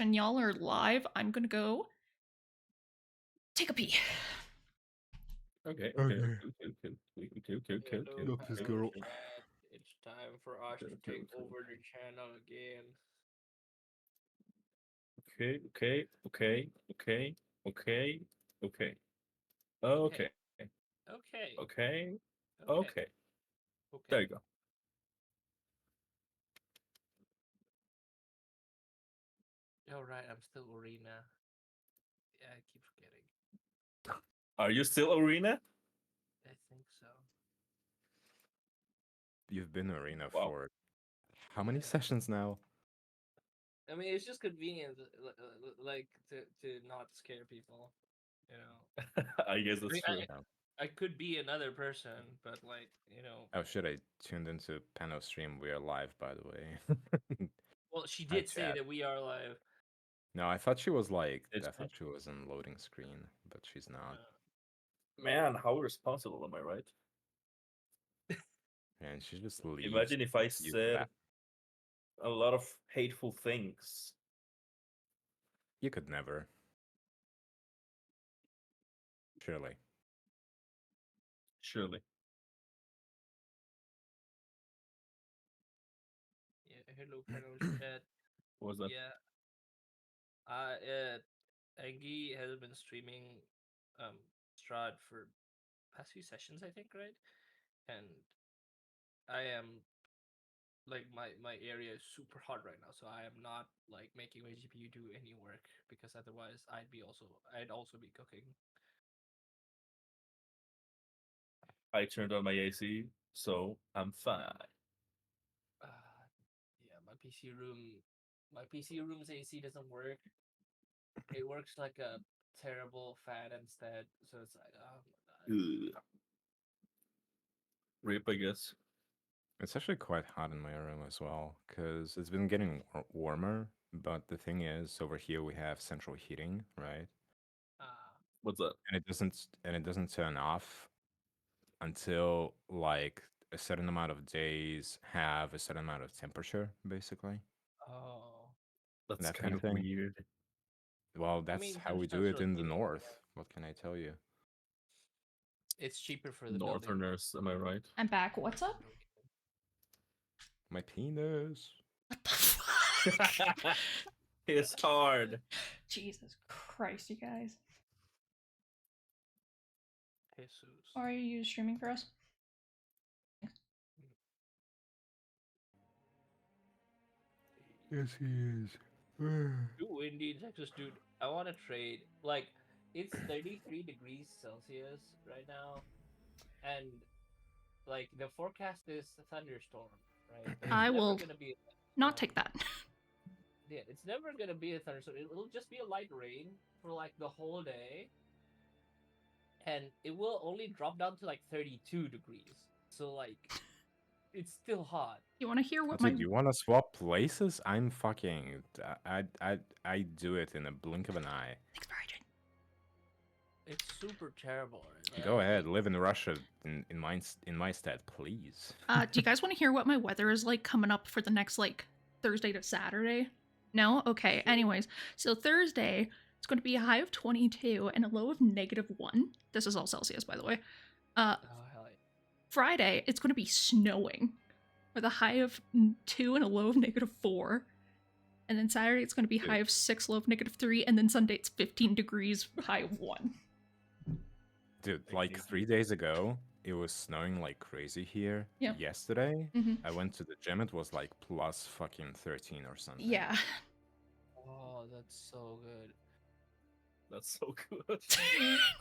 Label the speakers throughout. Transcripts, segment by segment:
Speaker 1: session. Y'all are live. I'm gonna go take a pee.
Speaker 2: Okay.
Speaker 3: Hello,
Speaker 2: Okay.
Speaker 3: hello, chat. It's time for us to take over the channel again.
Speaker 2: Okay.
Speaker 3: Okay,
Speaker 2: Okay.
Speaker 3: okay,
Speaker 2: Okay.
Speaker 3: okay,
Speaker 2: Okay.
Speaker 3: okay.
Speaker 2: There you go.
Speaker 3: All right, I'm still Arena. Yeah, I keep forgetting.
Speaker 2: Are you still Arena?
Speaker 3: I think so.
Speaker 4: You've been Arena
Speaker 2: Wow.
Speaker 4: for how many
Speaker 3: Yeah.
Speaker 4: sessions now?
Speaker 3: I mean, it's just convenient, like to not scare people. You know,
Speaker 2: I guess that's
Speaker 3: mean,
Speaker 2: true.
Speaker 3: I could be another person, but like
Speaker 4: Oh shit, I tuned into Pano's stream. We are live, by the way.
Speaker 3: well, she
Speaker 4: Hi,
Speaker 3: did say
Speaker 4: chat.
Speaker 3: that we are live.
Speaker 4: No, I thought she was like,
Speaker 2: It's
Speaker 4: I thought she was in loading screen, but she's not.
Speaker 2: man, how responsible am I, right?
Speaker 4: And she just leaves.
Speaker 2: Imagine if I
Speaker 4: You
Speaker 2: said a lot of hateful things.
Speaker 4: You could never. Surely.
Speaker 2: Surely.
Speaker 3: Yeah, hello, Panos chat.
Speaker 2: What was that?
Speaker 3: Yeah, Angie has been streaming Strahd for past few sessions, I think, right? And I am like my area is super hot right now, so I am not like making my GPU do any work because otherwise I'd also be cooking.
Speaker 2: I turned on my AC, so I'm fine.
Speaker 3: Yeah, my PC room's AC doesn't work. It works like a terrible fan instead, so it's like, oh my god.
Speaker 2: Ugh. Rip, I guess.
Speaker 4: It's actually quite hot in my room as well, because it's been getting warmer. But the thing is, over here we have central heating, right?
Speaker 2: What's that?
Speaker 4: And it doesn't turn off until like a certain amount of days have a certain amount of temperature, basically.
Speaker 3: Oh,
Speaker 2: That's
Speaker 4: That
Speaker 2: kind
Speaker 4: kind
Speaker 2: of
Speaker 4: of thing.
Speaker 2: weird.
Speaker 4: Well,
Speaker 3: I
Speaker 4: that's
Speaker 3: mean,
Speaker 4: how we
Speaker 3: there's
Speaker 4: do it
Speaker 3: central
Speaker 4: in the
Speaker 3: heating.
Speaker 4: north. What can I tell you?
Speaker 3: It's cheaper for the building.
Speaker 2: Northerners, am I right?
Speaker 1: I'm back. What's up?
Speaker 4: My penis.
Speaker 1: What the fuck?
Speaker 2: It's hard.
Speaker 1: Jesus Christ, you guys.
Speaker 3: Jesus.
Speaker 1: Are you streaming for us?
Speaker 4: Yes, he is.
Speaker 3: Too windy in Texas, dude. I want to trade. Like, it's 33 degrees Celsius right now, and like the forecast is a thunderstorm, right? But it's
Speaker 1: I
Speaker 3: never
Speaker 1: will
Speaker 3: gonna be a
Speaker 1: not
Speaker 3: thunderstorm.
Speaker 1: take that.
Speaker 3: Yeah, it's never gonna be a thunderstorm. It'll just be a light rain for like the whole day, and it will only drop down to like 32 degrees. So like, it's still hot.
Speaker 1: You want to hear what
Speaker 4: Dude,
Speaker 1: my
Speaker 4: you want to swap places? I'm fucking. I do it in a blink of an eye.
Speaker 1: Thanks for hydrating.
Speaker 3: It's super terrible. Right?
Speaker 4: Go ahead, live in Russia in my stead, please.
Speaker 1: Do you guys want to hear what my weather is like coming up for the next like Thursday to Saturday? No? Okay. Anyways, so Thursday it's going to be a high of 22 and a low of -1. This is all Celsius, by the way.
Speaker 3: Oh hell yeah.
Speaker 1: Friday it's going to be snowing with a high of 2 and a low of -4. And then Saturday it's going to be high of 6, low of -3, and then Sunday it's 15 degrees, high of 1.
Speaker 4: Dude, like 3 days ago, it was snowing like crazy here.
Speaker 1: Yeah.
Speaker 4: Yesterday,
Speaker 1: Mhm.
Speaker 4: I went to the gym. It was like plus fucking 13 or something.
Speaker 1: Yeah.
Speaker 3: Oh, that's so good.
Speaker 2: That's so good.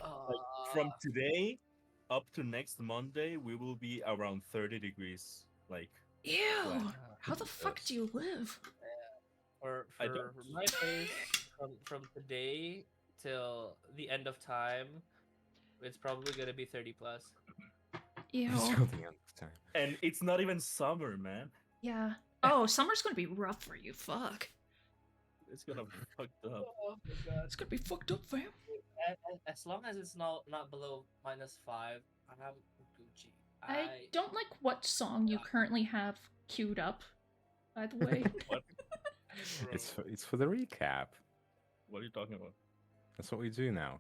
Speaker 2: Like, from today up to next Monday, we will be around 30 degrees. Like,
Speaker 1: Ew.
Speaker 2: flat.
Speaker 1: How the fuck
Speaker 2: Yes.
Speaker 1: do you live?
Speaker 3: For
Speaker 2: I don't.
Speaker 3: my place, from today till the end of time, it's probably gonna be 30 plus.
Speaker 1: Ew.
Speaker 4: Until the end of time.
Speaker 2: And it's not even summer, man.
Speaker 1: Yeah. Oh, summer's gonna be rough for you. Fuck.
Speaker 2: It's gonna be fucked up.
Speaker 3: Oh my god.
Speaker 1: It's gonna be fucked up, fam.
Speaker 3: As long as it's not below -5, I'm Gucci.
Speaker 1: I don't like what song you currently have queued up, by the way.
Speaker 2: What?
Speaker 4: It's for the recap.
Speaker 2: What are you talking about?
Speaker 4: That's what we do now.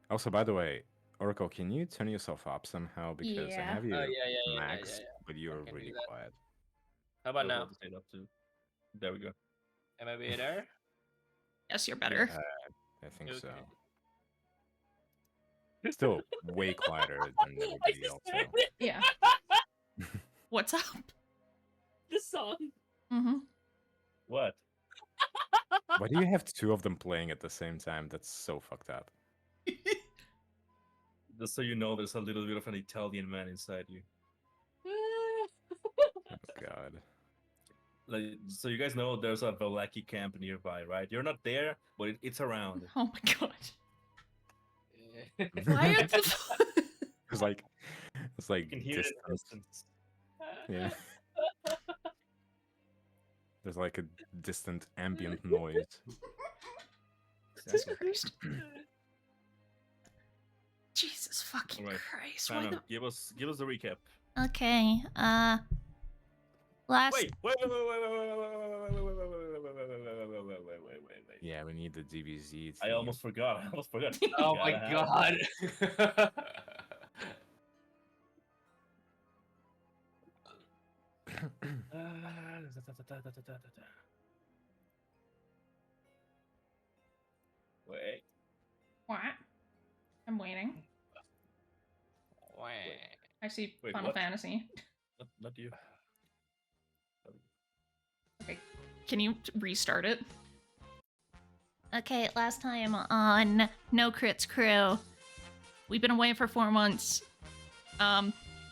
Speaker 4: Also, by the way, Oracle, can you turn yourself up somehow? Because I
Speaker 1: Yeah.
Speaker 4: have you
Speaker 3: Yeah.
Speaker 4: max, but
Speaker 3: I
Speaker 4: you're
Speaker 3: can do
Speaker 4: really
Speaker 3: that.
Speaker 4: quiet.
Speaker 3: How
Speaker 2: I
Speaker 3: about
Speaker 2: was
Speaker 3: now?
Speaker 2: about to say that too. There we go.
Speaker 3: Am I better?
Speaker 1: Yes, you're better.
Speaker 4: I think so.
Speaker 3: Okay.
Speaker 4: Still way quieter than everybody else. So.
Speaker 1: Yeah. What's up?
Speaker 3: The song.
Speaker 1: Mm-hmm.
Speaker 2: What?
Speaker 4: Why do you have two of them playing at the same time? That's so fucked up.
Speaker 2: Just so you know, there's a little bit of an Italian man inside you.
Speaker 4: Oh god.
Speaker 2: Like, so you guys know there's a Velaki camp nearby, right? You're not there, but it's around.
Speaker 1: Oh my god. Why are the
Speaker 4: It's like
Speaker 2: You can hear it in the
Speaker 4: distant.
Speaker 2: distance.
Speaker 4: Yeah. There's like a distant ambient noise.
Speaker 1: Jesus Christ. Jesus fucking
Speaker 2: Alright,
Speaker 1: Christ. Why
Speaker 2: Hannah, give us the recap.
Speaker 1: Okay, last
Speaker 2: Wait.
Speaker 4: Yeah, we need the DBZ.
Speaker 2: I almost forgot.
Speaker 3: Oh my
Speaker 2: Gotta have it.
Speaker 3: god.
Speaker 2: Wait.
Speaker 1: what? I'm waiting. I see
Speaker 2: Wait,
Speaker 1: Final
Speaker 2: what?
Speaker 1: Fantasy.
Speaker 2: Not you.
Speaker 1: Okay, can you restart it? Okay, last time on No Crits Crew, we've been away for 4 months.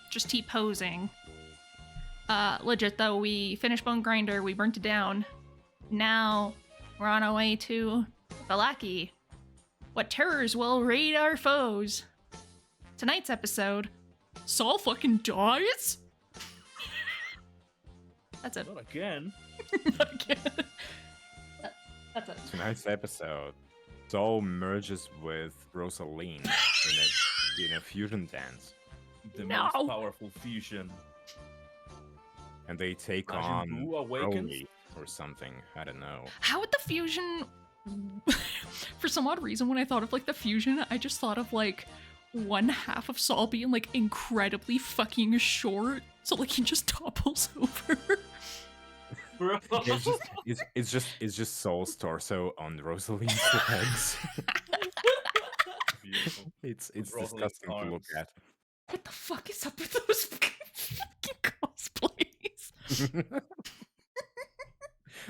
Speaker 1: Just T-posing. Legit though, we finished Bone Grinder, we burnt it down. Now, we're on our way to Valaki. What terrors will raid our foes? Tonight's episode, Saul fucking dies? That's it.
Speaker 2: Not again.
Speaker 1: Not again. That's it.
Speaker 4: Tonight's episode, Saul merges with Rosaline in a fusion dance,
Speaker 2: The
Speaker 1: No.
Speaker 2: most powerful fusion.
Speaker 4: and they take
Speaker 2: Majin
Speaker 4: on
Speaker 2: Buu awakens?
Speaker 4: Broly or something. I don't know.
Speaker 1: How would the fusion... For some odd reason, when I thought of, like, the fusion, I just thought of, like, one half of Saul being, like, incredibly fucking short, so, like, he just topples over.
Speaker 3: Bro.
Speaker 4: It's just Saul's torso on Rosaline's legs.
Speaker 2: Beautiful.
Speaker 4: It's
Speaker 2: Rosaline's
Speaker 4: disgusting to look
Speaker 2: arms.
Speaker 4: at.
Speaker 1: What the fuck is up with those fucking cosplays?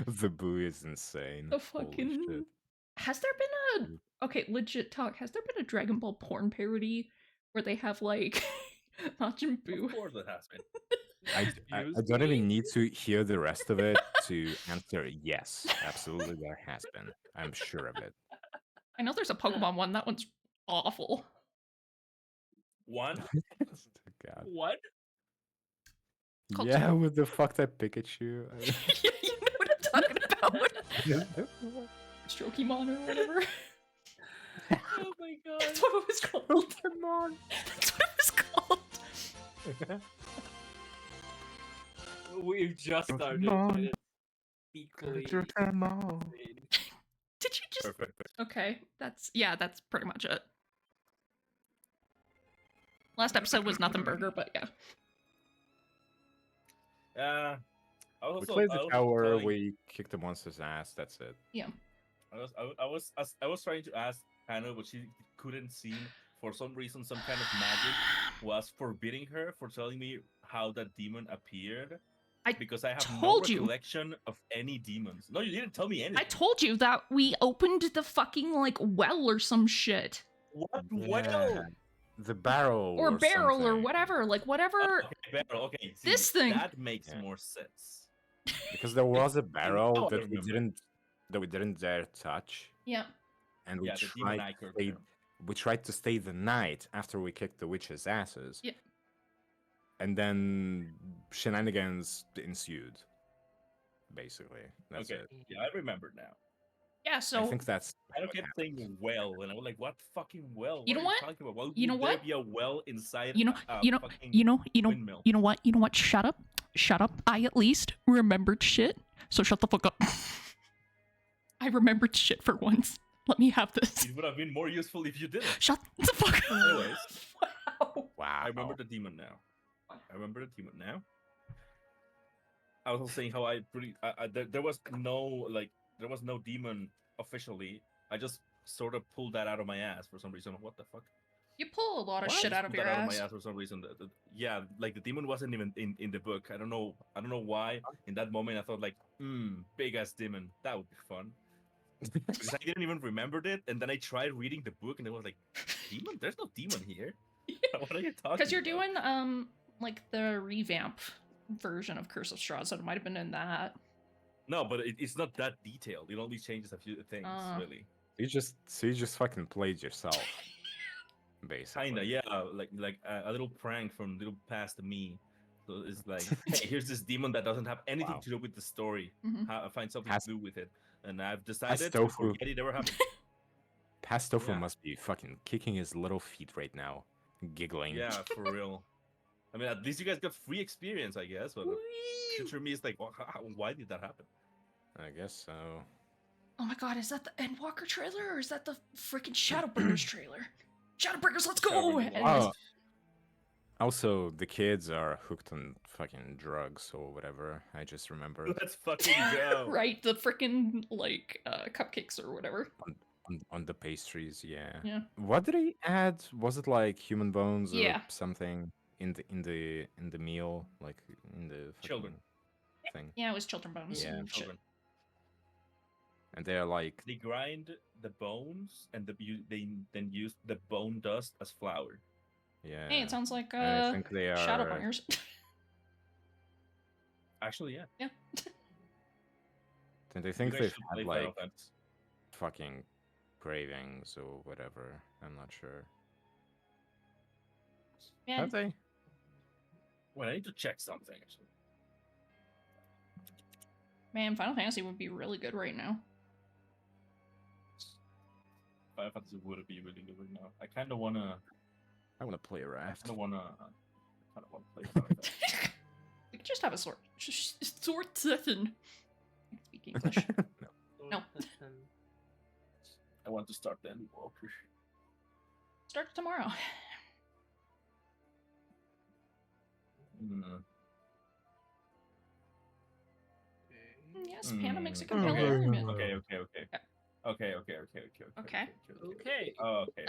Speaker 4: The boo is insane.
Speaker 1: The
Speaker 4: Holy
Speaker 1: fucking...
Speaker 4: shit.
Speaker 1: Has there been a... Okay, legit talk. Has there been a Dragon Ball porn parody where they have, like, Majin Buu?
Speaker 2: Of course it has been.
Speaker 4: I
Speaker 2: Excuse
Speaker 4: don't even
Speaker 2: me?
Speaker 4: need to hear the rest of it to answer yes. Absolutely, there has been. I'm sure of it.
Speaker 1: I know there's a Pokemon one. That one's awful.
Speaker 2: One.
Speaker 4: God.
Speaker 3: What?
Speaker 1: Called
Speaker 4: Yeah, with the fucked up Pikachu.
Speaker 1: Yeah, you know what I'm talking about. Strokemon or whatever.
Speaker 3: Oh my god.
Speaker 1: That's what it was called.
Speaker 4: Pokemon.
Speaker 1: That's what it was called.
Speaker 3: We've just started.
Speaker 4: Pokemon.
Speaker 3: and it's equally
Speaker 4: Pokemon.
Speaker 3: insane.
Speaker 1: Did you just...
Speaker 2: Perfect.
Speaker 1: Okay, that's pretty much it. Last episode was nothing burger, but yeah.
Speaker 2: I
Speaker 4: We
Speaker 2: also,
Speaker 4: played
Speaker 2: I
Speaker 4: the
Speaker 2: was
Speaker 4: tower,
Speaker 2: telling-
Speaker 4: we kicked the monster's ass, that's it.
Speaker 1: Yeah.
Speaker 2: I was trying to ask Hannah, but she couldn't see. For some reason, some kind of magic was forbidding her for telling me how that demon appeared.
Speaker 1: I
Speaker 2: Because I have
Speaker 1: told
Speaker 2: no
Speaker 1: you.
Speaker 2: recollection of any demons. No, you didn't tell me anything.
Speaker 1: I told you that we opened the fucking, like, well or some shit.
Speaker 2: What?
Speaker 4: Yeah,
Speaker 2: Well,
Speaker 4: the barrel.
Speaker 1: Or barrel or
Speaker 4: something.
Speaker 1: whatever. Like, whatever.
Speaker 2: okay, barrel. Okay, see,
Speaker 1: This thing.
Speaker 2: that makes
Speaker 4: Yeah.
Speaker 2: more sense.
Speaker 4: Because there was a
Speaker 2: Now
Speaker 4: barrel
Speaker 2: I
Speaker 4: that we
Speaker 2: remember.
Speaker 4: didn't dare touch,
Speaker 1: Yeah.
Speaker 4: and we
Speaker 2: Yeah, the demon
Speaker 4: tried
Speaker 2: icon.
Speaker 4: to stay the night after we kicked the witch's asses.
Speaker 1: Yeah.
Speaker 4: And then shenanigans ensued. Basically, that's
Speaker 2: Okay,
Speaker 4: it.
Speaker 2: yeah, I remember now.
Speaker 1: Yeah, so...
Speaker 4: I think that's.
Speaker 2: I don't
Speaker 4: what
Speaker 2: kept
Speaker 4: happened.
Speaker 2: saying well, and I was like, "What fucking well?
Speaker 1: You know
Speaker 2: are
Speaker 1: what?
Speaker 2: Talking about? Why
Speaker 1: You know
Speaker 2: would there
Speaker 1: what?
Speaker 2: be a well inside?
Speaker 1: You know,
Speaker 2: a
Speaker 1: you know,
Speaker 2: fucking
Speaker 1: you know,
Speaker 2: windmill?
Speaker 1: you know what? Shut up. I at least remembered shit. So shut the fuck up. I remembered shit for once. Let me have this.
Speaker 2: It would have been more useful if you didn't.
Speaker 1: Shut the fuck up.
Speaker 2: Anyways.
Speaker 1: Wow.
Speaker 4: Wow.
Speaker 2: I remember the demon now. I remember the demon now. I was also saying how there was no demon officially. I just sort of pulled that out of my ass for some reason. What the fuck?
Speaker 1: You pull a lot of
Speaker 2: What?
Speaker 1: shit
Speaker 2: Just
Speaker 1: out of
Speaker 2: pulled
Speaker 1: your
Speaker 2: that out of
Speaker 1: ass.
Speaker 2: my ass for some reason. Yeah, like the demon wasn't even in the book. I don't know why. In that moment, I thought like, big ass demon. That would be fun. Because I didn't even remember it, and then I tried reading the book, and it was like, demon? There's no demon here. What are you talking?
Speaker 1: Because you're
Speaker 2: about?
Speaker 1: doing like the revamp version of Curse of Strahd, so it might have been in that.
Speaker 2: No, but it's not that detailed. It only changes a few things, really.
Speaker 4: You just fucking played yourself. Basically.
Speaker 2: Kinda, yeah. Like a little prank from little past me. So it's like, hey, here's this demon that doesn't have anything
Speaker 4: Wow.
Speaker 2: to do with the story.
Speaker 1: Mhm.
Speaker 2: Find something
Speaker 4: Has-
Speaker 2: to do with it, and I've decided to
Speaker 4: tofu.
Speaker 2: forget it ever happened.
Speaker 4: Pastofu
Speaker 2: Yeah.
Speaker 4: must be fucking kicking his little feet right now, giggling.
Speaker 2: Yeah, for real. I mean, at least you guys got free experience, I guess. But future me is like, why did that happen?
Speaker 4: I guess so.
Speaker 1: Oh my god, is that the Endwalker trailer or is that the freaking Shadowbringers trailer? Shadowbringers, let's go!
Speaker 2: Shadowbringers,
Speaker 1: And
Speaker 2: wow.
Speaker 4: Oh. Also, the kids are hooked on fucking drugs or whatever. I just remembered
Speaker 2: Let's fucking go.
Speaker 1: right, the freaking like cupcakes or whatever.
Speaker 4: on the pastries. Yeah.
Speaker 1: Yeah.
Speaker 4: What did he add? Was it like human bones
Speaker 1: Yeah.
Speaker 4: or something in the meal, like in the
Speaker 2: Children.
Speaker 4: fucking thing?
Speaker 1: Yeah, it was children bones.
Speaker 4: Yeah.
Speaker 1: and shit.
Speaker 2: Children.
Speaker 4: And they're like,
Speaker 2: They grind the bones and they then use the bone dust as flour.
Speaker 4: yeah.
Speaker 1: Hey, it sounds like
Speaker 4: I think they are.
Speaker 1: Shadowbringers.
Speaker 2: Actually, yeah.
Speaker 4: And I
Speaker 2: You
Speaker 4: think
Speaker 2: guys
Speaker 4: they've
Speaker 2: should
Speaker 4: had
Speaker 2: play Final
Speaker 4: like
Speaker 2: Fantasy.
Speaker 4: fucking cravings or whatever. I'm not sure.
Speaker 1: Man,
Speaker 4: Have they?
Speaker 2: Well, I need to check something. Actually.
Speaker 1: man, Final Fantasy would be really good right now.
Speaker 2: Final Fantasy would be really good right now. I kind of wanna.
Speaker 4: I want to play a raft.
Speaker 2: I wanna play Final Fantasy.
Speaker 1: We could just have a sword session. I can speak English. No.
Speaker 2: I want to start the Endwalker.
Speaker 1: Start tomorrow. Yes, Panda makes a compelling
Speaker 4: Okay.
Speaker 1: argument.
Speaker 2: Okay.
Speaker 1: Yeah.
Speaker 2: Okay.
Speaker 1: Okay.
Speaker 3: Okay.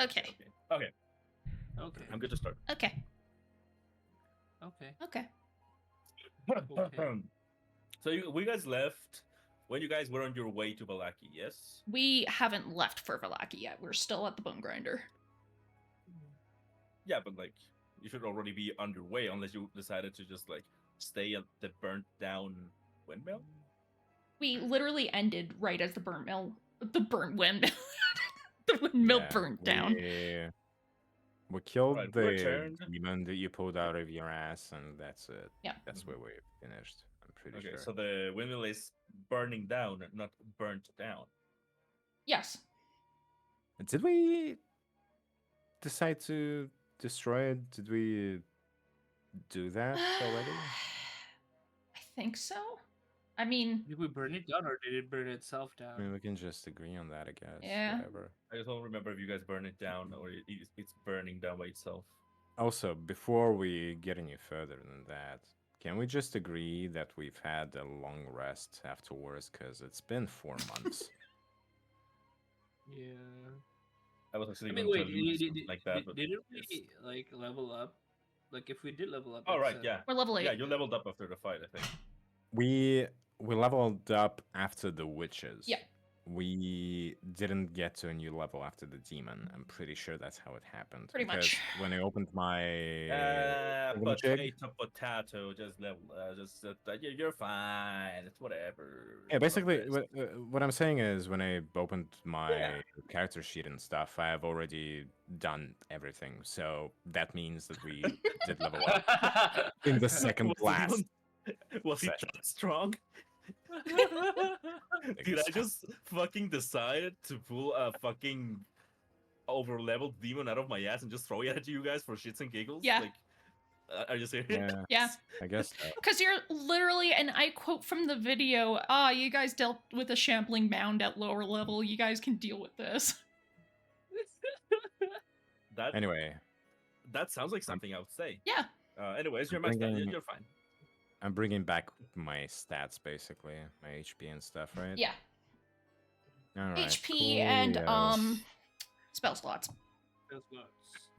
Speaker 2: Okay.
Speaker 3: Okay.
Speaker 2: I'm good to start.
Speaker 1: Okay.
Speaker 3: Okay.
Speaker 1: Okay.
Speaker 3: Okay.
Speaker 2: So we guys left when you guys were on your way to Valaki, yes?
Speaker 1: We haven't left for Valaki yet. We're still at the Bone Grinder.
Speaker 2: Yeah, but like you should already be underway unless you decided to just like stay at the burnt down windmill.
Speaker 1: We literally ended right as the windmill, the windmill
Speaker 4: Yeah,
Speaker 1: burnt down.
Speaker 4: We killed
Speaker 2: Right, we
Speaker 4: the
Speaker 2: returned.
Speaker 4: demon that you pulled out of your ass, and that's it.
Speaker 1: Yeah.
Speaker 4: That's where we finished. I'm pretty
Speaker 2: Okay,
Speaker 4: sure.
Speaker 2: so the windmill is burning down, not burnt down.
Speaker 1: Yes.
Speaker 4: Did we decide to destroy it? Did we do that already?
Speaker 1: I think so. I mean,
Speaker 3: Did we burn it down or did it burn itself
Speaker 4: I
Speaker 3: down?
Speaker 4: mean, we can just agree on that, I guess.
Speaker 1: Yeah.
Speaker 4: Whatever.
Speaker 2: I just don't remember if you guys burn it down or it's burning down by itself.
Speaker 4: Also, before we get any further than that, can we just agree that we've had a long rest afterwards? Because it's been 4 months.
Speaker 3: Yeah.
Speaker 2: I was actually
Speaker 3: I mean,
Speaker 2: going
Speaker 3: wait,
Speaker 2: to allude to something like that, but
Speaker 3: didn't
Speaker 2: it's-
Speaker 3: we like level up? Like, if we did level up,
Speaker 2: Oh
Speaker 3: it's,
Speaker 2: right, yeah,
Speaker 1: we're level 8.
Speaker 2: yeah. You leveled up after the fight, I think.
Speaker 4: We leveled up after the witches.
Speaker 1: Yeah.
Speaker 4: We didn't get to a new level after the demon. I'm pretty sure that's how it happened.
Speaker 1: Pretty
Speaker 4: because
Speaker 1: much.
Speaker 4: when I opened my thingamajig-
Speaker 2: Potato, just level, you're fine. It's whatever.
Speaker 4: yeah, basically,
Speaker 2: Progress.
Speaker 4: what I'm saying is when I opened my
Speaker 2: Yeah.
Speaker 4: character sheet and stuff, I have already done everything. So that means that we did level up in the second
Speaker 2: Was the
Speaker 4: blast.
Speaker 2: demon- Was he
Speaker 4: session.
Speaker 2: that strong? Did I just fucking decide to pull a fucking over-leveled demon out of my ass and just throw it at you guys for shits and giggles?
Speaker 1: Yeah.
Speaker 2: Like, Are you serious?
Speaker 4: Yeah,
Speaker 1: Yeah.
Speaker 4: I guess so.
Speaker 1: Because you're literally, and I quote from the video, you guys dealt with a shambling mound at lower level. You guys can deal with this.
Speaker 2: That
Speaker 4: Anyway,
Speaker 2: that sounds like
Speaker 4: I'm,
Speaker 2: something I would say.
Speaker 1: Yeah.
Speaker 2: Anyways,
Speaker 4: I'm
Speaker 2: you're maxed out.
Speaker 4: bringing
Speaker 2: You're fine.
Speaker 4: I'm bringing back my stats basically, my HP and stuff, right?
Speaker 1: Yeah.
Speaker 4: All right.
Speaker 1: HP
Speaker 4: cool,
Speaker 1: and
Speaker 4: yes.
Speaker 1: spell slots.
Speaker 3: That's nuts.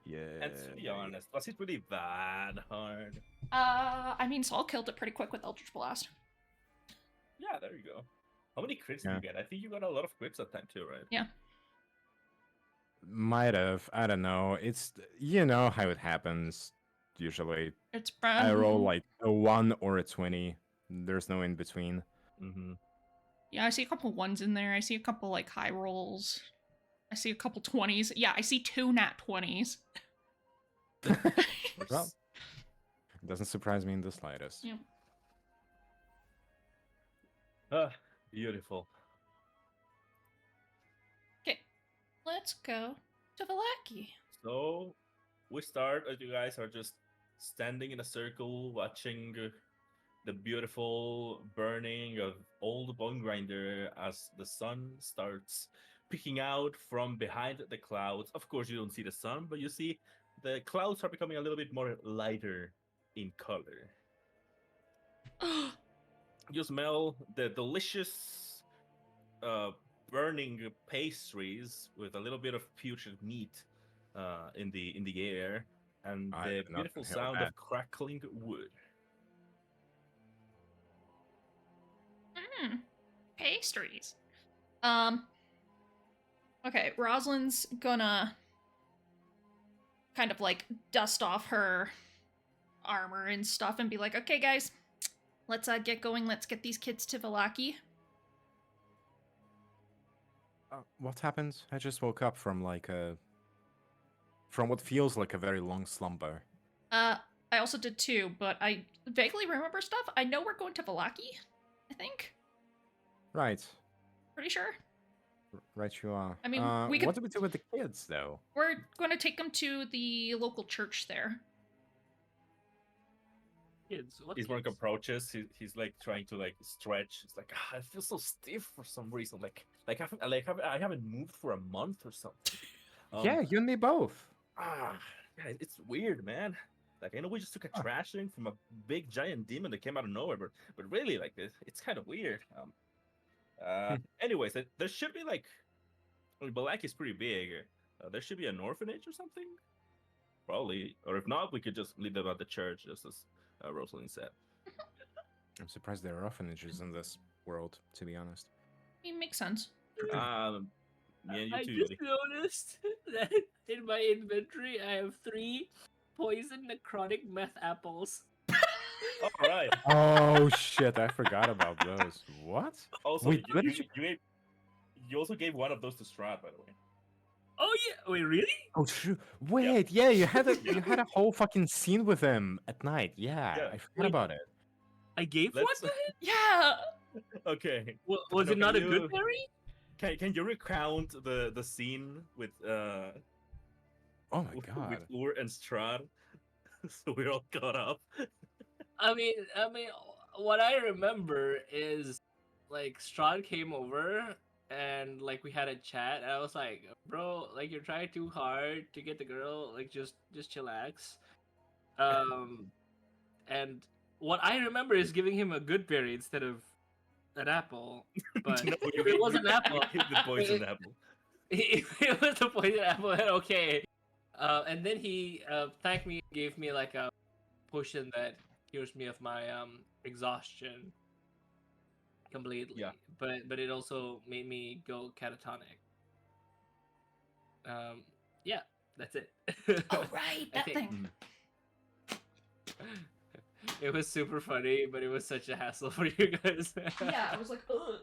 Speaker 4: Yeah.
Speaker 2: And to be honest, was it really that hard?
Speaker 1: I mean, Saul killed it pretty quick with Eldritch Blast.
Speaker 2: Yeah, there you go. How many crits did
Speaker 4: Yeah.
Speaker 2: you get? I think you got a lot of crits that time too, right?
Speaker 1: Yeah.
Speaker 4: Might have. I don't know. It's you know how it happens. Usually,
Speaker 1: It's
Speaker 4: I roll like a 1 or a 20. There's no in between.
Speaker 2: Mm-hmm.
Speaker 1: Yeah, I see a couple ones in there. I see a couple like high rolls. I see a couple 20s. Yeah, I see 2 nat 20s.
Speaker 4: Well, it doesn't surprise me in the slightest.
Speaker 1: Yeah.
Speaker 2: Beautiful.
Speaker 1: Okay, let's go to Valaki.
Speaker 2: So we start as you guys are just standing in a circle watching the beautiful burning of old bone grinder as the sun starts peeking out from behind the clouds. Of course, you don't see the sun, but you see the clouds are becoming a little bit more lighter in color. You smell the delicious burning pastries with a little bit of putrid meat in the air, and
Speaker 4: I
Speaker 2: the
Speaker 4: did not
Speaker 2: beautiful
Speaker 4: inhale
Speaker 2: sound
Speaker 4: that.
Speaker 2: of crackling wood.
Speaker 1: Pastries. Okay, Rosalind's gonna kind of like dust off her armor and stuff and be like, okay, guys, let's get going. Let's get these kids to Valaki.
Speaker 4: What happened? I just woke up from from what feels like a very long slumber.
Speaker 1: I also did too, but I vaguely remember stuff. I know we're going to Valaki, I think.
Speaker 4: Right.
Speaker 1: Pretty sure.
Speaker 4: Right, you are.
Speaker 1: I mean, we
Speaker 4: What
Speaker 1: could-
Speaker 4: do we do with the kids, though?
Speaker 1: We're going to take them to the local church there.
Speaker 3: Kids, what
Speaker 2: His
Speaker 3: kids?
Speaker 2: work approaches. He's like trying to like stretch. It's like I feel so stiff for some reason. I haven't moved for a month or something.
Speaker 4: Yeah, you and me both.
Speaker 2: Yeah, it's weird, man. Like I know we just took a thrashing from a big giant demon that came out of nowhere, but really like it's kind of weird. Anyways, there should be like, I mean, Balak is pretty big. There should be an orphanage or something, probably. Or if not, we could just leave them at the church, just as Rosalind said.
Speaker 4: I'm surprised there are orphanages in this world, to be honest.
Speaker 1: I mean, makes sense.
Speaker 2: Yeah, you
Speaker 3: I
Speaker 2: too,
Speaker 3: just
Speaker 2: Yuli.
Speaker 3: noticed that in my inventory I have 3 poison necrotic meth apples.
Speaker 2: All right.
Speaker 4: Oh shit! I forgot about those. What?
Speaker 2: Also,
Speaker 4: Wait, where did
Speaker 2: you also gave one of those to Strahd, by the way.
Speaker 3: Oh yeah, wait, really?
Speaker 4: Oh true. Wait, yeah, you had a whole fucking scene with him at night. Yeah,
Speaker 2: Yeah.
Speaker 4: I forgot
Speaker 3: Wait.
Speaker 4: about it.
Speaker 3: I gave one
Speaker 2: Let's-
Speaker 3: to him?
Speaker 1: Yeah.
Speaker 2: Okay.
Speaker 3: Was
Speaker 2: No,
Speaker 3: it not a
Speaker 2: can
Speaker 3: good
Speaker 2: you-
Speaker 3: berry?
Speaker 2: Can you recount the scene with
Speaker 4: Oh my
Speaker 2: with
Speaker 4: god.
Speaker 2: Ur and Strahd? So we're all caught up.
Speaker 3: I mean, what I remember is like Strahd came over and like we had a chat. And I was like, bro, like you're trying too hard to get the girl. Like just chillax. And what I remember is giving him a good berry instead of an apple. But
Speaker 2: No,
Speaker 3: if it was an apple,
Speaker 2: the poison apple.
Speaker 3: if it was a poison apple, then okay. And then he thanked me, gave me like a potion that cures me of my exhaustion completely.
Speaker 2: Yeah.
Speaker 3: But it also made me go catatonic. Yeah, that's it.
Speaker 1: Oh, right,
Speaker 3: I
Speaker 1: that
Speaker 3: think-
Speaker 1: thing.
Speaker 3: It was super funny, but it was such a hassle for you guys.
Speaker 1: Yeah, I was like, ugh.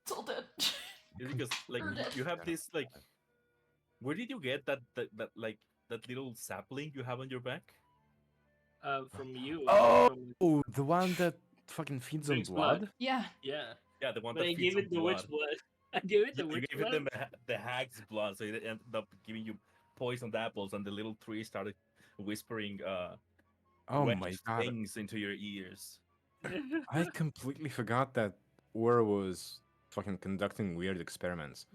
Speaker 1: It's all dead.
Speaker 2: It's because like
Speaker 1: Or dead.
Speaker 2: you have this like, where did you get that like that little sapling you have on your back?
Speaker 3: From you.
Speaker 4: Oh!
Speaker 3: from-
Speaker 4: Oh, the one that fucking feeds on
Speaker 3: Drinks
Speaker 4: blood?
Speaker 3: blood.
Speaker 1: Yeah.
Speaker 3: yeah.
Speaker 2: Yeah, the one
Speaker 3: But
Speaker 2: that
Speaker 3: I
Speaker 2: feeds
Speaker 3: gave
Speaker 2: on
Speaker 3: it the witch blood. I gave it the
Speaker 2: You
Speaker 3: witch
Speaker 2: gave it
Speaker 3: blood.
Speaker 2: them the hag's blood, so it ended up giving you poisoned apples, and the little tree started whispering
Speaker 4: Oh
Speaker 2: wet
Speaker 4: my god.
Speaker 2: things into your ears.
Speaker 4: I completely forgot that Ur was fucking conducting weird experiments.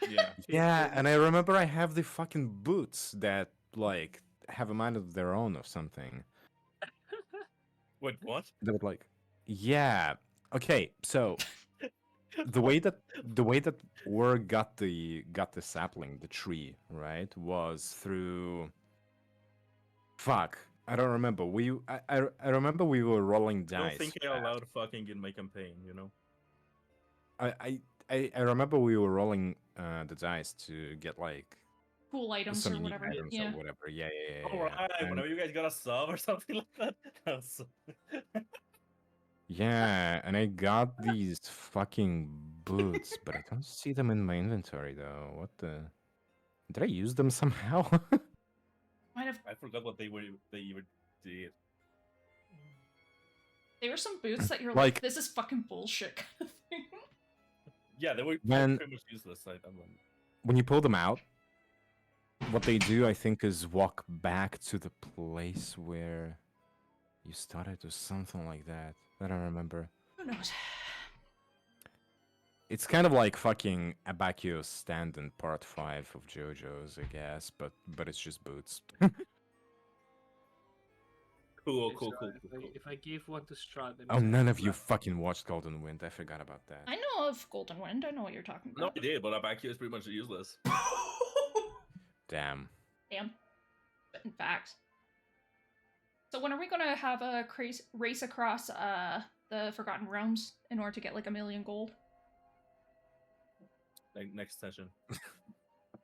Speaker 2: Yeah.
Speaker 4: Yeah, and I remember I have the fucking boots that like have a mind of their own or something.
Speaker 2: Wait, what?
Speaker 4: They would like, yeah. Okay, so the way that Ur got the sapling, the tree, right, was through. Fuck, I don't remember. I remember we were rolling
Speaker 2: I don't
Speaker 4: dice.
Speaker 2: think I allowed fucking in my campaign, you know?
Speaker 4: I I I remember we were rolling the dice to get like
Speaker 1: Cool items
Speaker 4: some
Speaker 1: or
Speaker 4: unique
Speaker 1: whatever.
Speaker 4: items or
Speaker 1: Yeah.
Speaker 4: whatever. Yeah, yeah, yeah,
Speaker 2: All
Speaker 4: yeah.
Speaker 2: right,
Speaker 4: And
Speaker 2: whenever you guys got a sub or something like that. That was so-
Speaker 4: yeah, and I got these fucking boots, but I don't see them in my inventory though. What the? Did I use them somehow?
Speaker 1: Might have.
Speaker 2: I forgot what they even did.
Speaker 1: They were some boots that you're like,
Speaker 4: Like-
Speaker 1: this is fucking bullshit kind of thing.
Speaker 2: Yeah, they were
Speaker 4: When-
Speaker 2: pretty much useless. I'm
Speaker 4: When you pull them out, what they do, I think, is walk back to the place where you started or something like that. I don't remember.
Speaker 1: Who knows?
Speaker 4: It's kind of like fucking Abacio's stand in part 5 of JoJo's, I guess, but it's just boots.
Speaker 2: cool,
Speaker 3: Okay,
Speaker 2: cool,
Speaker 3: so
Speaker 2: cool,
Speaker 3: if
Speaker 2: cool,
Speaker 3: I,
Speaker 2: cool.
Speaker 3: if I gave one to Strahd, that
Speaker 4: Oh,
Speaker 3: means I
Speaker 4: none
Speaker 3: have
Speaker 4: of you
Speaker 3: left.
Speaker 4: fucking watched Golden Wind. I forgot about that.
Speaker 1: I know of Golden Wind. I know what you're talking
Speaker 2: No,
Speaker 1: about.
Speaker 2: I did, but Abaki is pretty much useless.
Speaker 4: Damn.
Speaker 1: Damn. But in fact. So when are we gonna have a race across the Forgotten Realms in order to get like 1,000,000 gold?
Speaker 2: Like next session.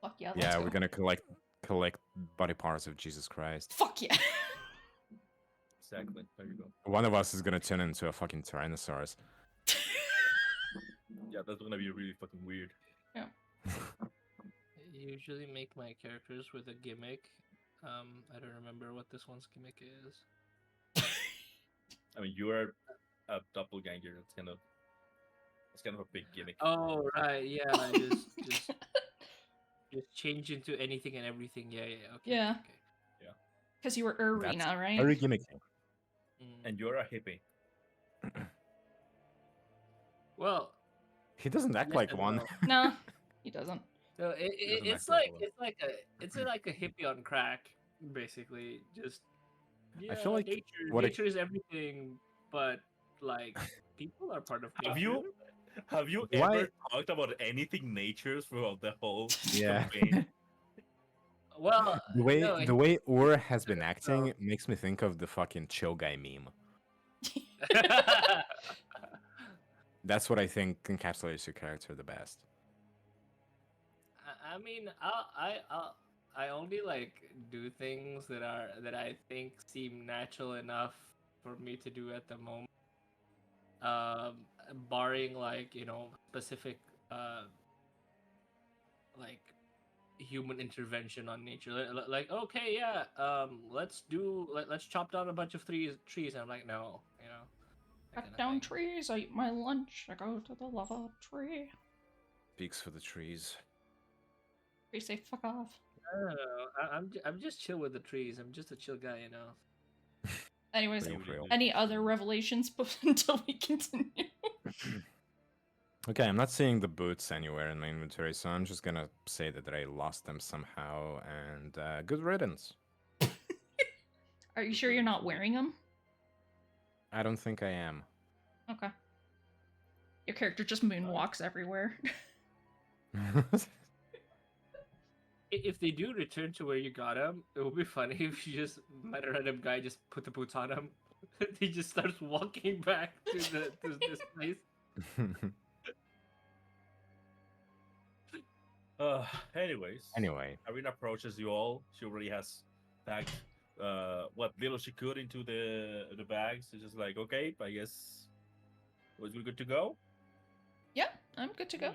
Speaker 1: Fuck yeah, let's
Speaker 4: Yeah,
Speaker 1: go.
Speaker 4: we're gonna collect body parts of Jesus Christ.
Speaker 1: Fuck yeah.
Speaker 2: Exactly. There you go.
Speaker 4: One of us is gonna turn into a fucking Tyrannosaurus.
Speaker 2: Yeah, that's gonna be really fucking weird.
Speaker 3: I usually make my characters with a gimmick. I don't remember what this one's gimmick is.
Speaker 2: I mean, you are a doppelganger. It's kind of a big gimmick.
Speaker 3: Oh right, yeah, just change into anything and everything. Yeah, okay.
Speaker 1: Yeah.
Speaker 3: Okay.
Speaker 1: Because you were Arena, right?
Speaker 4: Very gimmicky.
Speaker 2: And you're a hippie.
Speaker 3: Well,
Speaker 4: He doesn't act
Speaker 3: yes
Speaker 4: like
Speaker 3: and
Speaker 4: one.
Speaker 3: no.
Speaker 1: No, he doesn't.
Speaker 3: No,
Speaker 2: Doesn't
Speaker 3: it's
Speaker 2: act
Speaker 3: like
Speaker 2: like one.
Speaker 3: it's like a hippie on crack, basically. Just yeah,
Speaker 4: I feel like
Speaker 3: nature is everything, but like people are part of nature.
Speaker 2: Have you
Speaker 4: Why-
Speaker 2: ever talked about anything nature throughout the whole
Speaker 4: Yeah.
Speaker 2: campaign?
Speaker 3: Well,
Speaker 4: The way Ur has been acting makes me think of the fucking chill guy meme. That's what I think encapsulates your character the best.
Speaker 3: I mean, I only like do things that I think seem natural enough for me to do at the moment. Barring like specific like human intervention on nature, like okay, yeah, let's chop down a bunch of trees, and I'm like no, that
Speaker 1: Cut
Speaker 3: kinda
Speaker 1: down
Speaker 3: thing.
Speaker 1: trees, I eat my lunch, I go to the lava tree.
Speaker 4: Speaks for the trees.
Speaker 1: They say fuck off.
Speaker 3: I don't know. I'm just chill with the trees. I'm just a chill guy,
Speaker 1: Anyways,
Speaker 4: Real, real.
Speaker 1: any other revelations until we continue?
Speaker 4: Okay, I'm not seeing the boots anywhere in my inventory, so I'm just gonna say that I lost them somehow, and good riddance.
Speaker 1: Are you sure you're not wearing them?
Speaker 4: I don't think I am.
Speaker 1: Okay. Your character just moonwalks everywhere.
Speaker 3: If they do return to where you got him, it would be funny if you just met a random guy, just put the boots on him. He just starts walking back to this place.
Speaker 2: Anyways.
Speaker 4: Anyway,
Speaker 2: Arena approaches you all. She already has packed what little she could into the bags. It's just like, okay, I guess was we good to go?
Speaker 1: Yeah, I'm good to go.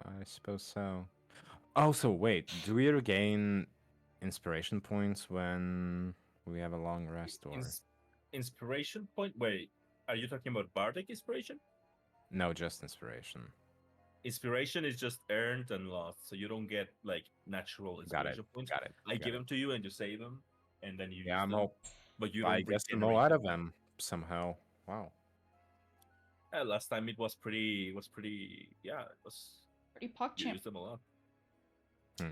Speaker 4: I suppose so. Oh, so wait, do we regain inspiration points when we have a long rest, or
Speaker 2: Inspiration point? Wait, are you talking about Bardic inspiration?
Speaker 4: no? Just inspiration.
Speaker 2: Inspiration is just earned and lost, so you don't get like natural
Speaker 4: Got it.
Speaker 2: inspiration points.
Speaker 4: Got it.
Speaker 2: I give them to you and you save them. and then you
Speaker 4: Yeah,
Speaker 2: use
Speaker 4: I'm
Speaker 2: them,
Speaker 4: all.
Speaker 2: but you
Speaker 4: I
Speaker 2: don't
Speaker 4: guess I'm
Speaker 2: regenerate
Speaker 4: all out
Speaker 2: them.
Speaker 4: of them somehow. Wow.
Speaker 2: Last time it was pretty. Yeah, it was.
Speaker 1: Pretty pog
Speaker 2: You
Speaker 1: champ.
Speaker 2: used them a lot.
Speaker 4: Hmm.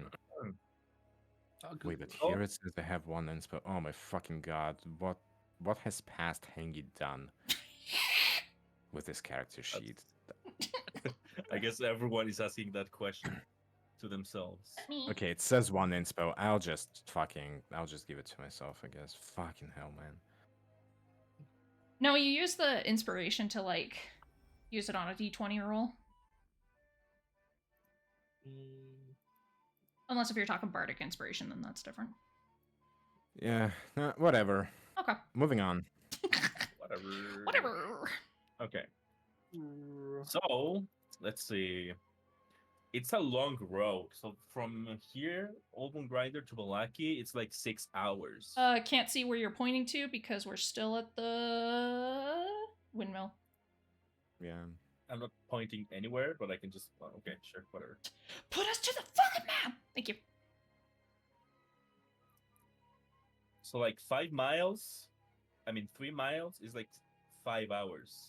Speaker 3: Oh,
Speaker 4: Wait,
Speaker 3: good.
Speaker 4: but
Speaker 2: Oh.
Speaker 4: here it says they have one inspo. Oh my fucking god! What has past Hangy done with this character sheet?
Speaker 2: I guess everyone is asking that question to themselves.
Speaker 1: Me.
Speaker 4: Okay, it says one inspo. I'll just give it to myself, I guess. Fucking hell, man.
Speaker 1: No, you use the inspiration to like use it on a d20 roll.
Speaker 3: Mm,
Speaker 1: Unless if you're talking bardic inspiration, then that's different.
Speaker 4: Yeah, whatever.
Speaker 1: Okay.
Speaker 4: Moving on.
Speaker 2: Whatever.
Speaker 1: Whatever.
Speaker 2: Okay. So let's see. It's a long road. So from here, Oldman Grinder to Balaki, it's like 6 hours.
Speaker 1: Can't see where you're pointing to because we're still at the windmill.
Speaker 4: Yeah.
Speaker 2: I'm not pointing anywhere, but I can just. Oh, okay, sure, whatever.
Speaker 1: Put us to the fucking map. Thank you.
Speaker 2: So like 5 miles. I mean, 3 miles is like 5 hours.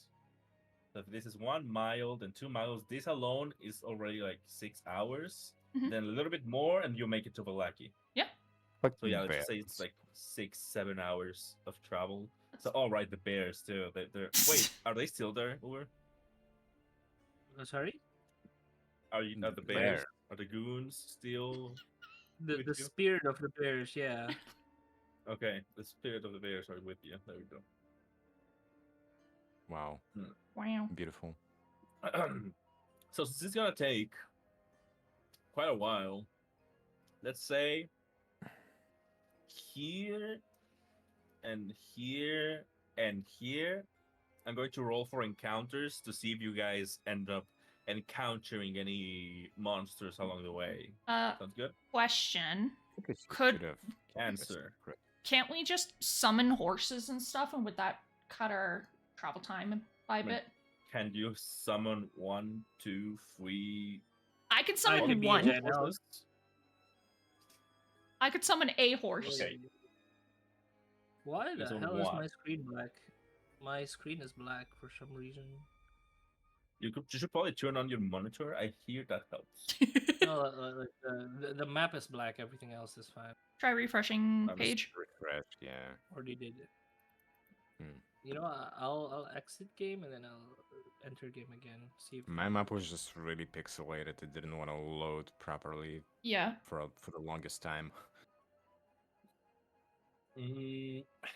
Speaker 2: So if this is 1 mile, then 2 miles. This alone is already like 6 hours.
Speaker 1: Mhm.
Speaker 2: Then a little bit more, and you make it to Balaki.
Speaker 1: Yep.
Speaker 2: So yeah, let's just say it's like 6-7 hours of travel. So all right, the bears too. They're wait, are they still there, Uber?
Speaker 3: Sorry?
Speaker 2: Are the
Speaker 4: The
Speaker 2: bears?
Speaker 4: bear.
Speaker 2: Are the goons still?
Speaker 3: The
Speaker 2: With you?
Speaker 3: spirit of the bears, yeah.
Speaker 2: Okay, the spirit of the bears are with you. There we go.
Speaker 4: Wow.
Speaker 1: Wow.
Speaker 4: Beautiful.
Speaker 2: So this is gonna take quite a while. Let's say here and here and here. I'm going to roll for encounters to see if you guys end up encountering any monsters along the way. Sounds good?
Speaker 1: Question.
Speaker 4: Could
Speaker 1: Could-
Speaker 4: have
Speaker 2: Answer.
Speaker 1: Can't we just summon horses and stuff, and would that cut our travel time by a
Speaker 2: Right.
Speaker 1: bit?
Speaker 2: Can you summon 1, 2, 3
Speaker 1: I could
Speaker 3: I
Speaker 1: summon
Speaker 3: could be a
Speaker 1: one.
Speaker 3: giant elk.
Speaker 2: horses?
Speaker 1: I could summon a horse.
Speaker 2: Okay.
Speaker 3: Why the
Speaker 2: There's only
Speaker 3: hell is
Speaker 2: one.
Speaker 3: my screen black? My screen is black for some reason.
Speaker 2: You should probably turn on your monitor. I hear that helps.
Speaker 3: No, like the map is black. Everything else is fine.
Speaker 1: Try refreshing
Speaker 2: I'm
Speaker 1: page.
Speaker 4: Refreshed, yeah.
Speaker 3: Already did it.
Speaker 4: Hmm.
Speaker 3: You know, I'll exit game and then I'll enter game again. See if
Speaker 4: My map was just really pixelated. It didn't want to load properly
Speaker 1: Yeah.
Speaker 4: for the longest time.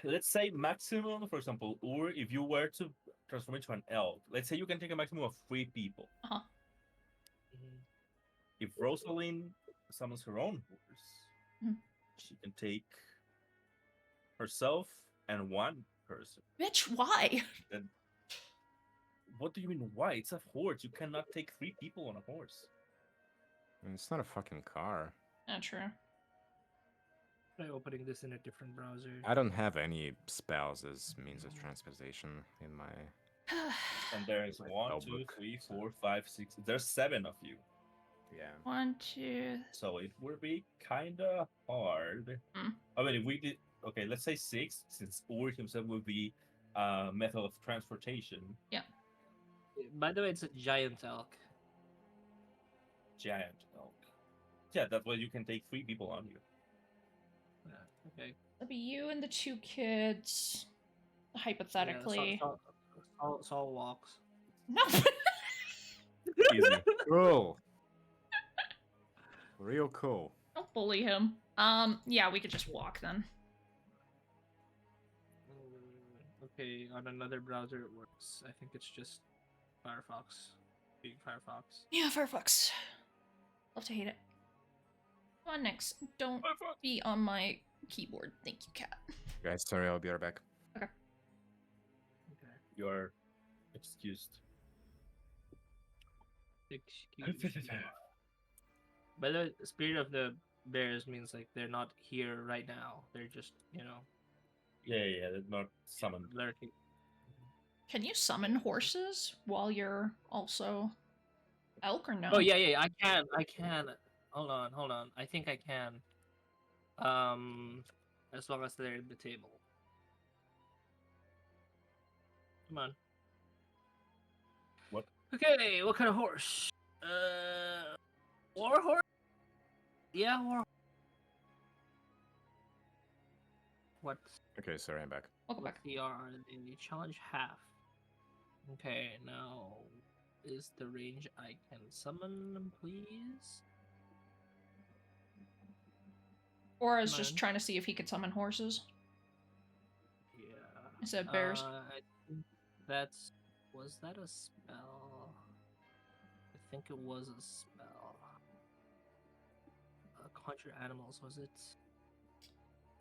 Speaker 2: Let's say maximum, for example, or if you were to transform into an elk, let's say you can take a maximum of 3 people.
Speaker 1: Uh-huh.
Speaker 3: Mhm.
Speaker 2: If Rosalind summons her own horse,
Speaker 1: Mhm.
Speaker 2: she can take herself and 1 person.
Speaker 1: Bitch, why?
Speaker 2: What do you mean, why? It's a horse. You cannot take 3 people on a horse.
Speaker 4: I mean, it's not a fucking car.
Speaker 1: Not true.
Speaker 3: Try opening this in a different browser.
Speaker 4: I don't have any spells as means of transportation in my.
Speaker 2: And there is
Speaker 4: My
Speaker 2: 1,
Speaker 4: spell
Speaker 2: 2,
Speaker 4: book,
Speaker 2: 3,
Speaker 4: so-
Speaker 2: 4, 5, 6. There's 7 of you.
Speaker 4: Yeah.
Speaker 1: 1, 2.
Speaker 2: So it would be kind of hard.
Speaker 1: Mm.
Speaker 2: I mean, if we did, okay, let's say 6, since Ulrich himself would be a method of transportation.
Speaker 3: By the way, it's a giant elk.
Speaker 2: Giant elk. Yeah, that way you can take 3 people on you.
Speaker 3: Yeah, okay.
Speaker 1: That'd be you and the 2 kids. Hypothetically.
Speaker 3: Yeah, Saul walks.
Speaker 1: No.
Speaker 2: Easy.
Speaker 4: Cool. Real cool.
Speaker 1: Don't bully him. Yeah, we could just walk then.
Speaker 3: Okay, on another browser it works. I think it's just Firefox. Being Firefox.
Speaker 1: Yeah, Firefox. Love to hate it. Come on, Nix. Don't be on my keyboard. Thank you, cat.
Speaker 4: Guys, sorry, I'll be right back.
Speaker 3: Okay.
Speaker 2: You are excused.
Speaker 3: Excuse me. By the way, spirit of the bears means like they're not here right now. They're just,
Speaker 2: Yeah, they're not summoned.
Speaker 3: lurking.
Speaker 1: Can you summon horses while you're also elk or no?
Speaker 3: Oh yeah, I can. Hold on. I think I can. as long as they're at the table. Come on.
Speaker 2: What?
Speaker 3: Okay, what kind of horse? War horse? Yeah, war. What
Speaker 4: Okay, sorry, I'm back.
Speaker 1: Welcome
Speaker 3: what
Speaker 1: back.
Speaker 3: CR are they? Challenge half. Okay, now is the range I can summon, please?
Speaker 1: Or is just
Speaker 3: Man.
Speaker 1: trying to see if he could summon horses
Speaker 3: Yeah.
Speaker 1: instead of bears.
Speaker 3: I think that's was that a spell? I think it was a spell. Conjure animals, was it?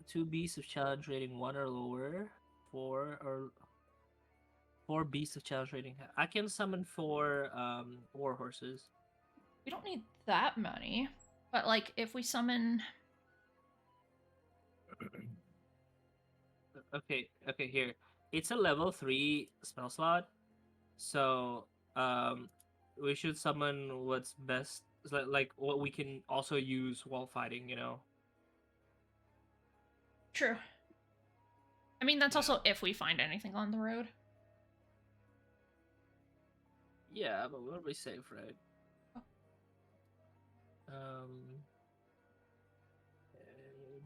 Speaker 3: 2 beasts of challenge rating 1 or lower. 4 beasts of challenge rating. I can summon 4 war horses.
Speaker 1: We don't need that many, but like if we summon,
Speaker 3: Okay, here. It's a level 3 spell slot. So, we should summon what's best, like what we can also use while fighting, you know.
Speaker 1: true. I mean, that's
Speaker 3: Yeah.
Speaker 1: also if we find anything on the road.
Speaker 3: Yeah, but we'll be safe, right?
Speaker 1: Oh.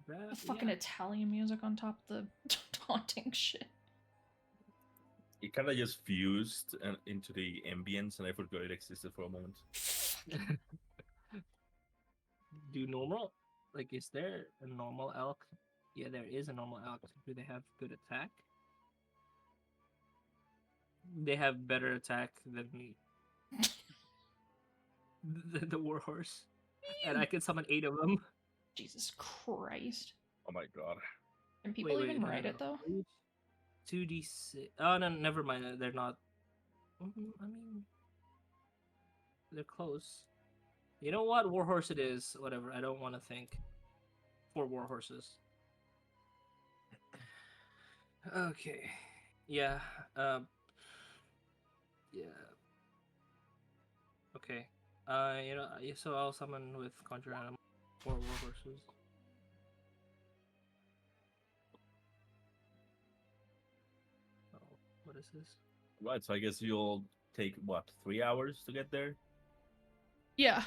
Speaker 1: The fucking
Speaker 3: yeah.
Speaker 1: Italian music on top of the taunting shit.
Speaker 2: It kind of just fused into the ambience, and I forgot it existed for a moment.
Speaker 3: Do normal? Like, is there a normal elk? Yeah, there is a normal elk. Do they have good attack? They have better attack than the warhorse. And I can summon 8 of them.
Speaker 1: Jesus Christ.
Speaker 2: Oh my god.
Speaker 1: Can people
Speaker 3: Wait,
Speaker 1: even
Speaker 3: no,
Speaker 1: write it though?
Speaker 3: 2d6. Oh, no, never mind. They're not. I mean, they're close. You know what? Warhorse it is. Whatever. I don't want to think. 4 warhorses. Okay. Yeah. Yeah. Okay. So I'll summon with conjure animal 4 warhorses. Oh, what is this?
Speaker 2: Right, so I guess you'll take, what, 3 hours to get there?
Speaker 1: Yeah.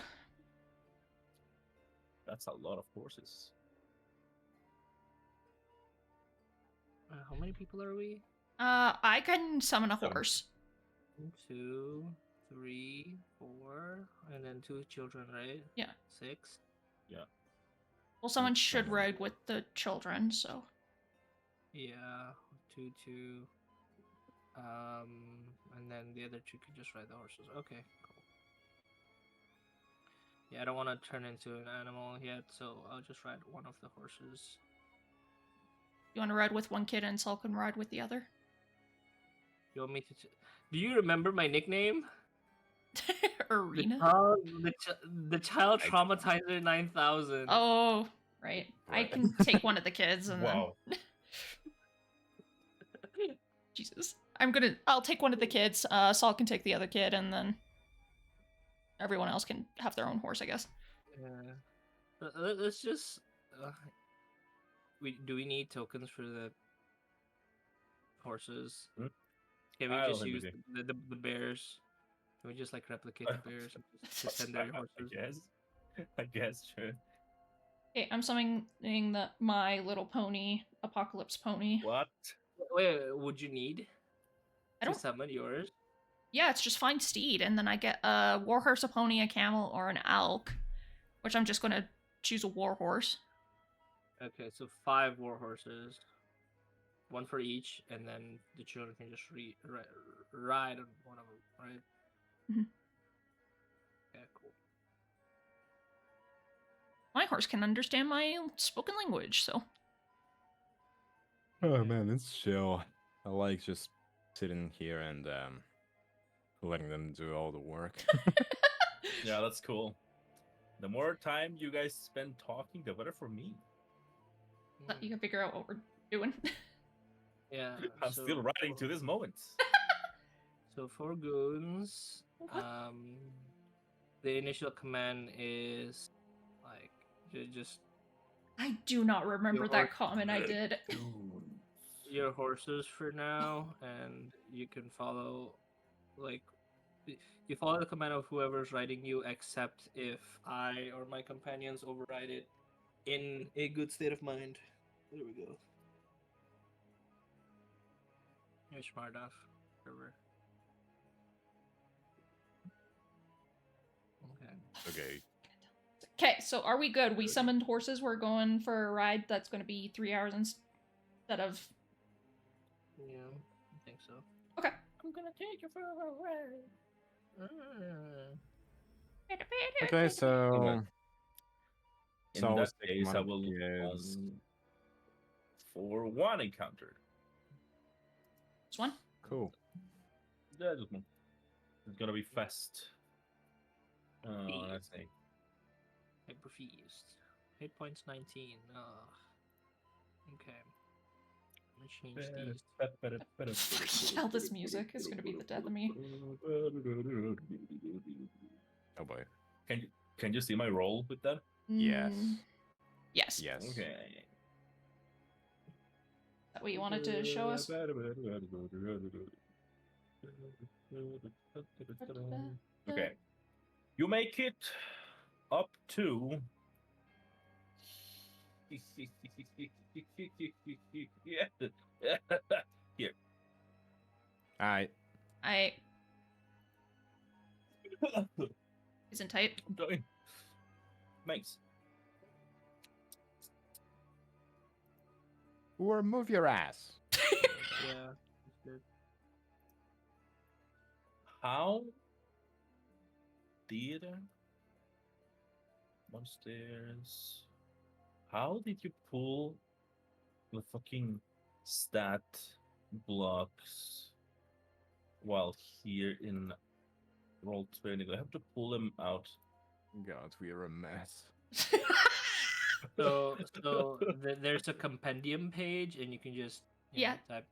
Speaker 2: That's a lot of horses.
Speaker 3: How many people are we?
Speaker 1: I can summon a
Speaker 2: 7.
Speaker 1: horse.
Speaker 3: 1, 2, 3, 4, and then 2 children, right?
Speaker 1: Yeah.
Speaker 3: 6.
Speaker 2: Yeah.
Speaker 1: Well, someone
Speaker 4: Each
Speaker 1: should
Speaker 4: summon.
Speaker 1: ride with the children, so.
Speaker 3: Yeah, 2, 2. And then the other 2 could just ride the horses. Okay, cool. Yeah, I don't want to turn into an animal yet, so I'll just ride one of the horses.
Speaker 1: You want to ride with one kid and Saul can ride with the other?
Speaker 3: You want me to? Do you remember my nickname?
Speaker 1: Arena?
Speaker 3: The child traumatizer 9000.
Speaker 1: Oh, right. I
Speaker 2: Right.
Speaker 1: can take one of the kids and
Speaker 2: Wow.
Speaker 1: then. Jesus. I'll take one of the kids. Saul can take the other kid, and then everyone else can have their own horse, I guess.
Speaker 3: Yeah. Let's just. Do we need tokens for the horses?
Speaker 2: Hmm?
Speaker 3: Can we
Speaker 2: I don't
Speaker 3: just
Speaker 2: think we
Speaker 3: use
Speaker 2: do.
Speaker 3: the bears? Can we just like replicate the bears and just pretend they're horses?
Speaker 2: I guess, sure.
Speaker 1: Okay, I'm summoning the My Little Pony, Apocalypse Pony.
Speaker 2: What?
Speaker 3: Wait, would you need
Speaker 1: I
Speaker 3: to
Speaker 1: don't.
Speaker 3: summon yours?
Speaker 1: Yeah, it's just find steed, and then I get a warhorse, a pony, a camel, or an elk, which I'm just gonna choose a warhorse.
Speaker 3: Okay, so 5 war horses, 1 for each, and then the children can just ride on one of them, right?
Speaker 1: Mhm.
Speaker 3: Yeah, cool.
Speaker 1: My horse can understand my spoken language, so.
Speaker 4: Oh man, it's chill. I like just sitting here and letting them do all the work.
Speaker 2: Yeah, that's cool. The more time you guys spend talking, the better for me.
Speaker 1: You can figure out what we're doing.
Speaker 3: Yeah,
Speaker 2: I'm still writing to this moment.
Speaker 3: So for goons,
Speaker 1: What?
Speaker 3: the initial command is like just
Speaker 1: I do not remember
Speaker 3: Your
Speaker 1: that comment I did.
Speaker 3: your horses for now, and you can follow, like, you follow the command of whoever's riding you, except if I or my companions override it in a good state of mind. There we go. You're smart enough, River. Okay.
Speaker 4: Okay.
Speaker 1: Okay, so are we good? We summoned horses. We're going for a ride that's going to be 3 hours instead of.
Speaker 3: Yeah, I think so.
Speaker 1: Okay.
Speaker 3: I'm gonna take you for a ride.
Speaker 4: Okay, so
Speaker 2: In
Speaker 4: I
Speaker 2: that
Speaker 4: was taking
Speaker 2: case,
Speaker 4: one
Speaker 2: I
Speaker 4: of the
Speaker 2: will
Speaker 4: kids.
Speaker 2: for one encounter.
Speaker 1: This one?
Speaker 4: Cool.
Speaker 2: Yeah, just one. It's gonna be fast. Let's see.
Speaker 3: Hyperfeast. Hit points 19. Okay. Let me change these.
Speaker 1: Hell, this music is going to be the death of me.
Speaker 4: Oh boy.
Speaker 2: Can you see my roll with that?
Speaker 4: Yes.
Speaker 1: Yes.
Speaker 4: Yes.
Speaker 2: Okay.
Speaker 1: Is that what you wanted to show us?
Speaker 2: Okay. You make it up to. Here.
Speaker 4: Alright.
Speaker 1: Isn't tight.
Speaker 2: I'm going. Thanks.
Speaker 4: Or move your ass.
Speaker 3: Yeah, that's good.
Speaker 2: How did monsters? How did you pull the fucking stat blocks while here in Roll20? I have to pull them out.
Speaker 4: God, we are a mess.
Speaker 3: So there's a compendium page, and you can just
Speaker 1: Yeah.
Speaker 3: type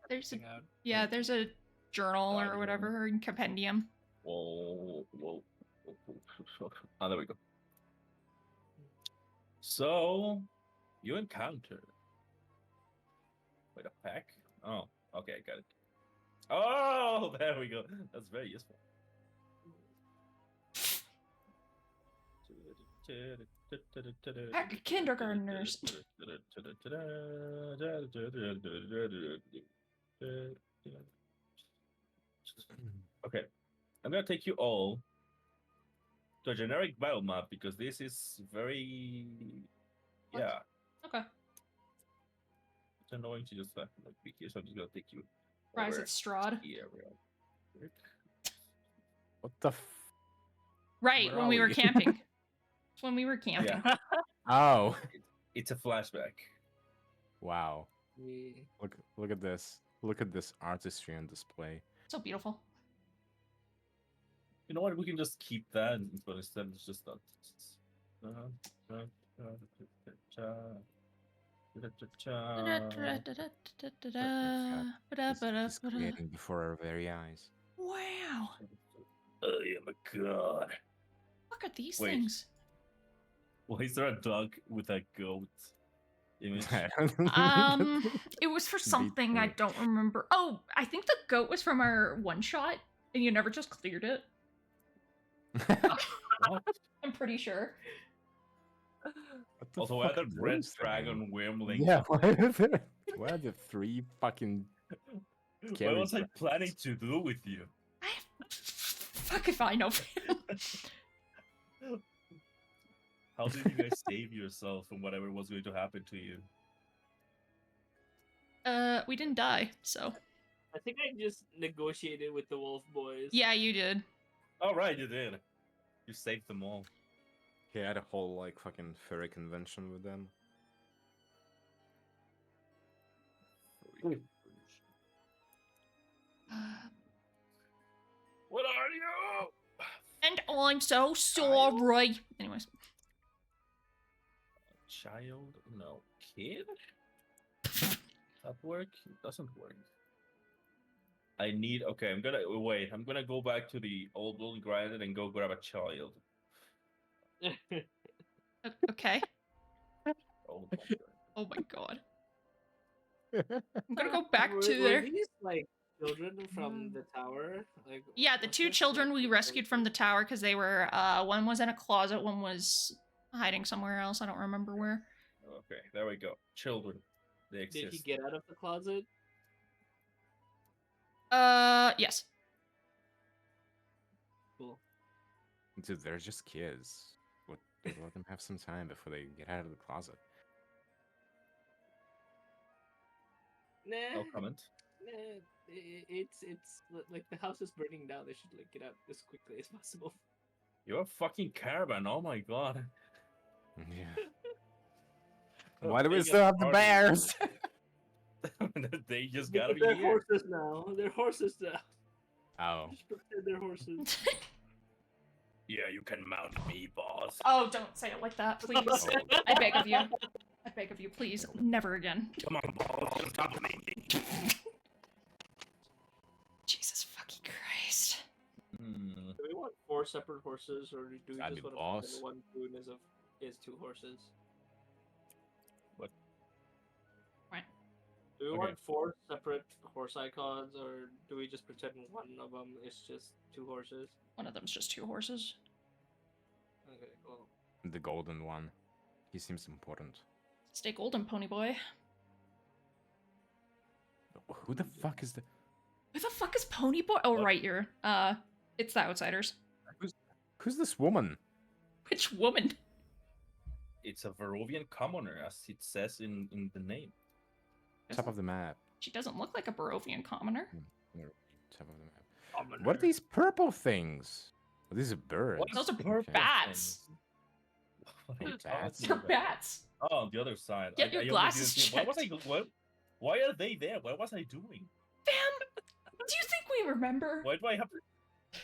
Speaker 1: There's a,
Speaker 3: everything out.
Speaker 1: yeah, there's a journal or
Speaker 2: Diagram.
Speaker 1: whatever in compendium.
Speaker 2: Whoa. Ah, there we go. So, you encounter. Wait, a pack? Oh, okay, I got it. Oh, there we go. That's very useful.
Speaker 1: Pack of kindergartners.
Speaker 2: Okay, I'm gonna take you all to a generic battle map because this is very,
Speaker 1: What?
Speaker 2: yeah,
Speaker 1: Okay.
Speaker 2: it's annoying to just like be here. So I'm just gonna take you.
Speaker 1: Rise
Speaker 2: over
Speaker 1: at Strahd.
Speaker 2: here real quick.
Speaker 4: What the
Speaker 1: Right,
Speaker 4: Where
Speaker 1: when
Speaker 4: are
Speaker 1: we were
Speaker 4: we?
Speaker 1: camping. It's when we were camping.
Speaker 2: Yeah.
Speaker 4: Oh.
Speaker 2: It's a flashback.
Speaker 4: Wow.
Speaker 3: Yeah.
Speaker 4: Look at this. Look at this artistry on display.
Speaker 1: So beautiful.
Speaker 2: You know what? We can just keep that, but instead it's just that.
Speaker 4: He's creating before our very eyes.
Speaker 1: Wow.
Speaker 2: Oh my god!
Speaker 1: Look at these
Speaker 2: Wait.
Speaker 1: things.
Speaker 2: Why is there a dog with a goat image?
Speaker 1: It was for something I don't remember. Oh, I think the goat was from our one shot, and you never just cleared it.
Speaker 2: What?
Speaker 1: I'm pretty sure.
Speaker 4: What the
Speaker 2: Also, why are
Speaker 4: fuck
Speaker 2: the
Speaker 4: is
Speaker 2: red
Speaker 4: this thing?
Speaker 2: dragon wyrmlings?
Speaker 4: Yeah, why are the three fucking
Speaker 2: What
Speaker 4: scary
Speaker 2: was I
Speaker 4: dragons?
Speaker 2: planning to do with you?
Speaker 1: Fuck if I know.
Speaker 2: How did you guys save yourself from whatever was going to happen to you?
Speaker 1: We didn't die, so.
Speaker 3: I think I just negotiated with the Wolf Boys.
Speaker 1: Yeah, you did.
Speaker 2: All right, you did. You saved them all.
Speaker 4: He had a whole like fucking furry convention with them.
Speaker 2: What are you?
Speaker 1: And I'm so sorry. Anyways.
Speaker 2: Child? No. Kid? That work? It doesn't work. I need. Okay, I'm gonna wait. I'm gonna go back to the old building grind and go grab a child.
Speaker 1: Okay.
Speaker 2: Oh my god.
Speaker 1: Oh my god. I'm gonna go back
Speaker 3: were,
Speaker 1: to
Speaker 3: were
Speaker 1: there.
Speaker 3: these like children from the tower? Like,
Speaker 1: Yeah, the
Speaker 3: what's
Speaker 1: two
Speaker 3: this,
Speaker 1: children
Speaker 3: like,
Speaker 1: we rescued from the tower because they were one was in a closet, one was hiding somewhere else. I don't remember where.
Speaker 2: Okay, there we go. Children. They
Speaker 3: Did he
Speaker 2: exist.
Speaker 3: get out of the closet?
Speaker 1: Yes.
Speaker 3: Cool.
Speaker 4: Dude, they're just kids. Let them have some time before they get out of the closet.
Speaker 3: Nah.
Speaker 2: No comment.
Speaker 3: Nah. It's like the house is burning down. They should like get out as quickly as possible.
Speaker 2: You're a fucking caravan. Oh my god.
Speaker 4: Yeah.
Speaker 2: Oh,
Speaker 4: Why do we
Speaker 2: they
Speaker 4: still
Speaker 2: got
Speaker 4: have the
Speaker 2: party.
Speaker 4: bears?
Speaker 2: They just gotta be
Speaker 3: They're
Speaker 2: here.
Speaker 3: horses now. They're horses now.
Speaker 4: Oh.
Speaker 3: Just pretend they're horses.
Speaker 2: Yeah, you can mount me, boss.
Speaker 1: Oh, don't say it like that, please.
Speaker 4: Oh.
Speaker 1: I beg of you. I beg of you, please. Never again.
Speaker 2: Come on, boss. On top of me.
Speaker 1: Jesus fucking Christ.
Speaker 2: Hmm.
Speaker 3: Do we want 4 separate horses, or do we
Speaker 4: I'd
Speaker 3: just
Speaker 4: be
Speaker 3: want to
Speaker 4: boss.
Speaker 3: pretend one goon is 2 horses?
Speaker 2: What?
Speaker 1: Right.
Speaker 3: Do we
Speaker 2: Okay.
Speaker 3: want 4 separate horse icons, or do we just pretend one of them is just 2 horses?
Speaker 1: One of them's just 2 horses.
Speaker 3: Okay, cool.
Speaker 4: The golden one. He seems important.
Speaker 1: Stay golden, pony boy.
Speaker 4: Who the fuck is the...
Speaker 1: Who the fuck is pony boy? Oh,
Speaker 2: What?
Speaker 1: right, you're. It's the outsiders.
Speaker 4: Who's this woman?
Speaker 1: Which woman?
Speaker 2: It's a Barovian commoner, as it says in the name.
Speaker 4: Top of the map.
Speaker 1: She doesn't look like a Barovian commoner.
Speaker 4: Top of the map. What are these purple things? Oh, these are birds.
Speaker 2: What
Speaker 1: Those are
Speaker 2: purple
Speaker 1: bats.
Speaker 2: things? What are you
Speaker 4: Bats?
Speaker 2: talking
Speaker 1: They're
Speaker 2: about?
Speaker 1: bats.
Speaker 2: Oh, on the other side.
Speaker 1: Get your
Speaker 2: only
Speaker 1: glasses
Speaker 2: didn't see- Why was I?
Speaker 1: checked.
Speaker 2: Why are they there? What was I doing?
Speaker 1: Fam, do you think we remember?
Speaker 2: Why do I have?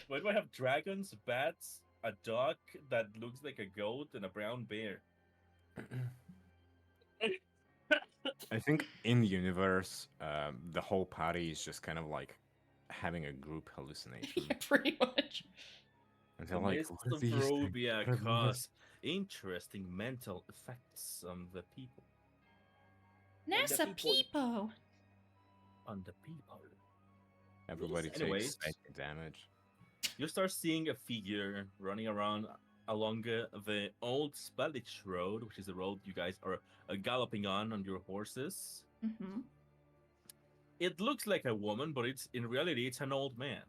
Speaker 2: Why do I have dragons, bats, a dog that looks like a goat, and a brown bear?
Speaker 4: I think in universe, the whole party is just kind of like having a group hallucination.
Speaker 1: Yeah, pretty much.
Speaker 4: And
Speaker 2: The
Speaker 4: they're like,
Speaker 2: mists
Speaker 4: what are
Speaker 2: of
Speaker 4: these things?
Speaker 2: Barovia
Speaker 4: What are these?"
Speaker 2: cause interesting mental effects on the people.
Speaker 1: Nasa
Speaker 2: people-
Speaker 1: Peepo.
Speaker 2: On the people.
Speaker 4: Everybody takes
Speaker 2: Anyways.
Speaker 4: psychic damage.
Speaker 2: You start seeing a figure running around along the old Spellich road, which is the road you guys are galloping on your horses.
Speaker 1: Mm-hmm.
Speaker 2: It looks like a woman, but it's in reality it's an old man.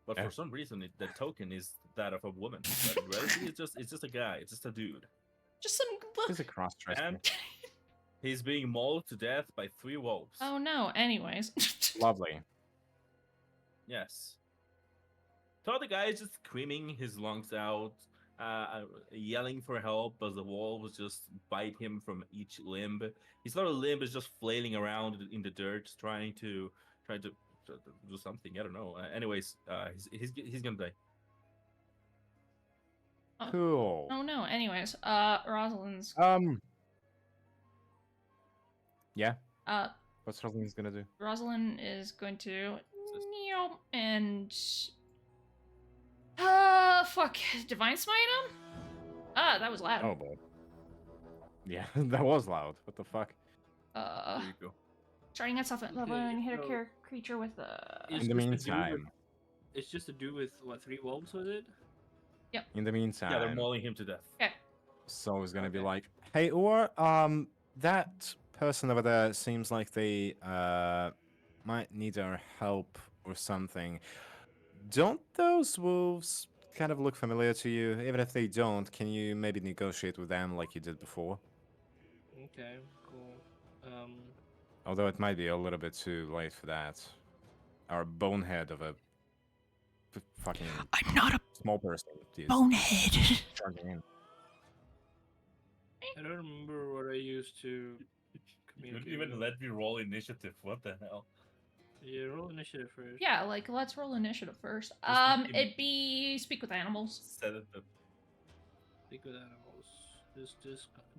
Speaker 2: But
Speaker 4: Yeah.
Speaker 2: for some reason, the token is that of a woman. But in reality, it's just a guy. It's just a dude.
Speaker 1: Just some.
Speaker 4: There's a cross-dresser.
Speaker 2: And he's being mauled to death by 3 wolves.
Speaker 1: Oh no. Anyways.
Speaker 4: Lovely.
Speaker 2: Yes. So the guy is just screaming his lungs out, yelling for help as the wolves just bite him from each limb. His little limb is just flailing around in the dirt, trying to do something. I don't know. Anyways, he's gonna die.
Speaker 1: Oh.
Speaker 4: Cool.
Speaker 1: Oh no. Anyways, Rosalind's.
Speaker 4: Yeah.
Speaker 1: Uh,
Speaker 4: What's Rosalind's gonna do?
Speaker 1: Rosalind is going to. And. Fuck. Divine Smite him? That was loud.
Speaker 4: Oh boy. Yeah, that was loud. What the fuck?
Speaker 2: There you go.
Speaker 1: Starting at self at level
Speaker 3: Okay,
Speaker 1: and hit a
Speaker 3: so-
Speaker 1: creature with
Speaker 3: It's
Speaker 4: In the
Speaker 3: just to do with-
Speaker 4: meantime,
Speaker 3: It's just to do with what 3 wolves was it?
Speaker 4: in the meantime,
Speaker 2: Yeah, they're mauling him to death.
Speaker 1: Okay.
Speaker 4: So is gonna be
Speaker 3: Okay.
Speaker 4: like, hey, or that person over there seems like they might need our help or something. Don't those wolves kind of look familiar to you? Even if they don't, can you maybe negotiate with them like you did before?
Speaker 3: Okay, cool.
Speaker 4: Although it might be a little bit too late for that. Our bonehead of a fucking
Speaker 1: I'm not a
Speaker 4: small person is
Speaker 1: bonehead.
Speaker 4: charging in.
Speaker 3: I don't remember what I used to
Speaker 2: You
Speaker 3: communicate.
Speaker 2: didn't even
Speaker 3: with.
Speaker 2: let me roll initiative. What the hell?
Speaker 3: Yeah, roll initiative first.
Speaker 1: Yeah, like let's roll initiative first.
Speaker 2: Just give me-
Speaker 1: It'd be speak with animals.
Speaker 2: Set it up.
Speaker 3: Speak with animals.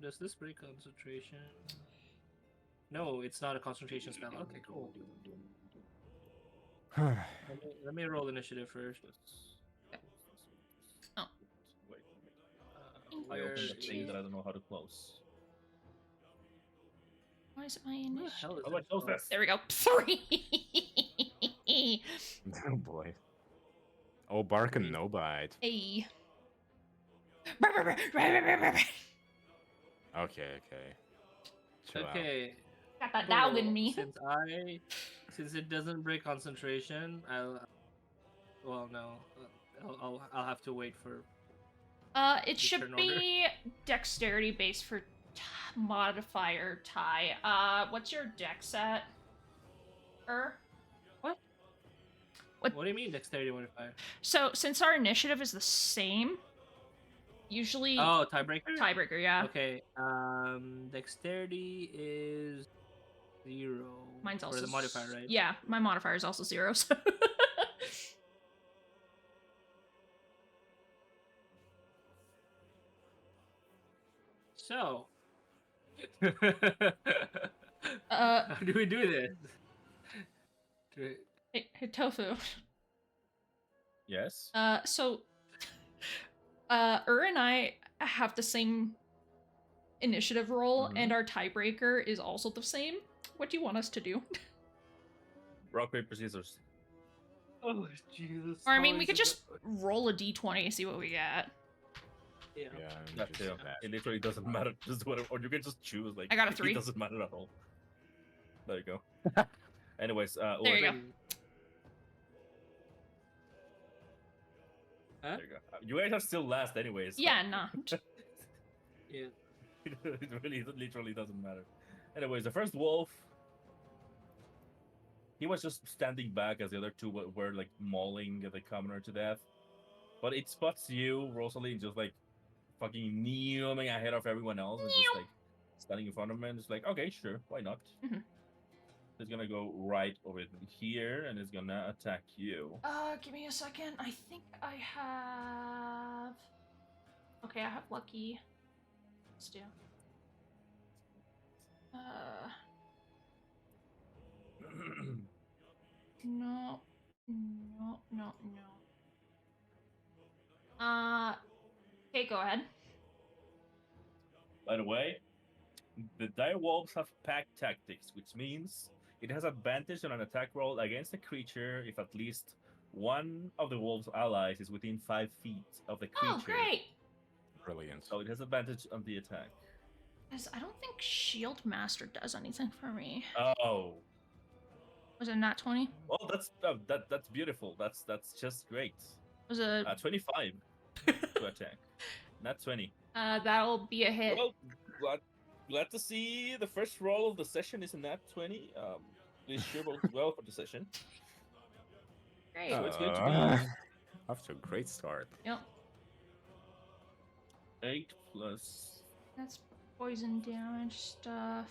Speaker 3: Does this break concentration? No, it's not a concentration spell. Okay, cool. Let me roll initiative first.
Speaker 1: Oh.
Speaker 2: Wait. I opened the thing
Speaker 1: Initiative.
Speaker 2: that I don't know how to close.
Speaker 1: Why is it my
Speaker 3: Who the
Speaker 1: initiative?
Speaker 3: hell is
Speaker 2: How do I
Speaker 3: this
Speaker 2: close
Speaker 3: for?
Speaker 2: this?
Speaker 1: There we go. Sorry.
Speaker 4: Oh boy. Oh, bark and
Speaker 3: Wait.
Speaker 4: no bite.
Speaker 1: Hey.
Speaker 4: Okay, okay. Chill out.
Speaker 3: Okay.
Speaker 1: Got that dog in
Speaker 3: Cool.
Speaker 1: me.
Speaker 3: Since it doesn't break concentration, well no, I'll have to wait for
Speaker 1: It
Speaker 3: the
Speaker 1: should
Speaker 3: turn order.
Speaker 1: be dexterity based for modifier tie. What's your dex at?
Speaker 3: What?
Speaker 1: What?
Speaker 3: What do you mean dexterity modifier?
Speaker 1: So since our initiative is the same, usually
Speaker 3: Oh, tiebreaker.
Speaker 1: tiebreaker, yeah.
Speaker 3: Okay. Dexterity is 0.
Speaker 1: Mine's also
Speaker 3: for the modifier, right?
Speaker 1: Yeah, my modifier is also 0. So
Speaker 3: So.
Speaker 1: Uh,
Speaker 3: How do we do this?
Speaker 1: hey, Tofu.
Speaker 2: Yes.
Speaker 1: So and I have the same initiative roll,
Speaker 2: Mhm.
Speaker 1: and our tiebreaker is also the same. What do you want us to do?
Speaker 2: Rock, paper, scissors.
Speaker 3: Oh, Jesus.
Speaker 1: Or I mean, we could just roll a d20 and see what we get.
Speaker 3: Yeah.
Speaker 4: Yeah,
Speaker 2: That
Speaker 4: just
Speaker 2: too.
Speaker 4: that.
Speaker 2: It literally doesn't matter. Just whatever, or you can just choose. Like
Speaker 1: I got a 3.
Speaker 2: It doesn't matter at all. There you go. Anyways,
Speaker 1: There you go.
Speaker 3: Huh?
Speaker 2: There you go. You guys are still last, anyways.
Speaker 1: Yeah, nah.
Speaker 3: Yeah.
Speaker 2: It literally doesn't matter. Anyways, the first wolf, he was just standing back as the other two were like mauling the commoner to death. But it spots you, Rosalie, just like fucking kneeling ahead of everyone else, and just like standing in front of him, and just like, okay, sure, why not?
Speaker 1: Mhm.
Speaker 2: It's gonna go right over here, and it's gonna attack you.
Speaker 1: Give me a second. I think I have. Okay, I have lucky. Let's do. No, no, no, no. Okay, go ahead.
Speaker 2: By the way, the dire wolves have pack tactics, which means it has advantage on an attack roll against a creature if at least one of the wolf's allies is within 5 feet of the creature.
Speaker 1: Oh, great!
Speaker 4: Brilliant.
Speaker 2: So it has advantage on the attack.
Speaker 1: Because I don't think Shield Master does anything for me.
Speaker 2: Oh,
Speaker 1: Was it not 20?
Speaker 2: well, that's beautiful. That's just great.
Speaker 1: Was it?
Speaker 2: 25 to attack, not 20.
Speaker 1: That'll be a hit.
Speaker 2: Well, glad to see the first roll of the session is a nat 20. This sure bodes well for the session.
Speaker 1: Great.
Speaker 2: So it's going to be
Speaker 4: Off to a great start.
Speaker 1: Yep.
Speaker 2: 8 plus.
Speaker 1: That's poison damage stuff.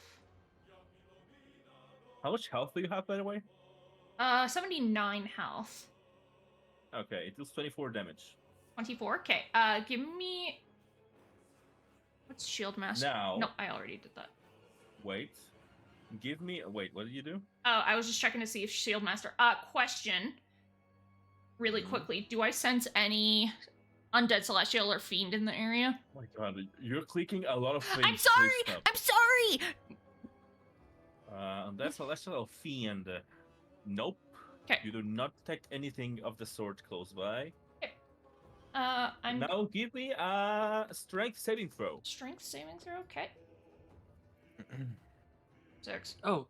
Speaker 2: How much health do you have, by the way?
Speaker 1: 79 health.
Speaker 2: Okay, it deals 24 damage.
Speaker 1: 24. Okay. Give me. What's Shield Master?
Speaker 2: Now-
Speaker 1: No, I already did that.
Speaker 2: Wait. Give me. Wait, what did you do?
Speaker 1: Oh, I was just checking to see if Shield Master. Question. Really
Speaker 2: Mhm.
Speaker 1: quickly, do I sense any undead celestial or fiend in the area?
Speaker 2: Oh my god, you're clicking a lot of things.
Speaker 1: I'm sorry.
Speaker 2: Please stop.
Speaker 1: I'm sorry.
Speaker 2: Undead celestial fiend. Nope.
Speaker 1: 'Kay.
Speaker 2: You do not detect anything of the sort close by.
Speaker 1: I'm
Speaker 2: Now give me a strength saving throw.
Speaker 1: strength saving throw. Okay. 6.
Speaker 3: Oh,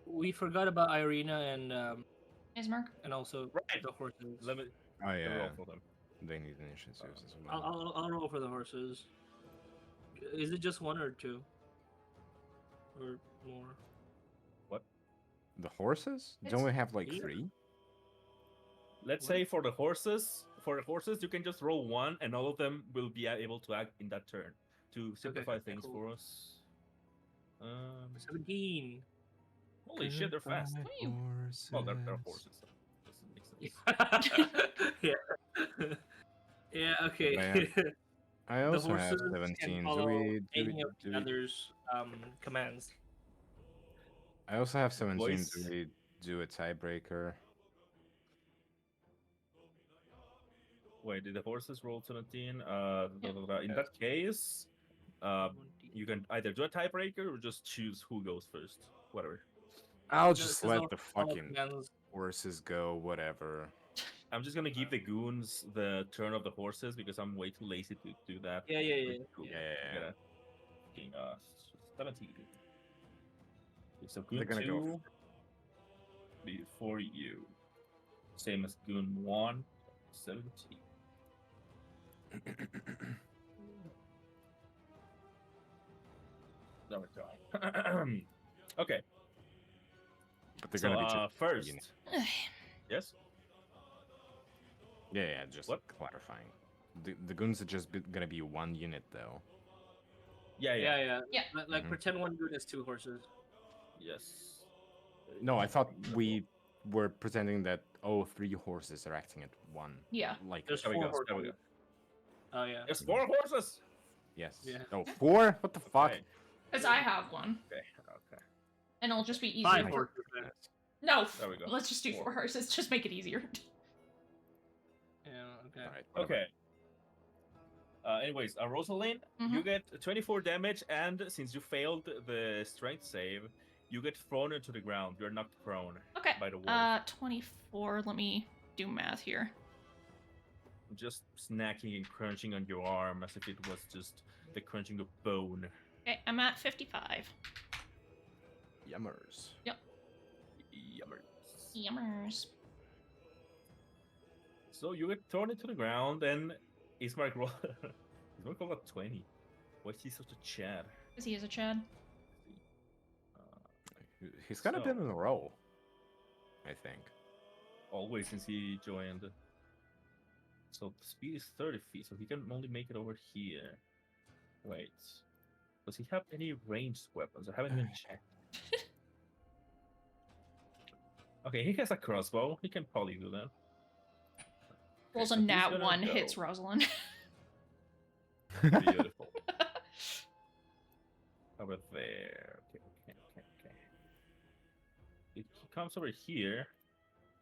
Speaker 3: we forgot about Irina
Speaker 1: Ismark.
Speaker 3: and also
Speaker 2: Right.
Speaker 3: the horses.
Speaker 2: Let me
Speaker 4: Oh
Speaker 2: roll
Speaker 4: yeah,
Speaker 2: for them.
Speaker 4: they need initiatives as
Speaker 3: I'll,
Speaker 4: well.
Speaker 3: I'll roll for the horses. Is it just 1 or 2? Or more?
Speaker 4: The horses?
Speaker 1: It's-
Speaker 4: Don't we have like
Speaker 3: Yeah.
Speaker 4: 3?
Speaker 2: Let's
Speaker 3: What?
Speaker 2: say for the horses, you can just roll 1, and all of them will be able to act in that turn to simplify
Speaker 3: okay,
Speaker 2: things
Speaker 3: cool.
Speaker 2: for us.
Speaker 3: 17.
Speaker 2: Holy shit, they're fast.
Speaker 1: Wait.
Speaker 2: Well, they're horses. So doesn't make sense.
Speaker 3: Yeah. Yeah. Okay.
Speaker 4: Man. I
Speaker 3: The
Speaker 4: also have
Speaker 3: horses
Speaker 4: 17.
Speaker 3: can
Speaker 4: Do
Speaker 3: follow
Speaker 4: we,
Speaker 3: any of the others' commands.
Speaker 4: I also have 17.
Speaker 2: Boys.
Speaker 4: Do we do a tiebreaker?
Speaker 2: Wait, did the horses roll 17?
Speaker 1: Yeah.
Speaker 2: In that case, uh,
Speaker 3: 20.
Speaker 2: you can either do a tiebreaker or just choose who goes first. Whatever.
Speaker 4: I'll
Speaker 3: No,
Speaker 4: just
Speaker 3: because
Speaker 4: let the
Speaker 3: all
Speaker 4: fucking
Speaker 3: commands.
Speaker 4: horses go, whatever.
Speaker 2: I'm just gonna give the goons the turn of the horses because I'm way too lazy to do that.
Speaker 3: Yeah, yeah, yeah,
Speaker 2: Pretty cool.
Speaker 3: yeah.
Speaker 2: I got a fucking 17. So
Speaker 4: They're
Speaker 2: goon
Speaker 4: gonna go
Speaker 2: 2 before you. Same as goon 1, 17. There we go. Okay,
Speaker 4: But they're
Speaker 2: so
Speaker 4: gonna be just
Speaker 2: first, yes.
Speaker 4: yeah, just
Speaker 2: What?
Speaker 4: clarifying. The goons are just gonna be one unit though.
Speaker 2: Yeah,
Speaker 3: Yeah, yeah.
Speaker 1: Yeah.
Speaker 3: Like
Speaker 4: Mhm.
Speaker 3: pretend one goon is 2 horses.
Speaker 2: yes.
Speaker 4: No, I thought we were pretending that 3 horses are acting at one.
Speaker 1: Yeah.
Speaker 4: Like
Speaker 3: There's
Speaker 2: There we
Speaker 3: 4
Speaker 2: go.
Speaker 3: horses.
Speaker 2: There we go.
Speaker 3: Oh yeah.
Speaker 2: There's 4 horses.
Speaker 4: yes.
Speaker 3: Yeah.
Speaker 4: Oh, 4? What the fuck?
Speaker 2: Okay.
Speaker 1: Because I have one.
Speaker 2: Okay. Okay.
Speaker 1: And it'll just be easier
Speaker 3: 5
Speaker 1: for...
Speaker 3: horses. Then.
Speaker 4: Yes.
Speaker 1: No,
Speaker 2: There we go.
Speaker 1: let's just do 4
Speaker 2: 4.
Speaker 1: horses. Just make it easier.
Speaker 3: Yeah. Okay.
Speaker 4: All right. Whatever.
Speaker 2: Okay. Anyways, Rosalind, you
Speaker 1: Mhm.
Speaker 2: get 24 damage, and since you failed the strength save, you get thrown into the ground. You're knocked prone
Speaker 1: Okay.
Speaker 2: by the wolf.
Speaker 1: 24. Let me do math here.
Speaker 2: Just snacking and crunching on your arm as if it was just the crunching of bone.
Speaker 1: Okay, I'm at 55.
Speaker 4: Yummers.
Speaker 2: Yummers.
Speaker 1: Yummers.
Speaker 2: So you get thrown into the ground, and Ismark roll. Ismark rolled a 20. Why is he such a Chad?
Speaker 1: Because he is a Chad.
Speaker 4: He's got a
Speaker 2: So-
Speaker 4: bit in a row, I think.
Speaker 2: Always since he joined. So the speed is 30 feet, so he can only make it over here. Wait. Does he have any ranged weapons? I haven't even checked. Okay, he has a crossbow. He can probably do that.
Speaker 1: Rolls
Speaker 2: so
Speaker 1: a
Speaker 2: he's
Speaker 1: nat
Speaker 2: gonna
Speaker 1: 1,
Speaker 2: go.
Speaker 1: hits Rosalind.
Speaker 2: Beautiful. Over there. Okay. He comes over here,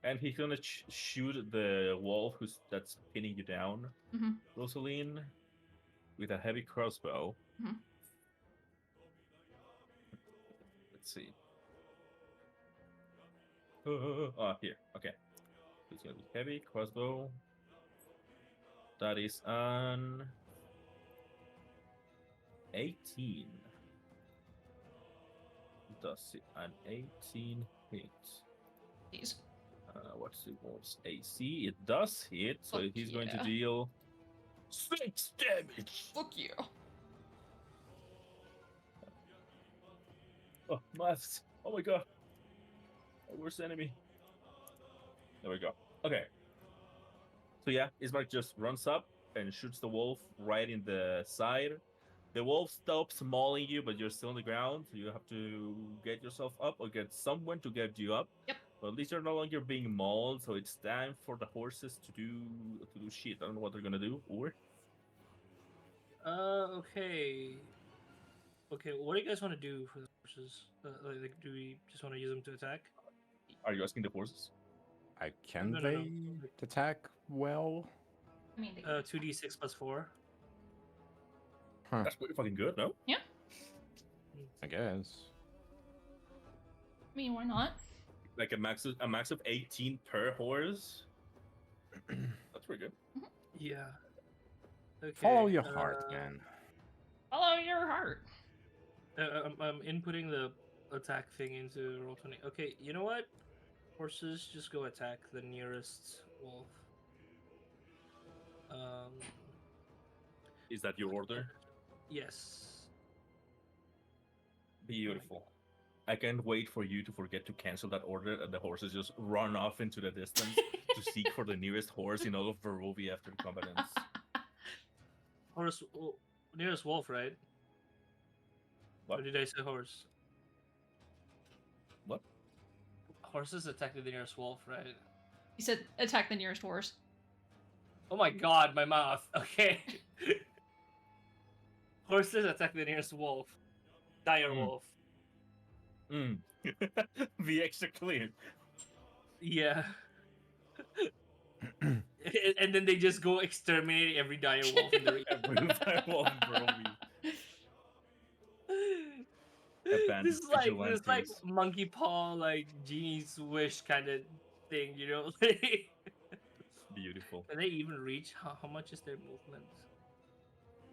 Speaker 2: and he's gonna shoot the wolf that's pinning you down,
Speaker 1: Mhm.
Speaker 2: Rosaline, with a heavy crossbow.
Speaker 1: Mhm.
Speaker 2: Let's see. Here. Okay. It's gonna be heavy crossbow. That is an 18. Does it an 18 hit?
Speaker 1: Jeez.
Speaker 2: What's the wolf's AC? It does hit, so
Speaker 1: Fuck
Speaker 2: he's going to
Speaker 1: yeah.
Speaker 2: deal 6 damage.
Speaker 1: Fuck you.
Speaker 2: Oh, maths. Oh my god. My worst enemy. There we go. Okay. So yeah, Ismark just runs up and shoots the wolf right in the side. The wolf stops mauling you, but you're still on the ground. So you have to get yourself up or get someone to get you up.
Speaker 1: Yep.
Speaker 2: But at least you're no longer being mauled, so it's time for the horses to do shit. I don't know what they're gonna do. Or
Speaker 3: Okay. Okay, what do you guys want to do for the horses? Like, do we just want to use them to attack?
Speaker 2: are you asking the horses?
Speaker 4: Can
Speaker 3: No, no, no.
Speaker 4: they attack well?
Speaker 1: I mean,
Speaker 3: 2d6 plus 4.
Speaker 4: Huh.
Speaker 2: That's pretty fucking good, no?
Speaker 4: I guess.
Speaker 1: I mean, why not?
Speaker 2: Like a max of 18 per horse. That's pretty good.
Speaker 3: Yeah. Okay.
Speaker 4: Follow your heart, man.
Speaker 1: Follow your heart.
Speaker 3: I'm inputting the attack thing into roll 20. Okay, you know what? Horses, just go attack the nearest wolf.
Speaker 2: Is that your order?
Speaker 3: Yes.
Speaker 2: Beautiful. I can't wait for you to forget to cancel that order and the horses just run off into the distance to seek for the nearest horse in all of Barovia after the combat ends.
Speaker 3: Horse, nearest wolf, right?
Speaker 2: What?
Speaker 3: Or did I say horse?
Speaker 2: What?
Speaker 3: Horses attack the nearest wolf, right?
Speaker 1: He said, attack the nearest horse.
Speaker 3: Oh my god, my mouth. Okay. Horses attack the nearest wolf. Dire wolf.
Speaker 2: Mm. Be extra clear.
Speaker 3: Yeah. and then they just go exterminate every dire wolf in the region.
Speaker 2: Every firewall in Barovia.
Speaker 3: This
Speaker 2: Abandoned
Speaker 3: is like
Speaker 2: vigilantes.
Speaker 3: monkey paw, like genie's wish kind of thing, you know? Can
Speaker 2: Beautiful.
Speaker 3: they even reach? How much is their movement?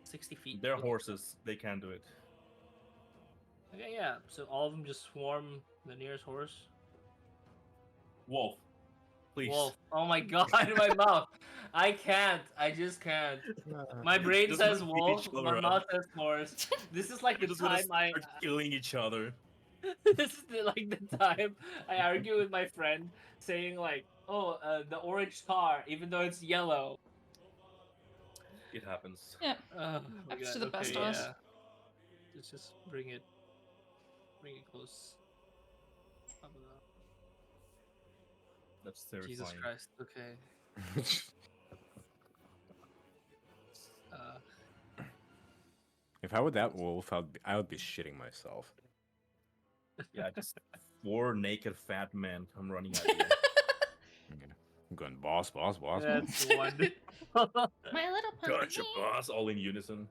Speaker 3: 60 feet.
Speaker 2: They're
Speaker 3: Okay.
Speaker 2: horses. They can do it.
Speaker 3: Okay, yeah. So all of them just swarm the nearest horse.
Speaker 2: Wolf, please.
Speaker 3: Wolf. Oh my god, my mouth. I can't. I just can't. My brain
Speaker 2: Just
Speaker 3: says
Speaker 2: wanna beat
Speaker 3: wolf.
Speaker 2: each
Speaker 3: My
Speaker 2: other
Speaker 3: mouth
Speaker 2: up.
Speaker 3: says horse. This is like
Speaker 2: They
Speaker 3: the
Speaker 2: just want to
Speaker 3: time I.
Speaker 2: start killing each other.
Speaker 3: This is like the time I argue with my friend, saying like, "Oh, the orange car, even though it's yellow."
Speaker 2: It happens.
Speaker 1: Yeah.
Speaker 3: Oh my
Speaker 1: Happens
Speaker 3: god.
Speaker 1: to the
Speaker 3: Okay,
Speaker 1: best of us.
Speaker 3: yeah. Let's just bring it close.
Speaker 2: That's
Speaker 3: Jesus
Speaker 2: terrifying.
Speaker 3: Christ. Okay. Uh,
Speaker 4: If I were that wolf, I would be shitting myself.
Speaker 2: Yeah, just 4 naked fat men come running at you.
Speaker 4: Yeah. I'm going boss, boss, boss, boss.
Speaker 3: that's wonderful.
Speaker 1: My little
Speaker 2: Gotcha,
Speaker 1: pony.
Speaker 2: boss! All in unison.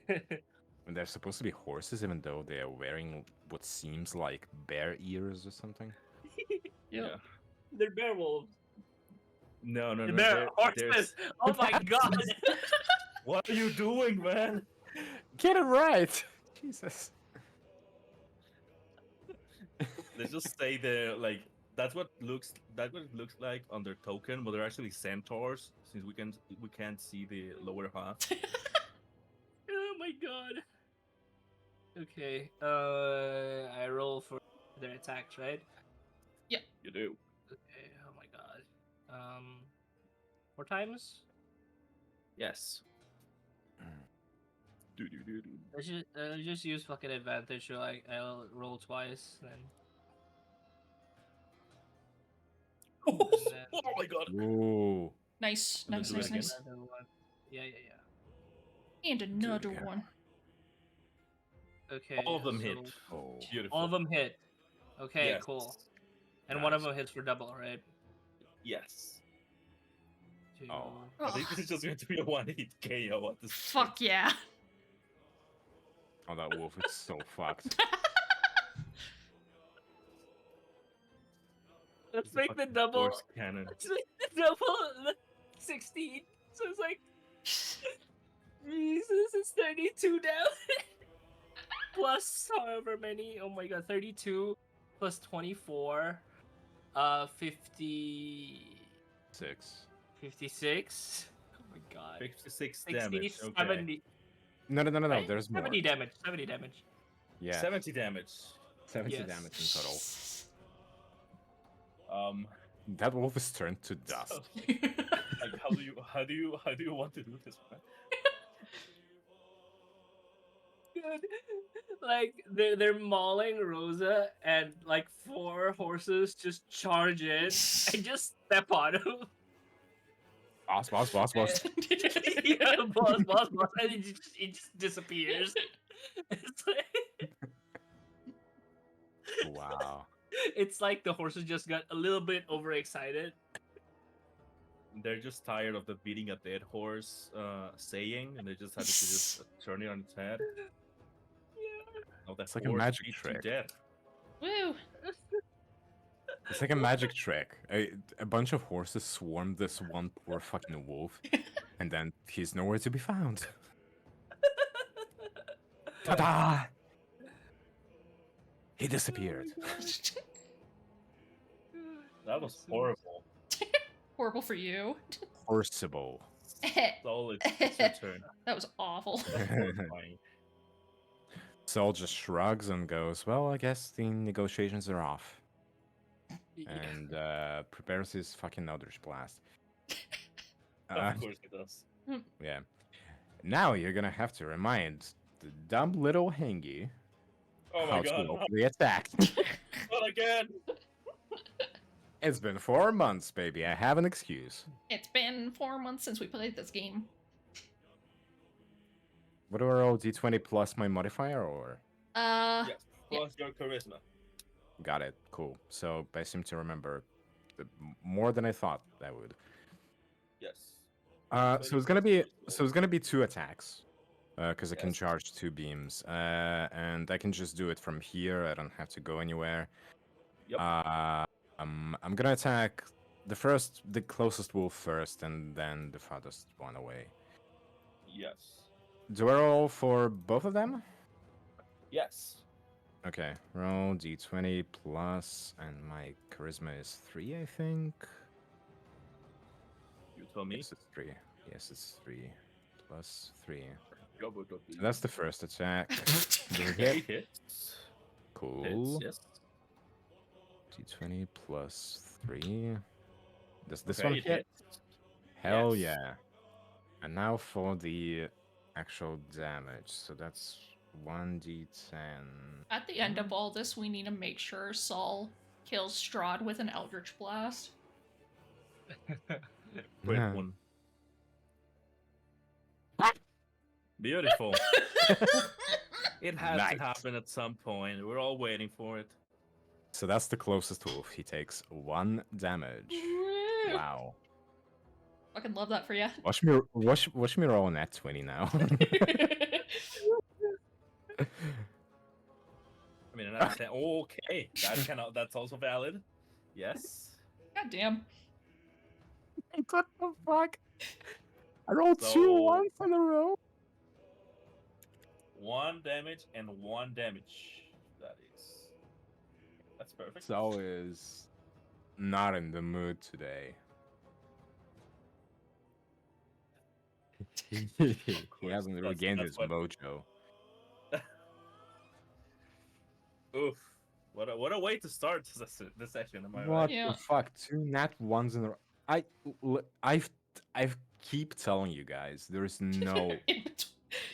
Speaker 4: And they're supposed to be horses, even though they are wearing what seems like bear ears or something.
Speaker 2: Yeah.
Speaker 3: They're bear wolves.
Speaker 2: No, no, no.
Speaker 3: Bear horses.
Speaker 2: There's...
Speaker 3: Oh my god.
Speaker 2: What are you doing, man?
Speaker 4: Get it right! Jesus.
Speaker 2: They just say they're like that's what it looks like on their token, but they're actually centaurs since we can't see the lower half.
Speaker 3: Oh my god. Okay. I roll for their attacks, right?
Speaker 2: You do.
Speaker 3: Okay. Oh my god. 4 times.
Speaker 2: Yes. Do.
Speaker 3: Let's just use fucking advantage. So like I'll roll twice, then.
Speaker 2: Oh,
Speaker 3: then-
Speaker 2: my god.
Speaker 4: Ooh.
Speaker 1: Nice,
Speaker 2: And then
Speaker 1: nice,
Speaker 2: do it
Speaker 1: nice,
Speaker 2: again.
Speaker 1: nice.
Speaker 3: Another one. Yeah.
Speaker 1: And another
Speaker 4: again.
Speaker 1: one.
Speaker 3: Okay.
Speaker 2: All of them
Speaker 3: so
Speaker 2: hit.
Speaker 4: Oh.
Speaker 2: Beautiful.
Speaker 3: All of them hit. Okay,
Speaker 2: Yes.
Speaker 3: cool. And one of
Speaker 2: Nice.
Speaker 3: them hits for double, right?
Speaker 2: Yes.
Speaker 3: Two.
Speaker 4: Oh.
Speaker 2: I think this is just going to be a 1-hit KO at this
Speaker 1: Fuck yeah.
Speaker 4: Oh, that wolf is so fucked.
Speaker 3: Let's
Speaker 2: It's a
Speaker 3: make the
Speaker 2: fucking
Speaker 3: double.
Speaker 2: horse cannon.
Speaker 3: Let's make the double 16. So it's like. Jesus, it's 32 now. Plus however many. Oh my god, 32 plus 24. 50.
Speaker 4: 6.
Speaker 3: 56. Oh my god.
Speaker 2: 56
Speaker 3: 60,
Speaker 2: damage. Okay.
Speaker 3: 70.
Speaker 4: No.
Speaker 3: Right?
Speaker 4: There's more.
Speaker 3: 70 damage. 70 damage.
Speaker 4: Yeah.
Speaker 2: 70 damage.
Speaker 4: 70
Speaker 3: Yes.
Speaker 4: damage in total. That wolf is turned to dust.
Speaker 2: So, like, how do you want to do this, man?
Speaker 3: Dude, like they're mauling Rosa, and like 4 horses just charge in and just step on him.
Speaker 4: Boss, boss, boss, boss.
Speaker 3: Yeah, boss, and it just disappears. It's like,
Speaker 4: Wow.
Speaker 3: it's like the horses just got a little bit overexcited.
Speaker 2: They're just tired of the beating a dead horse saying, and they just had to just turn it on its head.
Speaker 3: Yeah.
Speaker 2: Oh, that
Speaker 4: It's like a
Speaker 2: horse
Speaker 4: magic
Speaker 2: beat to
Speaker 4: trick.
Speaker 2: death.
Speaker 1: Woo.
Speaker 4: It's like a magic trick. A bunch of horses swarm this one poor fucking wolf, and then he's nowhere to be found. Ta-da! He disappeared.
Speaker 2: That was horrible.
Speaker 1: Horrible for you.
Speaker 4: Horseable.
Speaker 2: Sol, it's your turn.
Speaker 1: That was awful.
Speaker 2: Horrifying.
Speaker 4: Sol just shrugs and goes, well, I guess the negotiations are off.
Speaker 3: Yeah.
Speaker 4: And prepares his fucking Eldritch Blast.
Speaker 2: Of course it does.
Speaker 4: Yeah. Now you're gonna have to remind the dumb little Hengi
Speaker 2: Oh
Speaker 4: how
Speaker 2: my god,
Speaker 4: to roll for the attack.
Speaker 2: not again!
Speaker 4: It's been 4 months, baby. I have an excuse.
Speaker 1: It's been 4 months since we played this game.
Speaker 4: What do I roll? D20 plus my modifier, or?
Speaker 1: Uh,
Speaker 2: Yes, plus your charisma.
Speaker 4: Got it. Cool. So I seem to remember more than I thought I would.
Speaker 2: Yes.
Speaker 4: So it's gonna be 2 attacks, because I can
Speaker 2: Yes.
Speaker 4: charge 2 beams, and I can just do it from here. I don't have to go anywhere.
Speaker 2: Yep.
Speaker 4: I'm gonna attack the closest wolf first, and then the farthest one away.
Speaker 2: Yes.
Speaker 4: Do I roll for both of them?
Speaker 2: Yes.
Speaker 4: Okay, roll d20 plus, and my charisma is 3, I think.
Speaker 2: You tell me.
Speaker 4: Yes, it's 3. Yes, it's 3 plus 3.
Speaker 2: Go.
Speaker 4: So that's the first attack. Does it
Speaker 2: Okay,
Speaker 4: hit?
Speaker 2: hits.
Speaker 4: Cool.
Speaker 2: Hits, yes.
Speaker 4: d20 plus 3. Does this
Speaker 2: Okay,
Speaker 4: one
Speaker 2: it
Speaker 4: hit?
Speaker 2: hits.
Speaker 4: Hell
Speaker 2: Yes.
Speaker 4: yeah. And now for the actual damage. So that's 1d10.
Speaker 1: At the end of all this, we need to make sure Saul kills Strahd with an Eldritch Blast.
Speaker 2: Great one. Beautiful. It has
Speaker 4: Nice.
Speaker 2: to happen at some point. We're all waiting for it.
Speaker 4: So that's the closest wolf. He takes 1 damage. Wow.
Speaker 1: Fucking love that for you.
Speaker 4: Watch me roll on that 20 now.
Speaker 2: I mean, okay, that's also valid. Yes.
Speaker 1: God damn.
Speaker 4: What the fuck? I rolled 2
Speaker 2: So-
Speaker 4: once in a row.
Speaker 2: 1 damage and 1 damage. That's perfect.
Speaker 4: So is not in the mood today. He
Speaker 2: course,
Speaker 4: hasn't
Speaker 2: that's-
Speaker 4: regained
Speaker 2: that's
Speaker 4: his
Speaker 2: what-
Speaker 4: mojo.
Speaker 2: Oof. What a way to start this session, am I
Speaker 4: What
Speaker 2: right?
Speaker 1: Yeah.
Speaker 4: the fuck? 2 nat ones in a row. I've keep telling you guys, there's no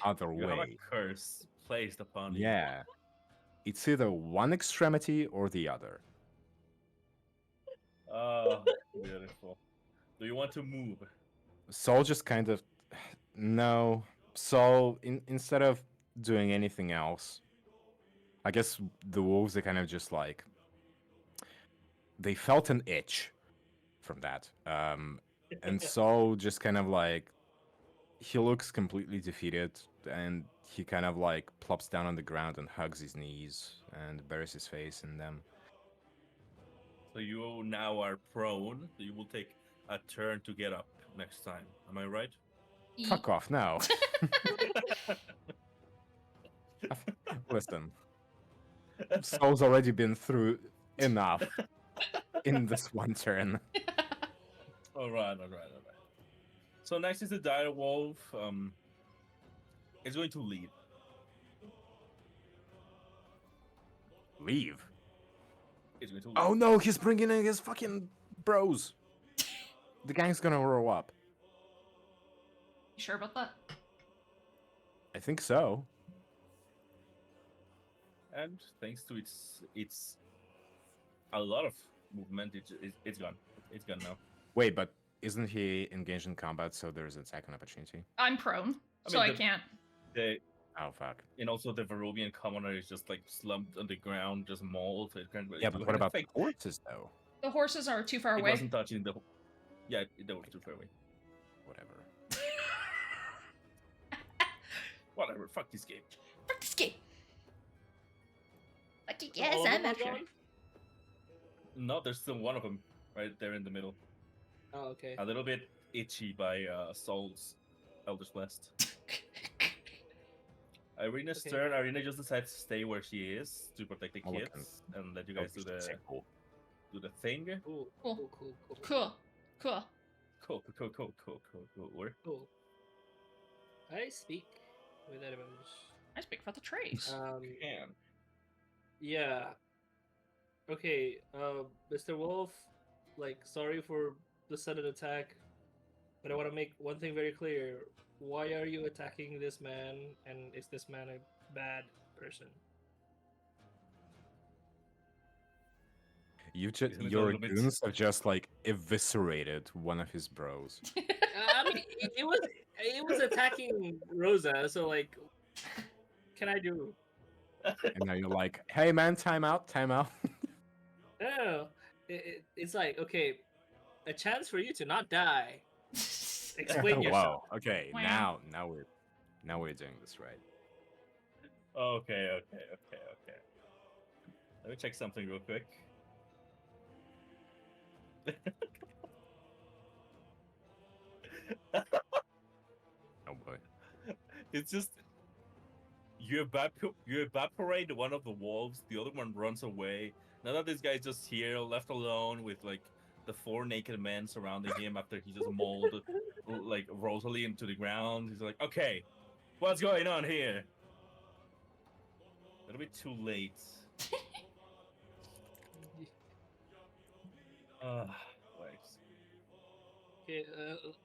Speaker 4: other
Speaker 2: You have a
Speaker 4: way.
Speaker 2: curse placed upon you.
Speaker 4: Yeah. It's either one extremity or the other.
Speaker 2: Oh, beautiful. Do you want to move?
Speaker 4: Saul just kind of no. Saul instead of doing anything else, I guess the wolves they kind of just like they felt an itch from that. And Saul just kind of like he looks completely defeated and he kind of like plops down on the ground and hugs his knees and buries his face in them.
Speaker 2: So you now are prone. So you will take a turn to get up next time. Am I right?
Speaker 4: Fuck off now. Listen. Saul's already been through enough in this one turn.
Speaker 2: All right. So next is the dire wolf. It's going to leave.
Speaker 4: Leave.
Speaker 2: It's going to leave.
Speaker 4: Oh no, he's bringing in his fucking bros. The gang's gonna roll up.
Speaker 1: You sure about that?
Speaker 4: I think so.
Speaker 2: And thanks to its a lot of movement, it's gone. It's gone now.
Speaker 4: Wait, but isn't he engaged in combat, so there's an attack on opportunity?
Speaker 1: I'm prone,
Speaker 2: I
Speaker 1: so
Speaker 2: mean,
Speaker 1: I can't.
Speaker 2: The
Speaker 4: Oh fuck.
Speaker 2: and also the Varovian commoner is just like slumped on the ground, just mauled. So it can't really
Speaker 4: Yeah,
Speaker 2: do
Speaker 4: but what about the
Speaker 2: anything.
Speaker 4: horses though?
Speaker 1: The horses are too far
Speaker 2: It
Speaker 1: away.
Speaker 2: wasn't touching the. Yeah, that was too far away.
Speaker 4: Whatever.
Speaker 2: Whatever. Fuck this game.
Speaker 1: Fuck this game. But
Speaker 3: So
Speaker 1: yes,
Speaker 3: all of
Speaker 1: I'm
Speaker 3: them are
Speaker 1: after.
Speaker 3: gone?
Speaker 2: No, there's still one of them right there in the middle.
Speaker 3: Oh, okay.
Speaker 2: A little bit itchy by Saul's Eldritch Blast. Irina's
Speaker 3: Okay.
Speaker 2: turn. Irina just decides to stay where she is to protect the
Speaker 4: I'll look
Speaker 2: kids and let you guys do the
Speaker 4: Cool.
Speaker 2: thing.
Speaker 3: Cool.
Speaker 1: Cool.
Speaker 3: Cool. Cool. Cool.
Speaker 1: Cool. Cool.
Speaker 2: Cool.
Speaker 3: Cool. I speak with animals.
Speaker 1: I speak for the trees.
Speaker 2: Can.
Speaker 3: Yeah. Okay, Mr. Wolf, like, sorry for the sudden attack, but I want to make one thing very clear. Why are you attacking this man, and is this man a bad person?
Speaker 4: You just
Speaker 2: Isn't it a
Speaker 4: your
Speaker 2: little bit-
Speaker 4: goons have just like eviscerated one of his bros.
Speaker 3: I mean, it was attacking Rosa, so like, can I do?
Speaker 4: And now you're like, hey man, time out, time out.
Speaker 3: No, it's like, okay, a chance for you to not die. Explain yourself.
Speaker 4: Wow. Okay.
Speaker 1: Wow.
Speaker 4: Now we're doing this right.
Speaker 2: Okay. Let me check something real quick.
Speaker 4: Oh boy.
Speaker 2: It's just you evaporate one of the wolves, the other one runs away. Now that this guy's just here, left alone with like the four naked men surrounding him after he just mauled like Rosalie into the ground. He's like, okay, what's going on here? It'll be too late. Wait.
Speaker 3: Okay,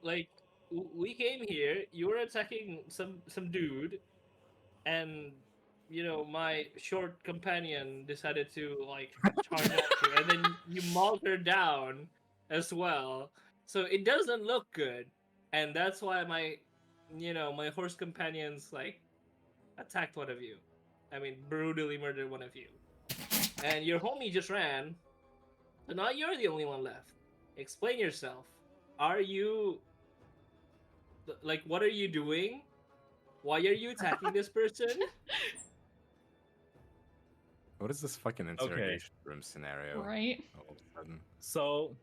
Speaker 3: like we came here, you were attacking some dude, and my short companion decided to like charge at you, and then you mauled her down as well. So it doesn't look good, and that's why my horse companions like attacked one of you. I mean, brutally murdered one of you, and your homie just ran. So now you're the only one left. Explain yourself. Are you like, what are you doing? Why are you attacking this person?
Speaker 4: What is this fucking interrogation room scenario?
Speaker 1: Right?
Speaker 4: All of a sudden.
Speaker 2: So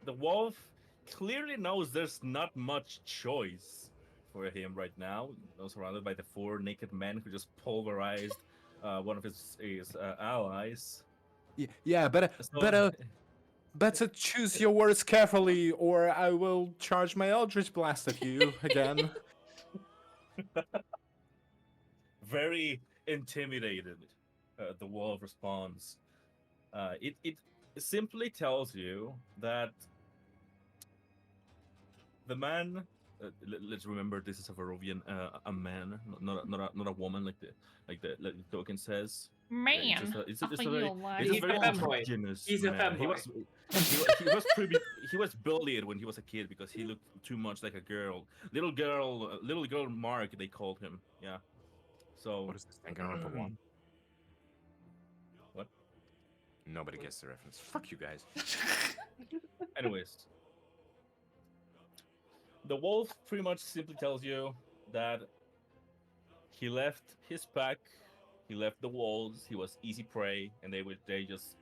Speaker 2: the wolf clearly knows there's not much choice for him right now. Surrounded by the four naked men who just pulverized one of his allies.
Speaker 4: Yeah,
Speaker 2: So,
Speaker 4: better choose your words carefully, or I will charge my Eldritch Blast at you again.
Speaker 2: very intimidated, the wolf responds. It simply tells you that the man. Let's remember this is a Varovian, a man, not a woman like the token says.
Speaker 1: Man.
Speaker 2: It's
Speaker 1: I
Speaker 2: just
Speaker 1: think
Speaker 2: a very,
Speaker 1: you'll lie.
Speaker 2: it's a
Speaker 3: He's
Speaker 2: very
Speaker 3: a femboy.
Speaker 2: androgynous
Speaker 3: He's a
Speaker 2: man.
Speaker 3: femboy.
Speaker 2: He was bullied when he was a kid because he looked too much like a girl, little girl Mark they called him. Yeah. So
Speaker 4: What is this thing going for one?
Speaker 2: What?
Speaker 4: Nobody gets the reference. Fuck you guys.
Speaker 2: Anyways, the wolf pretty much simply tells you that he left his pack, he left the wolves, he was easy prey, and they just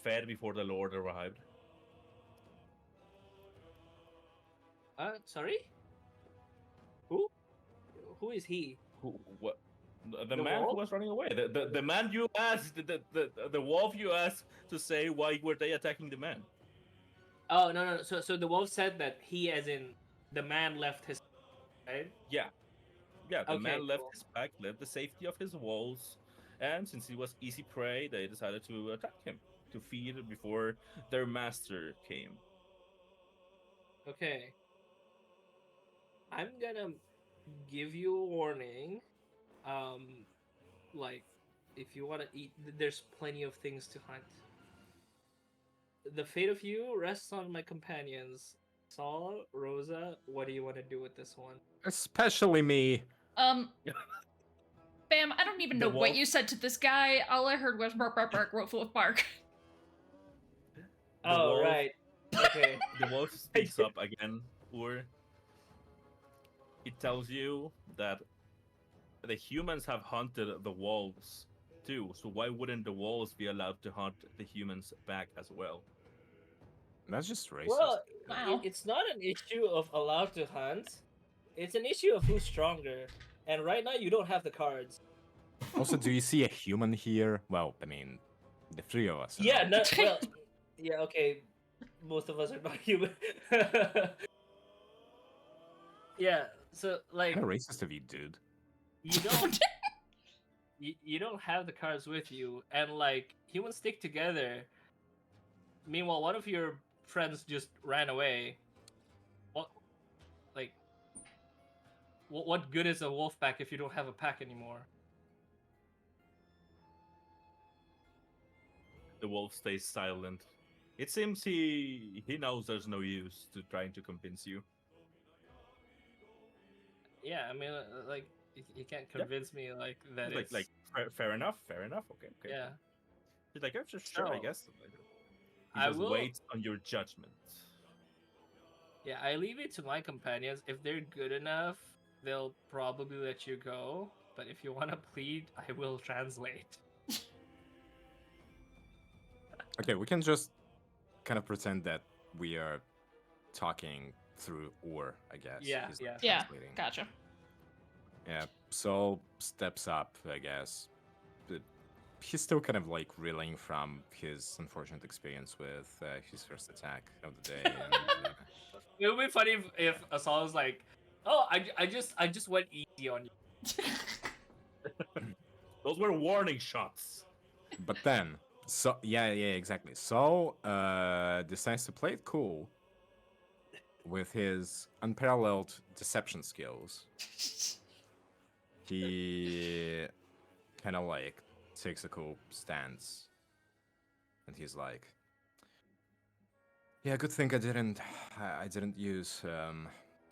Speaker 2: fed before the Lord arrived.
Speaker 3: Sorry? Who? Who is he?
Speaker 2: Who? What? The
Speaker 3: The
Speaker 2: man
Speaker 3: wolf?
Speaker 2: who was running away. The man you asked, the wolf you asked to say why were they attacking the man.
Speaker 3: Oh, no. So the wolf said that he, as in the man, left his, right?
Speaker 2: Yeah, yeah. The
Speaker 3: Okay,
Speaker 2: man left
Speaker 3: cool.
Speaker 2: his pack, left the safety of his walls, and since he was easy prey, they decided to attack him to feed before their master came.
Speaker 3: Okay. I'm gonna give you a warning. Like, if you want to eat, there's plenty of things to hunt. The fate of you rests on my companions. Saul, Rosa, what do you want to do with this one?
Speaker 4: Especially me.
Speaker 1: Bam, I don't even
Speaker 2: The
Speaker 1: know what
Speaker 2: wolf-
Speaker 1: you said to this guy. All I heard was bark, bark, bark, wolf, wolf, bark.
Speaker 2: The
Speaker 3: Oh,
Speaker 2: wolf,
Speaker 3: right. Okay.
Speaker 2: the wolf speaks up again, or it tells you that the humans have hunted the wolves too. So why wouldn't the wolves be allowed to hunt the humans back as well?
Speaker 4: That's just racist.
Speaker 3: Well,
Speaker 1: Wow.
Speaker 3: it's not an issue of allowed to hunt. It's an issue of who's stronger. And right now, you don't have the cards.
Speaker 4: Also, do you see a human here? Well, I mean, the three of us. are
Speaker 3: Yeah,
Speaker 4: not.
Speaker 3: no, well, yeah, okay. Most of us are not human. Yeah, so like
Speaker 4: Kinda racist of you, dude.
Speaker 3: you don't you don't have the cards with you, and like humans stick together. Meanwhile, one of your friends just ran away. What, like, what good is a wolf pack if you don't have a pack anymore?
Speaker 2: The wolf stays silent. It seems he knows there's no use to trying to convince you.
Speaker 3: Yeah, I mean, like you can't convince me like that.
Speaker 2: Like
Speaker 3: It's
Speaker 2: fair enough, fair enough. Okay.
Speaker 3: yeah.
Speaker 2: He's like, sure, I
Speaker 3: So,
Speaker 2: guess. He
Speaker 3: I
Speaker 2: just
Speaker 3: will.
Speaker 2: waits on your judgment.
Speaker 3: Yeah, I leave it to my companions. If they're good enough, they'll probably let you go. But if you want to plead, I will translate.
Speaker 4: Okay, we can just kind of pretend that we are talking through or, I guess.
Speaker 3: Yeah,
Speaker 4: He's
Speaker 3: yeah.
Speaker 4: like
Speaker 1: Yeah,
Speaker 4: translating.
Speaker 1: gotcha.
Speaker 4: Yeah, Sol steps up, I guess. But he's still kind of like reeling from his unfortunate experience with his first attack of the day. And,
Speaker 3: It would be funny if Asal was like, "Oh, I just went easy on you."
Speaker 2: Those were warning shots.
Speaker 4: but then, so yeah, exactly. Sol decides to play it cool with his unparalleled deception skills. He kind of like takes a cool stance, and he's like, "Yeah, good thing I didn't use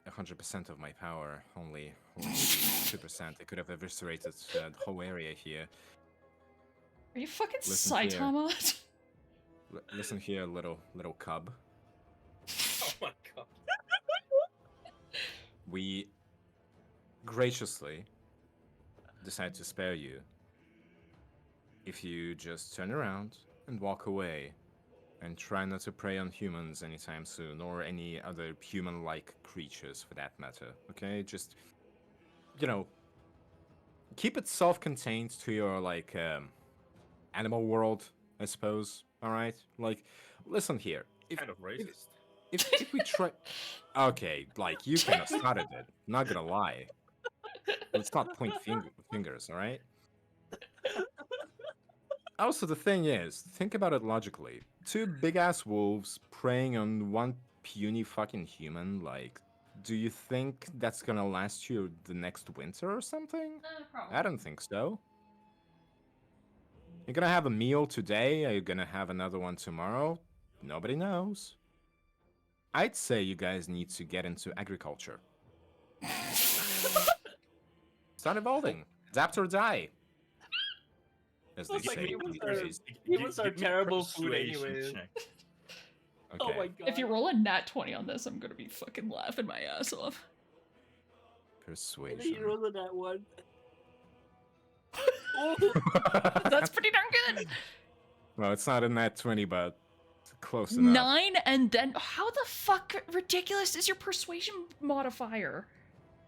Speaker 4: 100% of my power. Only 2%. I could have eviscerated the whole area here.
Speaker 1: Are you fucking
Speaker 4: Listen here.
Speaker 1: Saitama?
Speaker 4: Listen here, little cub.
Speaker 2: Oh my god.
Speaker 4: We graciously decide to spare you if you just turn around and walk away and try not to prey on humans anytime soon or any other human-like creatures for that matter. Okay, just keep it self-contained to your like animal world, I suppose. All right, like listen here.
Speaker 2: Kind of racist.
Speaker 4: If we try, okay, like you kind of started it. Not gonna lie. Let's not point fingers, all right? Also, the thing is, think about it logically. Two big ass wolves preying on one puny fucking human, like, do you think that's gonna last you the next winter or something? I don't think so. You're gonna have a meal today, are you gonna have another one tomorrow? Nobody knows. I'd say you guys need to get into agriculture. Start evolving. Adapt or die. As they
Speaker 3: It's like
Speaker 4: say
Speaker 3: humans
Speaker 4: these
Speaker 3: are-
Speaker 4: days.
Speaker 3: humans are
Speaker 2: Give me a
Speaker 3: terrible food
Speaker 2: persuasion
Speaker 3: anyways.
Speaker 2: check.
Speaker 3: Oh
Speaker 4: Okay.
Speaker 3: my god!
Speaker 1: If you roll a nat 20 on this, I'm gonna be fucking laughing my ass off.
Speaker 3: And then
Speaker 4: Persuasion.
Speaker 3: he rolled on that one.
Speaker 1: That's pretty darn good.
Speaker 4: Well, it's not a nat 20, but close enough.
Speaker 1: 9 and then how the fuck ridiculous is your persuasion modifier?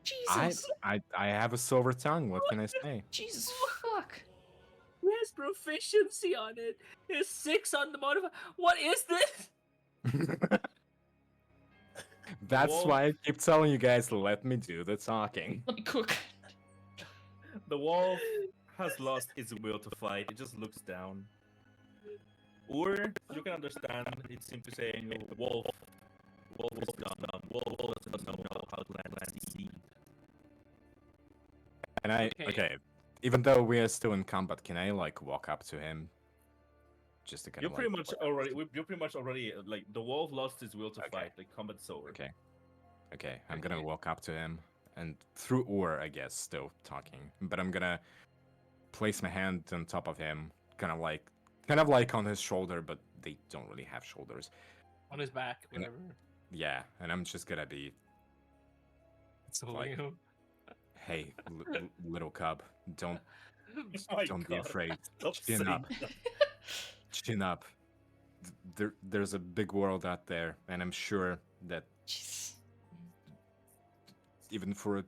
Speaker 1: Jesus.
Speaker 4: I have a silver tongue. What can I say?
Speaker 1: Jesus fuck.
Speaker 3: He has proficiency on it. He has 6 on the modifier. What is this?
Speaker 4: That's
Speaker 2: Wolf.
Speaker 4: why I keep telling you guys to let me do the talking.
Speaker 1: Let me cook.
Speaker 2: The wolf has lost its will to fight. It just looks down. Or you can understand it's simply saying, "Wolf, wolf is dumb. Wolf doesn't know how to land seed."
Speaker 4: And okay, even though we are still in combat, can I like walk up to him? Just to kind
Speaker 2: You
Speaker 4: of
Speaker 2: pretty
Speaker 4: like,
Speaker 2: much already. You pretty much already like the wolf lost his will to
Speaker 4: Okay.
Speaker 2: fight. Like combat's over.
Speaker 4: Okay. Okay, I'm
Speaker 3: Okay.
Speaker 4: gonna walk up to him and through or I guess still talking, but I'm gonna place my hand on top of him, kind of like on his shoulder, but they don't really have shoulders.
Speaker 3: On his back,
Speaker 4: And-
Speaker 3: whatever.
Speaker 4: Yeah, and I'm just gonna be,
Speaker 3: So
Speaker 4: like-
Speaker 3: him.
Speaker 4: hey, little cub, don't
Speaker 2: Oh my
Speaker 4: don't be
Speaker 2: God.
Speaker 4: afraid.
Speaker 2: Stop
Speaker 4: Chin
Speaker 2: saying
Speaker 4: up.
Speaker 2: that.
Speaker 4: Chin up. There's a big world out there, and I'm sure that
Speaker 1: Jesus.
Speaker 4: even for a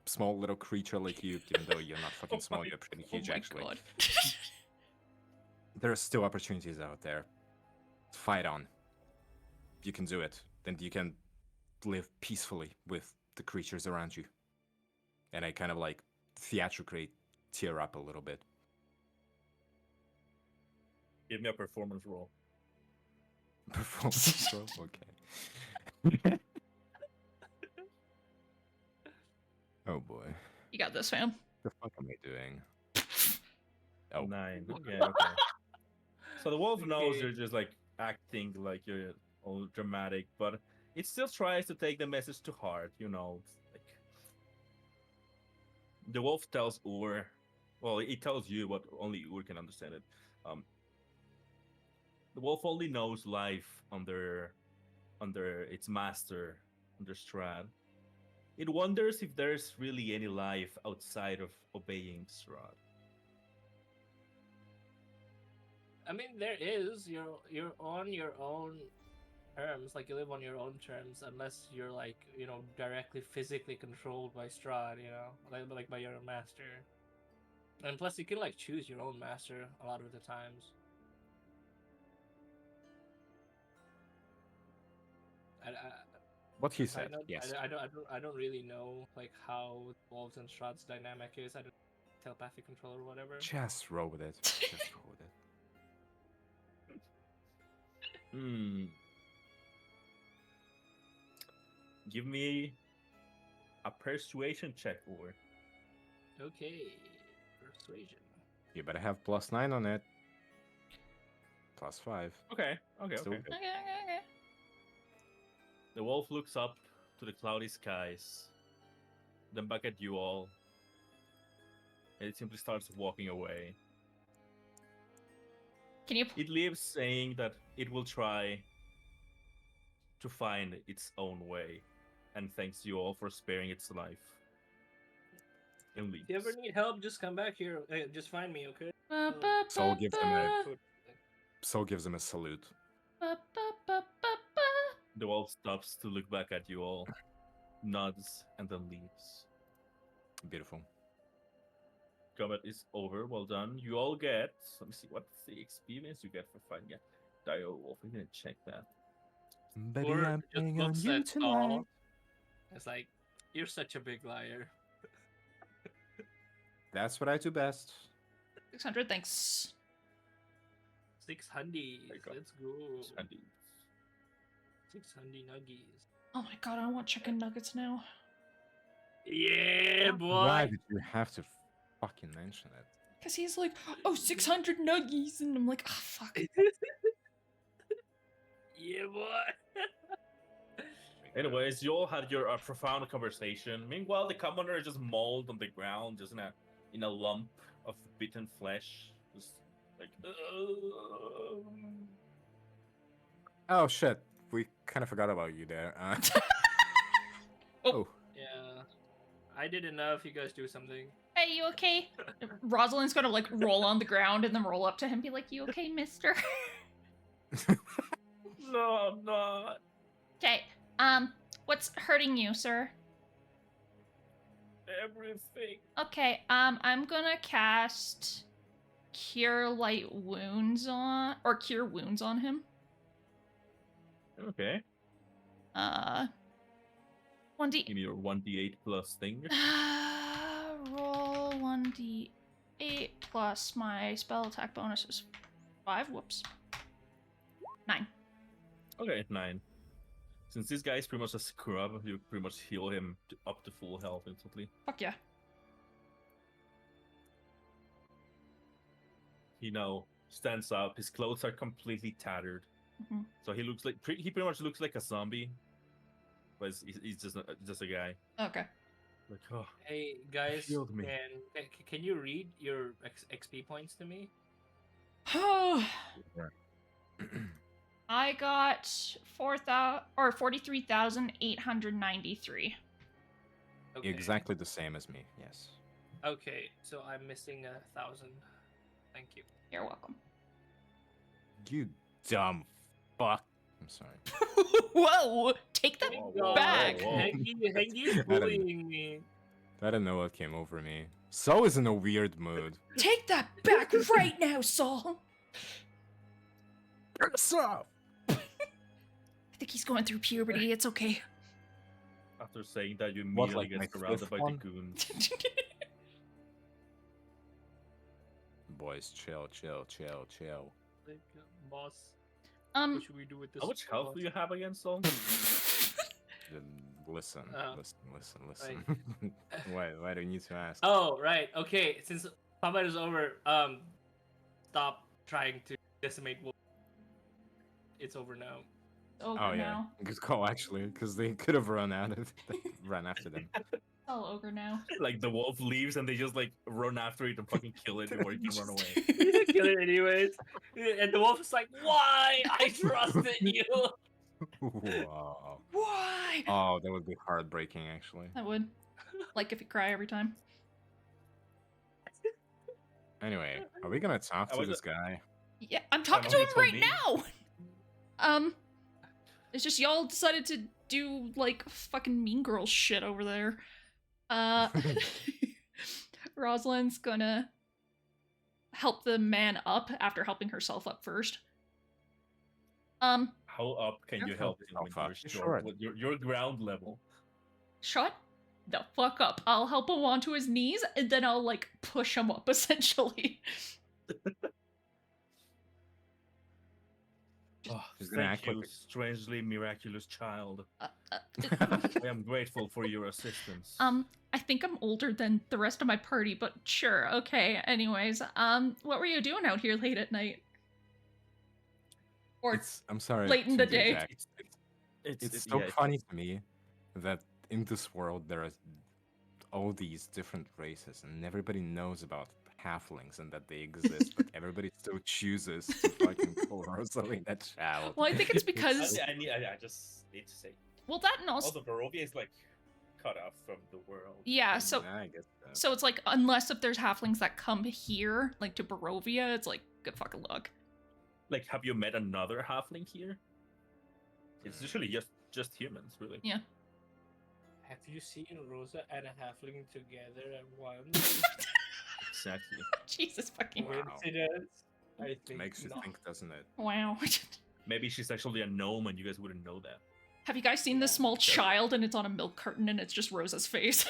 Speaker 4: small little creature like you, even though you're not fucking
Speaker 2: Oh
Speaker 4: small,
Speaker 2: my-
Speaker 4: you're pretty
Speaker 1: Oh
Speaker 4: huge
Speaker 1: my
Speaker 4: actually.
Speaker 1: god.
Speaker 4: There are still opportunities out there. Fight on. You can do it. Then you can live peacefully with the creatures around you. And I kind of like theatrically tear up a little bit.
Speaker 2: Give me a performance roll.
Speaker 4: Performance roll? Okay. Oh boy.
Speaker 1: You got this, fam.
Speaker 4: The fuck am I doing? Oh.
Speaker 2: 9. Okay. Okay. So the wolf knows
Speaker 3: Okay.
Speaker 2: you're just like acting like you're all dramatic, but it still tries to take the message to heart. You know, it's like the wolf tells Ur. Well, it tells you, but only Ur can understand it. The wolf only knows life under under its master, under Strahd. It wonders if there's really any life outside of obeying Strahd.
Speaker 3: I mean, there is. You're on your own terms. Like you live on your own terms, unless you're like directly physically controlled by Strahd. Like by your master. And plus, you can like choose your own master a lot of the times. I,
Speaker 4: What he
Speaker 3: I
Speaker 4: said,
Speaker 3: don't,
Speaker 4: yes.
Speaker 3: I don't really know like how Wolves and Strahd's dynamic is. I don't telepathic control or whatever.
Speaker 4: Just roll with it. Just roll with it.
Speaker 2: Give me a persuasion check, or
Speaker 3: Okay, persuasion.
Speaker 4: You better have +9 on it. +5.
Speaker 2: okay.
Speaker 4: Still
Speaker 2: Okay.
Speaker 4: good.
Speaker 1: Okay.
Speaker 2: The wolf looks up to the cloudy skies, then back at you all, and it simply starts walking away.
Speaker 1: Can you?
Speaker 2: It leaves saying that it will try to find its own way, and thanks you all for sparing its life. And leaves.
Speaker 3: If you ever need help, just come back here. Just find me, okay?
Speaker 4: Soul gives him a Soul gives him a salute.
Speaker 2: The wolf stops to look back at you all, nods, and then leaves.
Speaker 4: Beautiful.
Speaker 2: Combat is over. Well done. You all get. Let me see. What's the experience you get for fighting? Yeah, Dire Wolf. I'm gonna check that.
Speaker 4: Baby,
Speaker 3: Or
Speaker 4: I'm
Speaker 3: just
Speaker 4: playing on
Speaker 3: looks
Speaker 4: you
Speaker 3: at
Speaker 4: tonight.
Speaker 3: Saul. It's like, you're such a big liar.
Speaker 4: That's what I do best.
Speaker 1: 600, thanks.
Speaker 3: 600.
Speaker 2: I got
Speaker 3: Let's go.
Speaker 2: 20.
Speaker 3: 600 nuggies.
Speaker 1: Oh my god, I want chicken nuggets now.
Speaker 3: Yeah, boy.
Speaker 4: Why did you have to fucking mention it?
Speaker 1: Because he's like, oh, 600 nuggies. And I'm like, oh, fuck.
Speaker 3: Yeah, boy.
Speaker 2: Anyways, you all had your profound conversation. Meanwhile, the commoner is just mauled on the ground, just in a lump of bitten flesh, just like.
Speaker 4: Oh shit, we kind of forgot about you there. Oh,
Speaker 3: Yeah. I did enough. You guys do something.
Speaker 1: Hey, you okay? Rosalind's gonna like roll on the ground and then roll up to him and be like, you okay, mister?
Speaker 2: No, I'm not.
Speaker 1: Okay, what's hurting you, sir?
Speaker 2: Everything.
Speaker 1: Okay, I'm gonna cast Cure Light Wounds on, or Cure Wounds on him.
Speaker 2: Okay.
Speaker 1: 1d.
Speaker 2: Give me your 1d8 plus thing.
Speaker 1: Roll 1d8 plus my spell attack bonus is 5. Whoops. 9.
Speaker 2: Okay, 9. Since this guy is pretty much a scrub, you pretty much heal him up to full health instantly.
Speaker 1: Fuck yeah.
Speaker 2: He now stands up. His clothes are completely tattered, so he looks like he pretty much looks like a zombie, but he's just a guy.
Speaker 1: Okay.
Speaker 2: Like, oh,
Speaker 3: Hey, guys,
Speaker 2: healed me.
Speaker 3: can you read your XP points to me?
Speaker 1: I got 43,893.
Speaker 3: Okay.
Speaker 4: exactly the same as me. Yes.
Speaker 3: Okay, so I'm missing 1,000. Thank you.
Speaker 1: You're welcome.
Speaker 4: You dumb fuck. I'm sorry.
Speaker 1: Whoa! Take that
Speaker 2: Whoa,
Speaker 1: back.
Speaker 2: whoa.
Speaker 3: Hangy's bullying me.
Speaker 4: I don't know what came over me. So is in a weird mood.
Speaker 1: Take that back right now, Saul.
Speaker 4: Stop.
Speaker 1: I think he's going through puberty. It's okay.
Speaker 2: After saying that, you
Speaker 4: What,
Speaker 2: immediately
Speaker 4: like
Speaker 2: get
Speaker 4: my
Speaker 2: surrounded
Speaker 4: fifth
Speaker 2: by
Speaker 4: one?
Speaker 2: the goons.
Speaker 4: Boys, chill.
Speaker 3: Like, boss,
Speaker 1: Um,
Speaker 3: what should we do with this?
Speaker 2: How much health do you have again, Saul?
Speaker 4: Then listen.
Speaker 3: right.
Speaker 4: Why do you need to ask?
Speaker 3: Oh, right. Okay, since combat is over, stop trying to decimate wolves. It's over now.
Speaker 1: over
Speaker 4: Oh yeah,
Speaker 1: now.
Speaker 4: good call actually, because they could have run after them.
Speaker 1: All over now.
Speaker 2: Like the wolf leaves and they just like run after it and fucking kill it before it can run away.
Speaker 3: Kill it anyways. And the wolf is like, "Why? I trusted you."
Speaker 4: Wow.
Speaker 1: Why?
Speaker 4: Oh, that would be heartbreaking, actually.
Speaker 1: I would. Like if you cry every time.
Speaker 4: Anyway, are we gonna talk
Speaker 2: I
Speaker 4: to
Speaker 2: was
Speaker 4: this guy?
Speaker 1: Yeah, I'm
Speaker 2: I
Speaker 1: talking
Speaker 2: know
Speaker 1: to
Speaker 2: he
Speaker 1: him
Speaker 2: told
Speaker 1: right
Speaker 2: me.
Speaker 1: now. It's just y'all decided to do like fucking mean girl shit over there. Uh, Rosalind's gonna help the man up after helping herself up first.
Speaker 2: How up can
Speaker 4: Can't
Speaker 2: you
Speaker 4: help
Speaker 2: help him
Speaker 4: yourself
Speaker 2: when
Speaker 4: up,
Speaker 2: you're
Speaker 4: you
Speaker 2: short?
Speaker 4: should.
Speaker 2: With your ground level.
Speaker 1: Shut the fuck up. I'll help him onto his knees and then I'll like push him up essentially.
Speaker 2: Oh,
Speaker 4: He's gonna
Speaker 2: thank
Speaker 4: act like
Speaker 2: you, strangely miraculous child.
Speaker 1: Uh, uh,
Speaker 2: I am grateful for your assistance.
Speaker 1: I think I'm older than the rest of my party, but sure, okay. Anyways, what were you doing out here late at night? Or
Speaker 4: I'm sorry
Speaker 1: late in
Speaker 4: to
Speaker 1: the day?
Speaker 4: interject. It's so
Speaker 2: Yeah.
Speaker 4: funny to me that in this world there are all these different races, and everybody knows about halflings and that they exist, but everybody still chooses to fucking pull Rosalind that child.
Speaker 1: Well, I think it's because
Speaker 2: I just need to say.
Speaker 1: well, that and also
Speaker 2: Also, Barovia is like cut off from the world.
Speaker 1: yeah. So
Speaker 4: Yeah, I guess that.
Speaker 1: so it's like unless if there's halflings that come here, like to Barovia, it's like good fucking luck.
Speaker 2: Like, have you met another halfling here? It's usually just humans, really.
Speaker 1: Yeah.
Speaker 3: Have you seen Rosa and a halfling together at once?
Speaker 2: Exactly.
Speaker 1: Jesus fucking
Speaker 4: Wow.
Speaker 3: Coincidence? I think
Speaker 4: Makes you
Speaker 3: not.
Speaker 4: think, doesn't it?
Speaker 1: wow.
Speaker 2: Maybe she's actually a gnome, and you guys wouldn't know that.
Speaker 1: Have you guys seen this small child and it's on a milk carton and it's just Rosa's face?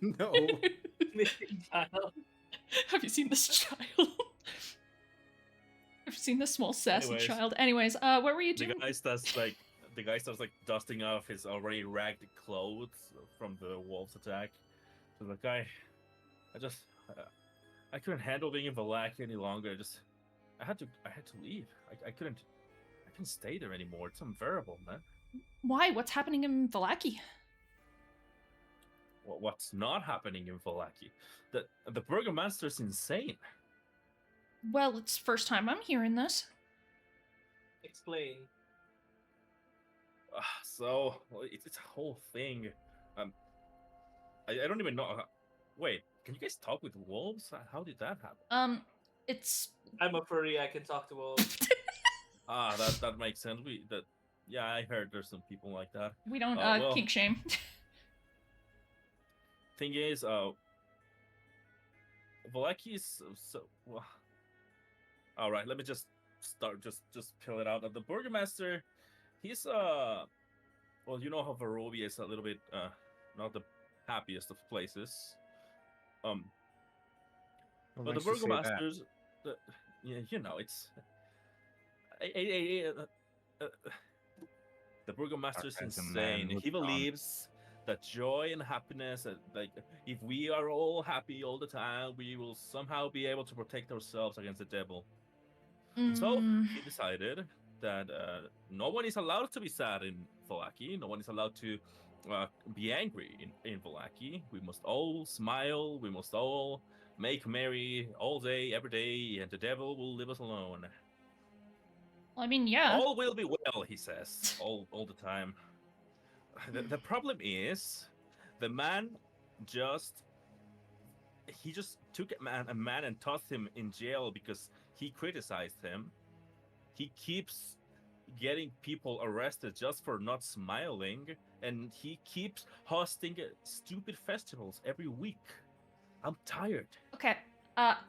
Speaker 4: No.
Speaker 3: Missing child.
Speaker 1: Have you seen this child? Have you seen this small sassy
Speaker 2: Anyways.
Speaker 1: child? Anyways, what were you
Speaker 2: The
Speaker 1: doing?
Speaker 2: guy starts like dusting off his already ragged clothes from the wolf's attack. So the guy, I couldn't handle being in Valak any longer. I had to leave. I couldn't stay there anymore. It's unbearable, man.
Speaker 1: Why? What's happening in Valaki?
Speaker 2: What's not happening in Valaki? The burgomaster's insane.
Speaker 1: Well, it's first time I'm hearing this.
Speaker 3: Explain.
Speaker 2: So it's a whole thing. I don't even know. Wait, can you guys talk with wolves? How did that happen?
Speaker 1: It's
Speaker 3: I'm a furry. I can talk to wolves.
Speaker 2: That makes sense. Yeah, I heard there's some people like that.
Speaker 1: we don't
Speaker 2: Well,
Speaker 1: kink shame.
Speaker 2: thing is, Valaki is so well. All right, let me just start. Just fill it out. The burgomaster, he's well, you know how Varovia is a little bit not the happiest of places.
Speaker 4: What
Speaker 2: But the
Speaker 4: makes you say that?
Speaker 2: burgomaster's, yeah, you know, it's the burgomaster's
Speaker 4: As a
Speaker 2: insane.
Speaker 4: man
Speaker 2: He
Speaker 4: with
Speaker 2: believes that joy and happiness, like if we are all happy all the time, we will somehow be able to protect ourselves against the devil. So he decided that no one is allowed to be sad in Valaki. No one is allowed to be angry in Valaki. We must all smile. We must all make merry all day, every day, and the devil will leave us alone.
Speaker 1: Well, I mean, yeah.
Speaker 2: All will be well, he says, all the time. The problem is, the man just took a man and tossed him in jail because he criticized him. He keeps getting people arrested just for not smiling, and he keeps hosting stupid festivals every week. I'm tired.
Speaker 1: Okay.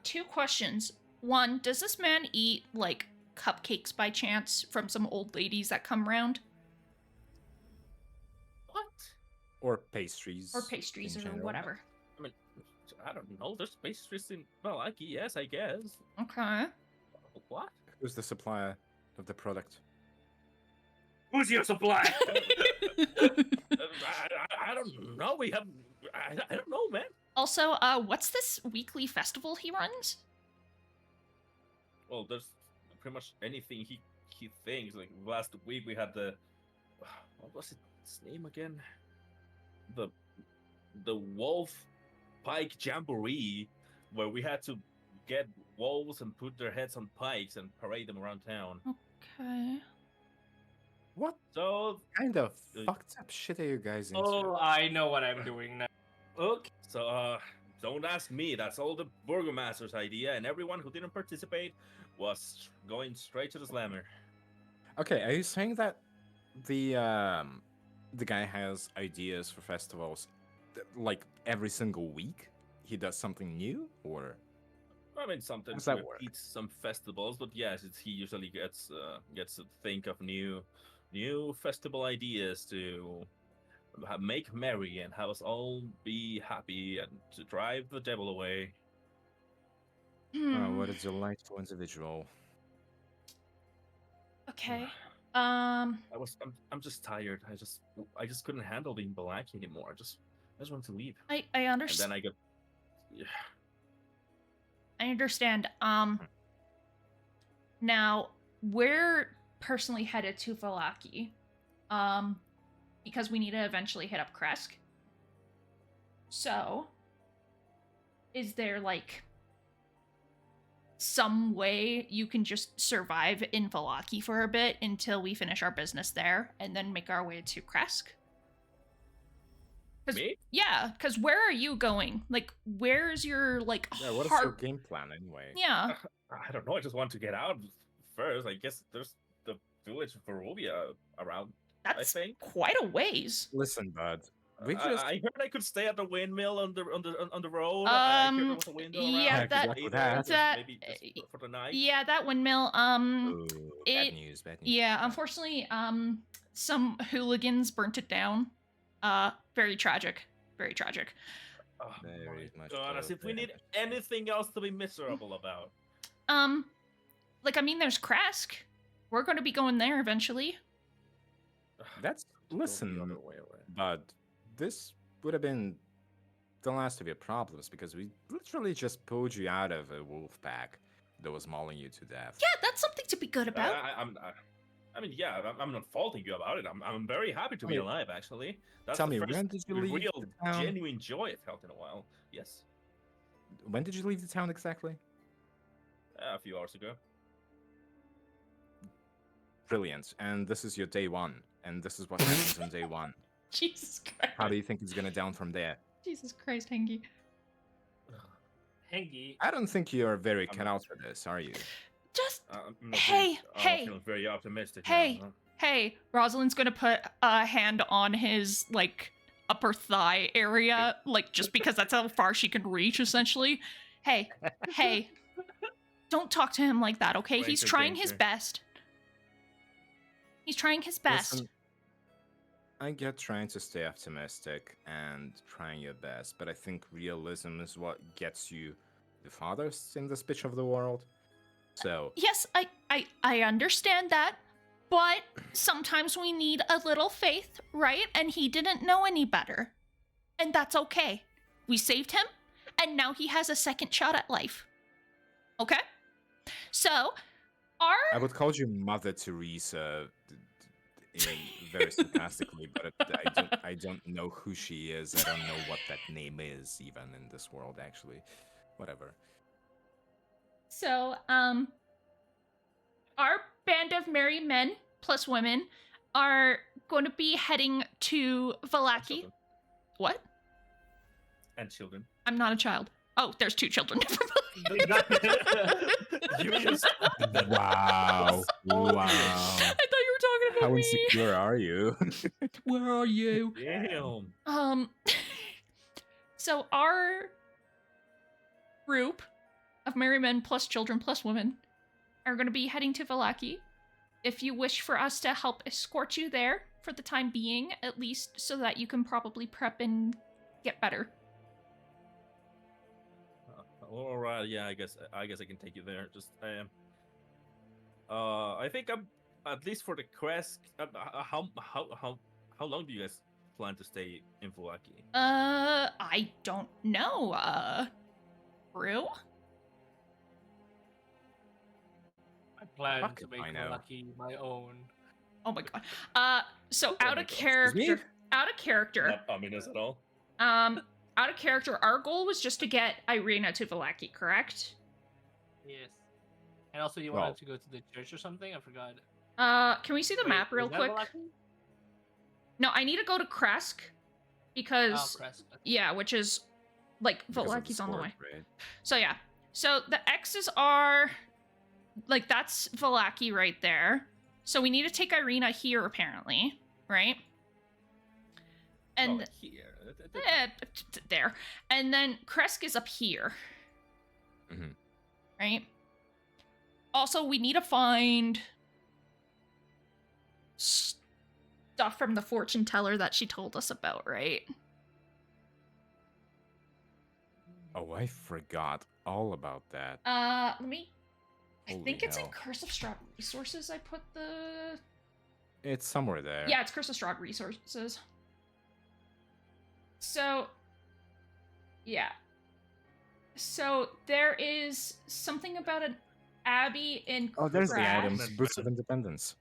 Speaker 1: 2 questions. One, does this man eat like cupcakes by chance from some old ladies that come round?
Speaker 2: What?
Speaker 4: Or pastries.
Speaker 1: Or pastries
Speaker 4: in
Speaker 1: or
Speaker 4: general.
Speaker 1: whatever.
Speaker 2: I mean, I don't know. There's pastries in Valaki, yes, I guess.
Speaker 1: Okay.
Speaker 2: What?
Speaker 4: Who's the supplier of the product?
Speaker 3: Who's your supplier?
Speaker 2: I don't know. I don't know, man.
Speaker 1: Also, what's this weekly festival he runs?
Speaker 2: Well, there's pretty much anything he thinks. Like last week we had what was its name again? The Wolf Pike Jamboree, where we had to get wolves and put their heads on pikes and parade them around town.
Speaker 1: Okay.
Speaker 4: What
Speaker 2: So,
Speaker 4: kind of
Speaker 2: Uh,
Speaker 4: fucked up shit are you guys into?
Speaker 3: Oh, I know what I'm doing now. Okay.
Speaker 2: so don't ask me. That's all the Burgomaster's idea, and everyone who didn't participate was going straight to the slammer.
Speaker 4: Okay, are you saying that the guy has ideas for festivals like every single week? He does something new, or
Speaker 2: I mean,
Speaker 4: does
Speaker 2: sometimes
Speaker 4: that
Speaker 2: he
Speaker 4: work?
Speaker 2: repeats some festivals, but yes, he usually gets to think of new festival ideas to make merry and have us all be happy and to drive the devil away.
Speaker 4: Oh,
Speaker 1: Hmm.
Speaker 4: what a delightful individual.
Speaker 1: Okay.
Speaker 2: I'm just tired. I just couldn't handle being black anymore. I just wanted to leave.
Speaker 1: I
Speaker 2: And then
Speaker 1: understand.
Speaker 2: I got yeah,
Speaker 1: I understand. Now we're personally headed to Valaki, um, because we need to eventually hit up Kresk. So, is there like some way you can just survive in Valaki for a bit until we finish our business there and then make our way to Kresk?
Speaker 2: me?
Speaker 1: Yeah, because where are you going? Like, where's your like
Speaker 4: Yeah, what is your
Speaker 1: heart?
Speaker 4: game plan anyway?
Speaker 1: Yeah.
Speaker 2: I don't know. I just want to get out first. I guess there's the village of Veruvia around.
Speaker 1: That's
Speaker 2: think.
Speaker 1: quite a ways.
Speaker 4: Listen, bud. We just
Speaker 2: I heard I could stay at the windmill on the road. I heard there was a windmill around.
Speaker 1: Yeah,
Speaker 2: I could
Speaker 1: that
Speaker 2: stay there
Speaker 1: that
Speaker 2: maybe just for the night.
Speaker 1: yeah, that windmill.
Speaker 4: Ooh, bad
Speaker 1: it
Speaker 4: news, bad news.
Speaker 1: yeah, unfortunately, some hooligans burnt it down. Very tragic, very tragic.
Speaker 2: Oh
Speaker 4: Very
Speaker 2: my
Speaker 4: much
Speaker 2: god! As
Speaker 4: so,
Speaker 2: if we
Speaker 4: very
Speaker 2: need
Speaker 4: much so.
Speaker 2: anything else to be miserable about.
Speaker 1: Like I mean, there's Kresk. We're going to be going there eventually.
Speaker 4: That's
Speaker 2: Go
Speaker 4: listen,
Speaker 2: the other way away.
Speaker 4: bud. This would have been the last of your problems because we literally just pulled you out of a wolf pack that was mauling you to death.
Speaker 1: Yeah, that's something to be good about.
Speaker 2: I mean, yeah, I'm not faulting you about it. I'm very happy to be
Speaker 4: Wait,
Speaker 2: alive. Actually, that's
Speaker 4: tell
Speaker 2: the
Speaker 4: me,
Speaker 2: first
Speaker 4: when did you leave
Speaker 2: real,
Speaker 4: the town?
Speaker 2: genuine joy I've felt in a while. Yes,
Speaker 4: When did you leave the town exactly?
Speaker 2: a few hours ago.
Speaker 4: Brilliant. And this is your day one. And this is what happens on day one.
Speaker 1: Jesus Christ.
Speaker 4: How do you think it's gonna down from there?
Speaker 1: Jesus Christ, Hengi.
Speaker 3: Hengi.
Speaker 4: I don't think you're very
Speaker 2: I'm
Speaker 4: cut
Speaker 2: not-
Speaker 4: out for this, are you?
Speaker 1: Just
Speaker 2: I'm not
Speaker 1: Hey,
Speaker 2: I'm
Speaker 1: hey,
Speaker 2: feeling very optimistic.
Speaker 1: hey.
Speaker 2: Now, huh?
Speaker 1: hey, Rosalind's gonna put a hand on his like upper thigh area, like just because that's how far she can reach, essentially. Hey, hey, don't talk to him like that, okay? He's
Speaker 2: Stranger
Speaker 1: trying his
Speaker 2: danger.
Speaker 1: best. He's trying his best.
Speaker 4: Listen, I get trying to stay optimistic and trying your best, but I think realism is what gets you the farthest in this bitch of the world. So,
Speaker 1: Yes, I understand that, but sometimes we need a little faith, right? And he didn't know any better. And that's okay. We saved him, and now he has a second shot at life. Okay? So,
Speaker 4: I
Speaker 1: our
Speaker 4: would call you Mother Teresa very sarcastically, but I don't know who she is. I don't know what that name is even in this world actually. Whatever.
Speaker 1: So, our band of merry men plus women are going to be heading to
Speaker 2: And
Speaker 1: Valaki.
Speaker 2: children.
Speaker 1: What?
Speaker 2: And children.
Speaker 1: I'm not a child. Oh, there's two children.
Speaker 2: You just
Speaker 4: Wow. Wow.
Speaker 1: I thought you were talking about
Speaker 4: How
Speaker 1: me.
Speaker 4: insecure are you?
Speaker 1: Where are you?
Speaker 2: Damn.
Speaker 1: So our group of merry men plus children plus women are going to be heading to Valaki. If you wish for us to help escort you there for the time being, at least so that you can probably prep and get better.
Speaker 2: All right. Yeah. I guess I can take you there. Just I think I'm at least for the Kresk. How long do you guys plan to stay in Fulaki?
Speaker 1: I don't know. Rue?
Speaker 3: I plan
Speaker 4: Fuck
Speaker 3: to
Speaker 4: if
Speaker 3: make
Speaker 4: I know.
Speaker 3: Lucky my own.
Speaker 1: Oh my god. So
Speaker 2: Oh
Speaker 1: out
Speaker 2: my
Speaker 1: of
Speaker 2: God.
Speaker 1: character, out of character.
Speaker 2: Not ominous at all.
Speaker 1: Out of character, our goal was just to get Irina to Valaki, correct?
Speaker 3: Yes. And also, you
Speaker 4: Well-
Speaker 3: wanted to go to the church or something? I forgot.
Speaker 1: Can we see the
Speaker 3: Wait,
Speaker 1: map real
Speaker 3: is that
Speaker 1: quick?
Speaker 3: Valaki?
Speaker 1: No, I need to go to Kresk because
Speaker 3: Crest.
Speaker 1: yeah, which is like
Speaker 4: Because of the
Speaker 1: Valaki's on the
Speaker 4: sword,
Speaker 1: way.
Speaker 4: right?
Speaker 1: So yeah. So the X's are like that's Valaki right there. So we need to take Irina here apparently, right? And
Speaker 2: Oh, here.
Speaker 1: there. And then Kresk is up here.
Speaker 4: Mhm.
Speaker 1: Right? Also, we need to find stuff from the fortune teller that she told us about, right?
Speaker 4: Oh, I forgot all about that.
Speaker 1: Let me. I
Speaker 4: Holy
Speaker 1: think it's in
Speaker 4: hell.
Speaker 1: Curse of Strahd Resources. I put the.
Speaker 4: It's somewhere there.
Speaker 1: Yeah, it's Curse of Strahd Resources. So. Yeah. So there is something about an abbey in.
Speaker 4: Oh, there's the
Speaker 1: Crash.
Speaker 4: items. Boots of Independence.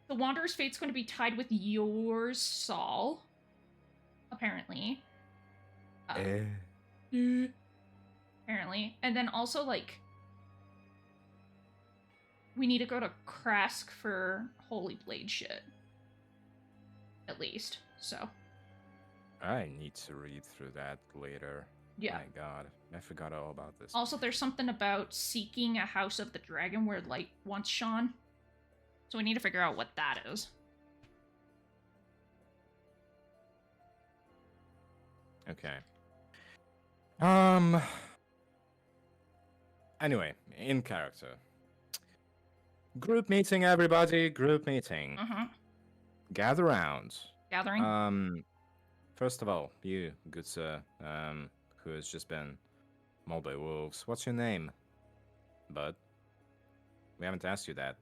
Speaker 1: The Wanderer's fate's going to be tied with yours, Saul. Apparently. Apparently. And then also, like, we need to go to Krask for Holy Blade shit. At least. So.
Speaker 4: I need to read through that later.
Speaker 1: Yeah.
Speaker 4: My god. I forgot all about this.
Speaker 1: Also, there's something about seeking a house of the dragon where light once shone. So we need to figure out what that is.
Speaker 4: Okay. Anyway, in character. Group meeting, everybody. Group meeting.
Speaker 1: Uh-huh.
Speaker 4: Gather round.
Speaker 1: Gathering.
Speaker 4: First of all, you, good sir, who has just been mauled by wolves. What's your name, bud? We haven't asked you that.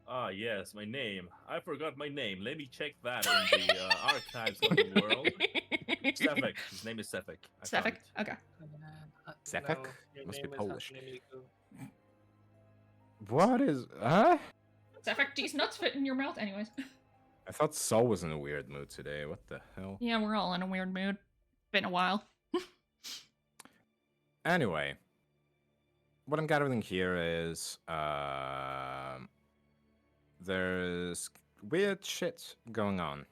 Speaker 2: Ah, yes, my name. I forgot my name. Let me check that in the archives of the world. Sefik. His name is Sefik. I found
Speaker 1: Sefik?
Speaker 2: it.
Speaker 1: Okay.
Speaker 4: Sefik?
Speaker 3: No, your
Speaker 4: Must
Speaker 3: name
Speaker 4: be
Speaker 3: is
Speaker 4: Polish.
Speaker 3: Hatsune
Speaker 4: What is... Huh?
Speaker 1: Sefik, these nuts fit in your mouth anyways.
Speaker 4: I thought Saul was in a weird mood today. What the hell?
Speaker 1: Yeah, we're all in a weird mood. Been a while.
Speaker 4: Anyway, what I'm gathering here is there's weird shit going on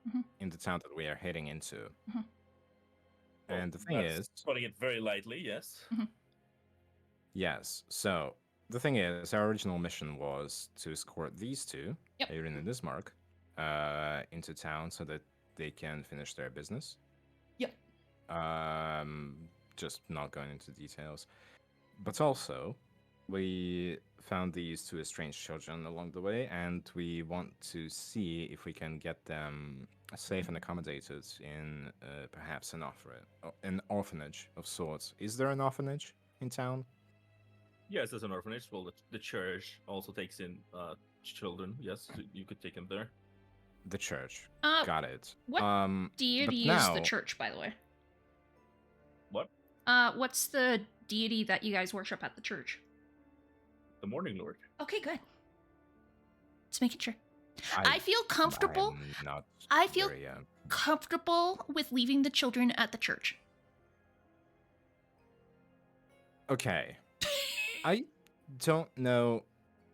Speaker 1: Mhm.
Speaker 4: in the town that we are heading into.
Speaker 1: Mhm.
Speaker 4: And the thing
Speaker 2: That's
Speaker 4: is,
Speaker 2: putting it very lightly, yes.
Speaker 4: yes, so the thing is, our original mission was to escort these two,
Speaker 1: Yep.
Speaker 4: Aaron and Bismarck, into town so that they can finish their business.
Speaker 1: Yep.
Speaker 4: Just not going into details. But also, we found these two estranged children along the way, and we want to see if we can get them safe and accommodated in perhaps an orphanage of sorts. Is there an orphanage in town?
Speaker 2: Yes, there's an orphanage. Well, the church also takes in children. Yes, so you could take them there.
Speaker 4: The church.
Speaker 1: Got
Speaker 4: it.
Speaker 1: what deity is
Speaker 4: now,
Speaker 1: the church, by the way?
Speaker 2: What?
Speaker 1: What's the deity that you guys worship at the church?
Speaker 2: The Morning Lord.
Speaker 1: Okay, good. Just making sure. I feel comfortable.
Speaker 4: I'm not
Speaker 1: I feel
Speaker 4: very,
Speaker 1: comfortable with leaving the children at the church.
Speaker 4: Okay. I don't know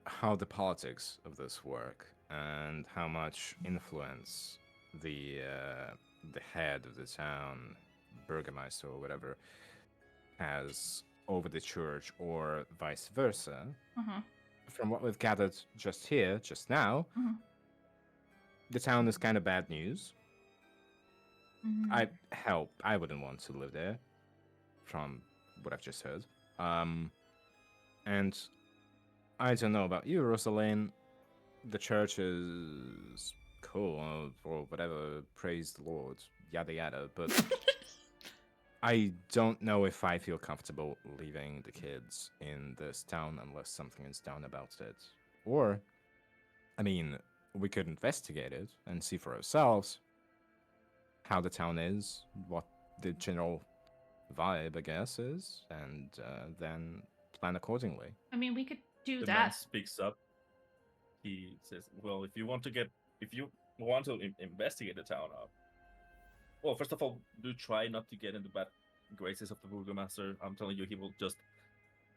Speaker 4: how the politics of this work and how much influence the head of the town, Burgermeister or whatever, has over the church or vice versa.
Speaker 1: Uh-huh.
Speaker 4: From what we've gathered just now,
Speaker 1: Mhm.
Speaker 4: the town is kind of bad news.
Speaker 1: Mhm.
Speaker 4: I wouldn't want to live there, from what I've just heard. And I don't know about you, Rosalind. The church is cool or whatever. Praise the Lord, yada yada. But I don't know if I feel comfortable leaving the kids in this town unless something is done about it. Or, I mean, we could investigate it and see for ourselves how the town is, what the general vibe, I guess, is, and then plan accordingly.
Speaker 1: I mean, we could do
Speaker 2: The man
Speaker 1: that.
Speaker 2: speaks up. He says, "Well, if you want to investigate the town, well, first of all, do try not to get into bad graces of the burgomaster. I'm telling you,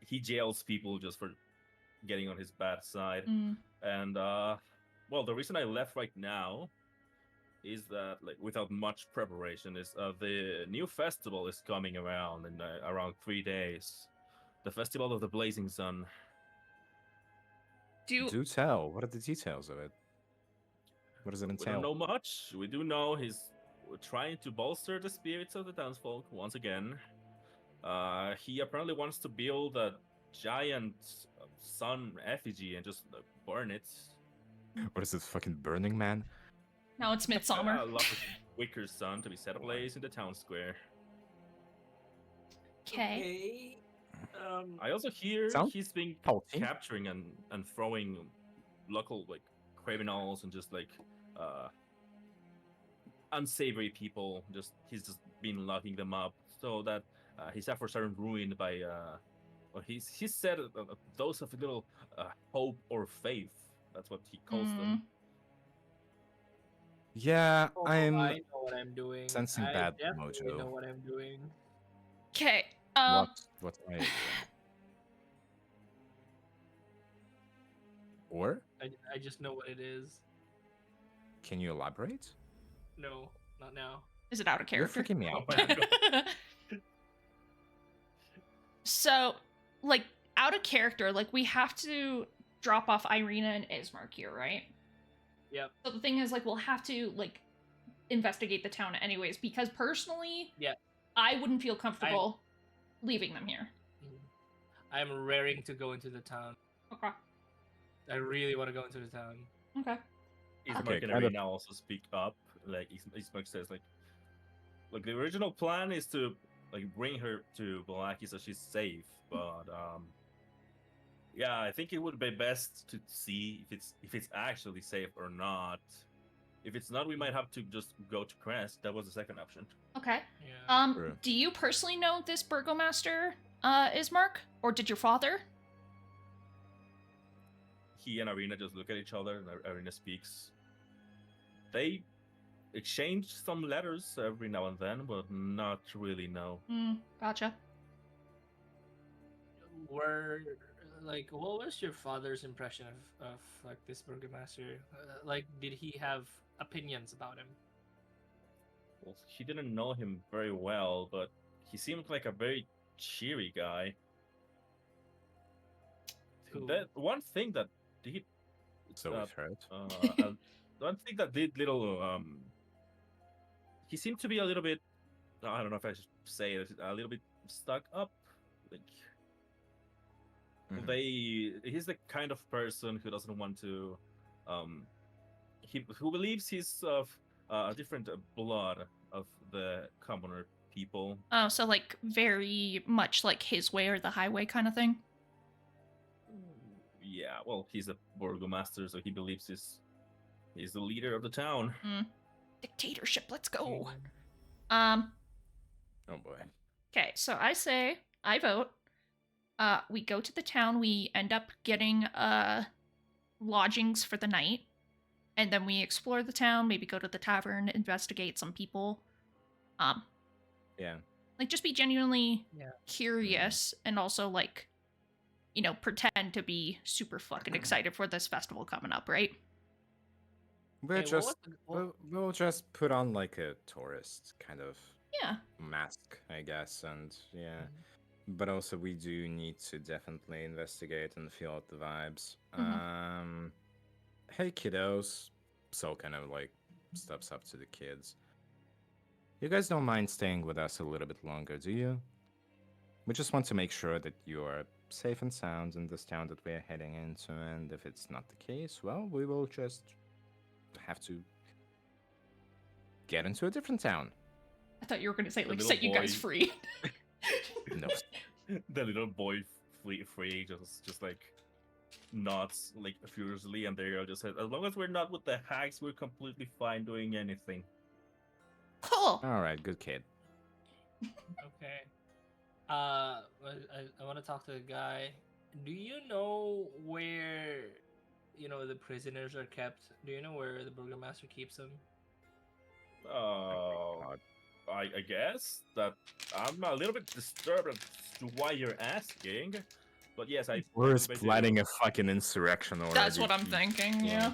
Speaker 2: he jails people just for getting on his bad side.
Speaker 1: Mm.
Speaker 2: And well, the reason I left right now is that, like, without much preparation, is the new festival is coming around in around 3 days. The Festival of the Blazing Sun.
Speaker 1: Do
Speaker 4: Do tell. What are the details of it? What does it
Speaker 2: We don't
Speaker 4: entail?
Speaker 2: know much. We do know he's trying to bolster the spirits of the townsfolk once again. He apparently wants to build a giant sun effigy and just burn it.
Speaker 4: What is this, fucking Burning Man?
Speaker 1: now it's Midsummer.
Speaker 2: A large wicker sun to be set ablaze in the town square.
Speaker 1: Okay.
Speaker 2: I also hear
Speaker 4: Sounds
Speaker 2: he's been
Speaker 4: faulty.
Speaker 2: capturing and throwing local, like, criminals and just like unsavory people. He's just been locking them up so that his efforts aren't ruined by well, he said those of little hope or faith. That's what he calls them.
Speaker 4: Yeah,
Speaker 3: Oh,
Speaker 4: I'm
Speaker 3: I know what I'm doing.
Speaker 4: sensing
Speaker 3: I
Speaker 4: bad
Speaker 3: definitely know
Speaker 4: mojo.
Speaker 3: what I'm doing.
Speaker 1: Okay.
Speaker 4: What are you doing? Or
Speaker 3: I just know what it is.
Speaker 4: can you elaborate?
Speaker 3: No, not now.
Speaker 1: Is it out of
Speaker 4: You're
Speaker 1: character?
Speaker 4: freaking me out.
Speaker 1: So, like, out of character, like, we have to drop off Irina and Ismark here, right?
Speaker 3: Yep.
Speaker 1: So the thing is, like, we'll have to, like, investigate the town anyways, because personally,
Speaker 3: Yeah.
Speaker 1: I wouldn't feel comfortable leaving them here.
Speaker 3: I'm raring to go into the town.
Speaker 1: Okay.
Speaker 3: I really want to go into the town.
Speaker 1: Okay.
Speaker 2: Ismark
Speaker 4: Okay,
Speaker 2: and
Speaker 4: kind of-
Speaker 2: Arena also speak up. Like Ismark says, like the original plan is to, like, bring her to Balaki so she's safe, but yeah, I think it would be best to see if it's actually safe or not. If it's not, we might have to just go to Crest. That was the second option.
Speaker 1: Okay.
Speaker 3: Yeah.
Speaker 4: True.
Speaker 1: Do you personally know this burgomaster, Ismark? Or did your father?
Speaker 2: He and Arena just look at each other, and Arena speaks. They exchange some letters every now and then, but not really, no.
Speaker 1: Gotcha.
Speaker 3: What was your father's impression of like this burgomaster? Like, did he have opinions about him?
Speaker 2: Well, he didn't know him very well, but he seemed like a very cheery guy.
Speaker 3: Who?
Speaker 2: That one thing that did
Speaker 4: So we've heard.
Speaker 2: one thing that did little he seemed to be a little bit, I don't know if I should say it, a little bit stuck up. Like,
Speaker 4: Mhm.
Speaker 2: he's the kind of person who doesn't want to who believes he's of a different blood of the commoner people.
Speaker 1: Oh, so, like, very much like his way or the highway kind of thing?
Speaker 2: Yeah, well, he's a burgomaster, so he believes he's the leader of the town.
Speaker 1: Dictatorship, let's go.
Speaker 3: Mm.
Speaker 4: Oh boy.
Speaker 1: Okay, so I vote. We go to the town, we end up getting lodgings for the night, and then we explore the town, maybe go to the tavern, investigate some people.
Speaker 4: Yeah.
Speaker 1: Like, just be genuinely
Speaker 3: Yeah.
Speaker 1: curious and also, like, you know, pretend to be super fucking excited for this festival coming up, right?
Speaker 4: We'll
Speaker 3: Hey, what
Speaker 4: just
Speaker 3: was the-
Speaker 4: we'll just put on like a tourist kind of
Speaker 1: Yeah.
Speaker 4: mask, I guess, and yeah.
Speaker 3: Mhm.
Speaker 4: But also we do need to definitely investigate and feel out the vibes. Hey kiddos. So kind of like steps up to the kids. You guys don't mind staying with us a little bit longer, do you? We just want to make sure that you are safe and sound in this town that we are heading into, and if it's not the case, well, we will just have to get into a different town.
Speaker 1: I thought you were going to say,
Speaker 2: The
Speaker 1: like,
Speaker 2: little
Speaker 1: set you guys
Speaker 2: boy.
Speaker 1: free.
Speaker 4: No.
Speaker 2: The little boy free just like nods like furiously, and they just said, as long as we're not with the hacks, we're completely fine doing anything.
Speaker 1: Cool.
Speaker 4: All right, good kid.
Speaker 3: Okay. I want to talk to the guy. Do you know where, the prisoners are kept? Do you know where the burgomaster keeps them?
Speaker 2: Uh, I guess that I'm a little bit disturbed as to why you're asking. But yes, I
Speaker 4: We're
Speaker 2: participate in-
Speaker 4: planning a fucking insurrection already.
Speaker 1: That's what I'm thinking. Yeah.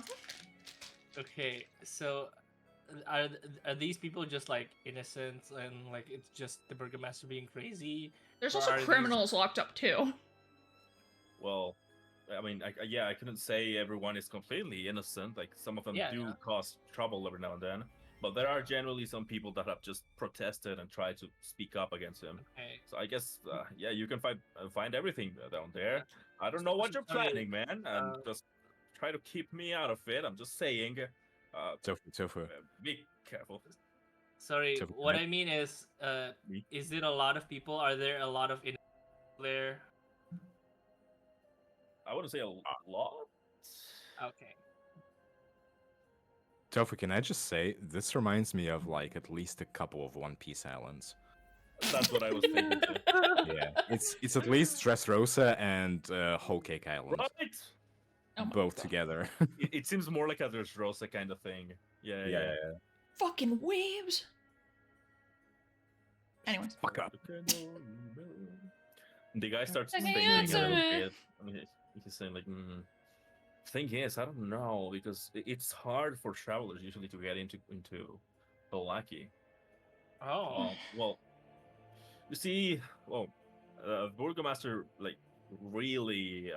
Speaker 3: Okay, so are these people just like innocent and like it's just the burgomaster being crazy?
Speaker 1: There's
Speaker 3: Or
Speaker 1: also
Speaker 3: are these-
Speaker 1: criminals locked up too.
Speaker 2: Well, I mean, yeah, I couldn't say everyone is completely innocent. Like some of them
Speaker 3: Yeah,
Speaker 2: do
Speaker 3: yeah.
Speaker 2: cause trouble every now and then, but there are generally some people that have just protested and tried to speak up against him.
Speaker 3: Okay.
Speaker 2: So I guess, yeah, you can find everything down there.
Speaker 3: Yeah.
Speaker 2: I don't know what you're
Speaker 3: Sorry,
Speaker 2: planning, man, and just try to keep me out of it. I'm just saying.
Speaker 4: Tofu.
Speaker 2: Be careful.
Speaker 3: Sorry,
Speaker 4: So,
Speaker 3: what
Speaker 4: can
Speaker 3: I mean is,
Speaker 2: Me?
Speaker 3: is it a lot of people? Are there a lot of there?
Speaker 2: I wouldn't say a lot.
Speaker 3: Okay.
Speaker 4: Tofu, can I just say, this reminds me of like at least a couple of One Piece islands.
Speaker 2: That's what I was thinking too.
Speaker 4: Yeah, it's at least Dressrosa and Whole Cake Island,
Speaker 2: Right?
Speaker 1: Oh my
Speaker 4: both
Speaker 1: God.
Speaker 4: together.
Speaker 2: It seems more like a Dressrosa kind of thing. Yeah.
Speaker 1: Fucking waves. Anyways.
Speaker 4: Fuck up.
Speaker 2: The guy starts
Speaker 1: Okay,
Speaker 2: thinking
Speaker 1: answer
Speaker 2: a little
Speaker 1: it.
Speaker 2: bit. I mean, he's saying like, thing is, I don't know because it's hard for travelers usually to get into Belaki.
Speaker 3: Oh.
Speaker 2: Well, you see, Burgomaster like really,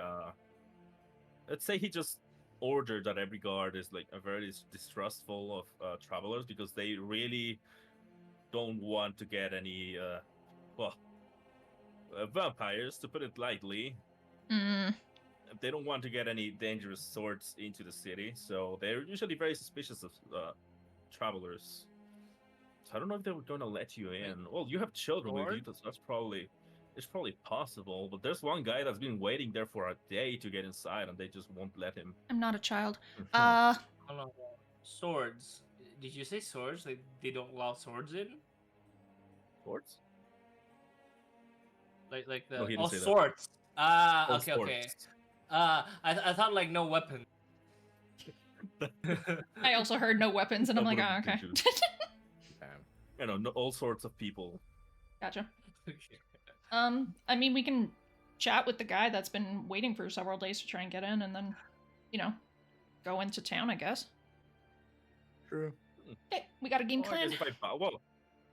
Speaker 2: let's say he just ordered that every guard is like a very distrustful of travelers because they really don't want to get any vampires, to put it lightly.
Speaker 1: Mm.
Speaker 2: They don't want to get any dangerous swords into the city, so they're usually very suspicious of travelers. So I don't know if they were going to let you in. Well, you have children with you, so it's probably possible. But there's one guy that's been waiting there for a day to get inside, and they just won't let him.
Speaker 1: I'm not a child.
Speaker 3: Hold on. Swords. Did you say swords? Like they don't allow swords in?
Speaker 2: Swords?
Speaker 3: Like the
Speaker 2: No, he didn't say that.
Speaker 3: swords. Ah,
Speaker 2: Oh,
Speaker 3: okay.
Speaker 2: swords.
Speaker 3: I thought like no weapon.
Speaker 1: I also heard no weapons, and I'm like,
Speaker 2: That
Speaker 1: oh, okay.
Speaker 2: would've You know, all sorts of people.
Speaker 1: Gotcha.
Speaker 3: Okay.
Speaker 1: I mean, we can chat with the guy that's been waiting for several days to try and get in, and then, go into town, I guess.
Speaker 4: True.
Speaker 1: Okay, we got a game
Speaker 2: Well, I
Speaker 1: plan.
Speaker 2: guess if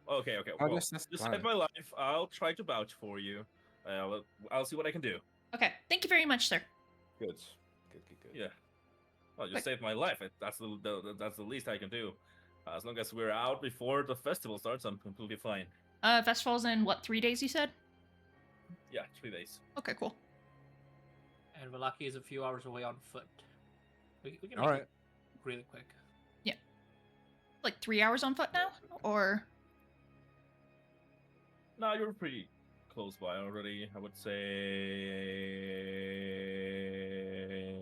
Speaker 2: okay.
Speaker 4: I
Speaker 2: Well,
Speaker 4: guess that's
Speaker 2: just
Speaker 4: fine.
Speaker 2: save my life. I'll try to vouch for you. I'll see what I can do.
Speaker 1: Okay, thank you very much, sir.
Speaker 4: Good.
Speaker 2: Yeah. Well, you
Speaker 1: Quick.
Speaker 2: saved my life. That's the least I can do. As long as we're out before the festival starts, I'm completely fine.
Speaker 1: Festival's in, what, 3 days, you said?
Speaker 2: Yeah, 3 days.
Speaker 1: Okay, cool.
Speaker 3: And Valaki is a few hours away on foot. We can
Speaker 4: All
Speaker 3: make
Speaker 4: right.
Speaker 3: it really quick.
Speaker 1: Like 3 hours on foot now? Or...
Speaker 2: No, you're pretty close by already. I would say,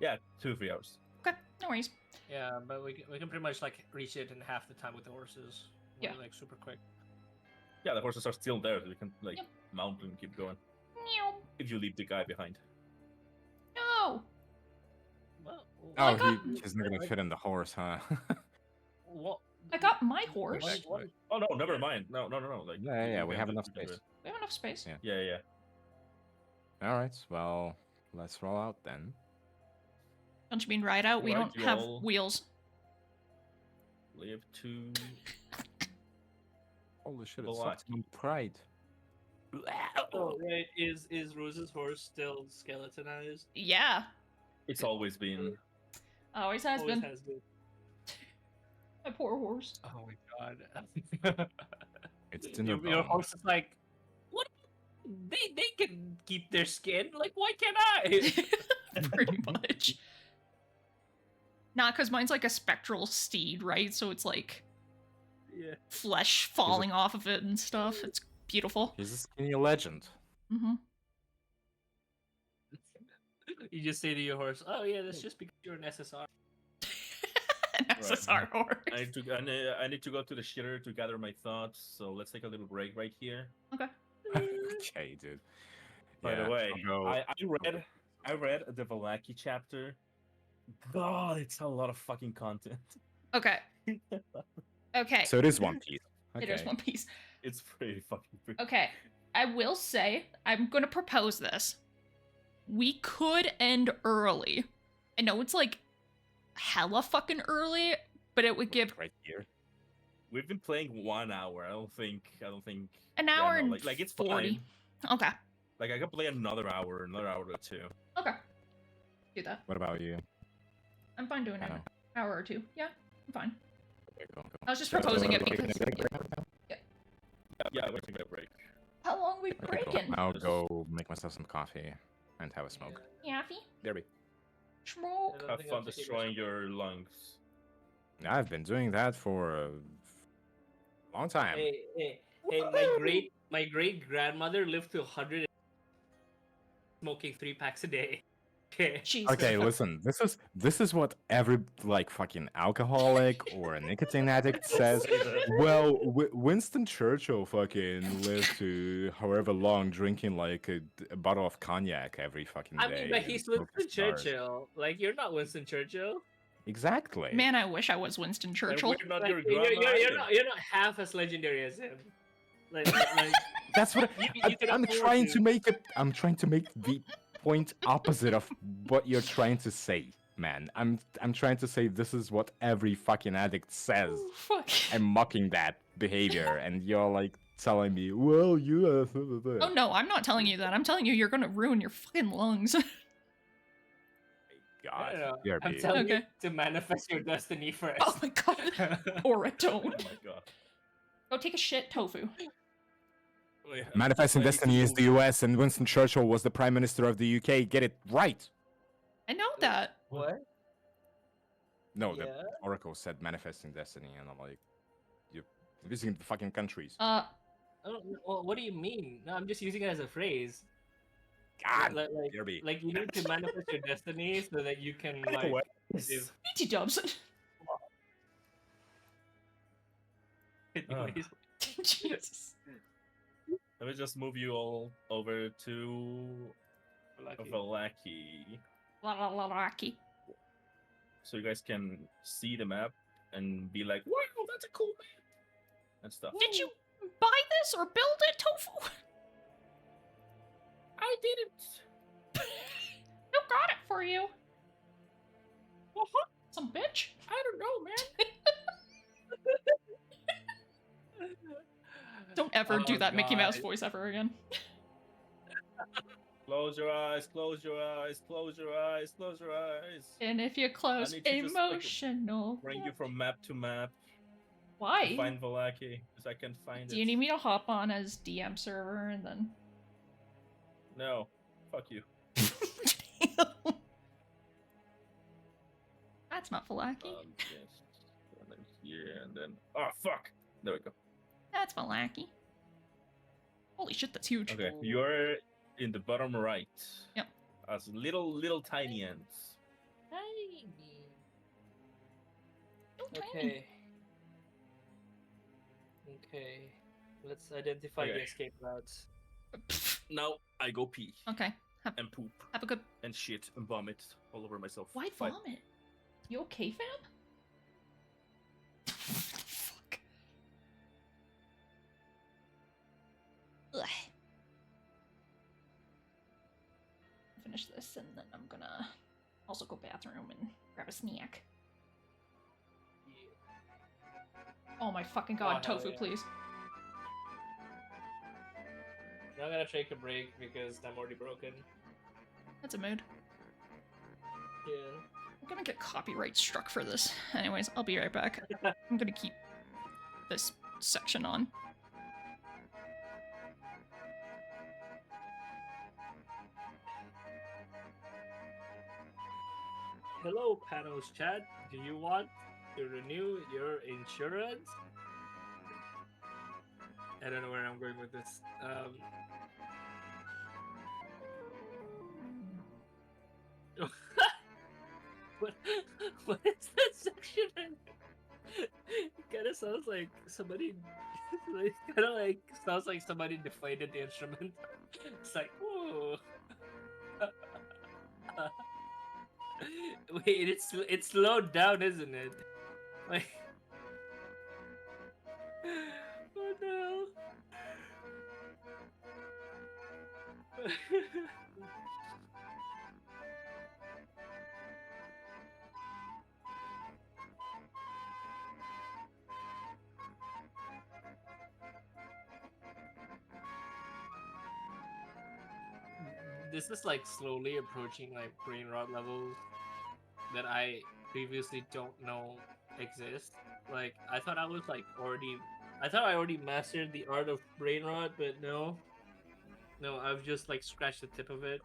Speaker 2: yeah, 2-3 hours.
Speaker 1: Okay, no worries.
Speaker 3: Yeah, but we can pretty much like reach it in half the time with the horses. We're,
Speaker 1: Yeah.
Speaker 3: like super quick.
Speaker 2: Yeah, the horses are still there, so we can like
Speaker 1: Yep.
Speaker 2: mount and keep going.
Speaker 1: Meow.
Speaker 2: If you leave the guy behind.
Speaker 1: No!
Speaker 3: Well,
Speaker 1: I
Speaker 4: Oh,
Speaker 1: got-
Speaker 4: he's not gonna fit in the horse, huh?
Speaker 3: what?
Speaker 1: I got my horse.
Speaker 3: What?
Speaker 2: Oh no, never mind. No. Like
Speaker 4: Yeah,
Speaker 2: you
Speaker 4: we
Speaker 2: can
Speaker 4: have
Speaker 2: do-
Speaker 4: enough
Speaker 2: you can do
Speaker 4: space.
Speaker 1: We have enough space.
Speaker 4: Yeah.
Speaker 2: it. Yeah.
Speaker 4: All right, well, let's roll out then.
Speaker 1: Don't you mean ride out? We
Speaker 2: Alright,
Speaker 1: don't have
Speaker 2: y'all.
Speaker 1: wheels.
Speaker 2: Live to.
Speaker 4: Holy shit,
Speaker 2: Well,
Speaker 4: it's fucking pride.
Speaker 3: Oh, wait, is Rose's horse still skeletonized?
Speaker 1: Yeah,
Speaker 2: It's always been.
Speaker 1: always has
Speaker 3: Always
Speaker 1: been.
Speaker 3: has been.
Speaker 1: My poor horse.
Speaker 3: Oh my god.
Speaker 4: It's dinner
Speaker 3: Your
Speaker 4: bone.
Speaker 3: horse is like, what? They can keep their skin. Like, why can't I?
Speaker 1: Pretty much. Nah, because mine's like a spectral steed, right? So it's like
Speaker 3: Yeah.
Speaker 1: flesh falling off of it and stuff. It's beautiful.
Speaker 4: He's a skinny legend.
Speaker 1: Mm-hmm.
Speaker 3: You just say to your horse, "Oh yeah, that's just because you're an SSR."
Speaker 1: An SSR horse.
Speaker 2: I need to go to the shitter to gather my thoughts. So let's take a little break right here.
Speaker 1: Okay.
Speaker 4: Okay, dude.
Speaker 2: By
Speaker 4: Yeah,
Speaker 2: the way,
Speaker 4: I'll go-
Speaker 2: I read the Valaki chapter. God, it's a lot of fucking content.
Speaker 1: Okay. Okay.
Speaker 4: So it is One Piece. Okay.
Speaker 1: It is One Piece.
Speaker 2: It's pretty fucking.
Speaker 1: Okay. I will say, I'm going to propose this. we could end early. I know it's like hella fucking early, but it would give
Speaker 4: right here.
Speaker 2: We've been playing 1 hour. I don't think.
Speaker 1: an
Speaker 2: yeah,
Speaker 1: hour
Speaker 2: no,
Speaker 1: and
Speaker 2: like it's
Speaker 1: 40.
Speaker 2: fine.
Speaker 1: Okay.
Speaker 2: Like I could play another hour or two.
Speaker 1: Okay. Do that.
Speaker 4: What about you?
Speaker 1: I'm fine doing
Speaker 4: I
Speaker 1: an
Speaker 4: know.
Speaker 1: hour or two. Yeah, I'm fine.
Speaker 4: Okay, go.
Speaker 1: I was just proposing it because.
Speaker 2: Yeah, we're taking a break.
Speaker 1: How long we
Speaker 4: Okay, cool.
Speaker 1: breaking?
Speaker 4: I'll go make myself some coffee and have a smoke.
Speaker 1: Yaffy?
Speaker 4: There we.
Speaker 1: Smoke?
Speaker 3: don't
Speaker 2: Have
Speaker 3: think
Speaker 2: fun
Speaker 3: I'm taking
Speaker 2: destroying
Speaker 3: myself-
Speaker 2: your lungs.
Speaker 4: I've been doing that for a long time.
Speaker 3: Hey, my great grandmother lived to 100, smoking 3 packs a day. Okay.
Speaker 1: Jesus.
Speaker 4: Okay, listen. This is what every like fucking alcoholic or a nicotine addict says.
Speaker 2: Say that.
Speaker 4: Well, Winston Churchill fucking lived to however long, drinking like a bottle of cognac every fucking day.
Speaker 3: I mean, but
Speaker 4: and
Speaker 3: he's
Speaker 4: smoking
Speaker 3: Winston
Speaker 4: cigars.
Speaker 3: Churchill. Like, you're not Winston Churchill.
Speaker 4: Exactly.
Speaker 1: Man, I wish I was Winston
Speaker 2: And
Speaker 1: Churchill.
Speaker 2: we're not
Speaker 3: Like,
Speaker 2: your grandma. either.
Speaker 3: you're not half as legendary as him. Like
Speaker 4: That's what
Speaker 3: you can
Speaker 4: I'm
Speaker 3: afford
Speaker 4: trying to make it. I'm trying to make the point opposite of what you're trying to say, man. I'm trying to say this is what every fucking addict says.
Speaker 1: Oh, fuck.
Speaker 4: I'm mocking that behavior, and you're like telling me, well, you.
Speaker 1: Oh no, I'm not telling you that. I'm telling you you're gonna ruin your fucking lungs.
Speaker 3: I
Speaker 4: God,
Speaker 3: don't know.
Speaker 4: you're
Speaker 3: I'm
Speaker 4: big.
Speaker 3: telling you
Speaker 1: Okay.
Speaker 3: to manifest your destiny first.
Speaker 1: Oh my god. Or a
Speaker 2: Oh
Speaker 1: don't.
Speaker 2: my god.
Speaker 1: Go take a shit, tofu.
Speaker 2: Wait,
Speaker 4: Manifesting
Speaker 2: I need
Speaker 4: destiny
Speaker 2: to
Speaker 4: is
Speaker 2: move.
Speaker 4: the U.S. and Winston Churchill was the Prime Minister of the U.K. Get it right.
Speaker 1: I know that.
Speaker 3: What?
Speaker 4: No,
Speaker 3: Yeah.
Speaker 4: the Oracle said manifesting destiny, and I'm like, you're visiting the fucking countries.
Speaker 3: Oh, well, what do you mean? No, I'm just using it as a phrase.
Speaker 4: God,
Speaker 3: Like,
Speaker 4: Kirby.
Speaker 3: like you need to manifest your destiny so that you can like.
Speaker 2: What?
Speaker 3: If,
Speaker 1: BT dubs.
Speaker 3: anyways,
Speaker 1: Jesus.
Speaker 2: Let me just move you all over to
Speaker 3: lucky.
Speaker 2: Valaki,
Speaker 1: Rocky.
Speaker 2: so you guys can see the map and be like, "Wow, that's a cool map," and stuff.
Speaker 1: Did you buy this or build it, tofu?
Speaker 2: I didn't.
Speaker 1: Who got it for you? Some bitch?
Speaker 2: I don't know, man.
Speaker 1: Don't ever do
Speaker 3: Oh,
Speaker 1: that Mickey Mouse
Speaker 3: God.
Speaker 1: voice ever again.
Speaker 2: Close your eyes. Close your eyes. Close your eyes. Close your eyes.
Speaker 1: And if you're close,
Speaker 2: need to just, like,
Speaker 1: emotional.
Speaker 2: Bring you from map to map to
Speaker 1: Why?
Speaker 2: find Valaki, because I can't find
Speaker 1: Do
Speaker 2: it.
Speaker 1: you need me to hop on as DM server and then?
Speaker 2: No. Fuck you.
Speaker 1: That's not Falaki.
Speaker 2: Yes. And then here, and then. Oh fuck! There we go.
Speaker 1: That's Falaki. Holy shit, that's huge.
Speaker 2: Okay, you're in the bottom right.
Speaker 1: Yep.
Speaker 2: As little tiny ants.
Speaker 1: Oh, tiny.
Speaker 3: Okay. Okay. Let's identify the
Speaker 2: Okay.
Speaker 3: escape routes.
Speaker 2: Now I go pee
Speaker 1: Okay.
Speaker 2: and poop
Speaker 1: Have a good.
Speaker 2: and shit and vomit all over myself.
Speaker 1: Why
Speaker 2: Fine.
Speaker 1: vomit? You okay, fam? Fuck. Ugh. Finish this and then I'm gonna also go bathroom and grab a snack. Oh my fucking god,
Speaker 3: Oh, hell
Speaker 1: tofu,
Speaker 3: yeah.
Speaker 1: please.
Speaker 3: Now I'm gonna take a break because I'm already broken.
Speaker 1: That's a mood.
Speaker 3: Yeah.
Speaker 1: I'm gonna get copyright struck for this. Anyways, I'll be right back. I'm gonna keep this section on.
Speaker 3: Hello, Panos chat. Do you want to renew your insurance? I don't know where I'm going with this. What, what is that section? It kind of sounds like somebody. Kind of like sounds like somebody deflated the instrument. It's like, whoa. Wait, it's slowed down, isn't it? Like, oh no. this is like slowly approaching like brain rot levels that I previously don't know exist. Like I thought I was like already, I thought I already mastered the art of brain rot, but no, no, I've just like scratched the tip of it.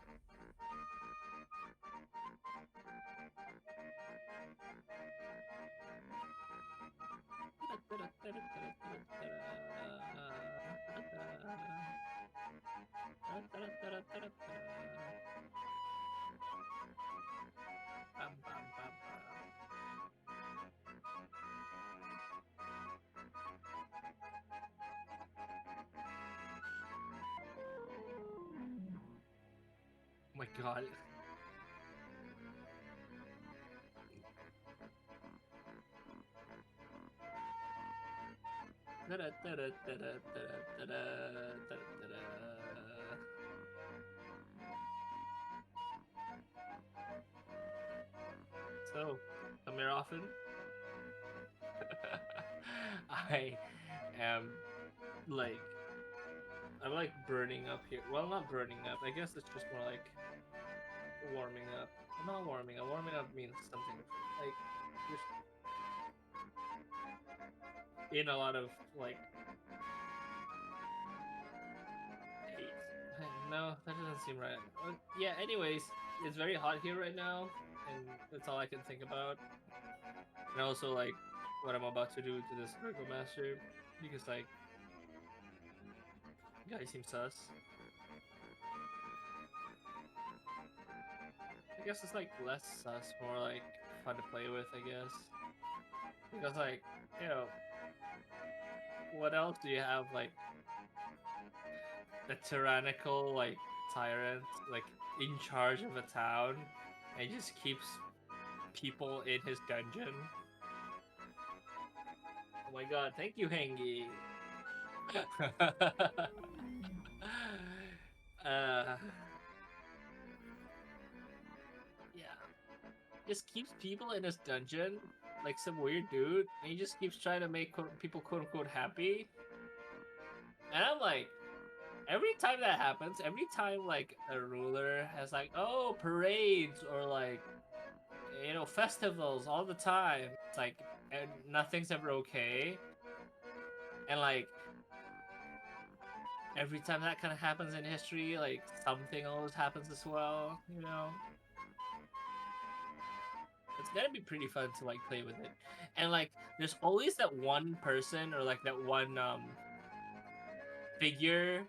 Speaker 3: Bam, bam, bam, bam. Oh my god. So, come here often? I am like, I'm like burning up here. Well, not burning up. I guess it's just more like warming up. I'm not warming up. Warming up means something different. Like, just in a lot of like heat. No, that doesn't seem right. Yeah, anyways, it's very hot here right now, and that's all I can think about. And also, like, what I'm about to do to this Virgo Master, because, like, guy seems sus. I guess it's, like, less sus, more, like, fun to play with, I guess. Because, like, you know, what else do you have, like, a tyrannical, like, tyrant, like, in charge of a town, and he just keeps people in his dungeon? Oh my god, thank you, Hengi. uh, yeah. Just keeps people in his dungeon, like some weird dude, and he just keeps trying to make people quote unquote happy. And I'm like, every time that happens, every time like a ruler has like, oh, parades or like, you know, festivals all the time, it's like, and nothing's ever okay. And like, every time that kind of happens in history, like something always happens as well, you know? It's gonna be pretty fun to like play with it. And like there's always that one person or like that one figure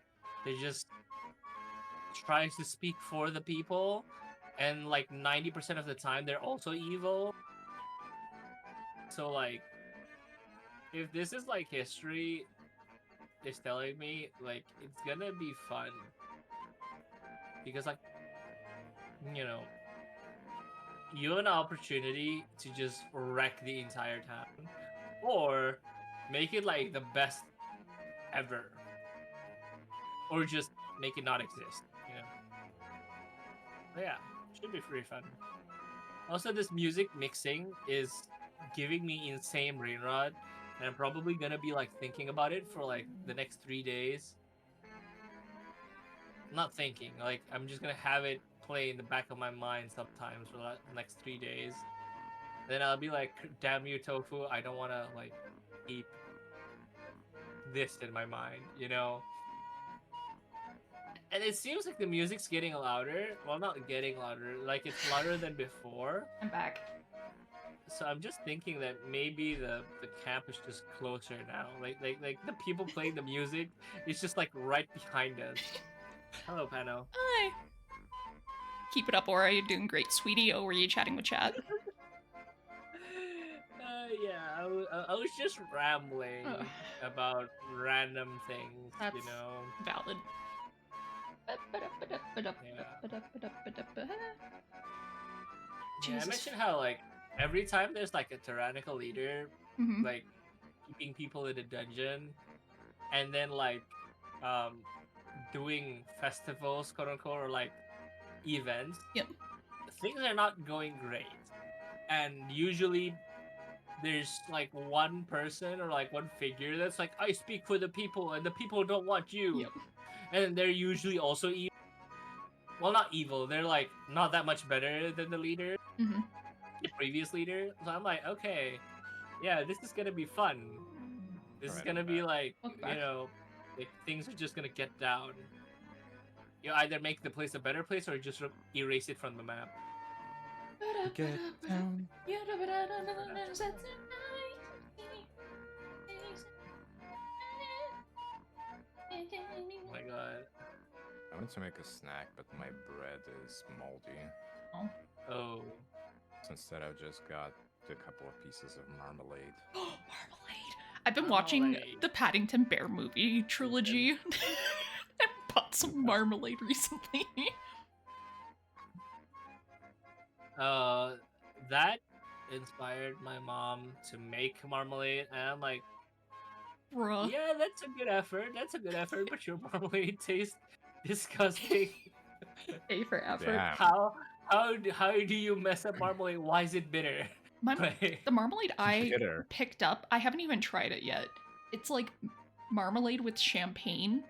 Speaker 3: that just tries to speak for the people, and like 90% of the time they're also evil. So like if this is like history is telling me, like it's gonna be fun. Because like, you know, you have an opportunity to just wreck the entire town, or make it like the best ever, or just make it not exist. You know. But yeah, should be pretty fun. Also, this music mixing is giving me insane brain rot, and I'm probably gonna be like thinking about it for like the next 3 days. Not thinking, like I'm just gonna have it play in the back of my mind sometimes for the next 3 days. Then I'll be like, damn you, Tofu, I don't wanna like keep this in my mind, you know? And it seems like the music's getting louder. Well, not getting louder, like it's louder than before.
Speaker 1: I'm back.
Speaker 3: So I'm just thinking that maybe the camp is just closer now. Like the people playing the music is just like right behind us. Hello, Pano.
Speaker 1: Hi. Keep it up, or are you doing great, sweetie? Or were you chatting with chat?
Speaker 3: Yeah, I was just rambling
Speaker 1: Ugh.
Speaker 3: about random things,
Speaker 1: That's
Speaker 3: you know.
Speaker 1: valid.
Speaker 3: Yeah, I
Speaker 1: Jesus.
Speaker 3: mentioned how like every time there's like a tyrannical leader,
Speaker 1: Mhm.
Speaker 3: like keeping people in a dungeon, and then like doing festivals, quote unquote, or like events.
Speaker 1: Yep.
Speaker 3: Things are not going great, and usually there's like one person or like one figure that's like, I speak for the people, and the people don't want you.
Speaker 1: Yep.
Speaker 3: And they're usually also evil. well, not evil. They're like not that much better than the leader,
Speaker 1: Hmm.
Speaker 3: the previous leader. So I'm like, okay, yeah, this is gonna be fun. This is
Speaker 4: Alright,
Speaker 3: gonna
Speaker 4: I'm
Speaker 3: be
Speaker 4: back.
Speaker 3: like,
Speaker 1: Welcome back.
Speaker 3: like things are just gonna get down. You either make the place a better place or just erase it from the map.
Speaker 4: Get down.
Speaker 3: Oh my god.
Speaker 4: I wanted to make a snack, but my bread is moldy.
Speaker 1: Oh.
Speaker 3: Oh.
Speaker 4: So instead, I've just got a couple of pieces of marmalade.
Speaker 1: Marmalade. I've been watching
Speaker 3: Marmalade.
Speaker 1: the Paddington Bear movie trilogy. I bought some marmalade recently.
Speaker 3: That inspired my mom to make marmalade, and I'm like,
Speaker 1: Bruh.
Speaker 3: yeah, that's a good effort. That's a good effort, but your marmalade tastes disgusting.
Speaker 1: A for effort.
Speaker 4: Yeah.
Speaker 3: How do you mess up marmalade? Why is it bitter?
Speaker 1: The marmalade I
Speaker 4: Bitter.
Speaker 1: picked up, I haven't even tried it yet. It's like marmalade with champagne.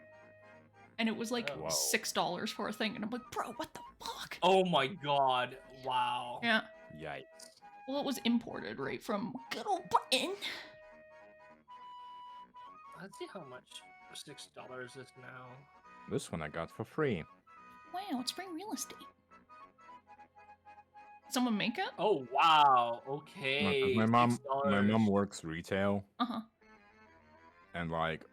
Speaker 1: And it was like
Speaker 3: Oh.
Speaker 4: Whoa.
Speaker 1: $6 for a thing. And I'm like, bro, what the fuck?
Speaker 3: Oh my god! Wow.
Speaker 1: Yeah.
Speaker 4: Yikes.
Speaker 1: Well, it was imported, right, from good old Britain.
Speaker 3: Let's see how much $6 is now.
Speaker 4: This one I got for free.
Speaker 1: Wow, it's free real estate. Someone make it?
Speaker 3: Oh wow.
Speaker 4: No, 'cause
Speaker 3: Okay.
Speaker 4: my mom
Speaker 3: $6.
Speaker 4: works retail,
Speaker 1: Uh-huh.
Speaker 4: and like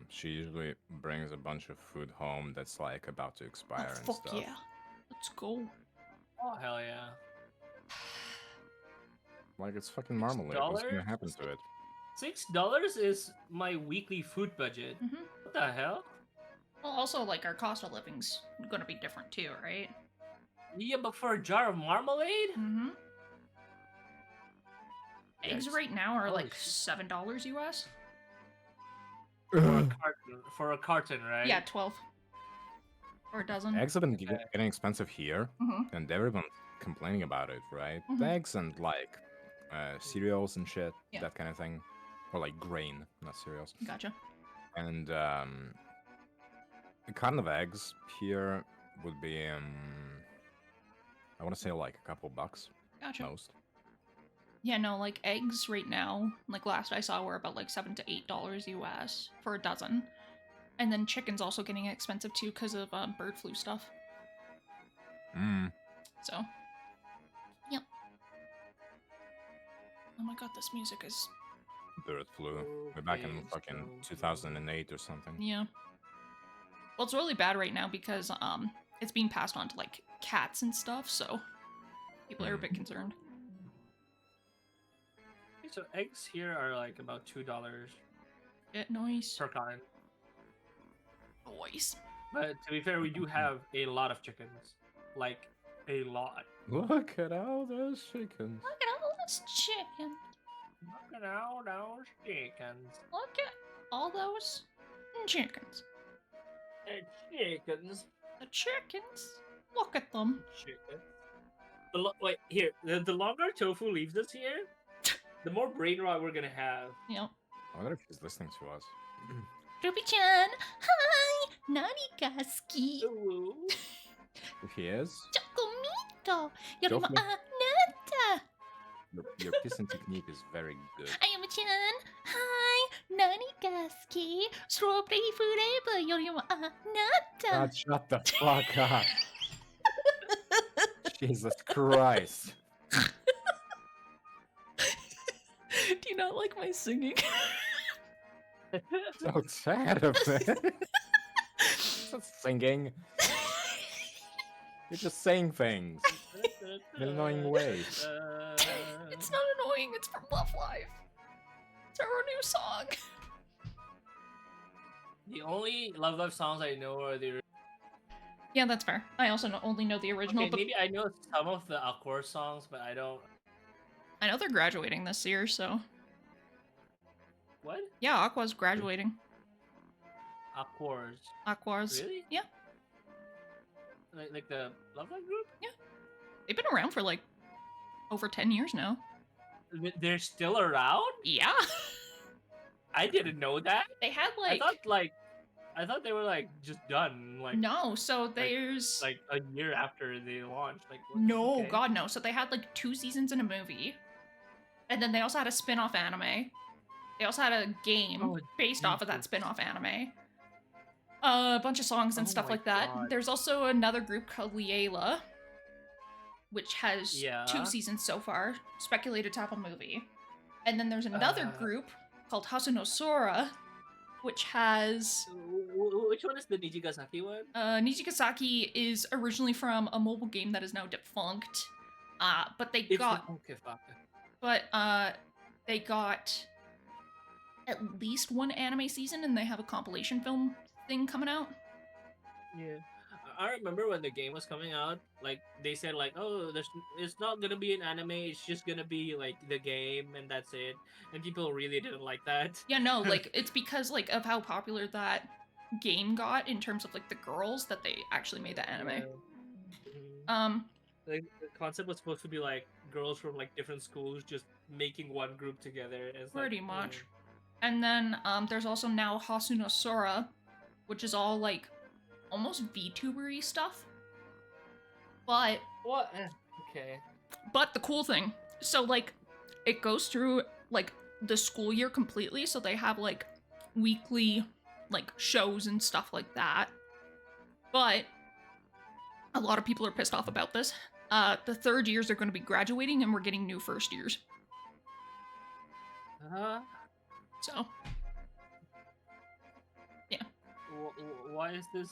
Speaker 4: she usually brings a bunch of food home that's like about to
Speaker 1: Oh,
Speaker 4: expire and
Speaker 1: fuck
Speaker 4: stuff.
Speaker 1: yeah. Let's go.
Speaker 3: Oh hell yeah.
Speaker 4: Like it's fucking marmalade. What's gonna
Speaker 3: $6?
Speaker 4: happen to it?
Speaker 3: $6 is my weekly food budget.
Speaker 1: Mm-hmm.
Speaker 3: What the hell?
Speaker 1: Well, also, like, our cost of living's gonna be different too, right?
Speaker 3: Yeah, but for a jar of marmalade?
Speaker 1: Mm-hmm. Eggs
Speaker 4: Yikes.
Speaker 1: right now are
Speaker 3: Holy
Speaker 1: like
Speaker 3: shit.
Speaker 1: $7 US.
Speaker 3: For a carton, right?
Speaker 1: Yeah, 12. Or a dozen.
Speaker 4: Eggs have been
Speaker 3: Okay.
Speaker 4: getting expensive here,
Speaker 1: Mm-hmm.
Speaker 4: and everyone's complaining about it, right?
Speaker 1: Mhm.
Speaker 4: Eggs and like cereals and shit,
Speaker 1: Yeah.
Speaker 4: that kind of thing, or like grain, not cereals.
Speaker 1: Gotcha.
Speaker 4: And a carton of eggs here would be I want to say like a couple bucks
Speaker 1: Gotcha.
Speaker 4: most.
Speaker 1: Yeah, no, like eggs right now, like last I saw were about like $7 to $8 US for a dozen. And then chicken's also getting expensive too because of bird flu stuff.
Speaker 4: Mm.
Speaker 1: So, yep. Oh my god, this music is,
Speaker 4: Bird flu. We're back in
Speaker 3: Okay,
Speaker 4: fucking
Speaker 3: so-
Speaker 4: 2008 or something.
Speaker 1: yeah. Well, it's really bad right now because it's being passed on to like cats and stuff, so people are a bit concerned.
Speaker 3: Okay, so eggs here are like about $2
Speaker 1: Bit noise.
Speaker 3: per carton.
Speaker 1: Noise.
Speaker 3: But to be fair, we do have a lot of chickens. Like, a lot.
Speaker 4: Look at all those chickens.
Speaker 1: Look at all this chicken.
Speaker 3: Look at all those chickens.
Speaker 1: Look at all those chickens.
Speaker 3: Chickens.
Speaker 1: The chickens. Look at them.
Speaker 3: Chicken. Wait, here. The longer Tofu leaves us here, the more brain rot we're gonna have.
Speaker 1: Yep.
Speaker 4: I wonder if he's listening to us.
Speaker 1: Ruby-chan, hi! Nanigaski!
Speaker 3: Ooh.
Speaker 4: If he is,
Speaker 1: Chokomito!
Speaker 4: Go
Speaker 1: Yorima
Speaker 4: for it.
Speaker 1: anata!
Speaker 4: your kissing technique is very good.
Speaker 1: Ayama-chan, hi! Nanigaski! Strawberry forever! Yorima anata!
Speaker 4: God, shut the fuck up. Jesus Christ.
Speaker 1: Do you not like my singing?
Speaker 4: So sad of it. It's not singing. You're just saying things. In an annoying way.
Speaker 1: It's not annoying, it's from Love Live. It's our new song.
Speaker 3: The only Love Live songs I know are the.
Speaker 1: Yeah, that's fair. I also only know the original,
Speaker 3: Okay,
Speaker 1: but
Speaker 3: maybe I know some of the Aqua songs, but I don't.
Speaker 1: I know they're graduating this year, so.
Speaker 3: What?
Speaker 1: Yeah, Aqua's graduating.
Speaker 3: Aquas.
Speaker 1: Aqua's.
Speaker 3: Really?
Speaker 1: Yeah.
Speaker 3: Like the Love Live group?
Speaker 1: They've been around for like over 10 years now.
Speaker 3: They're still around?
Speaker 1: Yeah.
Speaker 3: I didn't know that.
Speaker 1: They had
Speaker 3: I
Speaker 1: like
Speaker 3: thought like I thought they were like just done, like
Speaker 1: No, so there's
Speaker 3: like a year after they launched. Like what?
Speaker 1: no,
Speaker 3: Okay.
Speaker 1: God no. So they had like 2 seasons in a movie, and then they also had a spin-off anime. They also had a game
Speaker 3: Oh,
Speaker 1: based off of that
Speaker 3: Jesus.
Speaker 1: spin-off anime. A bunch of songs and
Speaker 3: Oh
Speaker 1: stuff
Speaker 3: my
Speaker 1: like that.
Speaker 3: God.
Speaker 1: There's also another group called Liela, which has 2
Speaker 3: Yeah.
Speaker 1: seasons so far, speculated to have a movie. And then there's another group called Hasunosora, which has
Speaker 3: Which one is the Nijigasaki one?
Speaker 1: Nijigasaki is originally from a mobile game that is now defunct. But they
Speaker 3: It's
Speaker 1: got
Speaker 3: okay, fuck.
Speaker 1: they got at least one anime season, and they have a compilation film thing coming out.
Speaker 3: Yeah. I remember when the game was coming out, like they said like, oh, it's not gonna be an anime, it's just gonna be like the game and that's it. And people really didn't like that.
Speaker 1: Yeah, no, like it's because like of how popular that game got in terms of like the girls that they actually made that anime.
Speaker 3: Yeah. Mhm.
Speaker 1: Um,
Speaker 3: Like the concept was supposed to be like girls from like different schools just making one group together. And it's
Speaker 1: pretty
Speaker 3: like,
Speaker 1: much. And then there's also now Hasunosora, which is all like almost VTuber-y stuff. But
Speaker 3: What? Okay.
Speaker 1: the cool thing, so like it goes through like the school year completely, so they have like weekly like shows and stuff like that. But a lot of people are pissed off about this. The third years are going to be graduating, and we're getting new first years. So, yeah.
Speaker 3: Why is this?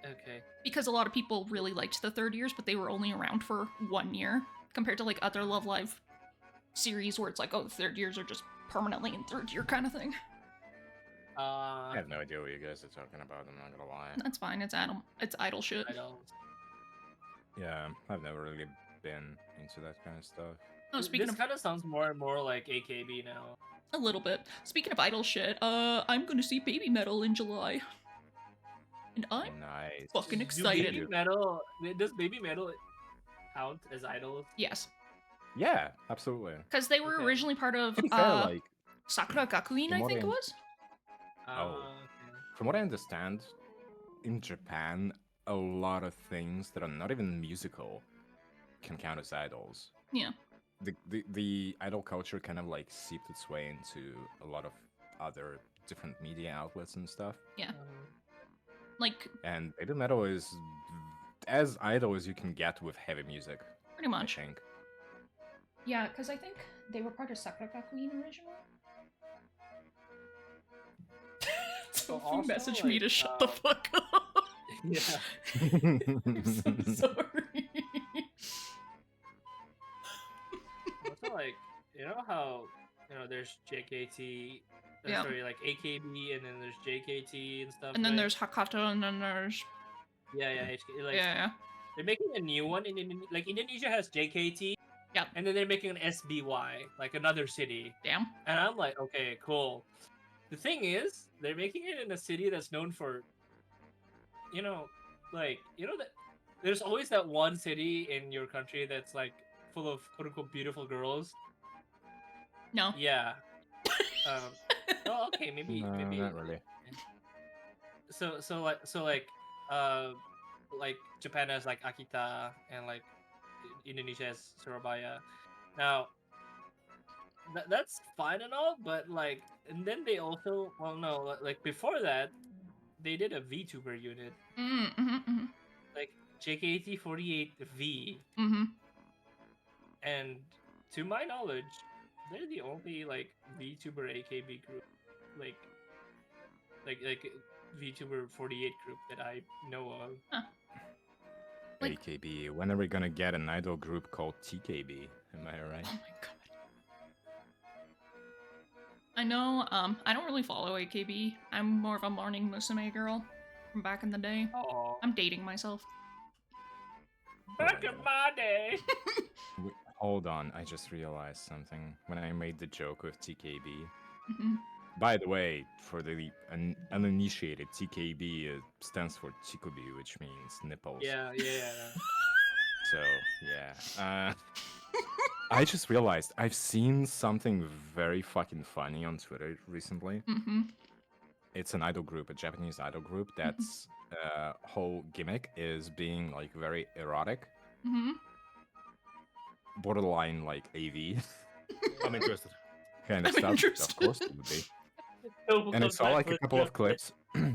Speaker 3: Okay.
Speaker 1: Because a lot of people really liked the third years, but they were only around for 1 year, compared to like other Love Live series where it's like, oh, the third years are just permanently in third year kind of thing.
Speaker 4: I have no idea what you guys are talking about. I'm not gonna lie.
Speaker 1: That's fine. It's idle shit.
Speaker 3: I don't.
Speaker 4: Yeah, I've never really been into that kind of stuff.
Speaker 1: Oh, speaking
Speaker 3: This
Speaker 1: of
Speaker 3: kind of sounds more and more like AKB now.
Speaker 1: a little bit. Speaking of idle shit, I'm gonna see Baby Metal in July, and I'm
Speaker 4: Nice.
Speaker 1: fucking
Speaker 3: Do
Speaker 1: excited.
Speaker 3: Baby Metal, does Baby Metal count as idols?
Speaker 1: Yes,
Speaker 4: Yeah, absolutely.
Speaker 1: because they were
Speaker 3: Okay.
Speaker 1: originally part of
Speaker 4: To be fair, like
Speaker 1: Sakura Gakuin, I
Speaker 4: from
Speaker 1: think it
Speaker 4: what
Speaker 1: was.
Speaker 3: Okay.
Speaker 4: from what I understand, in Japan, a lot of things that are not even musical can count as idols.
Speaker 1: Yeah.
Speaker 4: The idol culture kind of like seeped its way into a lot of other different media outlets and stuff.
Speaker 1: Like,
Speaker 4: And baby metal is as idol as you can get with heavy music,
Speaker 1: pretty
Speaker 4: I
Speaker 1: much.
Speaker 4: think.
Speaker 1: Yeah, because I think they were part of Sakura Gakuin originally. So
Speaker 3: also,
Speaker 1: you messaged me to
Speaker 3: like,
Speaker 1: shut the fuck up.
Speaker 3: Yeah.
Speaker 1: I'm so sorry.
Speaker 3: Also, like, you know how there's JKT,
Speaker 1: Yeah.
Speaker 3: sorry, like AKB, and then there's JKT and stuff.
Speaker 1: And then
Speaker 3: right?
Speaker 1: there's Hakato, and then there's
Speaker 3: yeah, HK, like
Speaker 1: yeah.
Speaker 3: they're making a new one in like Indonesia has JKT.
Speaker 1: Yep.
Speaker 3: And then they're making an SBY, like another city.
Speaker 1: Damn.
Speaker 3: And I'm like, okay, cool. The thing is, they're making it in a city that's known for, that there's always that one city in your country that's like full of quote unquote beautiful girls.
Speaker 1: No.
Speaker 3: Yeah. Oh, okay, maybe.
Speaker 4: No, not really.
Speaker 3: So like Japan has like Akita and like Indonesia has Surabaya. Now, that's fine and all, but like, and then they also, well, no, like before that, they did a VTuber unit,
Speaker 1: Mm-hmm.
Speaker 3: like JKT48V, and to my knowledge, they're the only like VTuber AKB group, like VTuber 48 group that I know of.
Speaker 1: Huh. Like-
Speaker 4: AKB. When are we gonna get an idol group called TKB? Am I right?
Speaker 1: Oh my god. I know, I don't really follow AKB. I'm more of a morning musume girl from back in the day.
Speaker 3: Oh,
Speaker 1: I'm dating myself.
Speaker 3: back in my day.
Speaker 4: Hold on, I just realized something when I made the joke with TKB.
Speaker 1: Mhm.
Speaker 4: By the way, for the uninitiated, TKB stands for chikubi, which means nipples.
Speaker 3: Yeah.
Speaker 4: So, yeah. I just realized I've seen something very fucking funny on Twitter recently. it's an idol group, a Japanese idol group. That's whole gimmick is being like very erotic,
Speaker 1: Mm-hmm.
Speaker 4: borderline like AV
Speaker 2: I'm interested.
Speaker 4: kind of
Speaker 1: I'm
Speaker 4: stuff.
Speaker 1: interested.
Speaker 4: Of course, it would be.
Speaker 3: Tofu
Speaker 4: And I
Speaker 3: comes
Speaker 4: saw
Speaker 3: back
Speaker 4: like a
Speaker 3: with
Speaker 4: couple of
Speaker 3: justice.
Speaker 4: clips.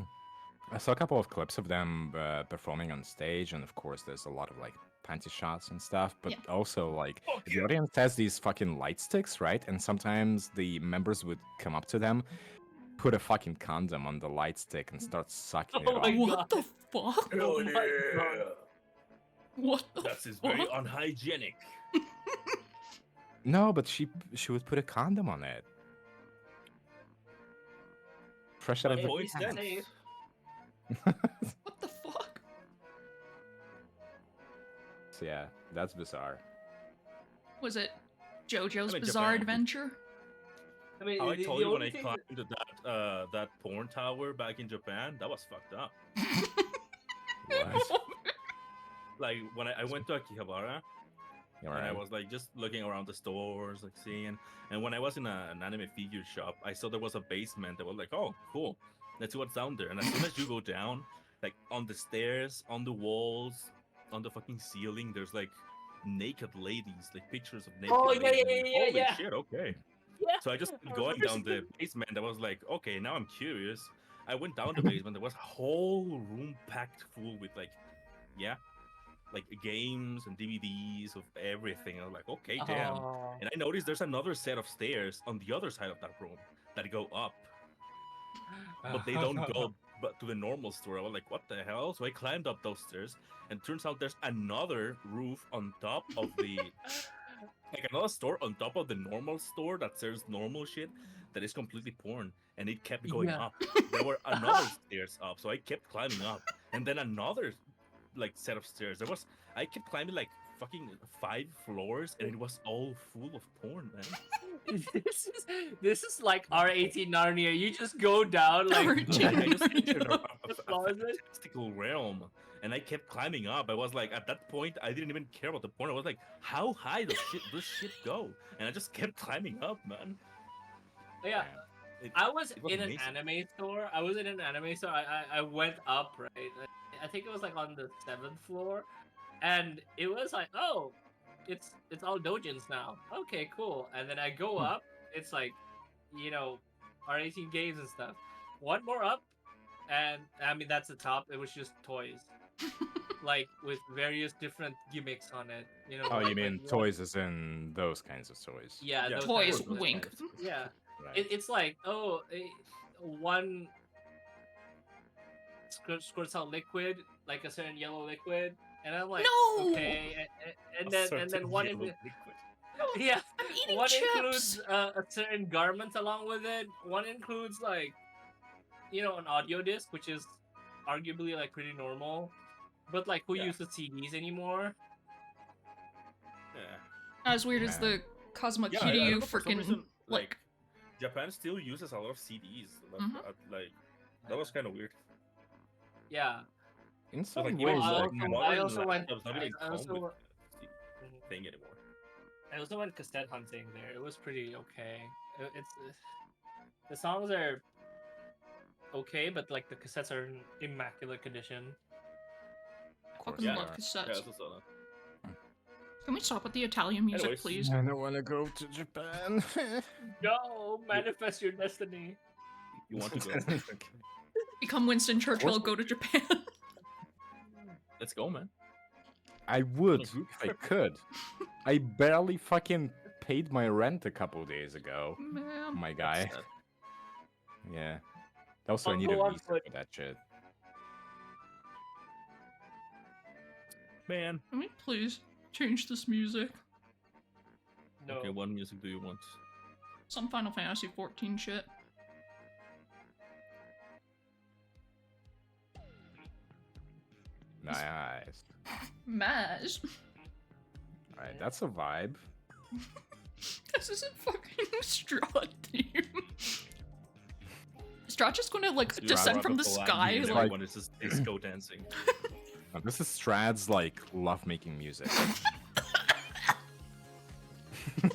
Speaker 4: I saw a couple of clips of them performing on stage, and of course, there's a lot of like panty shots and stuff. But
Speaker 1: Yeah.
Speaker 4: also, like,
Speaker 2: Fuck
Speaker 4: the
Speaker 2: yeah.
Speaker 4: audience has these fucking light sticks, right? And sometimes the members would come up to them, put a fucking condom on the light stick, and start sucking
Speaker 3: Oh
Speaker 4: it
Speaker 3: my
Speaker 4: off.
Speaker 1: What the
Speaker 3: God.
Speaker 1: fuck?
Speaker 2: Hell
Speaker 3: Oh my God.
Speaker 2: yeah!
Speaker 1: What the
Speaker 2: That is
Speaker 1: fuck?
Speaker 2: very unhygienic.
Speaker 4: No, but she would put a condom on it. Fresh out
Speaker 3: But
Speaker 4: of
Speaker 3: if
Speaker 4: the
Speaker 3: it's
Speaker 2: Point
Speaker 3: safe,
Speaker 1: What the fuck?
Speaker 4: So yeah, that's bizarre.
Speaker 1: Was it JoJo's
Speaker 2: I'm in
Speaker 1: Bizarre
Speaker 2: Japan.
Speaker 1: Adventure?
Speaker 3: I mean,
Speaker 2: How I
Speaker 3: the
Speaker 2: told you when
Speaker 3: only
Speaker 2: I
Speaker 3: thing
Speaker 2: climbed that porn tower back in Japan, that was fucked up.
Speaker 4: What?
Speaker 2: Like when I went to Akihabara,
Speaker 4: You're
Speaker 2: and I
Speaker 4: right.
Speaker 2: was like just looking around the stores, like seeing. And when I was in an anime figure shop, I saw there was a basement. I was like, oh, cool. Let's see what's down there. And as soon as you go down, like on the stairs, on the walls, on the fucking ceiling, there's like naked ladies, like pictures of naked
Speaker 3: Oh, yeah,
Speaker 2: ladies.
Speaker 3: yeah,
Speaker 2: I'm like,
Speaker 3: yeah,
Speaker 2: holy
Speaker 3: yeah.
Speaker 2: shit, okay.
Speaker 3: Yeah.
Speaker 2: So I just
Speaker 3: I
Speaker 2: going
Speaker 3: remember
Speaker 2: down the
Speaker 3: seeing-
Speaker 2: basement. I was like, okay, now I'm curious. I went down the basement. There was a whole room packed full with like, yeah, like games and DVDs of everything. I was like, okay, damn.
Speaker 3: Oh.
Speaker 2: And I noticed there's another set of stairs on the other side of that room that go up, but they don't go but to the normal store. I was like, what the hell? So I climbed up those stairs, and turns out there's another roof on top of the like another store on top of the normal store that sells normal shit that is completely porn, and it kept going
Speaker 3: Yeah.
Speaker 2: up. There were another stairs up, so I kept climbing up, and then another like set of stairs. I kept climbing like fucking 5 floors, and it was all full of porn, man.
Speaker 3: this is like R18 Narnia. You just go down like
Speaker 1: R18
Speaker 2: I just entered
Speaker 3: the
Speaker 2: a
Speaker 3: closet.
Speaker 2: fantastical realm, and I kept climbing up. I was like, at that point, I didn't even care about the porn. I was like, how high does this shit go? And I just kept climbing up, man.
Speaker 3: Yeah.
Speaker 2: It-
Speaker 3: I was
Speaker 2: it was
Speaker 3: in
Speaker 2: amazing.
Speaker 3: an anime store. I went up, right? I think it was like on the 7th floor, and it was like, oh, it's all dojins now. Okay, cool. And then I go up, it's like, R18 games and stuff. One more up, and I mean that's the top. It was just toys, like with various different gimmicks on it.
Speaker 4: Oh, you
Speaker 3: like
Speaker 4: mean
Speaker 3: one-
Speaker 4: toys as in those kinds of toys?
Speaker 3: Yeah,
Speaker 2: Yeah,
Speaker 3: those
Speaker 1: Toys,
Speaker 3: kinds of
Speaker 1: wink.
Speaker 3: Yeah.
Speaker 4: Right.
Speaker 3: It's like, oh, one squirts out liquid, like a certain yellow liquid, and I'm like,
Speaker 1: No!
Speaker 3: okay, and
Speaker 2: A
Speaker 3: then
Speaker 2: certain
Speaker 3: one
Speaker 2: yellow
Speaker 3: in,
Speaker 2: liquid.
Speaker 3: yeah,
Speaker 1: I'm eating
Speaker 3: one
Speaker 1: chips.
Speaker 3: includes a certain garment along with it. One includes like, an audio disc, which is arguably like pretty normal, but like who
Speaker 2: Yeah.
Speaker 3: uses CDs anymore?
Speaker 2: Yeah.
Speaker 1: As weird as
Speaker 4: Man.
Speaker 1: the Cosmo
Speaker 2: Yeah, I
Speaker 1: Kitty,
Speaker 2: don't
Speaker 1: you
Speaker 2: know, for some
Speaker 1: freaking
Speaker 2: reason,
Speaker 1: like.
Speaker 2: Japan still uses a lot of CDs.
Speaker 1: Mhm.
Speaker 2: Like that was kind of weird.
Speaker 3: Yeah.
Speaker 4: In
Speaker 2: So
Speaker 4: some
Speaker 2: like
Speaker 4: ways,
Speaker 2: even
Speaker 3: I
Speaker 2: like
Speaker 3: also-
Speaker 2: modern
Speaker 3: I also went-
Speaker 2: laptops don't
Speaker 3: I-
Speaker 2: even
Speaker 3: I
Speaker 2: come
Speaker 3: also
Speaker 2: with
Speaker 3: went-
Speaker 2: CD
Speaker 3: Mhm.
Speaker 2: thing anymore.
Speaker 3: I also went cassette hunting there. It was pretty okay. It's the songs are okay, but like the cassettes are in immaculate condition.
Speaker 1: Fucking
Speaker 2: Yeah.
Speaker 1: love
Speaker 2: Yeah, I
Speaker 1: cassettes.
Speaker 2: also saw that.
Speaker 1: Can we stop with the Italian music,
Speaker 2: Anyways.
Speaker 1: please?
Speaker 4: I don't want to go to Japan.
Speaker 3: No, manifest your destiny.
Speaker 2: You want to go?
Speaker 1: Become Winston Churchill,
Speaker 4: course.
Speaker 1: go to Japan.
Speaker 2: Let's go, man.
Speaker 4: I would
Speaker 2: group
Speaker 4: if I could. I barely fucking paid my rent a couple days ago.
Speaker 1: Man.
Speaker 4: My guy.
Speaker 2: That's sad.
Speaker 4: Yeah. Also, I
Speaker 3: I'll
Speaker 4: need
Speaker 3: go
Speaker 4: a
Speaker 3: on
Speaker 4: visa
Speaker 3: foot.
Speaker 4: for that shit.
Speaker 2: Man.
Speaker 1: Can we please change this music?
Speaker 3: No.
Speaker 2: Okay, what music do you want?
Speaker 1: Some Final Fantasy 14 shit.
Speaker 4: Nice.
Speaker 1: Maz.
Speaker 4: Alright, that's a vibe.
Speaker 1: This isn't fucking Strahd theme. Strahd just gonna like
Speaker 2: You're
Speaker 1: descend
Speaker 2: out
Speaker 1: from
Speaker 2: of
Speaker 1: the
Speaker 2: line
Speaker 1: sky
Speaker 2: here,
Speaker 1: like
Speaker 2: everyone is just disco dancing.
Speaker 4: Now, this is Strahd's like love-making music.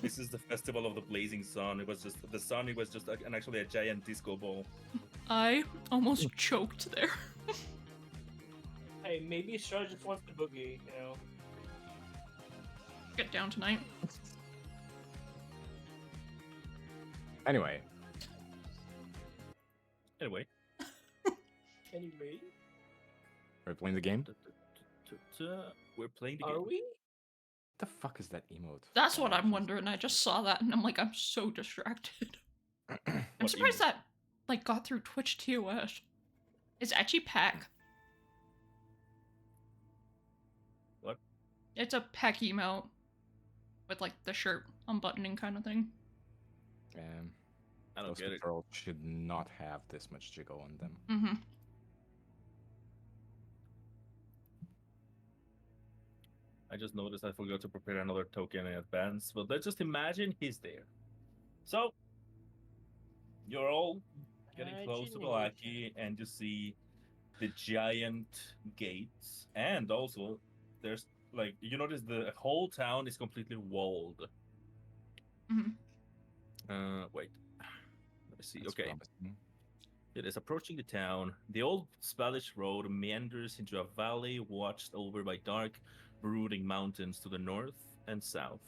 Speaker 2: This is the festival of the blazing sun. It was just the sun. It was just actually a giant disco ball.
Speaker 1: I almost choked there.
Speaker 3: Hey, maybe Strahd just wants to boogie, you know.
Speaker 1: Get down tonight.
Speaker 4: Anyway,
Speaker 2: Anyway,
Speaker 3: Anyway,
Speaker 4: we're playing the game.
Speaker 2: we're playing the game.
Speaker 3: are we?
Speaker 4: What the fuck is that emote?
Speaker 1: That's
Speaker 4: Oh,
Speaker 1: what I'm
Speaker 4: Jesus.
Speaker 1: wondering. I just saw that and I'm like, I'm so distracted. I'm
Speaker 2: What
Speaker 1: surprised
Speaker 2: emote?
Speaker 1: that like got through Twitch TOS. It's Etchy Pack.
Speaker 2: What?
Speaker 1: It's a pack emote with like the shirt unbuttoning kind of thing.
Speaker 2: I don't
Speaker 4: Those
Speaker 2: get it.
Speaker 4: controls should not have this much jiggle on them.
Speaker 1: Mm-hmm.
Speaker 2: I just noticed I forgot to prepare another token in advance, but let's just imagine he's there. So, you're all getting close to Valaki, and you see the giant gates, and also there's like you notice the whole town is completely walled. Wait, let me see.
Speaker 4: That's
Speaker 2: Okay,
Speaker 4: promising.
Speaker 2: it is approaching the town. The old Spanish road meanders into a valley watched over by dark, brooding mountains to the north and south.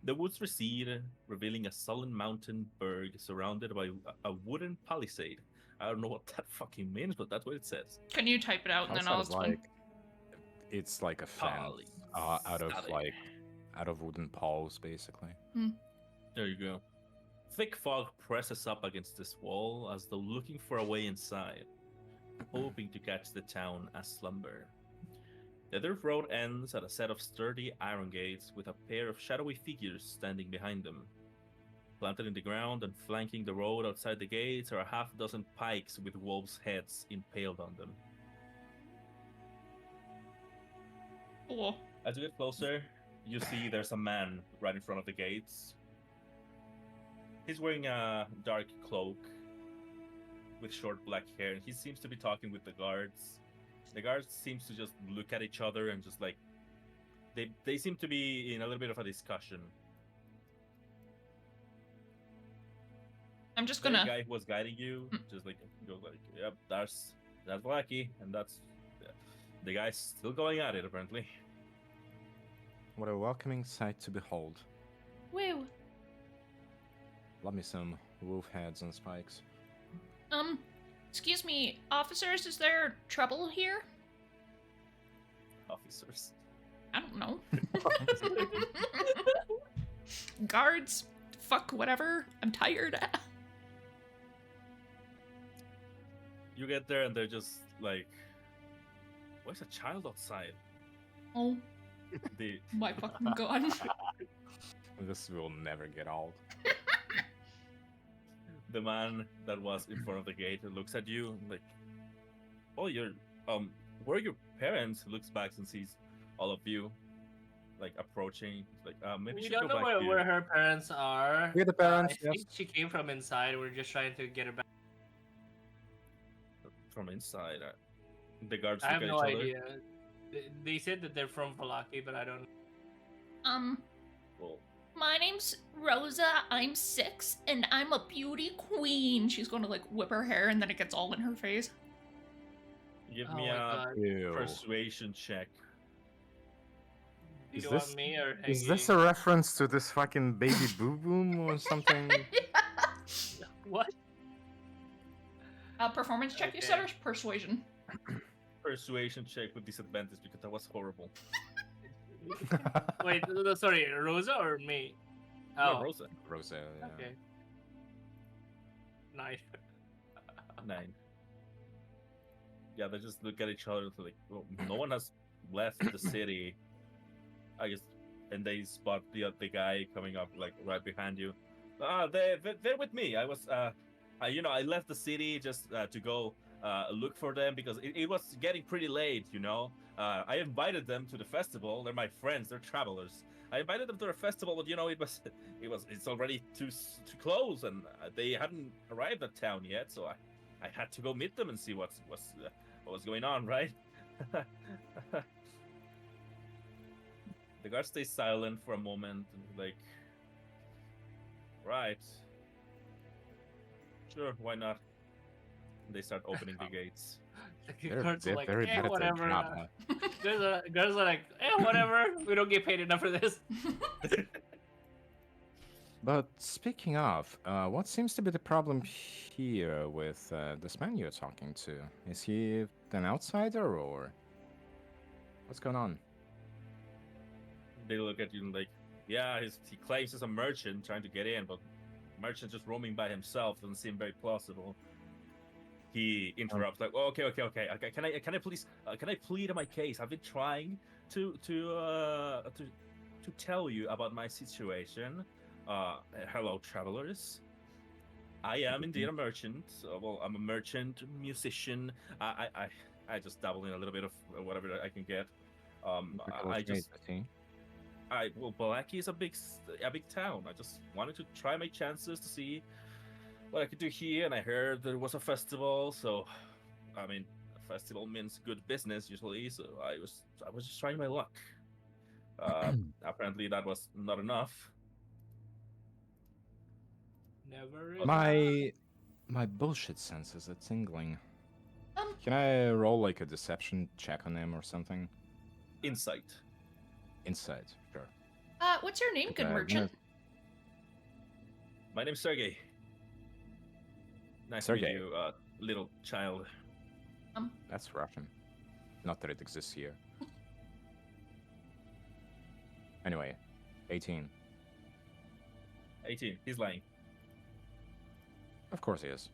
Speaker 2: The woods recede, revealing a sullen mountain berg surrounded by a wooden palisade. I don't know what that fucking means, but that's what it says.
Speaker 1: Can you type it out and then I'll
Speaker 4: Sounds
Speaker 1: explain?
Speaker 4: like it's like a fence out of
Speaker 2: Palisade.
Speaker 4: out of wooden poles, basically.
Speaker 2: There you go. Thick fog presses up against this wall as though looking for a way inside, hoping to catch the town aslumber. The dirt road ends at a set of sturdy iron gates with a pair of shadowy figures standing behind them. Planted in the ground and flanking the road outside the gates are a half dozen pikes with wolves' heads impaled on them.
Speaker 1: Cool.
Speaker 2: As you get closer, you see there's a man right in front of the gates. He's wearing a dark cloak with short black hair, and he seems to be talking with the guards. The guards seems to just look at each other and just like they seem to be in a little bit of a discussion.
Speaker 1: I'm just
Speaker 2: The
Speaker 1: gonna.
Speaker 2: guy who was guiding you just like goes like, "Yep, that's Blackie," and that's the guy's still going at it apparently.
Speaker 4: What a welcoming sight to behold.
Speaker 1: Woo.
Speaker 4: Love me some wolf heads on spikes.
Speaker 1: Excuse me, officers, is there trouble here?
Speaker 2: Officers.
Speaker 1: I don't know. Guards, fuck whatever. I'm tired.
Speaker 2: You get there and they're just like, "Where's a child outside?"
Speaker 1: Oh
Speaker 2: The
Speaker 1: my fucking god.
Speaker 4: This will never get old.
Speaker 2: the man that was in front of the gate looks at you like, "Oh, you're where are your parents?" Looks back and sees all of you like approaching. He's like, maybe
Speaker 3: We
Speaker 2: she
Speaker 3: don't
Speaker 2: go
Speaker 3: know
Speaker 2: back
Speaker 3: where
Speaker 2: here.
Speaker 3: her parents are.
Speaker 4: We're the parents,
Speaker 3: I
Speaker 4: yes.
Speaker 3: think she came from inside. We're just trying to get her back.
Speaker 2: From inside. The guards
Speaker 3: I
Speaker 2: look
Speaker 3: have
Speaker 2: at
Speaker 3: no
Speaker 2: each other.
Speaker 3: idea. They said that they're from Valaki, but I don't.
Speaker 2: Well,
Speaker 1: My name's Rosa, I'm 6, and I'm a beauty queen. She's going to like whip her hair and then it gets all in her face.
Speaker 2: give
Speaker 3: Oh
Speaker 2: me
Speaker 3: my
Speaker 2: a
Speaker 3: god.
Speaker 4: Ew.
Speaker 2: persuasion check.
Speaker 3: Do
Speaker 4: Is
Speaker 3: you
Speaker 4: this-
Speaker 3: want me or
Speaker 4: Is this a reference to this fucking baby boo boom or something?
Speaker 3: what?
Speaker 1: Performance check, you
Speaker 3: Okay.
Speaker 1: said, or persuasion?
Speaker 2: Persuasion check with disadvantage because that was horrible.
Speaker 3: Wait, no, sorry, Rosa or me?
Speaker 2: No,
Speaker 3: Oh,
Speaker 2: Rosa.
Speaker 4: Rosa, yeah.
Speaker 3: okay. 9.
Speaker 2: 9. Yeah, they just look at each other like, well, no one has left the city. I guess, and they spot the guy coming up like right behind you. They're with me. I was I left the city just to go look for them because it was getting pretty late. I invited them to the festival. They're my friends. They're travelers. I invited them to the festival, but it's already too close, and they hadn't arrived at town yet. So I had to go meet them and see what was going on, right? The guard stays silent for a moment and like, right. Sure, why not? They start opening the gates.
Speaker 3: The guards are
Speaker 4: They're
Speaker 3: like,
Speaker 4: very
Speaker 3: eh,
Speaker 4: bad at their
Speaker 3: whatever.
Speaker 4: job. Huh?
Speaker 3: Guards are like, eh, whatever. We don't get paid enough for this.
Speaker 4: But speaking of, what seems to be the problem here with this man you're talking to? Is he an outsider or what's going on?
Speaker 2: They look at you and like, yeah, he claims he's a merchant trying to get in, but merchant just roaming by himself doesn't seem very plausible. He interrupts like, oh, okay. Can I please can I plead my case? I've been trying to tell you about my situation. Hello, travelers. I am indeed a merchant. Well, I'm a merchant, musician. I just dabble in a little bit of whatever I can get. I just well, Balaki is a big town. I just wanted to try my chances to see what I could do here, and I heard there was a festival. So, I mean, a festival means good business usually. So I was just trying my luck. Apparently, that was not enough.
Speaker 3: Never enough.
Speaker 4: My bullshit senses are tingling. Can I roll like a deception check on him or something?
Speaker 2: Insight.
Speaker 4: Insight, sure.
Speaker 1: What's your name, good
Speaker 4: Okay,
Speaker 1: merchant?
Speaker 2: My name's Sergey. Nice to
Speaker 4: Sergey.
Speaker 2: meet you, little child.
Speaker 4: That's Russian. Not that it exists here. Anyway, 18.
Speaker 2: 18. He's lying.
Speaker 4: Of course he is.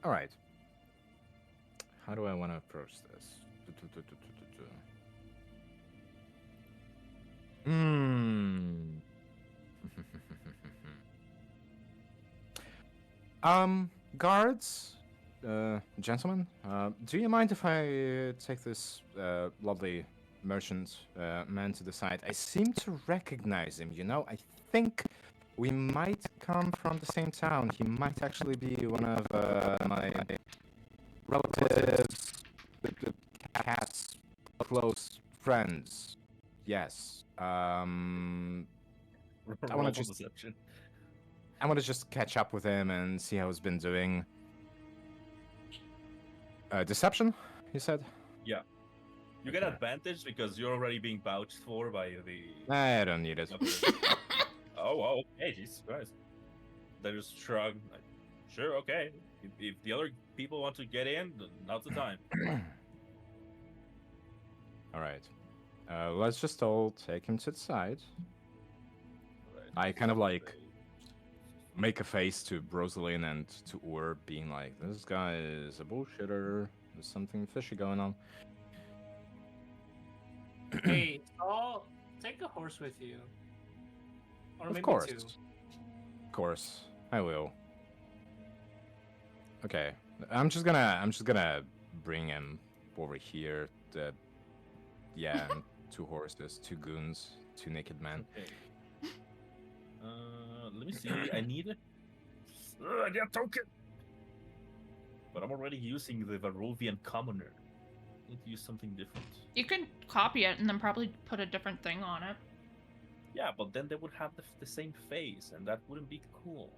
Speaker 4: All right. How do I want to approach this? Hmm. Guards, gentlemen, do you mind if I take this lovely merchant man to the side? I seem to recognize him, you know? I think we might come from the same town. He might actually be one of my relatives, the cat's close friends. Yes. I
Speaker 2: Roll
Speaker 4: want
Speaker 2: for
Speaker 4: to just
Speaker 2: deception.
Speaker 4: catch up with him and see how he's been doing. Deception, you said?
Speaker 2: Yeah. You get
Speaker 4: Okay.
Speaker 2: advantage because you're already being vouched for by the.
Speaker 4: I don't need it.
Speaker 2: Oh, okay, Jesus Christ. They just shrug. Like, sure, okay. If the other people want to get in, then now's the time.
Speaker 4: All right. Let's just all take him to the side.
Speaker 2: Right.
Speaker 4: I kind of like make a face to Rosalind and to Ur, being like, this guy is a bullshitter. There's something fishy going on.
Speaker 3: Hey, Saul, take a horse with you. Or
Speaker 4: Of
Speaker 3: maybe
Speaker 4: course.
Speaker 3: two.
Speaker 4: Of course. I will. Okay. I'm just gonna bring him over here. Yeah, and 2 horses, 2 goons, 2 naked men.
Speaker 2: Okay. Let me see. I need a token. But I'm already using the Varovian commoner. I need to use something different.
Speaker 1: You can copy it and then probably put a different thing on it.
Speaker 2: Yeah, but then they would have the same face, and that wouldn't be cool.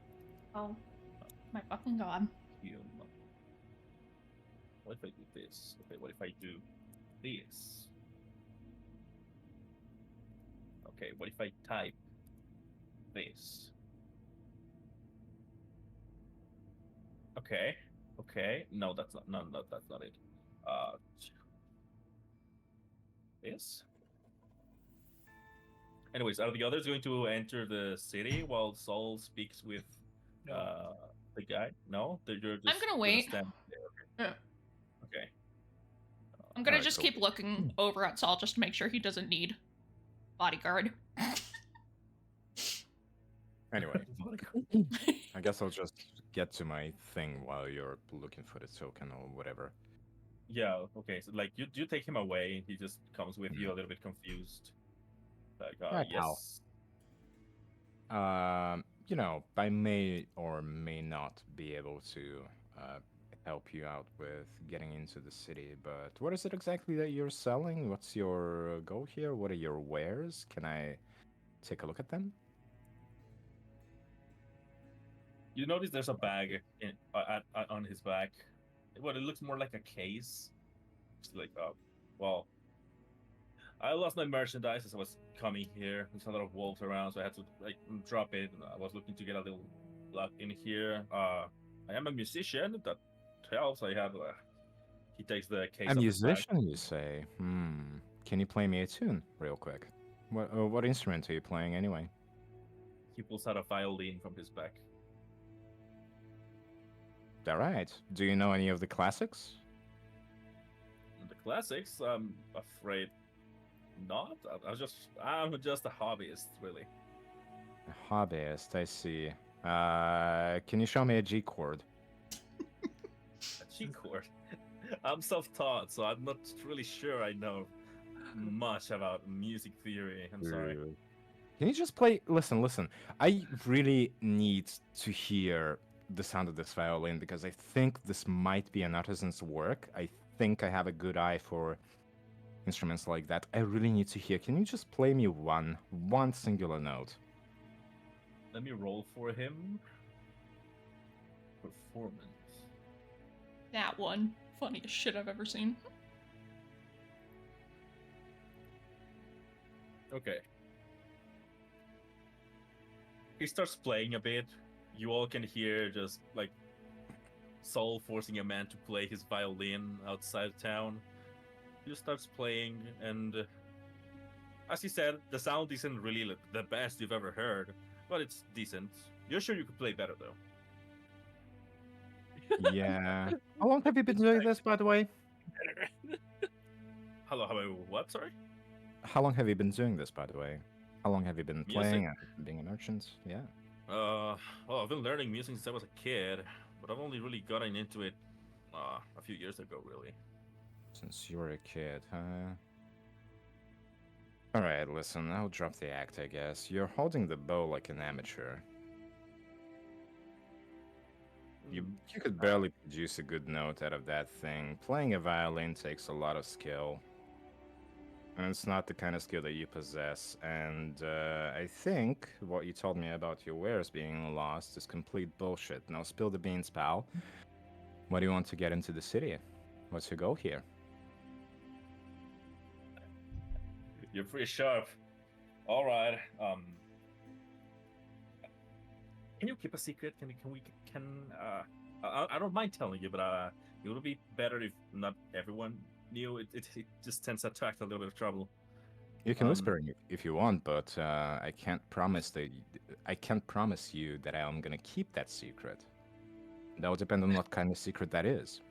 Speaker 1: Oh, my fucking god.
Speaker 2: What if I do this? Okay, what if I do this? Okay, what if I type this? Okay, no, that's not. No, that's not it. This. Anyways, are the others going to enter the city while Saul speaks with
Speaker 3: No.
Speaker 2: the guy? No, they're just.
Speaker 1: I'm gonna wait.
Speaker 2: stand there.
Speaker 1: Yeah.
Speaker 2: Okay.
Speaker 1: I'm gonna
Speaker 4: Alright,
Speaker 1: just
Speaker 4: cool.
Speaker 1: keep looking over at Saul just to make sure he doesn't need bodyguard.
Speaker 4: Anyway, I guess I'll just get to my thing while you're looking for the token or whatever.
Speaker 2: Yeah. Okay. So like you take him away. He just comes with you a little bit confused. Like
Speaker 4: Right, pal.
Speaker 2: yes.
Speaker 4: You know, I may or may not be able to help you out with getting into the city, but what is it exactly that you're selling? What's your goal here? What are your wares? Can I take a look at them?
Speaker 2: You notice there's a bag on his back. Well, it looks more like a case. It's like, well, I lost my merchandise as I was coming here. There's a lot of wolves around, so I had to like drop it. I was looking to get a little luck in here. I am a musician. That helps. I have. He takes the
Speaker 4: A
Speaker 2: case off his back.
Speaker 4: musician, you say? Hmm. Can you play me a tune, real quick? What instrument are you playing anyway?
Speaker 2: He pulls out a violin from his back.
Speaker 4: All right. Do you know any of the classics?
Speaker 2: And the classics, I'm afraid not. I'm just a hobbyist, really.
Speaker 4: A hobbyist, I see. Can you show me a G chord?
Speaker 2: A G chord. I'm self-taught, so I'm not really sure I know much about music theory. I'm sorry.
Speaker 4: Can you just play? Listen. I really need to hear the sound of this violin because I think this might be an artisan's work. I think I have a good eye for instruments like that. I really need to hear. Can you just play me one singular note?
Speaker 2: Let me roll for him. Performance.
Speaker 1: That one. Funniest shit I've ever seen.
Speaker 2: Okay. He starts playing a bit. You all can hear just like Saul forcing a man to play his violin outside town. He just starts playing, and as he said, the sound isn't really like, the best you've ever heard, but it's decent. You're sure you could play better, though.
Speaker 4: Yeah. How long have you been doing this, by the way?
Speaker 2: Hello, what? Sorry?
Speaker 4: How long have you been doing this, by the way? How long have you been
Speaker 2: Music?
Speaker 4: playing and being a merchant? Yeah.
Speaker 2: Well, I've been learning music since I was a kid, but I've only really gotten into it a few years ago, really.
Speaker 4: Since you were a kid, huh? Alright, listen, I'll drop the act, I guess. You're holding the bow like an amateur. You could barely produce a good note out of that thing. Playing a violin takes a lot of skill. And it's not the kind of skill that you possess. And I think what you told me about your wares being lost is complete bullshit. Now spill the beans, pal. Why do you want to get into the city? What's your goal here?
Speaker 2: You're pretty sharp. All right. Can you keep a secret? I don't mind telling you, but it would be better if not everyone knew. It just tends to attract a little bit of trouble.
Speaker 4: You can whisper if you want, but I can't promise you that I'm gonna keep that secret. That will depend on what kind of secret that is.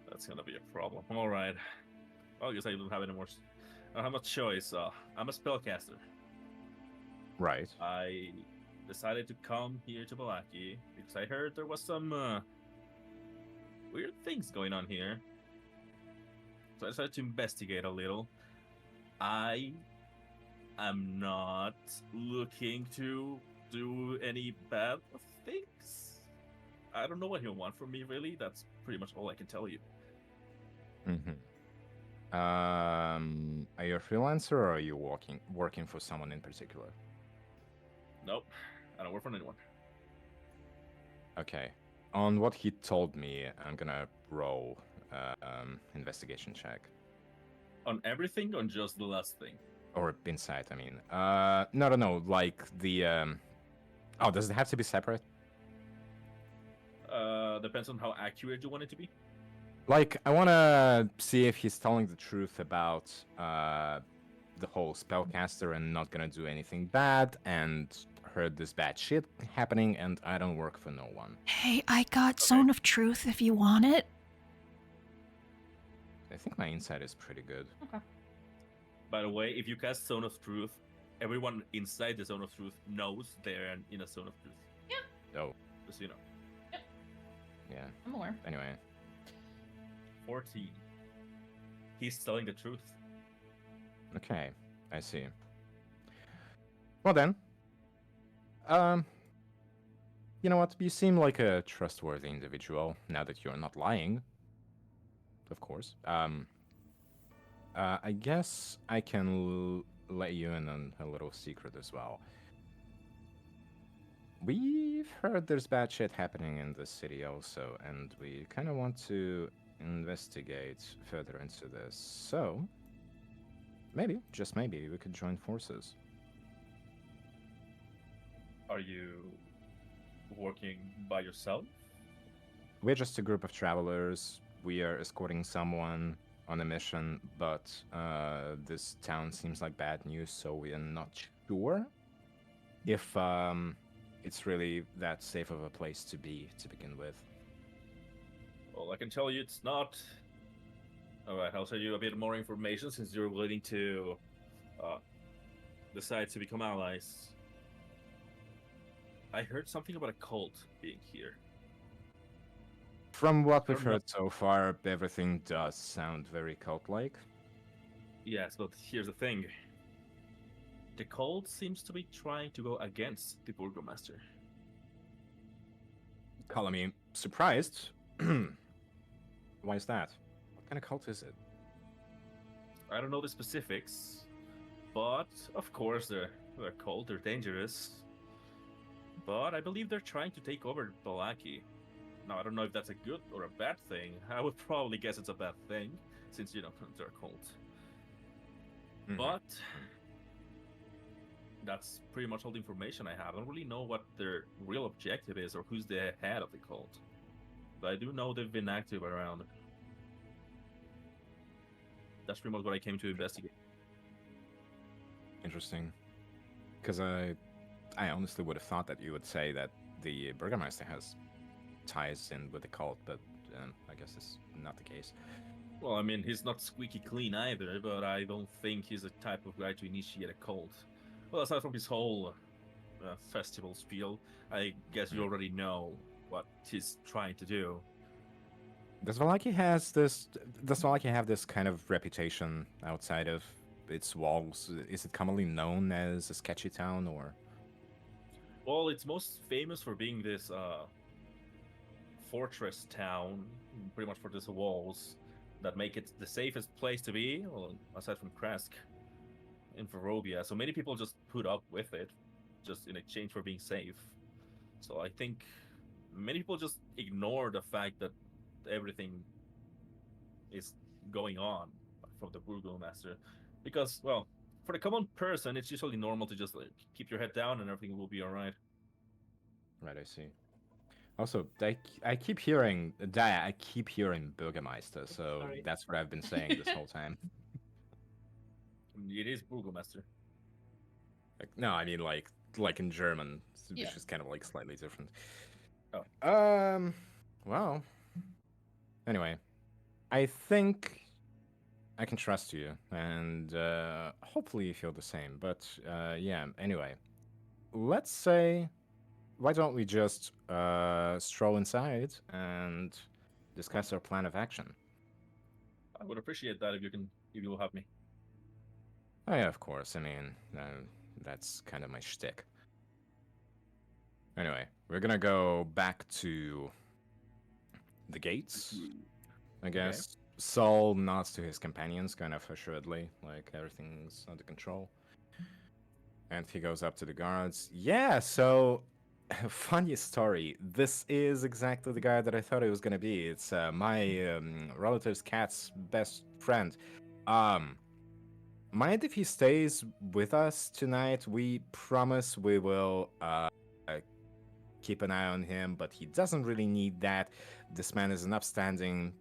Speaker 2: That's gonna be a problem. All right. Well, I guess I don't have any more. I don't have much choice. I'm a spellcaster.
Speaker 4: Right.
Speaker 2: I decided to come here to Balaki because I heard there was some weird things going on here. So I decided to investigate a little. I am not looking to do any bad things. I don't know what he'll want from me, really. That's pretty much all I can tell you.
Speaker 4: Mm-hmm. Are you a freelancer or are you working for someone in particular?
Speaker 2: Nope. I don't work for anyone.
Speaker 4: Okay. On what he told me, I'm gonna roll investigation check.
Speaker 2: On everything, on just the last thing.
Speaker 4: Or insight, I mean. No. Like the Oh, does it have to be separate?
Speaker 2: Depends on how accurate you want it to be.
Speaker 4: Like, I want to see if he's telling the truth about the whole spellcaster and not gonna do anything bad, and heard this bad shit happening, and I don't work for no one.
Speaker 1: Hey, I got Zone of Truth if you want it.
Speaker 4: I think my insight is pretty good.
Speaker 1: Okay.
Speaker 2: By the way, if you cast Zone of Truth, everyone inside the Zone of Truth knows they're in a Zone of Truth.
Speaker 1: Yeah.
Speaker 4: Oh.
Speaker 2: Just so you know.
Speaker 1: Yep.
Speaker 4: Yeah.
Speaker 1: I'm aware.
Speaker 4: Anyway.
Speaker 2: 14. He's telling the truth.
Speaker 4: Okay, I see. Well then, you know what? You seem like a trustworthy individual now that you're not lying. Of course. I guess I can let you in on a little secret as well. We've heard there's bad shit happening in the city also, and we kind of want to investigate further into this. So, maybe, just maybe, we could join forces.
Speaker 2: Are you working by yourself?
Speaker 4: We're just a group of travelers. We are escorting someone on a mission, but this town seems like bad news, so we are not sure if it's really that safe of a place to be to begin with.
Speaker 2: Well, I can tell you it's not. All right, I'll tell you a bit more information since you're willing to uh, decide to become allies. I heard something about a cult being here.
Speaker 4: From what we've
Speaker 2: Don't know-
Speaker 4: heard so far, everything does sound very cult-like.
Speaker 2: Yes, but here's the thing. The cult seems to be trying to go against the Burgomaster.
Speaker 4: Color me surprised. Why is that? What kind of cult is it?
Speaker 2: I don't know the specifics, but of course they're cold, they're dangerous. But I believe they're trying to take over Balaki. Now I don't know if that's a good or a bad thing. I would probably guess it's a bad thing, since they're cold.
Speaker 4: Mhm.
Speaker 2: But that's pretty much all the information I have. I don't really know what their real objective is or who's the head of the cult. But I do know they've been active around. That's pretty much what I came to investigate.
Speaker 4: Interesting. Because I honestly would have thought that you would say that the Burgermeister has ties in with the cult, but I guess it's not the case.
Speaker 2: Well, I mean, he's not squeaky clean either, but I don't think he's the type of guy to initiate a cult. Well, aside from his whole festival spiel, I guess you already know what he's trying to do.
Speaker 4: Does Valaki have this kind of reputation outside of its walls? Is it commonly known as a sketchy town, or?
Speaker 2: Well, it's most famous for being this fortress town, pretty much for these walls that make it the safest place to be, well, aside from Krask in Varovia. So many people just put up with it, just in exchange for being safe. So I think many people just ignore the fact that everything is going on from the Burgomaster, because, well, for the common person, it's usually normal to just like keep your head down and everything will be all right.
Speaker 4: Right, I see. Also, I keep hearing Daya. I keep hearing Bürgermeister, so
Speaker 3: Sorry.
Speaker 4: that's what I've been saying this whole time.
Speaker 2: It is Burgomaster.
Speaker 4: No, I mean like in German, which
Speaker 1: Yeah.
Speaker 4: is kind of like slightly different.
Speaker 2: Oh.
Speaker 4: Well. Anyway, I think I can trust you, and hopefully you feel the same. But yeah. Anyway, let's say, why don't we just stroll inside and discuss our plan of action?
Speaker 2: I would appreciate that if you will help me.
Speaker 4: Oh yeah, of course. I mean, that's kind of my shtick. Anyway, we're gonna go back to the gates, I guess. Saul nods to his companions, kind of assuredly, like everything's under control. And he goes up to the guards. Yeah, so funny story. This is exactly the guy that I thought it was gonna be. It's my relative's cat's best friend. Mind if he stays with us tonight? We promise we will keep an eye on him, but he doesn't really need that. This man is an upstanding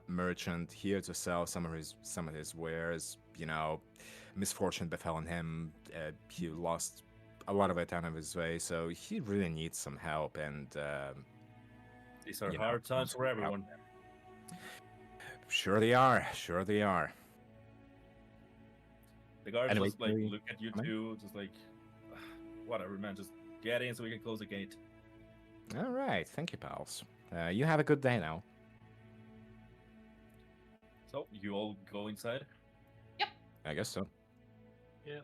Speaker 4: merchant here to sell some of his wares. You know, misfortune befell him. He lost a lot of it out of his way, so he really needs some help. And
Speaker 2: These are
Speaker 4: you know,
Speaker 2: hard times for everyone.
Speaker 4: sure they are. Sure they are.
Speaker 2: The guards
Speaker 4: Anyway,
Speaker 2: just like
Speaker 4: can we
Speaker 2: look at you
Speaker 4: come in?
Speaker 2: two, just like whatever, man. Just get in so we can close the gate.
Speaker 4: All right, thank you, pals. You have a good day now.
Speaker 2: So you all go inside.
Speaker 4: I guess so.
Speaker 3: Yeah.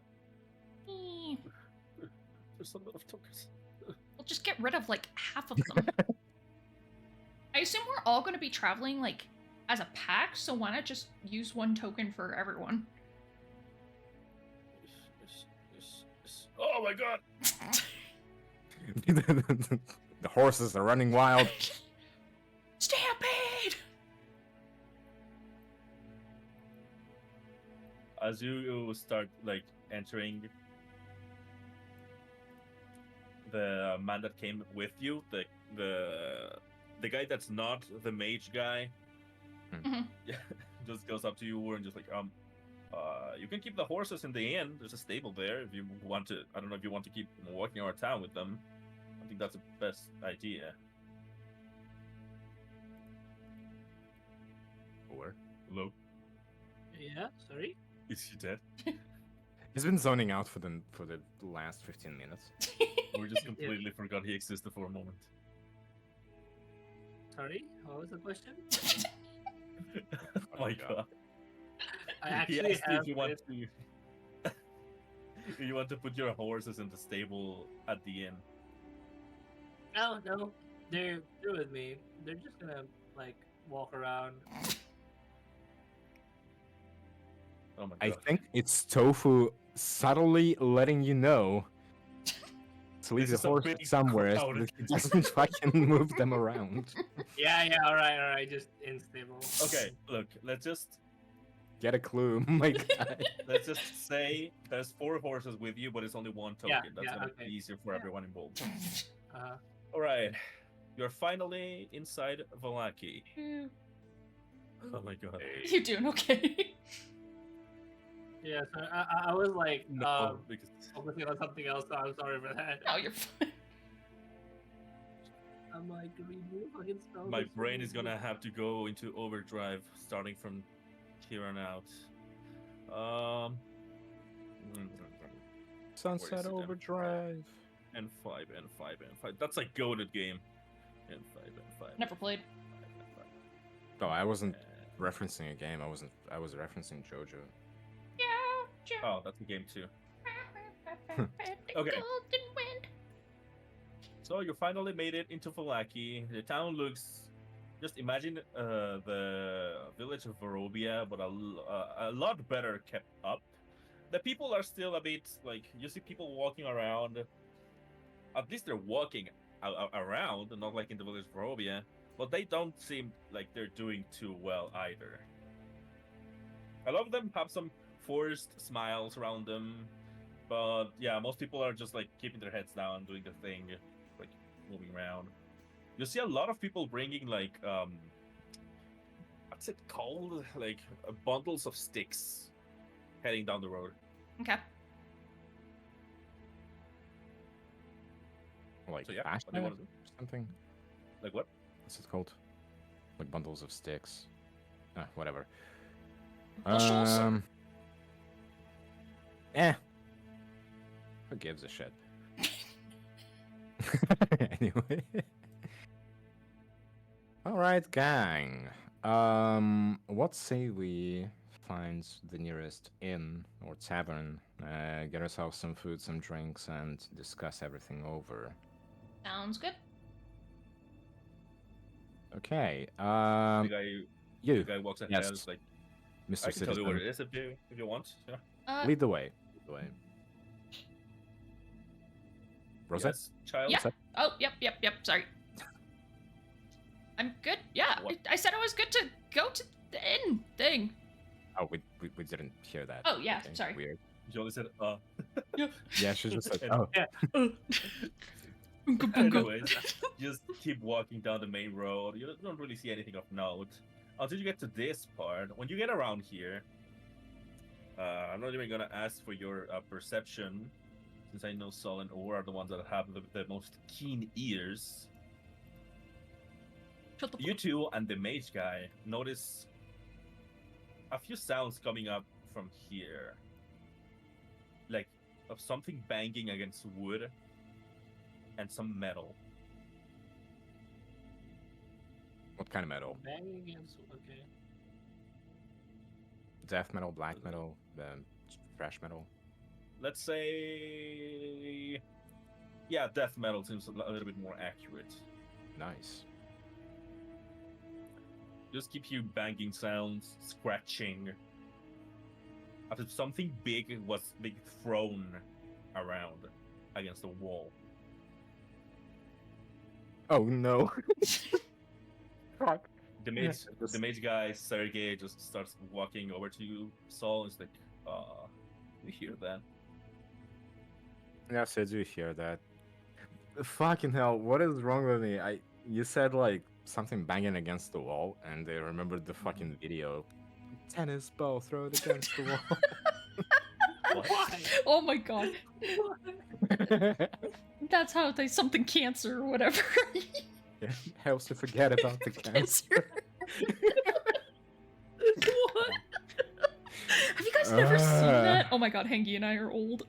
Speaker 1: Eh,
Speaker 2: There's a lot of tokens.
Speaker 1: We'll just get rid of like half of them. I assume we're all going to be traveling like as a pack, so why not just use one token for everyone?
Speaker 2: Oh my god!
Speaker 4: The horses are running wild.
Speaker 1: Stampede!
Speaker 2: As you start like entering, the man that came with you, the guy that's not the mage guy,
Speaker 1: Mhm.
Speaker 2: yeah, just goes up to you and just like you can keep the horses in the inn. There's a stable there if you want to. I don't know if you want to keep walking around town with them. I think that's the best idea.
Speaker 4: Or
Speaker 2: Hello,
Speaker 3: Yeah, sorry.
Speaker 2: is he dead?
Speaker 4: he's been zoning out for the last 15 minutes.
Speaker 2: We just completely forgot he existed for a moment.
Speaker 3: Sorry, what was the question?
Speaker 2: Oh my god.
Speaker 3: I
Speaker 2: He
Speaker 3: actually
Speaker 2: asked you
Speaker 3: have
Speaker 2: if you want
Speaker 3: it.
Speaker 2: to if you want to put your horses in the stable at the inn.
Speaker 3: No, no, they're with me. They're just gonna like walk around.
Speaker 2: Oh my
Speaker 4: I
Speaker 2: god.
Speaker 4: think it's Tofu subtly letting you know to leave
Speaker 2: This
Speaker 4: the
Speaker 2: is a
Speaker 4: horse
Speaker 2: big
Speaker 4: somewhere so
Speaker 2: crowd.
Speaker 4: that he doesn't fucking move them around.
Speaker 3: Yeah, all right, just unstable.
Speaker 2: Okay, look, let's just
Speaker 4: Get a clue, my guy.
Speaker 2: say there's 4 horses with you, but it's only 1 token.
Speaker 3: Yeah,
Speaker 2: That's
Speaker 3: yeah,
Speaker 2: gonna
Speaker 3: okay.
Speaker 2: be easier for everyone involved.
Speaker 3: Uh,
Speaker 2: Alright. You're finally inside Valaki.
Speaker 1: You
Speaker 2: Oh my god.
Speaker 1: doing okay?
Speaker 3: yeah, so I was like
Speaker 2: No, because
Speaker 3: focusing on something else, so I'm sorry for that.
Speaker 1: No, you're fine.
Speaker 3: I'm like, read me fucking spell.
Speaker 2: my
Speaker 3: this
Speaker 2: brain
Speaker 3: for
Speaker 2: is
Speaker 3: me.
Speaker 2: gonna have to go into overdrive starting from here on out. Um
Speaker 4: Sunset
Speaker 2: it?
Speaker 4: Overdrive.
Speaker 2: N5, N5, N5. That's a goated game. N5, N5.
Speaker 1: Never played.
Speaker 4: Oh, I wasn't referencing a game. I was referencing JoJo.
Speaker 1: Yeah.
Speaker 2: Oh, that's a game too.
Speaker 1: The
Speaker 2: Okay.
Speaker 1: Golden Wind.
Speaker 2: So you finally made it into Valaki. The town looks. Just imagine the village of Barovia, but a lot better kept up. The people are still a bit like you see people walking around. At least they're walking around, not like in the village of Barovia. But they don't seem like they're doing too well either. A lot of them have some forced smiles around them, but yeah, most people are just like keeping their heads down, doing their thing, like moving around. You see a lot of people bringing like what's it called? Like bundles of sticks, heading down the road.
Speaker 1: Okay.
Speaker 4: Like
Speaker 2: So yeah,
Speaker 4: Flash
Speaker 2: what do you want
Speaker 4: Net
Speaker 2: to do?
Speaker 4: or something.
Speaker 2: Like what?
Speaker 4: What's it called? Like bundles of sticks. Whatever.
Speaker 1: Bushels?
Speaker 4: Who gives a shit? Anyway. Alright, gang. What say we find the nearest inn or tavern, get ourselves some food, some drinks, and discuss everything over.
Speaker 1: Sounds good.
Speaker 4: Okay.
Speaker 2: The guy,
Speaker 4: You,
Speaker 2: the guy walks ahead.
Speaker 4: yes,
Speaker 2: Is like,
Speaker 4: Mr.
Speaker 2: I can tell you where
Speaker 4: Citizen,
Speaker 2: it is if you want. Yeah.
Speaker 4: lead the way. Lead the way. Rosette?
Speaker 2: Yes, child.
Speaker 1: Yeah. Oh, yep. Sorry. I'm good. Yeah,
Speaker 2: What?
Speaker 1: I said I was good to go to the inn thing.
Speaker 4: Oh, we didn't hear that.
Speaker 1: Oh, yeah,
Speaker 4: Okay,
Speaker 1: sorry.
Speaker 4: Weird.
Speaker 2: You only said
Speaker 4: Yeah, she just said,
Speaker 2: And-
Speaker 4: oh.
Speaker 1: Unga bunga.
Speaker 2: Anyways, just keep walking down the main road. You don't really see anything of note until you get to this part. When you get around here, I'm not even gonna ask for your perception, since I know Sol and Or are the ones that have the most keen ears.
Speaker 1: Shut the
Speaker 2: You two and the mage guy notice a few sounds coming up from here, like of something banging against wood and some metal.
Speaker 4: What kind of metal?
Speaker 3: Banging against. Okay.
Speaker 4: Death metal, black metal, thrash metal?
Speaker 2: Let's say, yeah, death metal seems a little bit more accurate.
Speaker 4: Nice.
Speaker 2: Just keep you banging sounds, scratching. After something big was being thrown around against the wall.
Speaker 4: Oh no. Fuck.
Speaker 2: The
Speaker 4: Just-
Speaker 2: mage guy Sergey just starts walking over to you, Saul. It's like, you hear that?
Speaker 4: Yes, I do hear that. Fucking hell, what is wrong with me? You said like something banging against the wall, and I remembered the fucking video. Tennis ball, throw it against the wall.
Speaker 2: What?
Speaker 3: Why?
Speaker 1: Oh my god. That's how they something cancer or whatever.
Speaker 4: Helps to forget about the cancer.
Speaker 3: What?
Speaker 1: Have you guys never seen that?
Speaker 4: Uh.
Speaker 1: Oh my god, Hengi and I are old.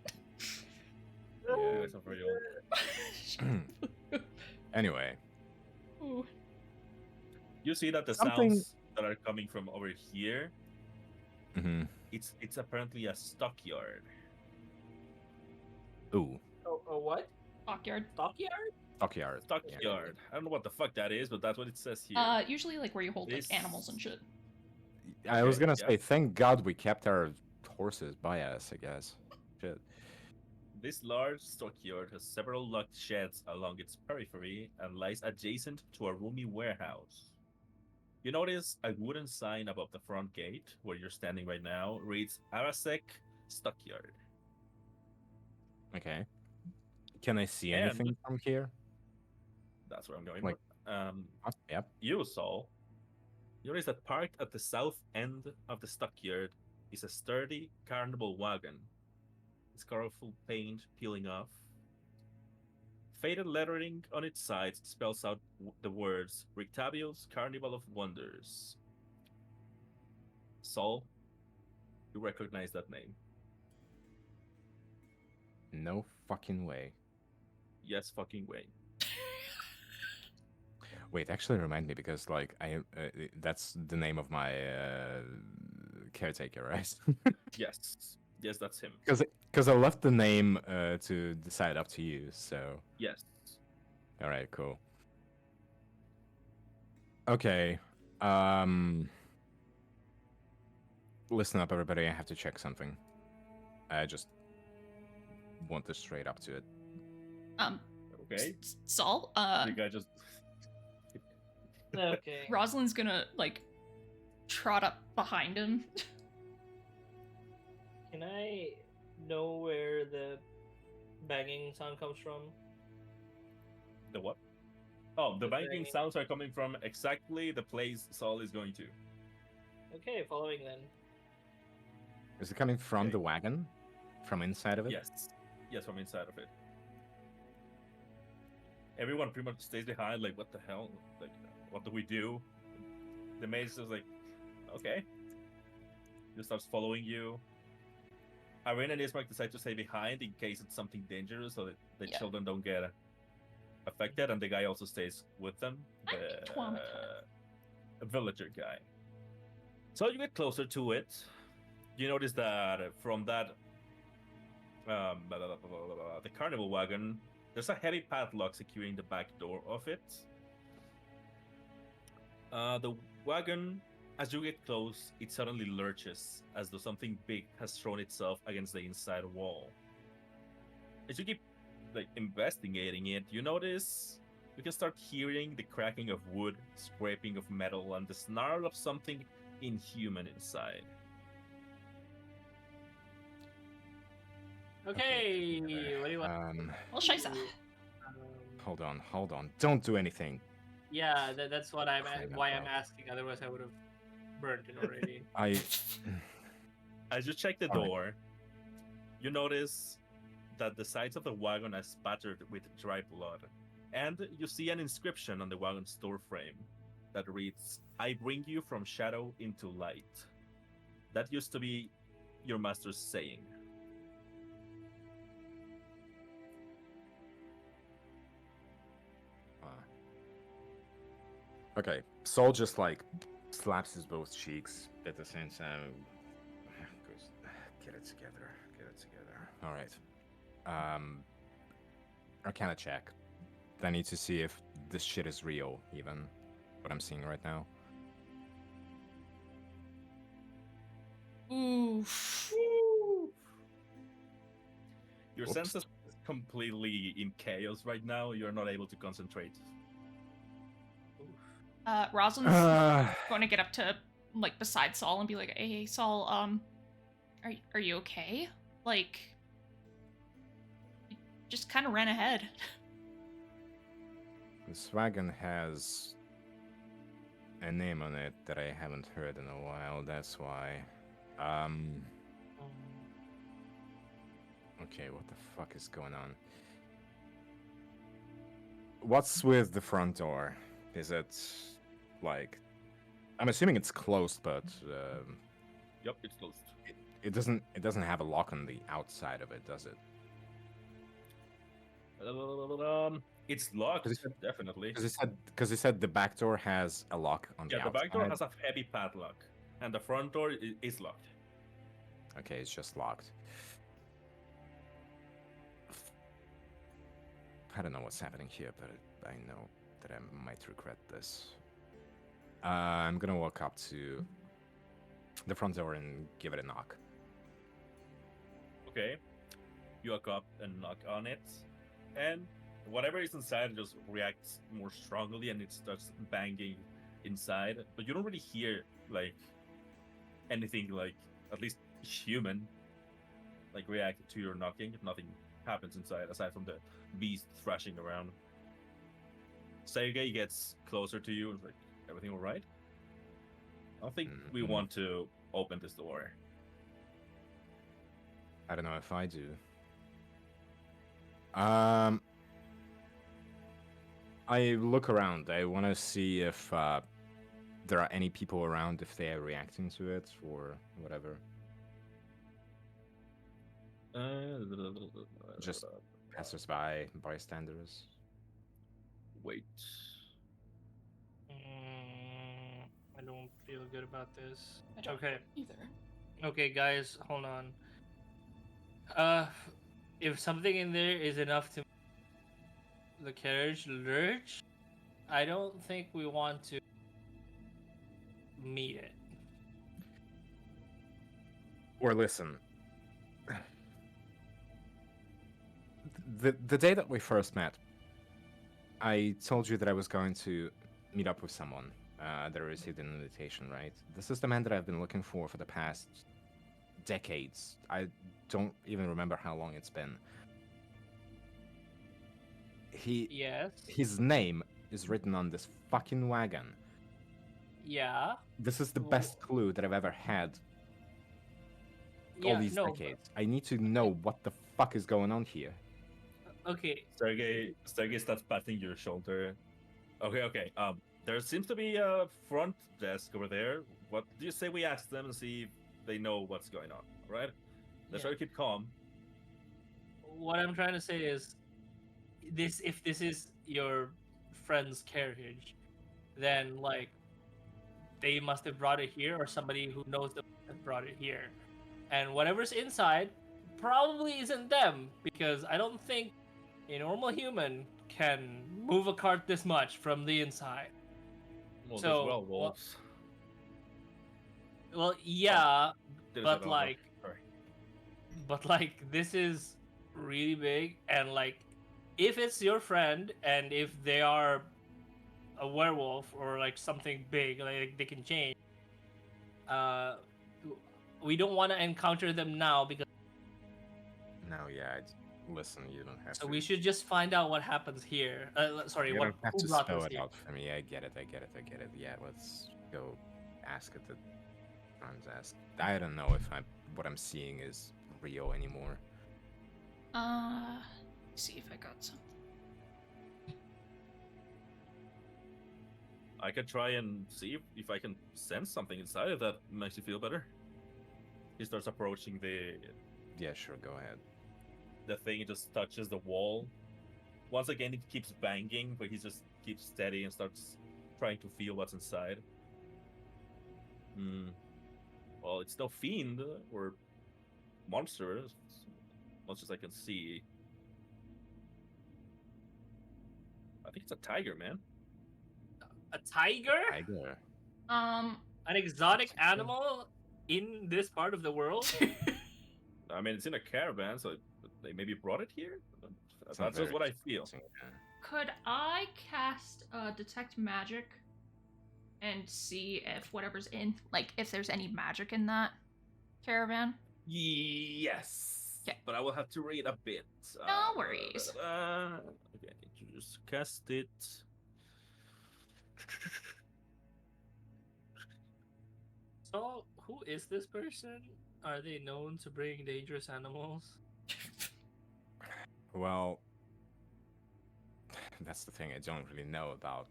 Speaker 2: Yeah, it's not very old.
Speaker 4: Anyway,
Speaker 1: Ooh.
Speaker 2: You see that the
Speaker 4: Something-
Speaker 2: sounds that are coming from over here,
Speaker 4: mhm.
Speaker 2: it's apparently a stockyard.
Speaker 4: Ooh,
Speaker 3: Oh, what?
Speaker 1: Stockyard.
Speaker 3: Stockyard?
Speaker 4: stockyard.
Speaker 2: Stockyard. I don't know what the fuck that is, but that's what it says here.
Speaker 1: Usually like where you hold like
Speaker 2: This-
Speaker 1: animals and shit.
Speaker 4: I was
Speaker 2: Okay,
Speaker 4: gonna
Speaker 2: yeah.
Speaker 4: say, thank God we kept our horses by us. I guess. Shit.
Speaker 2: This large stockyard has several locked sheds along its periphery and lies adjacent to a roomy warehouse. You notice a wooden sign above the front gate, where you're standing right now, reads Arasek Stockyard.
Speaker 4: Okay. Can I see
Speaker 2: And-
Speaker 4: anything from here?
Speaker 2: That's where I'm going.
Speaker 4: Like- Yep.
Speaker 2: You, Saul, notice that parked at the south end of the stockyard is a sturdy carnival wagon. Its colorful paint peeling off. Faded lettering on its sides spells out the words Rictabio's Carnival of Wonders. Saul, you recognize that name.
Speaker 4: No fucking way.
Speaker 2: Yes, fucking way.
Speaker 4: Wait, actually remind me because like that's the name of my caretaker, right?
Speaker 2: Yes. Yes, that's him.
Speaker 4: Because I left the name to decide up to you. So
Speaker 2: Yes.
Speaker 4: all right, cool. Okay. Listen up, everybody. I have to check something. I just want this straight up to it.
Speaker 2: Okay.
Speaker 1: Saul,
Speaker 2: The guy just.
Speaker 3: Okay.
Speaker 1: Rosalind's gonna like trot up behind him.
Speaker 3: Can I know where the banging sound comes from?
Speaker 2: The what? Oh, the
Speaker 3: The
Speaker 2: banking
Speaker 3: banging.
Speaker 2: sounds are coming from exactly the place Saul is going to.
Speaker 3: Okay, following then.
Speaker 4: Is it coming from
Speaker 2: Okay.
Speaker 4: the wagon? From inside of it?
Speaker 2: Yes. Yes, from inside of it. Everyone pretty much stays behind, like, what the hell? Like, what do we do? The mage is like, okay. He starts following you. Irene and Ismark decide to stay behind in case it's something dangerous so that the
Speaker 1: Yeah.
Speaker 2: children don't get affected, and the guy also stays with them.
Speaker 1: I'm
Speaker 2: The
Speaker 1: traumatized.
Speaker 2: villager guy. So you get closer to it. You notice that from that the carnival wagon, there's a heavy padlock securing the back door of it. The wagon, as you get close, it suddenly lurches as though something big has thrown itself against the inside wall. As you keep investigating it, you notice you can start hearing the cracking of wood, scraping of metal, and the snarl of something inhuman inside.
Speaker 3: Okay, what do you want?
Speaker 1: Well, Shaisa.
Speaker 4: Hold on. Don't do anything.
Speaker 3: Yeah, that's what
Speaker 4: Crying out
Speaker 3: why I'm
Speaker 4: loud.
Speaker 3: asking. Otherwise, I would have burnt it already.
Speaker 4: I
Speaker 2: As you check the
Speaker 4: Alright.
Speaker 2: door, you notice that the sides of the wagon are spattered with dry blood, and you see an inscription on the wagon's door frame that reads, "I bring you from shadow into light." That used to be your master's saying.
Speaker 4: Okay, Saul just like slaps his both cheeks at the same time. Goes, get it together. All right. Arcana check. I need to see if this shit is real, even what I'm seeing right now.
Speaker 1: Oof.
Speaker 2: Your
Speaker 4: Oops.
Speaker 2: senses is completely in chaos right now. You're not able to concentrate.
Speaker 1: Rosalind's
Speaker 4: Uh,
Speaker 1: going to get up to like beside Saul and be like, "Hey, Saul, are you okay? Like, you just kind of ran ahead."
Speaker 4: this wagon has a name on it that I haven't heard in a while. That's why. Okay, what the fuck is going on? What's with the front door? Is it like? I'm assuming it's closed, but
Speaker 2: Yep, it's closed.
Speaker 4: it doesn't have a lock on the outside of it, does it?
Speaker 2: It's locked,
Speaker 4: Because
Speaker 2: definitely.
Speaker 4: he said the back door has a lock on the
Speaker 2: Yeah, the
Speaker 4: outside.
Speaker 2: back door has a heavy padlock, and the front door is locked.
Speaker 4: Okay, it's just locked. I don't know what's happening here, but I know that I might regret this. I'm gonna walk up to the front door and give it a knock.
Speaker 2: Okay, you walk up and knock on it, and whatever is inside just reacts more strongly, and it starts banging inside. But you don't really hear like anything like at least human like react to your knocking. Nothing happens inside aside from the beast thrashing around. Sergey gets closer to you and is like, "Everything all right? I don't think we
Speaker 4: Mhm.
Speaker 2: want to open this door."
Speaker 4: I don't know if I do. I look around. I want to see if there are any people around, if they are reacting to it or whatever. Just passersby, bystanders.
Speaker 2: Wait.
Speaker 3: I don't feel good about this.
Speaker 1: I don't
Speaker 3: Okay.
Speaker 1: either.
Speaker 3: Okay, guys, hold on. If something in there is enough to the carriage lurch, I don't think we want to meet it.
Speaker 4: Or listen. The day that we first met, I told you that I was going to meet up with someone that I received an invitation, right? This is the man that I've been looking for the past decades. I don't even remember how long it's been.
Speaker 3: Yes.
Speaker 4: His name is written on this fucking wagon.
Speaker 3: Yeah.
Speaker 4: This is the
Speaker 3: Wh-
Speaker 4: best clue that I've ever had all
Speaker 3: Yeah.
Speaker 4: these
Speaker 3: No.
Speaker 4: decades. I need to know what the fuck is going on here.
Speaker 3: Okay.
Speaker 2: Sergey starts patting your shoulder. Okay. There seems to be a front desk over there. What do you say we ask them and see if they know what's going on? All right. Let's try
Speaker 3: Yeah.
Speaker 2: to keep calm.
Speaker 3: What I'm trying to say is, if this is your friend's carriage, then like they must have brought it here, or somebody who knows them have brought it here, and whatever's inside probably isn't them, because I don't think a normal human can move a cart this much from the inside.
Speaker 2: Well,
Speaker 3: So,
Speaker 2: there's werewolves.
Speaker 3: Well, yeah,
Speaker 2: There's
Speaker 3: but
Speaker 2: a-
Speaker 3: like,
Speaker 2: sorry.
Speaker 3: this is really big, and like, if it's your friend and if they are a werewolf or like something big, like they can change, uh, we don't want to encounter them now, because
Speaker 4: No, yeah, listen, you don't have
Speaker 3: so
Speaker 4: to.
Speaker 3: we should just find out what happens here. Sorry,
Speaker 4: You
Speaker 3: what
Speaker 4: don't have
Speaker 3: who
Speaker 4: to
Speaker 3: brought
Speaker 4: spell
Speaker 3: us
Speaker 4: it
Speaker 3: here?
Speaker 4: out for me. I get it. Yeah, let's go ask at the front desk. I don't know if what I'm seeing is real anymore.
Speaker 1: See if I got something.
Speaker 2: I could try and see if I can sense something inside if that makes you feel better. He starts approaching
Speaker 4: Yeah, sure, go ahead.
Speaker 2: the thing. It just touches the wall. Once again, it keeps banging, but he just keeps steady and starts trying to feel what's inside. Well, it's no fiend or monster, as much as I can see. I think it's a tiger, man.
Speaker 3: A tiger?
Speaker 4: Tiger.
Speaker 3: An exotic animal in this part of the world?
Speaker 2: I mean, it's in a caravan, so they maybe brought it here.
Speaker 4: It's not
Speaker 2: That's just
Speaker 4: very
Speaker 2: what I feel.
Speaker 4: convincing, yeah.
Speaker 1: Could I cast detect magic and see if whatever's in, like, if there's any magic in that caravan.
Speaker 2: Yes.
Speaker 1: 'Kay.
Speaker 2: But I will have to read a bit.
Speaker 1: No worries.
Speaker 2: Okay, I need to just cast it.
Speaker 3: So, who is this person? Are they known to bring dangerous animals?
Speaker 4: Well, that's the thing. I don't really know about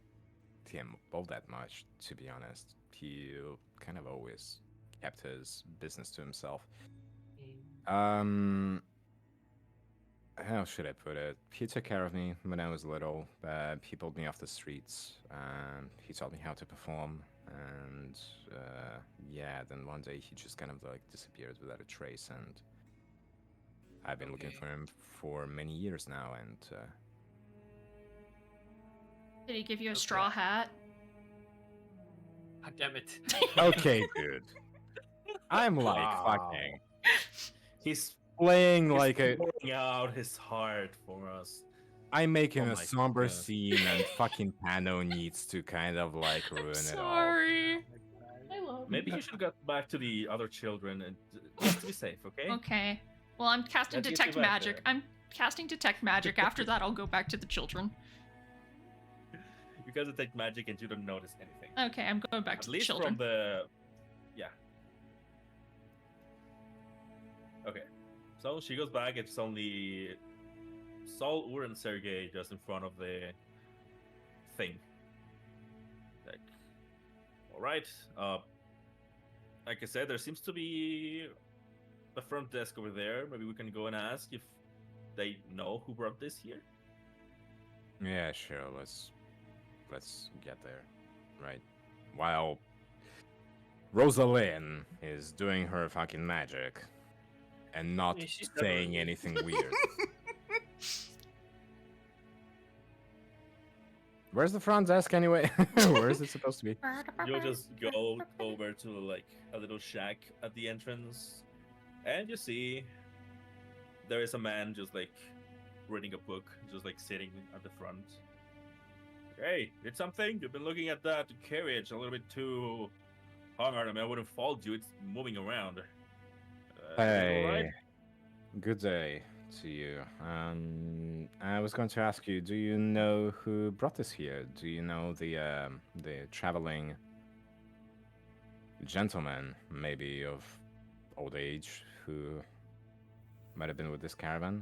Speaker 4: him all that much, to be honest. He kind of always kept his business to himself. How should I put it? He took care of me when I was little. He pulled me off the streets. He taught me how to perform. And yeah, then one day he just kind of like disappeared without a trace. And I've been looking
Speaker 3: Okay.
Speaker 4: for him for many years now. And
Speaker 1: Did he give you a
Speaker 3: Okay.
Speaker 1: straw hat?
Speaker 3: God damn it.
Speaker 4: okay, dude. I'm like
Speaker 2: Wow.
Speaker 4: fucking
Speaker 2: He's
Speaker 4: playing like a.
Speaker 2: pouring out his heart for us.
Speaker 4: I'm making
Speaker 2: Oh
Speaker 4: a
Speaker 2: my
Speaker 4: somber
Speaker 2: God.
Speaker 4: scene, and fucking Pano needs to kind of like ruin
Speaker 1: I'm
Speaker 4: it all.
Speaker 1: sorry. I love
Speaker 2: Maybe you should get back to the other children and just to be safe, okay?
Speaker 1: Okay. Well, I'm casting
Speaker 2: Let's get
Speaker 1: detect
Speaker 2: you back
Speaker 1: magic.
Speaker 2: there.
Speaker 1: I'm casting detect magic. After that, I'll go back to the children.
Speaker 2: You guys detect magic and you don't notice anything.
Speaker 1: Okay, I'm going back
Speaker 2: At
Speaker 1: to the
Speaker 2: least
Speaker 1: children.
Speaker 2: from the... Yeah. Okay. So she goes back. It's only Saul, Ur, and Sergey just in front of the thing. Like, all right. Like I said, there seems to be a front desk over there. Maybe we can go and ask if they know who brought this here.
Speaker 4: Yeah, sure. Let's get there, right? While Rosalind is doing her fucking magic and not
Speaker 3: Yeah, she's
Speaker 4: saying
Speaker 3: never-
Speaker 4: anything weird. Where's the front desk anyway? Where is it supposed to be?
Speaker 2: You'll just go over to like a little shack at the entrance, and you see there is a man just like reading a book, just like sitting at the front. Hey, did something? You've been looking at that carriage a little bit too hard. I mean, I wouldn't fault you. It's moving around. Everything all right?
Speaker 4: Hey, good day to you. I was going to ask you, do you know who brought this here? Do you know the traveling gentleman, maybe of old age, who might have been with this caravan?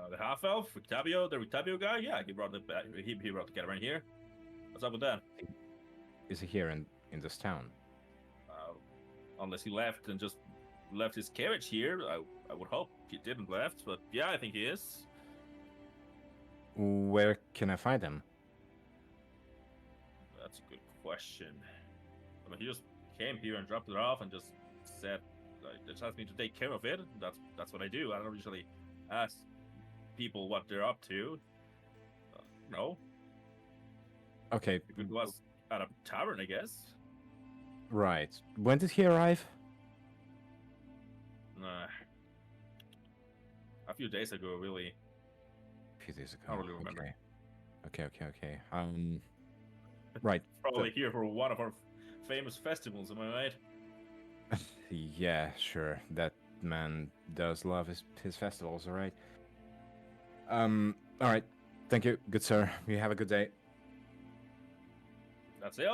Speaker 2: The half elf, Rictabio, the Rictabio guy. Yeah, he brought the he brought the caravan here. What's up with that?
Speaker 4: Is he here in this town?
Speaker 2: Unless he left and just left his carriage here, I would hope he didn't left. But yeah, I think he is.
Speaker 4: Where can I find him?
Speaker 2: That's a good question. I mean, he just came here and dropped it off and just said, like, just asked me to take care of it. That's what I do. I don't usually ask people what they're up to. No,
Speaker 4: Okay,
Speaker 2: if it was at a tavern, I guess.
Speaker 4: right. When did he arrive?
Speaker 2: A few days ago, really.
Speaker 4: A few days ago.
Speaker 2: I don't really remember.
Speaker 4: Okay. Right.
Speaker 2: Probably here for one of our famous festivals. Am I right?
Speaker 4: Yeah, sure. That man does love his festivals, all right. All right. Thank you, good sir. You have a good day.
Speaker 2: That's it.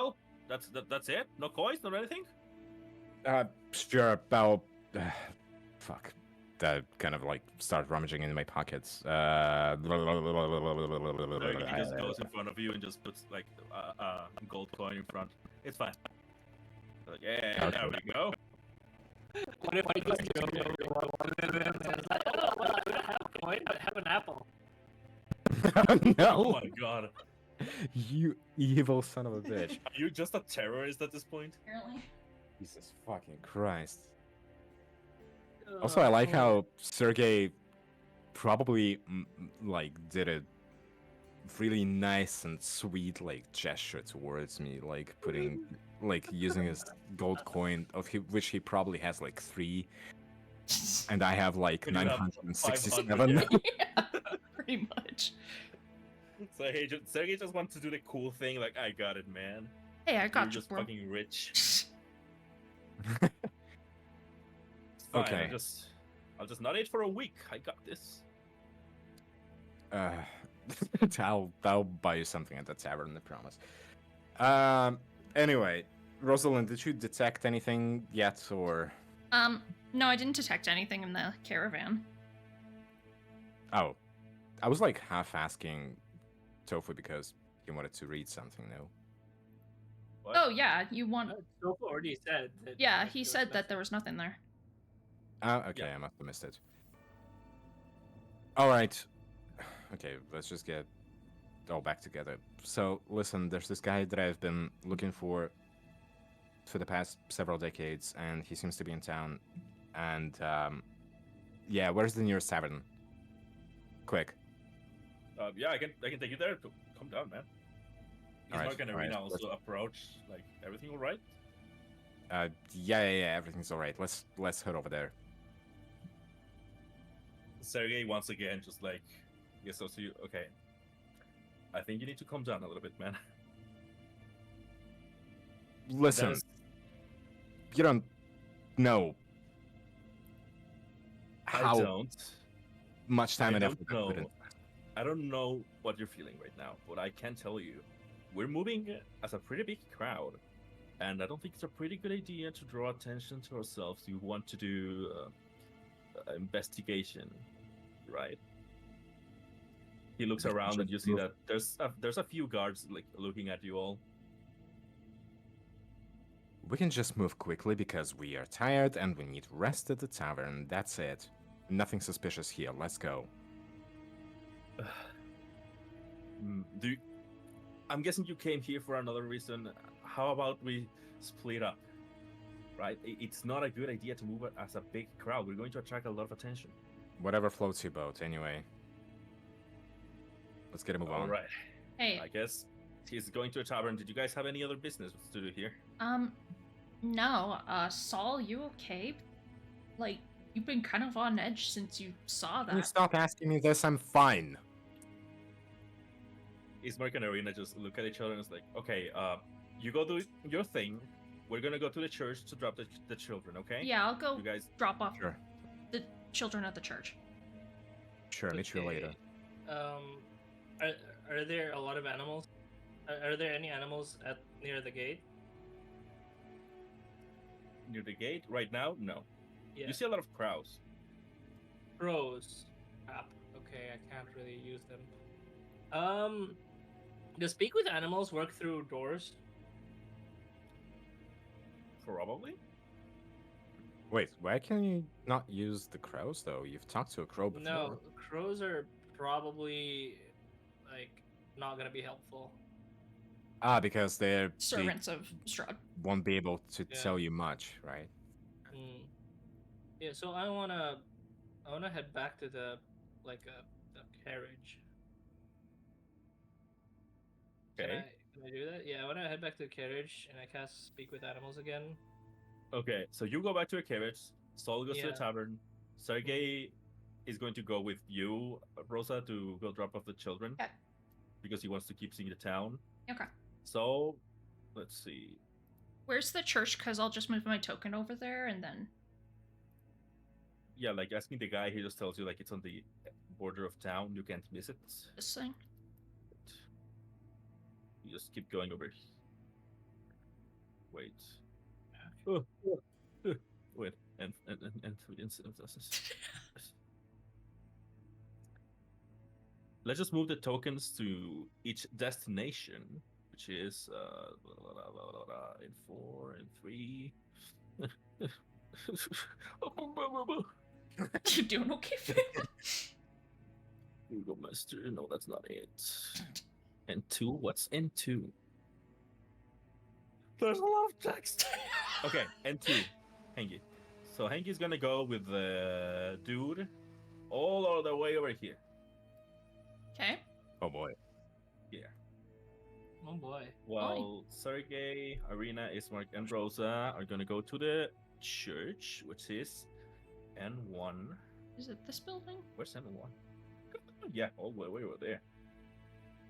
Speaker 2: That's it. No coins, not anything.
Speaker 4: Sure. I'll. Fuck. That kind of like start rummaging in my pockets.
Speaker 2: He just goes in front of you and just puts like a gold coin in front. It's fine. Like, yeah, there we go.
Speaker 3: What if I just go over one of them and it's like, oh, well, I don't have a coin, but I have an apple.
Speaker 2: Oh
Speaker 4: No,
Speaker 2: my god.
Speaker 4: you evil son of a bitch.
Speaker 2: Are you just a terrorist at this point?
Speaker 1: Apparently.
Speaker 4: Jesus fucking Christ. Also, I like how Sergey probably like did a really nice and sweet like gesture towards me, like putting like using his gold coin which he probably has like 3, and I have like
Speaker 2: And you have
Speaker 4: 967.
Speaker 2: 500.
Speaker 1: Yeah, pretty much.
Speaker 2: So hey, Sergey just wants to do the cool thing, like I got it, man.
Speaker 1: Hey, I
Speaker 2: You're
Speaker 1: got you,
Speaker 2: just
Speaker 1: bro.
Speaker 2: fucking rich. It's fine.
Speaker 4: Okay.
Speaker 2: I'll just not eat for a week. I got this.
Speaker 4: Uh, I'll buy you something at the tavern, I promise. Anyway, Rosalind, did you detect anything yet, or?
Speaker 1: No, I didn't detect anything in the caravan.
Speaker 4: Oh, I was like half asking Tofu because he wanted to read something new.
Speaker 2: What?
Speaker 1: Oh yeah, you want?
Speaker 3: Tofu already said that.
Speaker 1: Yeah,
Speaker 3: that
Speaker 1: he
Speaker 3: there was
Speaker 1: said that
Speaker 3: nothing.
Speaker 1: there was nothing there.
Speaker 4: Okay,
Speaker 2: Yeah.
Speaker 4: I must have missed it. All right. Okay, let's just get all back together. So, listen, there's this guy that I've been looking for the past several decades, and he seems to be in town. And, yeah, where's the nearest tavern? Quick.
Speaker 2: Yeah, I can take you there. Calm down, man. Is
Speaker 4: All right,
Speaker 2: Mark and
Speaker 4: all right,
Speaker 2: Arena
Speaker 4: let's-
Speaker 2: also approach? Like everything all right?
Speaker 4: Yeah, everything's all right. Let's head over there.
Speaker 2: Sergey once again just like, yes, so you okay. I think you need to calm down a little bit, man.
Speaker 4: Listen,
Speaker 2: There's-
Speaker 4: you don't know
Speaker 2: I
Speaker 4: how
Speaker 2: don't.
Speaker 4: much time
Speaker 2: I
Speaker 4: and
Speaker 2: don't
Speaker 4: effort I put in.
Speaker 2: know. I don't know what you're feeling right now, but I can tell you, we're moving as a pretty big crowd, and I don't think it's a pretty good idea to draw attention to ourselves. You want to do investigation, right? He looks
Speaker 4: We can
Speaker 2: around, and
Speaker 4: just
Speaker 2: you see
Speaker 4: move-
Speaker 2: that there's a few guards like looking at you all.
Speaker 4: We can just move quickly because we are tired and we need rest at the tavern. That's it. Nothing suspicious here. Let's go.
Speaker 2: Do you, I'm guessing you came here for another reason. How about we split up? Right? It's not a good idea to move as a big crowd. We're going to attract a lot of attention.
Speaker 4: Whatever floats your boat, anyway. Let's get a move
Speaker 2: All
Speaker 4: on.
Speaker 2: right.
Speaker 1: Hey,
Speaker 2: I guess he's going to a tavern. Did you guys have any other business to do here?
Speaker 1: no, Saul, you okay? Like, you've been kind of on edge since you saw
Speaker 4: Can you
Speaker 1: that.
Speaker 4: stop asking me this? I'm fine.
Speaker 2: Ismark and Arena just look at each other and it's like, okay, you go do your thing. We're gonna go to the church to drop the children, okay?
Speaker 1: Yeah, I'll go
Speaker 2: You guys,
Speaker 1: drop off
Speaker 4: Sure.
Speaker 1: the children at the church.
Speaker 4: Sure, meet you later.
Speaker 3: Are there a lot of animals? Are there any animals near the gate?
Speaker 2: near the gate right now? No.
Speaker 3: Yeah.
Speaker 2: You see a lot of crows.
Speaker 3: Crows. Crap. Okay, I can't really use them. Does speak with animals work through doors?
Speaker 2: Probably.
Speaker 4: Wait, why can you not use the crows, though? You've talked to a crow before.
Speaker 3: No, crows are probably like not gonna be helpful.
Speaker 4: Ah, because they
Speaker 1: Servants of Strahd.
Speaker 4: won't be able to
Speaker 3: Yeah.
Speaker 4: tell you much, right?
Speaker 3: Mm. Yeah, so I wanna head back to the the carriage.
Speaker 2: Okay.
Speaker 3: Can I do that? Yeah, I wanna head back to the carriage and I cast speak with animals again.
Speaker 2: Okay, so you go back to your carriage. Saul goes to
Speaker 3: Yeah.
Speaker 2: the tavern. Sergey is going to go with you, Rosa, to go drop off the children.
Speaker 1: Okay.
Speaker 2: Because he wants to keep seeing the town.
Speaker 1: Okay.
Speaker 2: So, let's see.
Speaker 1: Where's the church? Because I'll just move my token over there and then.
Speaker 2: Yeah, like asking the guy, he just tells you like it's on the border of town. You can't miss it.
Speaker 1: This thing.
Speaker 2: You just keep going over. Wait. Wait. And let's just move the tokens to each destination, which is in 4 and 3.
Speaker 1: You doing okay?
Speaker 2: Here we go, Master. No, that's not it. And 2. What's in 2? There's a lot of text. Okay, and 2. Hengi. So Hengi's gonna go with the dude all the way over here.
Speaker 1: Okay.
Speaker 4: Oh boy.
Speaker 2: Yeah.
Speaker 3: Oh boy.
Speaker 2: While Sergey, Arena, Ismark, and Rosa are gonna go to the church, which is N1.
Speaker 1: Is it this building?
Speaker 2: Where's N1? Yeah, all the way over there.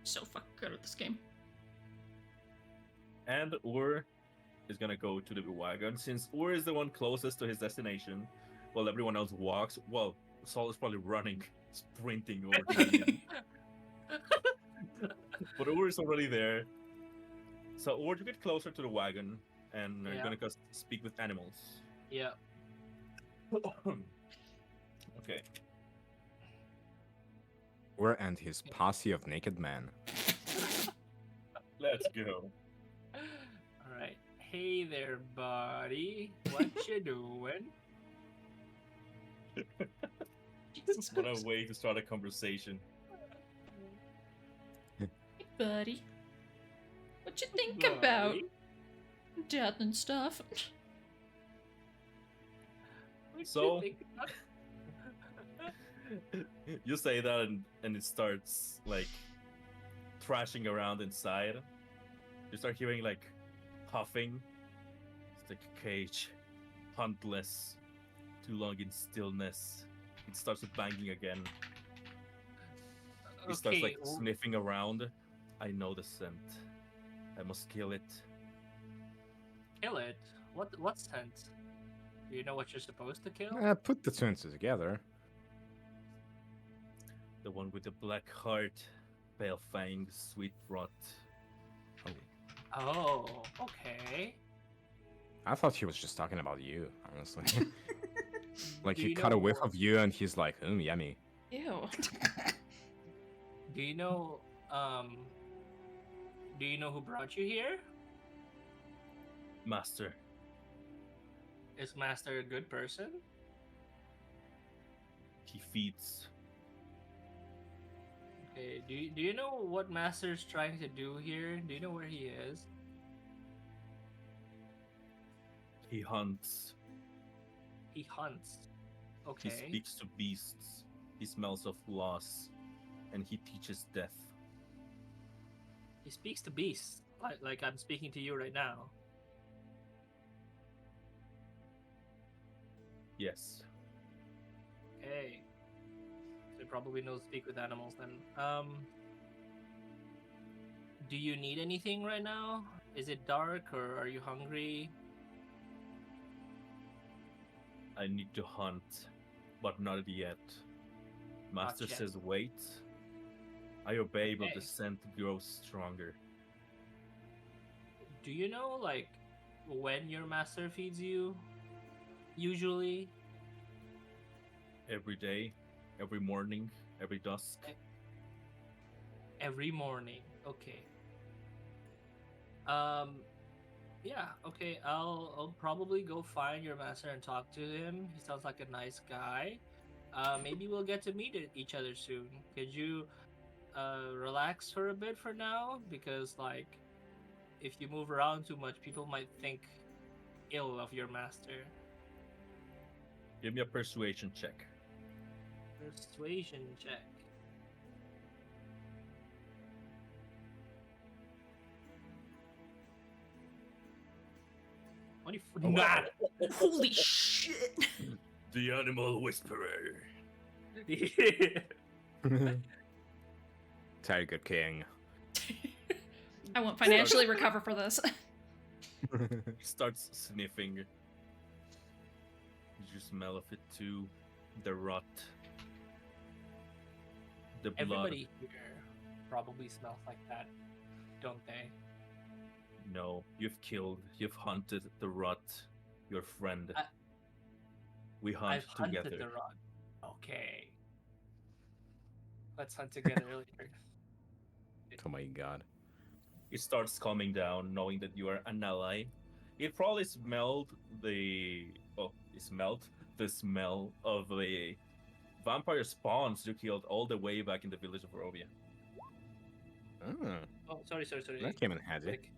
Speaker 1: so fucking good at this game.
Speaker 2: And Ur is gonna go to the wagon since Ur is the one closest to his destination, while everyone else walks. Well, Saul is probably running, sprinting over to the inn. But Ur is already there. So Ur, you get closer to the wagon, and you're
Speaker 3: Yeah.
Speaker 2: gonna go speak with animals.
Speaker 3: Yeah.
Speaker 2: Okay.
Speaker 4: Or and his posse of naked men.
Speaker 2: Let's go.
Speaker 3: All right. Hey there, buddy. What you doing?
Speaker 1: Jesus
Speaker 2: What a
Speaker 1: Christ.
Speaker 2: way to start a conversation.
Speaker 1: Hey, buddy. What you think about
Speaker 3: Buddy?
Speaker 1: death and stuff?
Speaker 3: What you
Speaker 2: So-
Speaker 3: think about-
Speaker 2: You say that, and it starts like thrashing around inside. You start hearing like huffing. It's like a cage, huntless, too long in stillness. It starts banging again. He starts like
Speaker 3: well,
Speaker 2: sniffing around. I know the scent. I must kill it.
Speaker 3: kill it. What scent? Do you know what you're supposed to kill?
Speaker 4: Put the two and two together.
Speaker 2: The one with the black heart, pale fangs, sweet rot.
Speaker 3: Oh, okay.
Speaker 4: I thought he was just talking about you, honestly. Like
Speaker 3: Do
Speaker 4: he
Speaker 3: you
Speaker 4: cut a whiff
Speaker 3: know-
Speaker 4: of you and he's like, yummy.
Speaker 1: Ew.
Speaker 3: Do you know do you know who brought you here?
Speaker 2: Master.
Speaker 3: Is Master a good person?
Speaker 2: He feeds.
Speaker 3: Okay, do you know what Master's trying to do here? Do you know where he is?
Speaker 2: He hunts.
Speaker 3: He hunts.
Speaker 2: He
Speaker 3: Okay.
Speaker 2: speaks to beasts. He smells of loss. And he teaches death.
Speaker 3: He speaks to beasts, like I'm speaking to you right now.
Speaker 2: Yes.
Speaker 3: Okay. So he probably knows speak with animals then. Do you need anything right now? Is it dark or are you hungry?
Speaker 2: I need to hunt, but not yet. Master
Speaker 3: yet.
Speaker 2: says wait. I obey, but the
Speaker 3: Okay.
Speaker 2: scent grows stronger.
Speaker 3: Do you know like when your master feeds you? Usually?
Speaker 2: Every day, every morning, every dusk.
Speaker 3: Every morning. Okay. Yeah, okay. I'll probably go find your master and talk to him. He sounds like a nice guy. Maybe we'll get to meet each other soon. Could you relax for a bit for now? Because like if you move around too much, people might think ill of your master.
Speaker 2: Give me a persuasion check.
Speaker 3: Persuasion check. Nah.
Speaker 1: Holy shit.
Speaker 2: The animal whisperer.
Speaker 4: Tiger King.
Speaker 1: I won't financially recover for this.
Speaker 2: He starts sniffing. You smell of it too. The rot. The blood.
Speaker 3: Everybody here probably smells like that, don't they?
Speaker 2: No, you've killed, you've hunted the rot, your friend. We hunt
Speaker 3: I've hunted
Speaker 2: together.
Speaker 3: the rod. Okay. Let's hunt together later.
Speaker 4: Oh my god.
Speaker 2: It starts calming down, knowing that you are an ally. It probably smelled the smell of the vampire spawns you killed all the way back in the village of Barovia.
Speaker 4: Oh,
Speaker 3: Oh, sorry.
Speaker 4: that came in handy.
Speaker 3: Quick.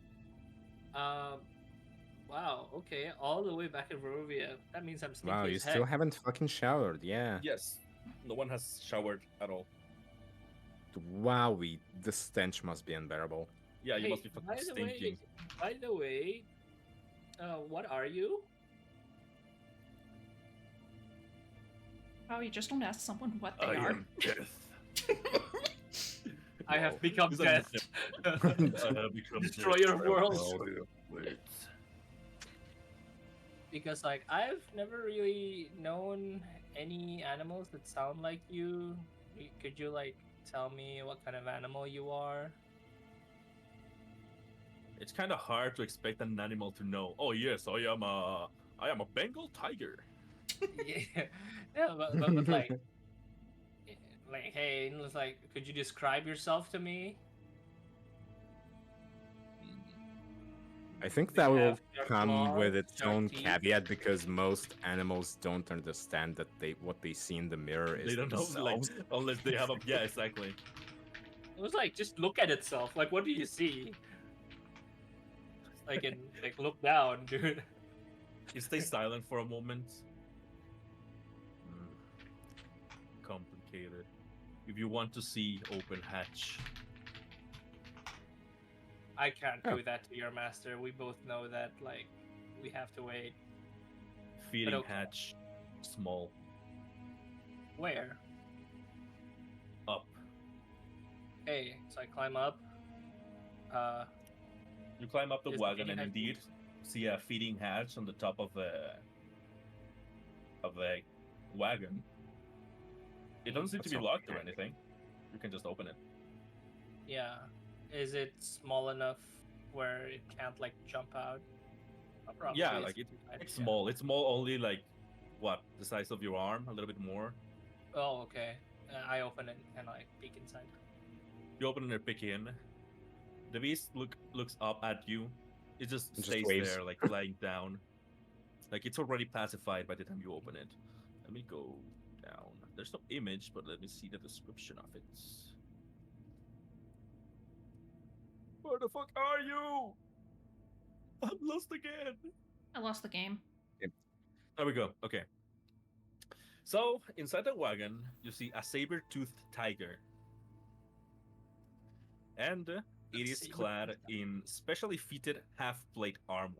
Speaker 3: Wow. Okay, all the way back in Barovia. That means I'm sneaky
Speaker 4: Wow, you
Speaker 3: as
Speaker 4: still
Speaker 3: heck.
Speaker 4: haven't fucking showered, yeah.
Speaker 2: Yes, no one has showered at all.
Speaker 4: Wowie, the stench must be unbearable.
Speaker 2: Yeah, you
Speaker 3: Hey,
Speaker 2: must be fucking stinking.
Speaker 3: By the way, what are you?
Speaker 1: Oh, you just don't ask someone what they
Speaker 2: I
Speaker 1: are.
Speaker 2: am death.
Speaker 3: I have
Speaker 4: Well,
Speaker 3: become
Speaker 2: He's like,
Speaker 3: death.
Speaker 2: I have become
Speaker 3: Destroyer of worlds.
Speaker 2: Wait.
Speaker 3: Because like I've never really known any animals that sound like you. Could you like tell me what kind of animal you are?
Speaker 2: It's kind of hard to expect an animal to know. Oh yes, I am a Bengal tiger.
Speaker 3: Yeah, yeah, but like hey, it's like, could you describe yourself to me?
Speaker 4: I think
Speaker 3: Do
Speaker 4: that
Speaker 3: you
Speaker 4: will
Speaker 3: have sharp
Speaker 4: come with
Speaker 3: claws,
Speaker 4: its
Speaker 3: sharp
Speaker 4: own
Speaker 3: teeth?
Speaker 4: caveat because most animals don't understand that what they see in the mirror is
Speaker 2: They don't know, like,
Speaker 4: themselves.
Speaker 2: unless they have a yeah, exactly.
Speaker 3: It was like, just look at itself. Like, what do you see? Like, and like look down, dude.
Speaker 2: You stay silent for a moment. Hmm, complicated. If you want to see, open hatch.
Speaker 3: I can't
Speaker 4: Oh.
Speaker 3: do that to your master. We both know that. Like, we have to wait.
Speaker 2: Feeding
Speaker 3: okay.
Speaker 2: hatch. Small.
Speaker 3: Where?
Speaker 2: Up.
Speaker 3: Okay, so I climb up.
Speaker 2: You climb up the
Speaker 3: Is
Speaker 2: wagon and
Speaker 3: feeding hatch
Speaker 2: indeed see a feeding hatch on the top of a wagon. It doesn't seem to
Speaker 4: That's
Speaker 2: be locked or
Speaker 4: okay.
Speaker 2: anything. You can just open it.
Speaker 3: Yeah. Is it small enough where it can't like jump out? Probably
Speaker 2: Yeah, like
Speaker 3: too tight,
Speaker 2: it's
Speaker 3: yeah.
Speaker 2: small. It's small, only like what, the size of your arm, a little bit more.
Speaker 3: Oh, okay. I open it and like peek inside.
Speaker 2: You open it and pick in. The beast looks up at you. It just
Speaker 4: It just
Speaker 2: stays
Speaker 4: waves.
Speaker 2: there, like lying down. Like it's already pacified by the time you open it. Let me go down. There's no image, but let me see the description of it. Where the fuck are you? I'm lost again.
Speaker 1: I lost the game.
Speaker 2: There we go. Okay. So inside the wagon, you see a saber-toothed tiger, and it is clad in specially fitted half-plate armor.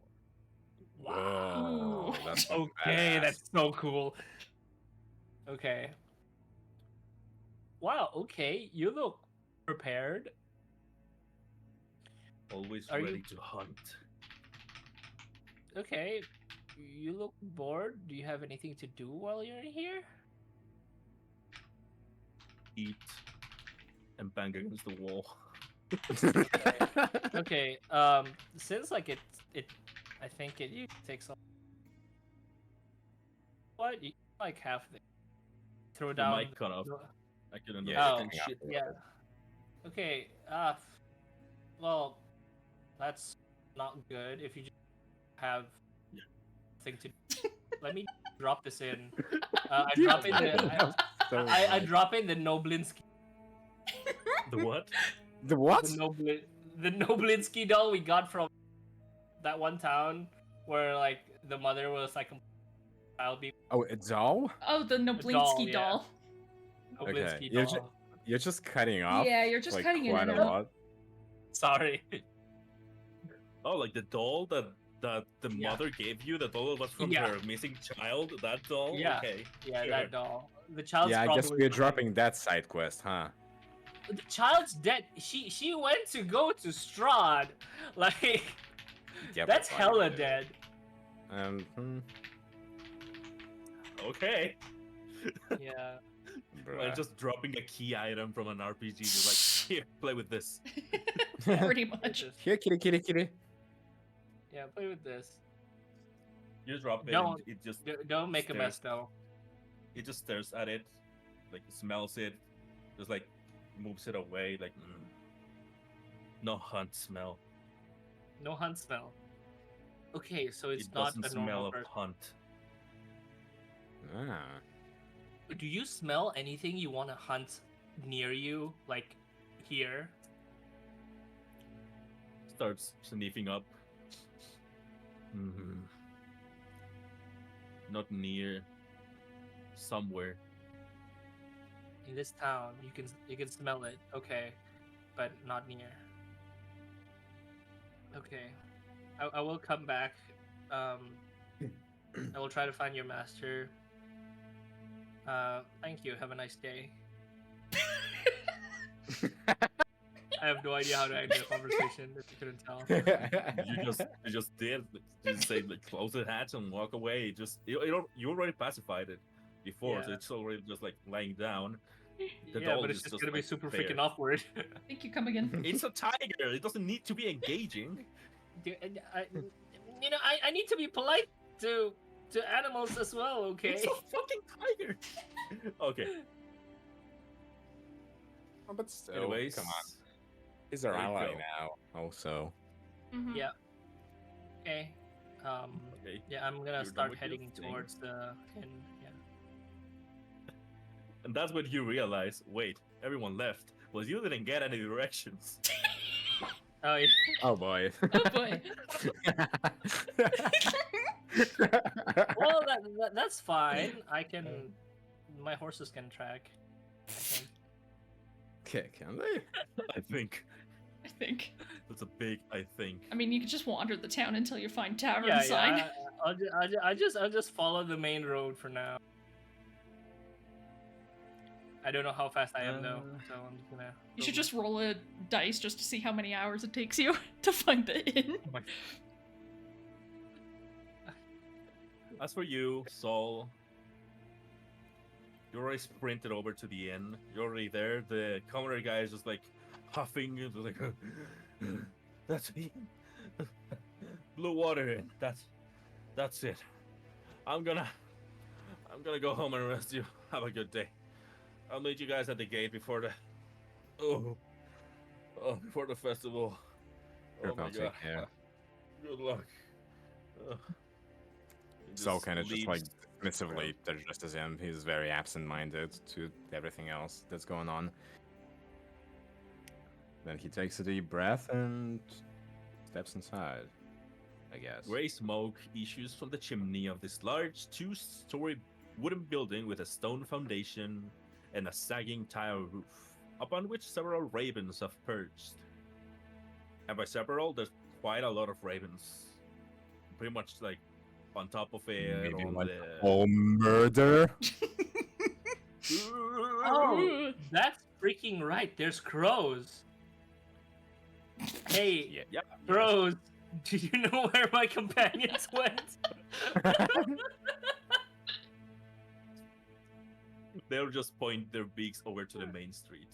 Speaker 4: Whoa, that's
Speaker 3: Okay,
Speaker 4: badass.
Speaker 3: that's so cool. Okay. Wow, okay. You look prepared.
Speaker 2: Always
Speaker 3: Are you-
Speaker 2: ready to hunt.
Speaker 3: Okay. You look bored. Do you have anything to do while you're here?
Speaker 2: Eat and bang against the wall.
Speaker 3: Okay. Since like it I think it takes a what? You like half the throw
Speaker 2: Your
Speaker 3: down
Speaker 2: mic cut off. I couldn't
Speaker 4: Yeah,
Speaker 3: Oh,
Speaker 2: understand
Speaker 4: yeah.
Speaker 2: shit.
Speaker 3: yeah. Okay, well, that's not good if you just have
Speaker 2: Yeah.
Speaker 3: thing to let me drop this in. I drop in the I drop in the Noblinski
Speaker 2: The what?
Speaker 4: The what?
Speaker 3: the Noblinski doll we got from that one town where like the mother was like a child being
Speaker 4: Oh, a doll?
Speaker 1: Oh, the Noblinsky
Speaker 3: yeah.
Speaker 1: doll.
Speaker 3: Noblinski
Speaker 4: You're
Speaker 3: doll.
Speaker 4: You're just cutting off.
Speaker 1: Yeah, you're just
Speaker 4: like,
Speaker 1: cutting in
Speaker 4: quite
Speaker 1: and
Speaker 4: a
Speaker 1: out.
Speaker 4: lot.
Speaker 3: Sorry.
Speaker 2: Oh, like the doll that the
Speaker 3: Yeah.
Speaker 2: mother gave you? The doll was from
Speaker 3: Yeah.
Speaker 2: her missing child? That doll?
Speaker 3: Yeah.
Speaker 2: Okay.
Speaker 3: Yeah,
Speaker 2: sure.
Speaker 3: that doll. The child's
Speaker 4: Yeah, I guess
Speaker 3: probably
Speaker 4: we're dropping that side quest, huh?
Speaker 3: The child's dead. She went to go to Strahd. Like
Speaker 4: Yep,
Speaker 3: that's
Speaker 4: fine,
Speaker 3: hella
Speaker 4: yeah.
Speaker 3: dead.
Speaker 2: Okay.
Speaker 3: Yeah.
Speaker 2: Like
Speaker 4: Bruh.
Speaker 2: just dropping a key item from an RPG. Just like, here, play with this.
Speaker 1: Pretty much.
Speaker 3: Just-
Speaker 4: Here, kitty, kitty, kitty.
Speaker 3: yeah, play with this.
Speaker 2: You drop it
Speaker 3: Don't-
Speaker 2: and it just
Speaker 3: Don't make a mess
Speaker 2: Stares.
Speaker 3: though.
Speaker 2: it just stares at it, like smells it, just like moves it away, like no hunt smell.
Speaker 3: No hunt smell. Okay, so it's
Speaker 2: It
Speaker 3: not
Speaker 2: doesn't
Speaker 3: a
Speaker 2: smell
Speaker 3: normal
Speaker 2: of
Speaker 3: person.
Speaker 2: hunt.
Speaker 4: Ah.
Speaker 3: Do you smell anything you want to hunt near you, like here?
Speaker 2: Starts sniffing up. Mhm. Not near. Somewhere.
Speaker 3: In this town, you can smell it. Okay, but not near. Okay, I will come back. I will try to find your master. Thank you. Have a nice day. I have no idea how to end the conversation. If you couldn't tell.
Speaker 2: You just did. You just say like close the hatch and walk away. Just you already pacified it before, so
Speaker 3: Yeah.
Speaker 2: it's already just like lying down. The
Speaker 3: Yeah,
Speaker 2: doll
Speaker 3: but it's
Speaker 2: is
Speaker 3: just gonna be
Speaker 2: like,
Speaker 3: super
Speaker 2: there.
Speaker 3: freaking awkward.
Speaker 1: Think you come again.
Speaker 2: It's a tiger. It doesn't need to be engaging.
Speaker 3: I need to be polite to animals as well. Okay.
Speaker 2: It's a fucking tiger. Okay.
Speaker 4: Oh, but still,
Speaker 2: Anyways,
Speaker 4: come on. He's our
Speaker 2: there you
Speaker 4: ally
Speaker 2: go.
Speaker 4: now, also.
Speaker 1: Mhm.
Speaker 3: Yeah. Okay.
Speaker 2: Okay.
Speaker 3: Yeah, I'm gonna
Speaker 2: You're done
Speaker 3: start
Speaker 2: with your
Speaker 3: heading
Speaker 2: thing?
Speaker 3: towards the end. Yeah.
Speaker 2: And that's when you realize, wait, everyone left. Well, you didn't get any directions.
Speaker 3: Oh yeah.
Speaker 4: Oh boy.
Speaker 1: Oh boy.
Speaker 3: Well, that's fine. I can. My horses can track. I think.
Speaker 4: Okay, can they?
Speaker 2: I think
Speaker 1: I think.
Speaker 2: that's a big I think.
Speaker 1: I mean, you could just wander the town until you find tavern
Speaker 3: Yeah,
Speaker 1: sign.
Speaker 3: yeah. I'll just follow the main road for now. I don't know how fast I am though, so I'm just gonna.
Speaker 1: You should just roll a dice just to see how many hours it takes you to find the inn.
Speaker 2: As for you, Saul, you already sprinted over to the inn. You're already there. The commoner guy is just like huffing, just like that's me. Blue water in. That's it. I'm gonna go home and rest you. Have a good day. I'll meet you guys at the gate before the before the festival.
Speaker 4: Sure,
Speaker 2: Oh my
Speaker 4: I'll take
Speaker 2: god.
Speaker 4: care.
Speaker 2: Good luck. He
Speaker 4: Saul kind of just like
Speaker 2: leaves.
Speaker 4: dismissively addresses him. He's very absent-minded to everything else that's going on. Then he takes a deep breath and steps inside, I guess.
Speaker 2: Gray smoke issues from the chimney of this large two-story wooden building with a stone foundation and a sagging tile roof, upon which several ravens have perched. And by several, there's quite a lot of ravens. Pretty much like on top of it.
Speaker 4: Maybe
Speaker 2: on
Speaker 4: like
Speaker 2: the...
Speaker 4: oh murder.
Speaker 3: Oh, that's freaking right. There's crows. Hey,
Speaker 2: Yeah.
Speaker 3: crows. Do you know where my companions went?
Speaker 2: They'll just point their beaks over to the main street.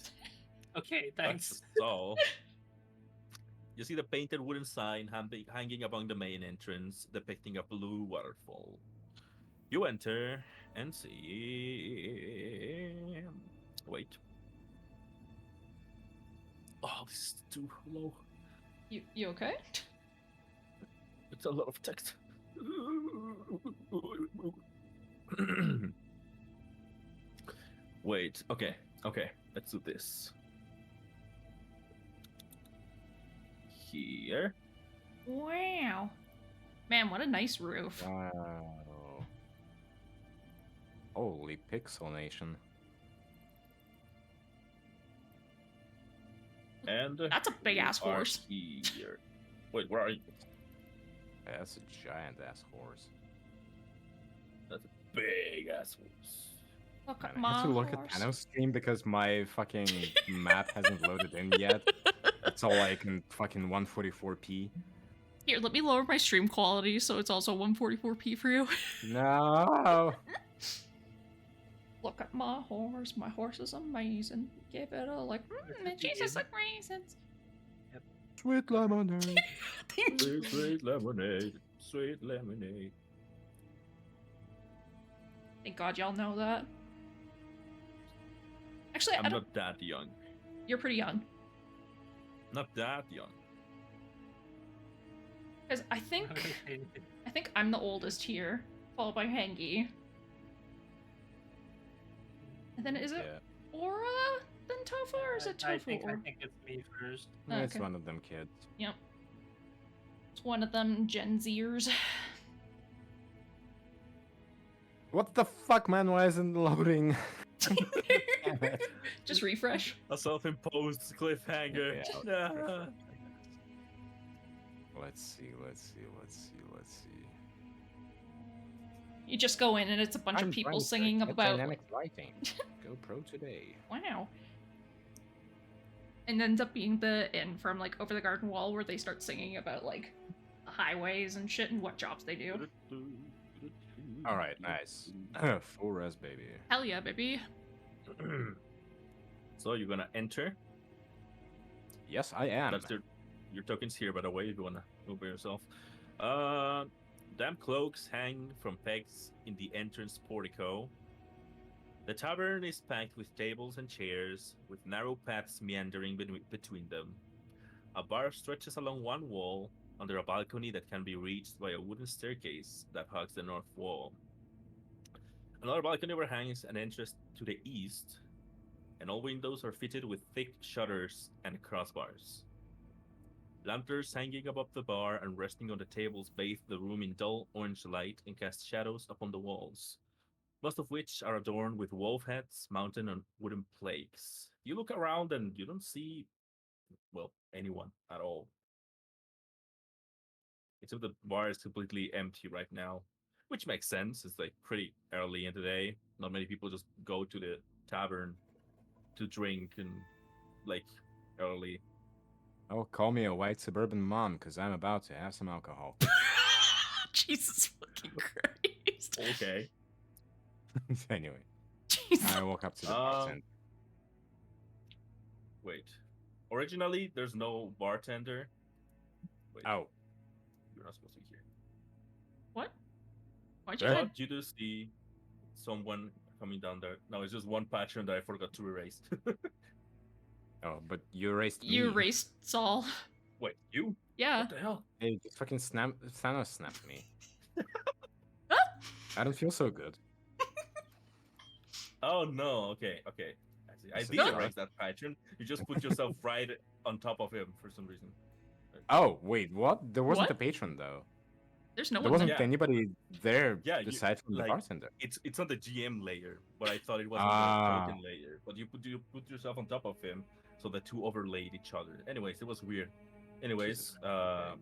Speaker 3: Okay,
Speaker 2: That's
Speaker 3: thanks.
Speaker 2: just all. You see the painted wooden sign hanging above the main entrance, depicting a blue waterfall. You enter and see. Wait. Oh, this is too low.
Speaker 1: You okay?
Speaker 2: It's a lot of text. Wait. Okay. Let's do this. Here.
Speaker 1: Wow. Man, what a nice roof.
Speaker 4: Wow. Holy pixel nation.
Speaker 2: And
Speaker 1: That's a big ass
Speaker 2: we are
Speaker 1: horse.
Speaker 2: Here. Wait, where are you?
Speaker 4: That's a giant ass horse.
Speaker 2: That's a big ass horse.
Speaker 1: Look at
Speaker 4: I
Speaker 1: my
Speaker 4: have to look
Speaker 1: horse.
Speaker 4: at Thanos' stream because my fucking map hasn't loaded in yet. It's all like in fucking 144p.
Speaker 1: Here, let me lower my stream quality so it's also 144p for you.
Speaker 4: No.
Speaker 1: Look at my horse. My horse is amazing. Give it a like. Jesus, like raisins.
Speaker 4: Sweet lemonade.
Speaker 1: Thank you.
Speaker 2: Sweet, sweet lemonade. Sweet lemonade.
Speaker 1: Thank God y'all know that. Actually, I
Speaker 2: I'm
Speaker 1: don't.
Speaker 2: not that young.
Speaker 1: You're pretty young.
Speaker 2: Not that young.
Speaker 1: Because I think I'm the oldest here, followed by Hengi. And then is it
Speaker 4: Yeah.
Speaker 1: Aura, then Tofu, or is it Tofu?
Speaker 3: I think it's me first.
Speaker 1: Oh,
Speaker 4: It's
Speaker 1: okay.
Speaker 4: one of them kids.
Speaker 1: Yep. It's one of them Gen Zers.
Speaker 4: What the fuck, man? Why isn't it loading?
Speaker 1: Just refresh.
Speaker 2: A self-imposed cliffhanger.
Speaker 4: Yeah,
Speaker 2: Nah.
Speaker 4: Let's see.
Speaker 1: You just go in and it's a bunch of people singing about.
Speaker 4: dynamic lighting. Go pro today.
Speaker 1: Wow. and ends up being the inn from like Over the Garden Wall where they start singing about like highways and shit and what jobs they do.
Speaker 4: All right, nice. Full res, baby.
Speaker 1: Hell yeah, baby.
Speaker 2: So you're gonna enter.
Speaker 4: Yes, I am.
Speaker 2: That's your tokens here, by the way, if you wanna move by yourself. Damp cloaks hang from pegs in the entrance portico. The tavern is packed with tables and chairs, with narrow paths meandering between them. A bar stretches along one wall, under a balcony that can be reached by a wooden staircase that hugs the north wall. Another balcony overhangs an entrance to the east, and all windows are fitted with thick shutters and crossbars. Lanterns hanging above the bar and resting on the tables bathe the room in dull orange light and cast shadows upon the walls, most of which are adorned with wolf heads mounted on wooden plaques. You look around and you don't see, well, anyone at all. Except the bar is completely empty right now, which makes sense. It's like pretty early in the day. Not many people just go to the tavern to drink and like early.
Speaker 4: Oh, call me a white suburban mom, because I'm about to have some alcohol.
Speaker 1: Jesus fucking Christ.
Speaker 2: Okay.
Speaker 4: Anyway,
Speaker 1: Jesus.
Speaker 4: I walk up to the
Speaker 2: Um,
Speaker 4: bartender.
Speaker 2: Wait. Originally, there's no bartender. Wait,
Speaker 4: Oh,
Speaker 2: you're not supposed to be here.
Speaker 1: What? Why'd you
Speaker 4: There-
Speaker 1: hide?
Speaker 2: But you do see someone coming down there. No, it's just one patron that I forgot to erase.
Speaker 4: oh, but you erased me.
Speaker 1: You erased Saul.
Speaker 2: Wait, you?
Speaker 1: Yeah.
Speaker 2: What the hell?
Speaker 4: Hey, just fucking Thanos snapped me.
Speaker 1: Huh?
Speaker 4: I don't feel so good.
Speaker 2: Oh no. Okay. I see. I
Speaker 4: This is
Speaker 2: did
Speaker 1: No.
Speaker 2: erase that patron. You just put yourself right on top of him for some reason.
Speaker 4: Oh, wait, what? There wasn't
Speaker 1: What?
Speaker 4: a patron, though.
Speaker 1: There's no
Speaker 4: There
Speaker 1: one
Speaker 4: wasn't
Speaker 1: there.
Speaker 2: Yeah.
Speaker 4: anybody there
Speaker 2: Yeah, you-
Speaker 4: aside from the
Speaker 2: like-
Speaker 4: bartender.
Speaker 2: It's on the GM layer, but I thought it was on
Speaker 4: Ah.
Speaker 2: the token layer. But you put yourself on top of him, so the two overlaid each other. Anyways, it was weird. Anyways,
Speaker 4: Jesus Christ, okay.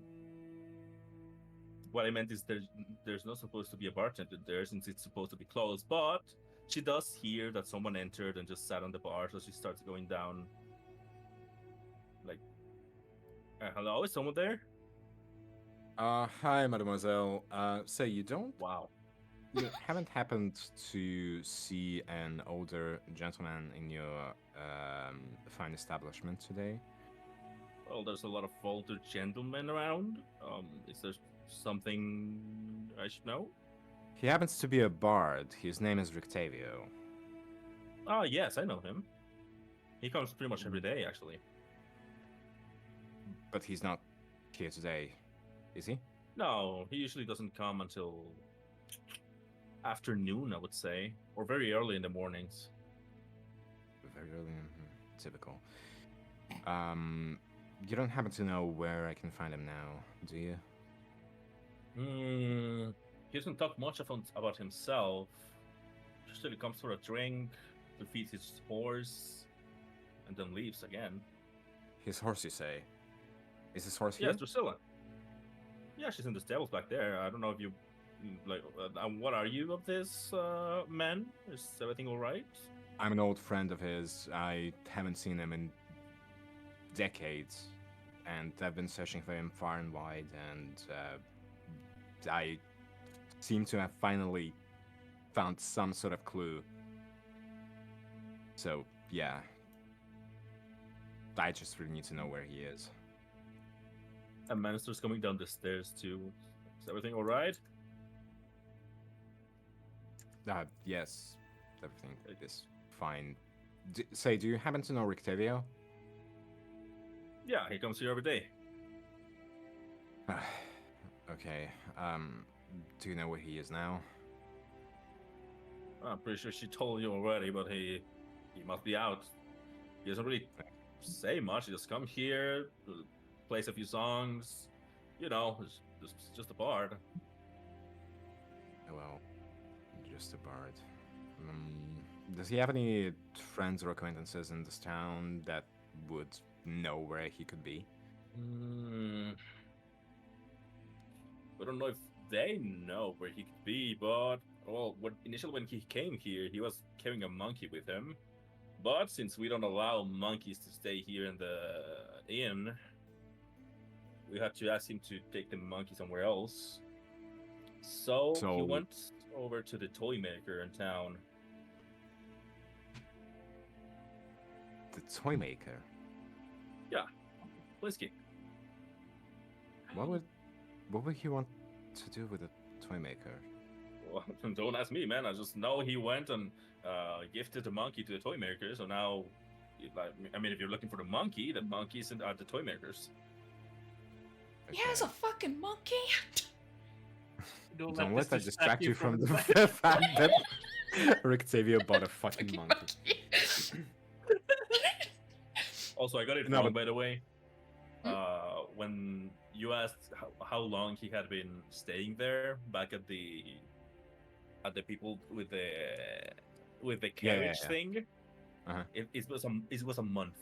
Speaker 2: what I meant is there's not supposed to be a bartender there since it's supposed to be closed, but she does hear that someone entered and just sat on the bar, so she starts going down. Like, hello, is someone there?
Speaker 4: Hi, mademoiselle. Say, you
Speaker 2: Wow.
Speaker 4: haven't happened to see an older gentleman in your fine establishment today?
Speaker 2: Well, there's a lot of older gentlemen around. Is there something I should know?
Speaker 4: He happens to be a bard. His name is Rictavio.
Speaker 2: Oh, yes, I know him. He comes pretty much every day, actually.
Speaker 4: But he's not here today, is he?
Speaker 2: No, he usually doesn't come until afternoon, I would say, or very early in the mornings.
Speaker 4: Very early. Typical. You don't happen to know where I can find him now, do you?
Speaker 2: He doesn't talk much about himself. Usually comes for a drink, to feed his horse, and then leaves again.
Speaker 4: His horse, you say? Is his horse
Speaker 2: Yes,
Speaker 4: here?
Speaker 2: Drusilla. Yeah, she's in the stables back there. I don't know if you like. What are you of this man? Is everything all right?
Speaker 4: I'm an old friend of his. I haven't seen him in decades, and I've been searching for him far and wide, and I seem to have finally found some sort of clue. So, yeah. I just really need to know where he is.
Speaker 2: A Manister's coming down the stairs too. Is everything all right?
Speaker 4: Yes, everything is fine. Say, do you happen to know Rictavio?
Speaker 2: Yeah, he comes here every day.
Speaker 4: Okay, do you know where he is now?
Speaker 2: I'm pretty sure she told you already, but he must be out. He doesn't really say much. He just come here, plays a few songs. You know, just a bard.
Speaker 4: Well, just a bard. Does he have any friends or acquaintances in this town that would know where he could be?
Speaker 2: I don't know if they know where he could be, but well, initially when he came here, he was carrying a monkey with him. But since we don't allow monkeys to stay here in the inn, we had to ask him to take the monkey somewhere else. So he
Speaker 4: So-
Speaker 2: went over to the toy maker in town.
Speaker 4: The toy maker.
Speaker 2: Whiskey.
Speaker 4: What would he want to do with a toy maker?
Speaker 2: Well, don't ask me, man. I just know he went and gifted the monkey to the toy maker. So now, I mean, if you're looking for the monkeys are the toy makers.
Speaker 1: He has a
Speaker 4: Okay.
Speaker 1: fucking monkey.
Speaker 3: Don't
Speaker 4: Don't
Speaker 3: this
Speaker 4: let that distract you from the
Speaker 3: the
Speaker 4: fact that Rictavio bought a fucking
Speaker 1: Fucking
Speaker 4: monkey.
Speaker 2: Also, I got it
Speaker 4: No,
Speaker 2: wrong,
Speaker 4: but-
Speaker 2: by the way.
Speaker 1: Hmm?
Speaker 2: When you asked how long he had been staying there, back at the people with the
Speaker 4: Yeah,
Speaker 2: carriage
Speaker 4: yeah.
Speaker 2: thing,
Speaker 4: Uh-huh.
Speaker 2: it was a month.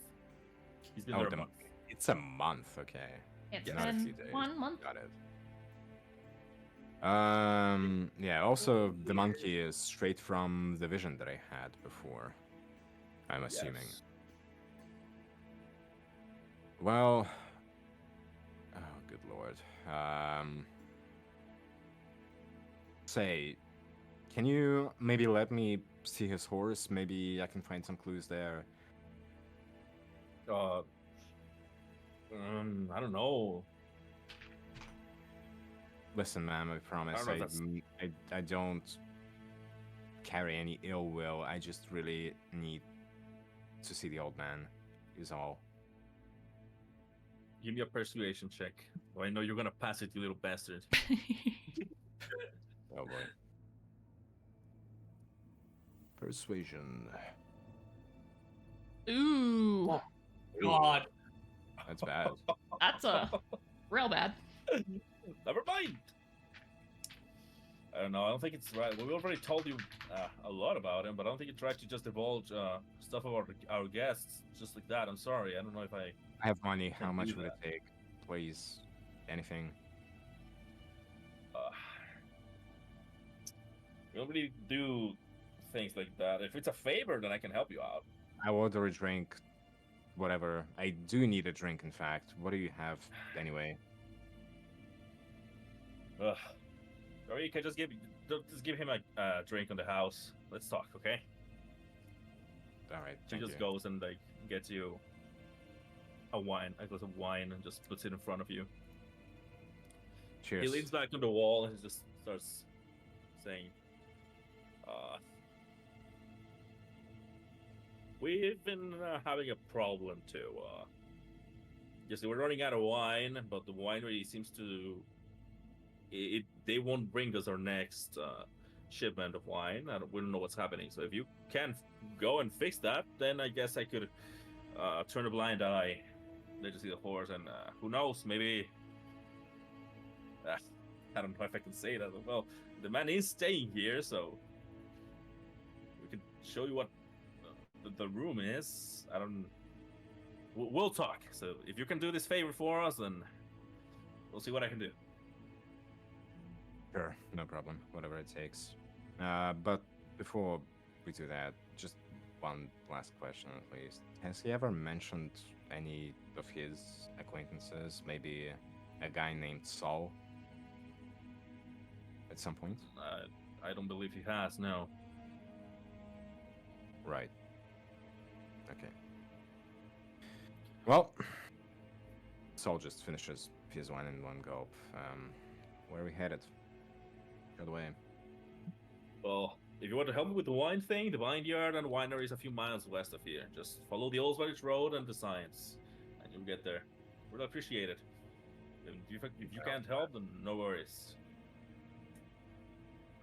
Speaker 2: He's been
Speaker 4: Oh,
Speaker 2: there a
Speaker 4: the-
Speaker 2: month.
Speaker 4: It's a month, okay.
Speaker 1: It's
Speaker 2: Yeah,
Speaker 4: not a
Speaker 1: been
Speaker 4: few days.
Speaker 1: 1 month.
Speaker 4: Got it. Yeah, also the monkey is straight from the vision that I had before. I'm assuming.
Speaker 2: Yes.
Speaker 4: Well, oh good lord. Say, can you maybe let me see his horse? Maybe I can find some clues there.
Speaker 2: I don't know.
Speaker 4: Listen, ma'am, I promise
Speaker 2: know if that's-
Speaker 4: I don't carry any ill will. I just really need to see the old man. Is all.
Speaker 2: Give me a persuasion check. Oh, I know you're gonna pass it, you little bastard.
Speaker 4: Oh boy. Persuasion.
Speaker 1: Ooh,
Speaker 3: Oh. God.
Speaker 4: That's bad.
Speaker 1: that's real bad.
Speaker 2: Never mind. I don't know. I don't think it's right. We already told you a lot about him, but I don't think it's right to just divulge stuff about our guests just like that. I'm sorry. I don't know if I.
Speaker 4: I have money. How
Speaker 2: Can't
Speaker 4: much
Speaker 2: do
Speaker 4: would it take? Please. Anything.
Speaker 2: We don't really do things like that. If it's a favor, then I can help you out.
Speaker 4: I order a drink. Whatever. I do need a drink, in fact. What do you have anyway?
Speaker 2: Ugh. Or you can just give him a drink on the house. Let's talk, okay?
Speaker 4: Alright,
Speaker 2: He
Speaker 4: thank
Speaker 2: just
Speaker 4: you.
Speaker 2: goes and like gets you a glass of wine, and just puts it in front of you.
Speaker 4: Cheers.
Speaker 2: He leans back on the wall and just starts saying, "We've been having a problem too. Yes, we're running out of wine, but the winery seems to they won't bring us our next shipment of wine. We don't know what's happening. So if you can go and fix that, then I guess I could turn a blind eye. Let you see the horse, and who knows? Maybe I don't know if I can say that. Well, the man is staying here, so we can show you what the room is. I don't. We'll talk. So if you can do this favor for us, then we'll see what I can do."
Speaker 4: Sure, no problem. Whatever it takes. But before we do that, just one last question at least. Has he ever mentioned any of his acquaintances? Maybe a guy named Saul? At some point?
Speaker 2: I don't believe he has. No.
Speaker 4: Right. Okay. Well, Saul just finishes his wine in one gulp. Where are we headed? Go the way.
Speaker 2: Well, if you want to help me with the wine thing, the vineyard and the winery is a few miles west of here. Just follow the Old Village Road and the signs, and you'll get there. We'll appreciate it. If you can't help, then no worries.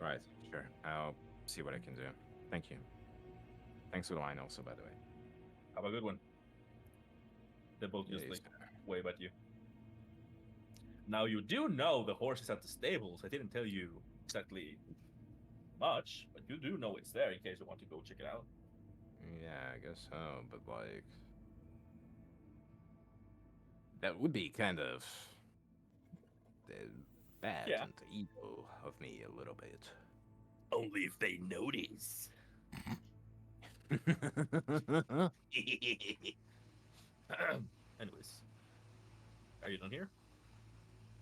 Speaker 4: Right, sure. I'll see what I can do. Thank you. Thanks for the wine also, by the way.
Speaker 2: Have a good one. They both just
Speaker 4: Yes.
Speaker 2: like wave at you. Now you do know the horse is at the stables. I didn't tell you exactly much, but you do know it's there in case you want to go check it out.
Speaker 4: Yeah, I guess so, but like... That would be kind of... bad
Speaker 2: Yeah.
Speaker 4: and evil of me a little bit.
Speaker 2: Only if they notice. Anyways, are you done here?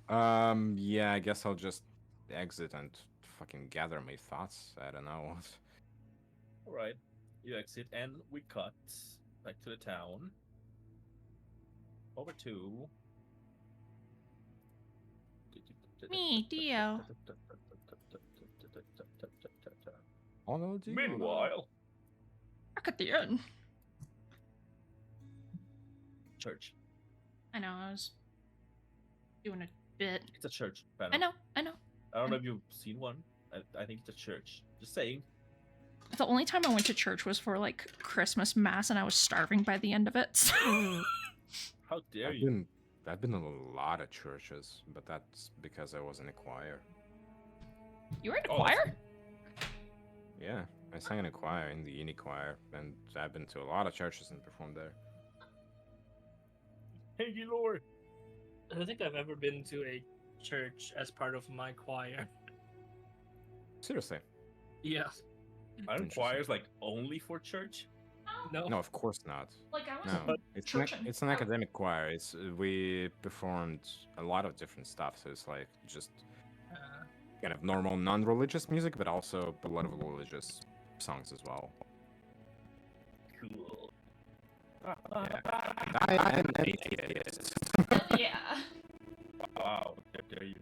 Speaker 4: Yeah, I guess I'll just exit and fucking gather my thoughts. I don't know.
Speaker 2: All right, you exit, and we cut back to the town. Over to
Speaker 1: Me, Dio.
Speaker 4: Oh no,
Speaker 2: Meanwhile,
Speaker 1: Back at the end.
Speaker 2: church.
Speaker 1: I know, I was doing a bit.
Speaker 2: It's a church.
Speaker 1: I
Speaker 2: Banner.
Speaker 1: know.
Speaker 2: I don't know if you've seen one. I think it's a church. Just saying.
Speaker 1: The only time I went to church was for like Christmas mass, and I was starving by the end of it. So.
Speaker 2: How dare
Speaker 4: I've
Speaker 2: you?
Speaker 4: been in a lot of churches, but that's because I was in a choir.
Speaker 1: You were in a
Speaker 2: Oh,
Speaker 1: choir?
Speaker 4: Yeah, I sang in a choir in the uni choir, and I've been to a lot of churches and performed there.
Speaker 2: Hey, you Lord.
Speaker 3: I don't think I've ever been to a church as part of my choir.
Speaker 4: Seriously?
Speaker 3: Yeah.
Speaker 2: Aren't
Speaker 4: Interesting.
Speaker 2: choirs like only for church?
Speaker 3: No.
Speaker 4: No, of course not.
Speaker 1: Like I was
Speaker 4: No,
Speaker 1: in
Speaker 4: it's
Speaker 1: church
Speaker 4: it's an academic choir. It's we performed a lot of different stuff, so it's like just
Speaker 3: Uh,
Speaker 4: kind of normal non-religious music, but also a lot of religious songs as well.
Speaker 2: Cool.
Speaker 4: Yeah. I'm an atheist.
Speaker 1: yeah.
Speaker 2: Wow, how dare you?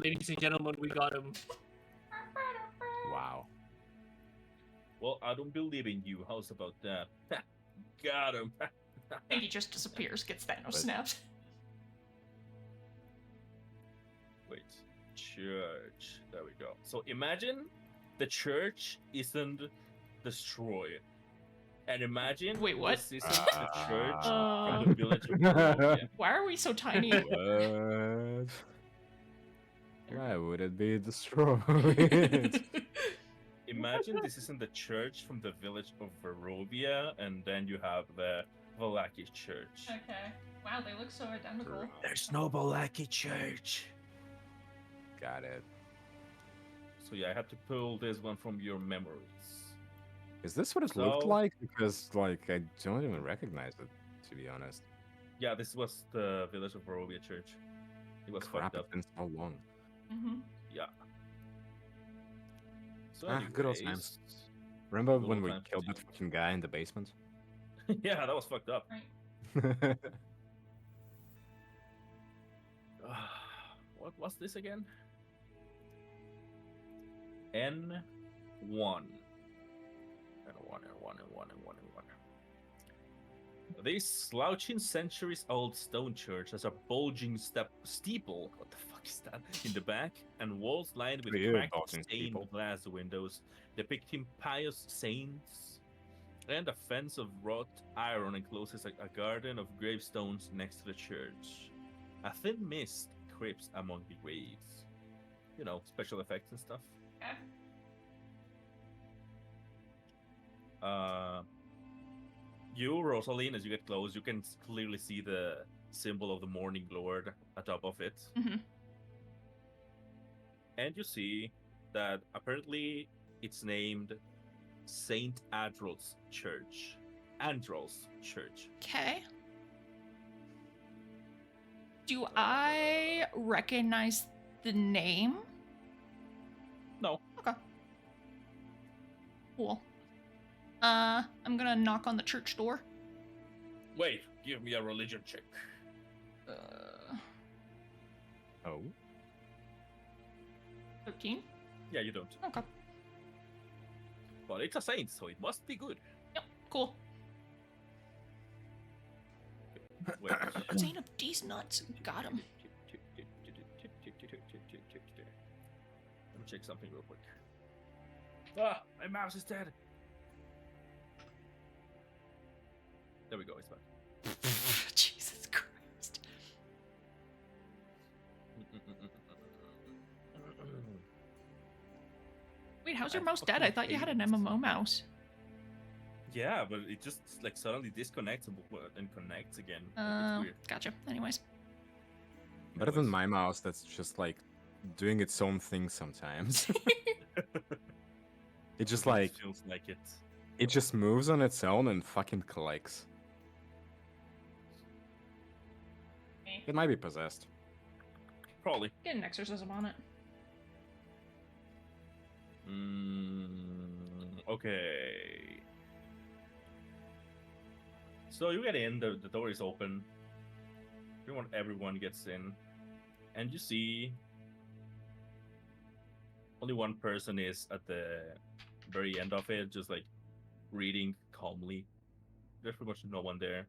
Speaker 3: ladies and gentlemen, we got him.
Speaker 4: Wow.
Speaker 2: Well, I don't believe in you. How's about that? Got him.
Speaker 1: And he just disappears, gets Thanos
Speaker 4: But-
Speaker 1: snapped.
Speaker 2: Wait, church. There we go. So imagine the church isn't destroyed. And imagine
Speaker 1: Wait, what?
Speaker 2: this isn't the church
Speaker 1: Uh,
Speaker 2: from the village of Barovia.
Speaker 1: Why are we so tiny?
Speaker 4: What? Why would it be destroyed?
Speaker 2: Imagine this isn't the church from the village of Barovia, and then you have the Valaki church.
Speaker 1: Okay. Wow, they look so identical.
Speaker 2: There's no Valaki church.
Speaker 4: Got it.
Speaker 2: So yeah, I had to pull this one from your memories.
Speaker 4: Is this what it looked
Speaker 2: So-
Speaker 4: like? Because like I don't even recognize it, to be honest.
Speaker 2: Yeah, this was the village of Barovia church. It was
Speaker 4: Crap,
Speaker 2: fucked
Speaker 4: it's
Speaker 2: up.
Speaker 4: been so long.
Speaker 1: Mm-hmm.
Speaker 2: Yeah. So
Speaker 4: Good old
Speaker 2: anyways-
Speaker 4: times. Remember
Speaker 2: Good
Speaker 4: when
Speaker 2: old
Speaker 4: we
Speaker 2: times
Speaker 4: killed that
Speaker 2: indeed.
Speaker 4: fucking guy in the basement?
Speaker 2: Yeah, that was fucked up.
Speaker 1: Right.
Speaker 2: What was this again? N1. N1, N1, N1, N1, N1. This slouching centuries-old stone church has a bulging steeple. What the fuck is that? In the back, and walls lined with
Speaker 4: Weird
Speaker 2: cracked
Speaker 4: bulging
Speaker 2: stained
Speaker 4: steeple.
Speaker 2: glass windows depicting pious saints. And a fence of wrought iron encloses a garden of gravestones next to the church. A thin mist creeps among the graves. You know, special effects and stuff.
Speaker 1: Okay.
Speaker 2: You, Rosaline, as you get close, you can clearly see the symbol of the Morning Lord atop of it.
Speaker 1: Mhm.
Speaker 2: And you see that apparently it's named Saint Adrol's Church. Androl's Church.
Speaker 1: Okay. Do I recognize the name?
Speaker 2: No.
Speaker 1: Okay. Cool. I'm gonna knock on the church door.
Speaker 2: Wait, give me a religion check.
Speaker 4: Oh.
Speaker 1: 13?
Speaker 2: Yeah, you don't.
Speaker 1: Okay.
Speaker 2: But it's a saint, so it must be good.
Speaker 1: Yep, cool.
Speaker 2: Wait.
Speaker 1: Saint of these nuts. Got him.
Speaker 2: Let me check something real quick. Ah, my mouse is dead. There we go, it's back.
Speaker 1: Jesus Christ. Wait, how's your
Speaker 2: I
Speaker 1: mouse dead? I
Speaker 2: fucking
Speaker 1: thought you had
Speaker 2: hate
Speaker 1: an
Speaker 2: it.
Speaker 1: MMO mouse.
Speaker 2: Yeah, but it just like suddenly disconnects and connects again. Like,
Speaker 1: Oh,
Speaker 2: it's weird.
Speaker 1: gotcha. Anyways.
Speaker 4: Better than
Speaker 2: Anyways.
Speaker 4: my mouse that's just like doing its own thing sometimes. It just
Speaker 2: It
Speaker 4: like
Speaker 2: feels like it.
Speaker 4: It just moves on its own and fucking clicks. It might be possessed.
Speaker 2: Probably.
Speaker 1: Get an exorcism on it.
Speaker 2: Okay. So you get in, the door is open. Everyone gets in. And you see only one person is at the very end of it, just like reading calmly. There's pretty much no one there.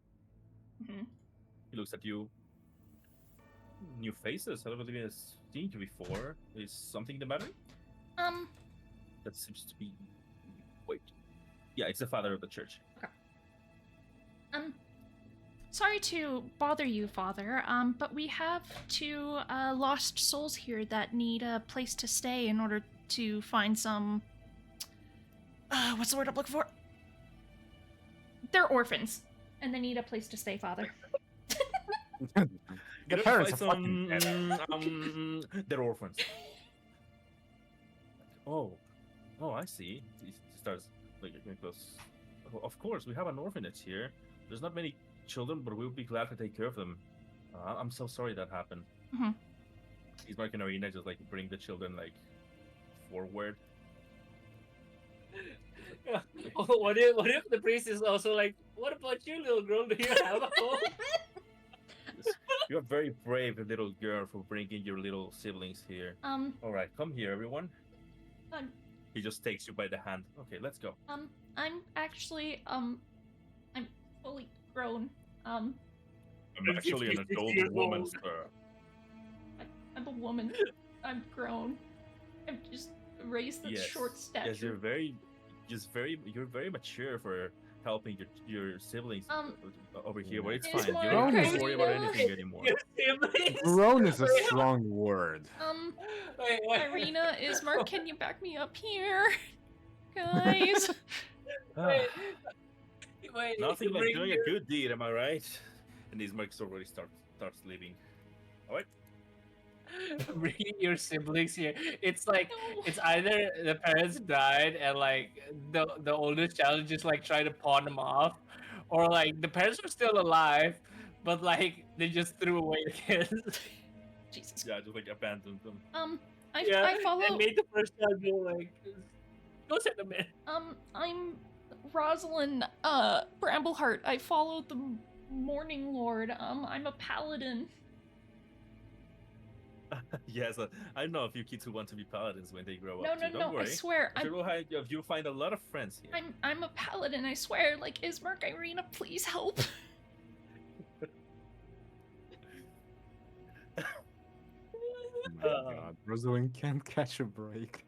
Speaker 1: Mhm.
Speaker 2: He looks at you. New faces. I don't believe I've seen you before. Is something the matter? That seems to be. Wait. Yeah, it's the father of the church.
Speaker 1: Sorry to bother you, Father, but we have two lost souls here that need a place to stay in order to find some. What's the word I'm looking for? They're orphans, and they need a place to stay, Father.
Speaker 4: The
Speaker 2: You
Speaker 4: parents are
Speaker 2: find
Speaker 4: fucking dead.
Speaker 2: they're orphans. Oh, I see. He starts like getting close. Oh, of course, we have an orphanage here. There's not many children, but we'll be glad to take care of them. I'm so sorry that happened.
Speaker 1: Mhm.
Speaker 2: Ismark and Arena just like bring the children like forward.
Speaker 3: What if the priest is also like, what about you, little girl? Do you have a home?
Speaker 2: You're a very brave little girl for bringing your little siblings here. All right, come here, everyone. He just takes you by the hand. Okay, let's go.
Speaker 1: I'm actually, I'm fully grown.
Speaker 2: I'm actually an
Speaker 3: 50, 60
Speaker 2: adult
Speaker 3: years
Speaker 2: woman,
Speaker 3: old.
Speaker 2: sir.
Speaker 1: I'm a woman. I'm grown. I'm just raised in short stature.
Speaker 2: Yes, you're very mature for helping your siblings over here, but it's
Speaker 1: Is
Speaker 2: fine. You
Speaker 1: my
Speaker 2: don't have to
Speaker 4: Grown
Speaker 2: worry about
Speaker 1: Karina-
Speaker 2: anything anymore.
Speaker 3: Your siblings?
Speaker 4: Grown is a strong word.
Speaker 3: Wait.
Speaker 1: Irina, Ismark, can you back me up here? Guys.
Speaker 3: Wait,
Speaker 2: Nothing like
Speaker 3: bring
Speaker 2: doing
Speaker 3: your-
Speaker 2: a good deed, am I right? And these marks already starts leaving. All right.
Speaker 3: bringing your siblings here. It's like
Speaker 1: No.
Speaker 3: it's either the parents died and like the oldest child just like try to pawn them off, or like the parents are still alive, but like they just threw away the kids.
Speaker 1: Jesus.
Speaker 2: Yeah, just like abandoned them.
Speaker 1: I follow.
Speaker 3: And made the first child go like, go send them in.
Speaker 1: I'm Rosalind, Brambleheart. I follow the Morning Lord. I'm a paladin.
Speaker 2: Yes, I know a few kids who want to be paladins when they grow
Speaker 1: No,
Speaker 2: up.
Speaker 1: no,
Speaker 2: too.
Speaker 1: no,
Speaker 2: Don't worry.
Speaker 1: I swear.
Speaker 2: I'm sure you'll find a lot of friends here.
Speaker 1: I'm a paladin, I swear. Like, Ismark, Irina, please help.
Speaker 4: Oh my god, Rosalind can't catch a break.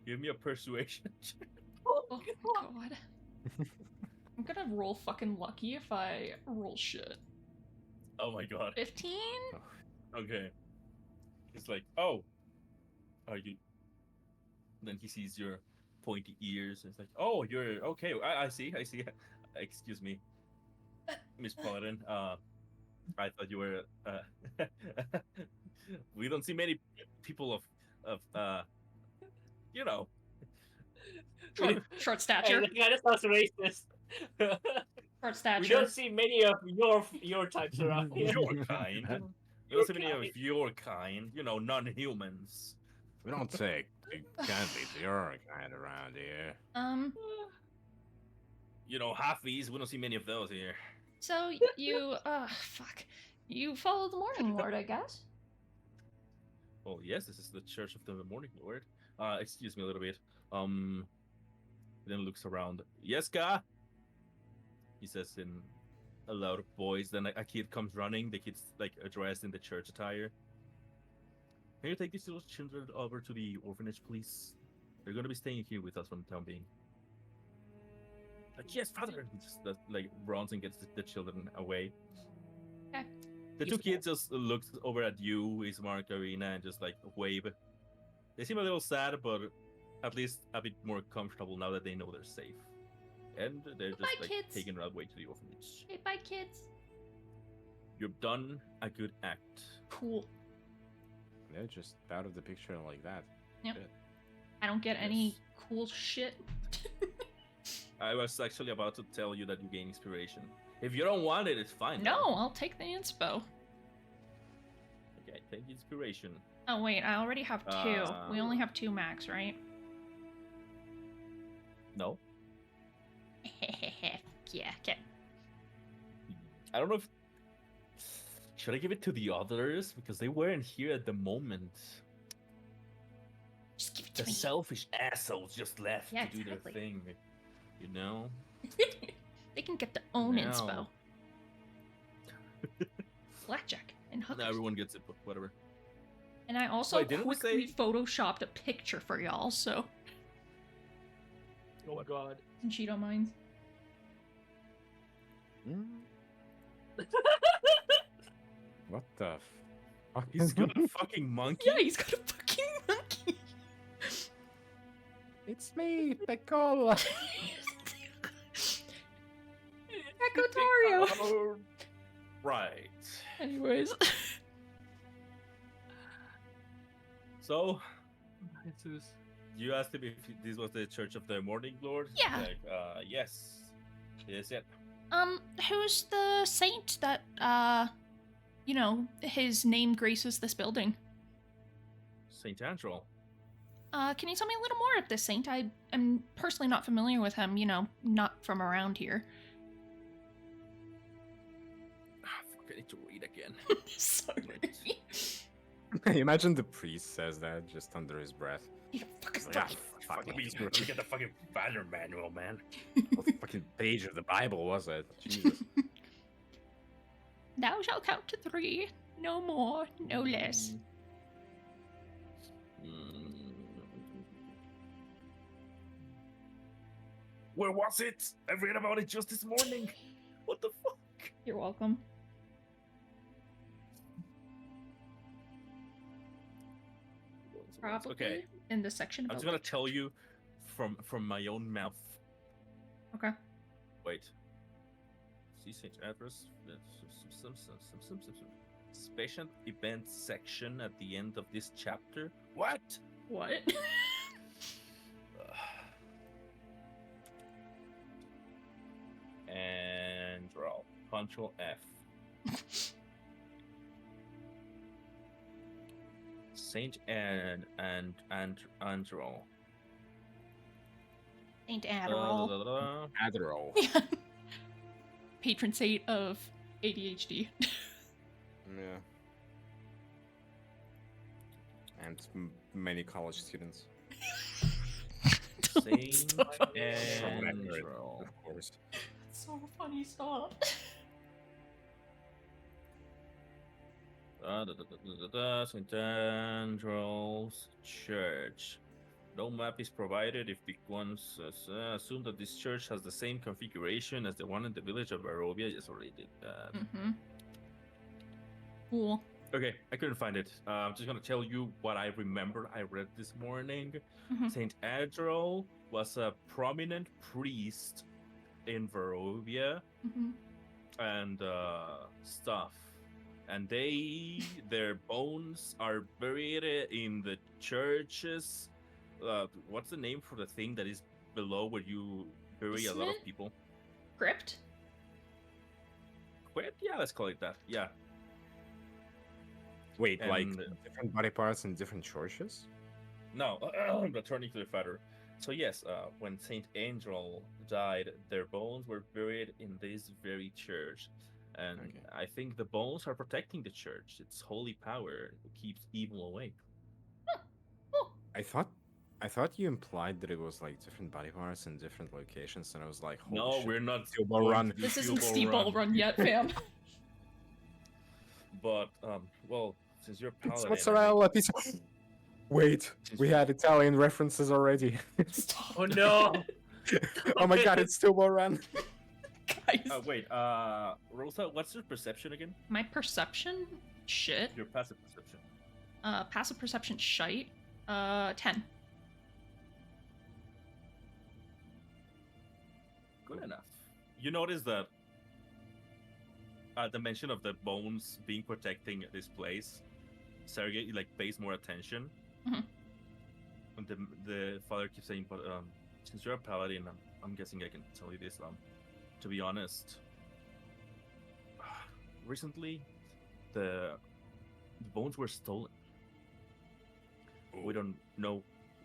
Speaker 2: Give me a persuasion check.
Speaker 1: Oh my god. I'm gonna roll fucking lucky if I roll shit.
Speaker 2: Oh my god.
Speaker 1: 15?
Speaker 2: Okay. He's like, oh, are you? Then he sees your pointy ears. And it's like, oh, you're okay. I see. Excuse me, Miss Paladin. I thought you were. We don't see many people of you know.
Speaker 1: Short stature.
Speaker 3: That kind of sounds racist.
Speaker 1: Short
Speaker 3: We
Speaker 1: stature.
Speaker 3: don't see many of your types around here.
Speaker 2: Your kind. We don't see many of your kind. You know, non-humans.
Speaker 4: We don't take the candies your kind around here.
Speaker 2: You know, halfies. We don't see many of those here.
Speaker 1: So you, fuck. You follow the Morning Lord, I guess?
Speaker 2: Oh yes, this is the Church of the Morning Lord. Excuse me a little bit. Then looks around. Yes, Ka? He says in a loud voice. Then a kid comes running. The kid's like dressed in the church attire. Can you take these little children over to the orphanage, please? They're gonna be staying here with us for the time being. Like, yes, father. He just like runs and gets the children away.
Speaker 1: Okay.
Speaker 2: The two kids just look over at you, Ismark, Arena, and just like wave. They seem a little sad, but at least a bit more comfortable now that they know they're safe. And they're just
Speaker 1: Bye,
Speaker 2: like
Speaker 1: kids.
Speaker 2: taken away to the orphanage.
Speaker 1: Okay, bye, kids.
Speaker 2: You've done a good act.
Speaker 1: Cool.
Speaker 4: They're just out of the picture like that.
Speaker 1: Yep.
Speaker 4: Shit.
Speaker 1: I don't get any
Speaker 2: Yes.
Speaker 1: cool shit.
Speaker 2: I was actually about to tell you that you gain inspiration. If you don't want it, it's fine.
Speaker 1: No,
Speaker 2: though.
Speaker 1: I'll take the inspo.
Speaker 2: Okay, take inspiration.
Speaker 1: Oh wait, I already have 2. We only have 2 max, right?
Speaker 2: No.
Speaker 1: Yeah, okay.
Speaker 2: I don't know if... Should I give it to the others? Because they weren't here at the moment.
Speaker 1: Just give it
Speaker 2: The
Speaker 1: to me.
Speaker 2: selfish assholes just left
Speaker 1: Yeah,
Speaker 2: to do their
Speaker 1: exactly.
Speaker 2: thing. You know?
Speaker 1: They can get their own
Speaker 2: Now.
Speaker 1: inspo. Blackjack and hookers.
Speaker 2: Now everyone gets it, but whatever.
Speaker 1: And I also
Speaker 2: Wait, didn't we
Speaker 1: quickly
Speaker 2: say-
Speaker 1: photoshopped a picture for y'all, so
Speaker 3: Oh my god.
Speaker 1: since she don't mind.
Speaker 4: Hmm? What the fuck?
Speaker 2: He's got a fucking monkey.
Speaker 1: Yeah, he's got a fucking monkey.
Speaker 4: It's me, Pecola.
Speaker 1: Echotario.
Speaker 2: Oh, right.
Speaker 1: Anyways.
Speaker 2: So,
Speaker 3: Jesus.
Speaker 2: you asked him if this was the Church of the Morning Lord?
Speaker 1: Yeah.
Speaker 2: Like, yes. Yes, yeah.
Speaker 1: Who's the saint that, you know, his name graces this building?
Speaker 2: Saint Andrew.
Speaker 1: Can you tell me a little more of this saint? I am personally not familiar with him, you know, not from around here.
Speaker 2: Fuck, I need to read again.
Speaker 1: Sorry.
Speaker 4: Imagine the priest says that just under his breath.
Speaker 1: You fucking
Speaker 2: Yeah,
Speaker 1: fucking-
Speaker 2: fucking me. You get the fucking Father Manual, man.
Speaker 4: What fucking page of the Bible was it? Jesus.
Speaker 1: Thou shalt count to 3, no more, no less.
Speaker 2: Where was it? I read about it just this morning. What the fuck?
Speaker 1: You're welcome. Probably
Speaker 2: Okay,
Speaker 1: in the section
Speaker 2: I'm
Speaker 1: about
Speaker 2: just gonna tell you from my own mouth.
Speaker 1: Okay.
Speaker 2: Wait. See Saint address. Special events section at the end of this chapter. What?
Speaker 1: What?
Speaker 2: And draw. Control F. Saint and Andrew.
Speaker 1: Saint Adderall.
Speaker 4: Adderall.
Speaker 1: Patron saint of ADHD.
Speaker 4: Yeah. And many college students.
Speaker 2: Saint
Speaker 1: Stop.
Speaker 2: Andrew.
Speaker 4: Of course.
Speaker 1: So funny, stop.
Speaker 2: St. Andrew's Church. No map is provided if big ones assume that this church has the same configuration as the one in the village of Barovia. Yes, already did that.
Speaker 1: Mm-hmm. Cool.
Speaker 2: Okay, I couldn't find it. I'm just gonna tell you what I remember I read this morning.
Speaker 1: Mhm.
Speaker 2: Saint Andrew was a prominent priest in Barovia
Speaker 1: Mm-hmm.
Speaker 2: and stuff. And their bones are buried in the churches. What's the name for the thing that is below where you bury a lot of
Speaker 1: Basement?
Speaker 2: people?
Speaker 1: Crypt?
Speaker 2: Quit? Yeah, let's call it that. Yeah.
Speaker 4: Wait, like
Speaker 2: And-
Speaker 4: different body parts in different churches?
Speaker 2: No, returning to the father. So yes, when Saint Angel died, their bones were buried in this very church, and
Speaker 4: Okay.
Speaker 2: I think the bones are protecting the church. Its holy power keeps evil away.
Speaker 1: Oh,
Speaker 4: I thought you implied that it was like different body parts in different locations, and I was like, holy
Speaker 2: No,
Speaker 4: shit.
Speaker 2: we're not.
Speaker 4: Steel Ball
Speaker 2: going
Speaker 4: Run.
Speaker 2: to do
Speaker 1: this
Speaker 2: Steel
Speaker 1: isn't
Speaker 2: Ball
Speaker 1: Steve Ball Run yet, fam.
Speaker 2: But well, since you're
Speaker 4: It's
Speaker 2: paladin,
Speaker 4: mozzarella pizza. Wait, we had Italian references already.
Speaker 1: Stop.
Speaker 2: Oh no!
Speaker 4: Oh my god, it's Steel Ball Run.
Speaker 1: Guys.
Speaker 2: Wait, Rosa, what's your perception again?
Speaker 1: My perception? Shit.
Speaker 2: Your passive perception.
Speaker 1: Passive perception shite. 10.
Speaker 2: Good enough. You notice that the mention of the bones being protecting this place, Sergey like pays more attention.
Speaker 1: Mhm.
Speaker 2: And the father keeps saying, "But since you're a paladin, I'm guessing I can tell you this. To be honest, recently the bones were stolen. We don't know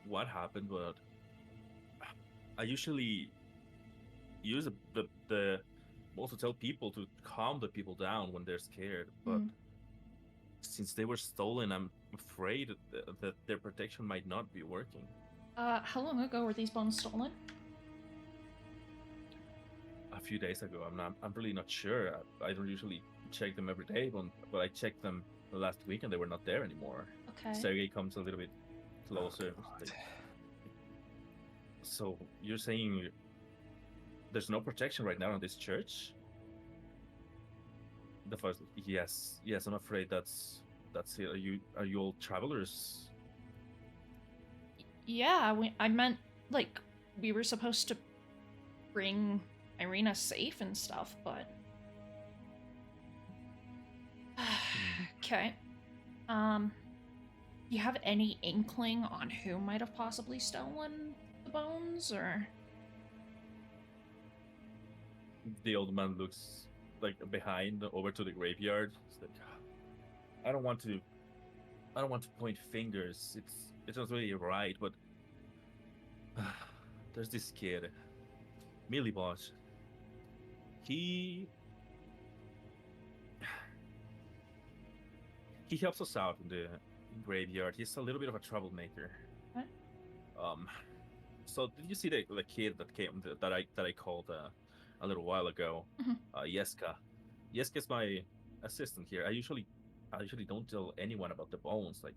Speaker 2: what happened, but I usually use the bones to tell people to calm the people down when they're scared. But
Speaker 1: Mm.
Speaker 2: since they were stolen, I'm afraid that their protection might not be working.
Speaker 1: How long ago were these bones stolen?
Speaker 2: A few days ago, I'm really not sure. I don't usually check them every day, but I checked them last week and they were not there anymore.
Speaker 1: Okay.
Speaker 2: Sergey comes a little bit closer.
Speaker 4: God.
Speaker 2: So you're saying there's no protection right now in this church? The first, yes, I'm afraid that's it. Are you all travelers?
Speaker 1: Yeah, I meant, like, we were supposed to bring Irina safe and stuff, but... Okay. Do you have any inkling on who might have possibly stolen the bones, or...
Speaker 2: The old man looks like behind over to the graveyard. He's like, I don't want to point fingers. It's not really right, but there's this kid, Millibot. He helps us out in the graveyard. He's a little bit of a troublemaker.
Speaker 1: What?
Speaker 2: So did you see the kid that came that I called a little while ago?
Speaker 1: Mhm.
Speaker 2: Yeska. Yeska's my assistant here. I usually don't tell anyone about the bones. Like,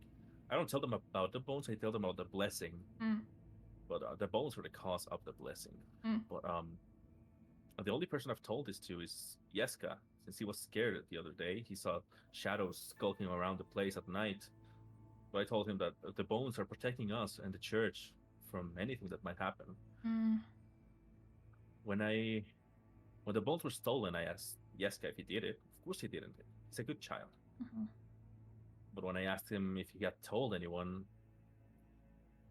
Speaker 2: I don't tell them about the bones. I tell them about the blessing.
Speaker 1: Mm.
Speaker 2: But the bones were the cause of the blessing.
Speaker 1: Mm.
Speaker 2: But the only person I've told this to is Yeska, since he was scared the other day. He saw shadows skulking around the place at night. But I told him that the bones are protecting us and the church from anything that might happen.
Speaker 1: Mm.
Speaker 2: When the bones were stolen, I asked Yeska if he did it. Of course he didn't. He's a good child.
Speaker 1: Mhm.
Speaker 2: But when I asked him if he had told anyone,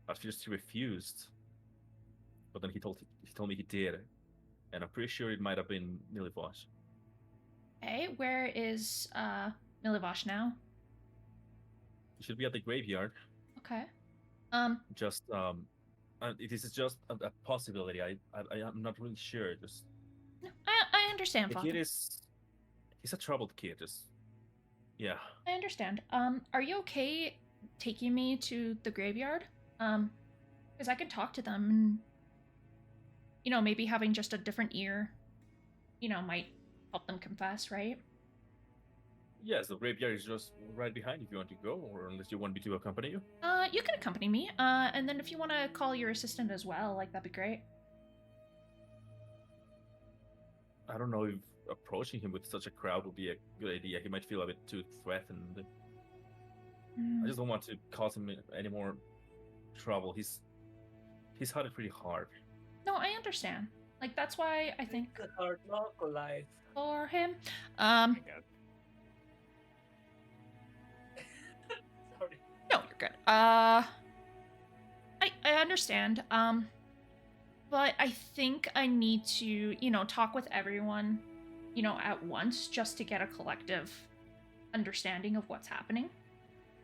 Speaker 2: at first he refused. But then he told me he did, and I'm pretty sure it might have been Milivosh.
Speaker 1: Hey, where is Milivosh now?
Speaker 2: He should be at the graveyard.
Speaker 1: Okay.
Speaker 2: Just this is just a possibility. I'm not really sure. Just
Speaker 1: I understand,
Speaker 2: the
Speaker 1: Father.
Speaker 2: kid he's a troubled kid. Just yeah.
Speaker 1: I understand. Are you okay taking me to the graveyard? Because I can talk to them and, you know, maybe having just a different ear, you know, might help them confess, right?
Speaker 2: Yes, the graveyard is just right behind if you want to go, or unless you want me to accompany you.
Speaker 1: You can accompany me. And then if you want to call your assistant as well, like, that'd be great.
Speaker 2: I don't know if approaching him with such a crowd would be a good idea. He might feel a bit too threatened. I just don't want to cause him any more trouble. He's had it pretty hard.
Speaker 1: No, I understand. Like, that's why I think
Speaker 3: It's a hard knock life.
Speaker 1: for him.
Speaker 3: Sorry.
Speaker 1: No, you're good. I understand. But I think I need to, you know, talk with everyone, you know, at once just to get a collective understanding of what's happening,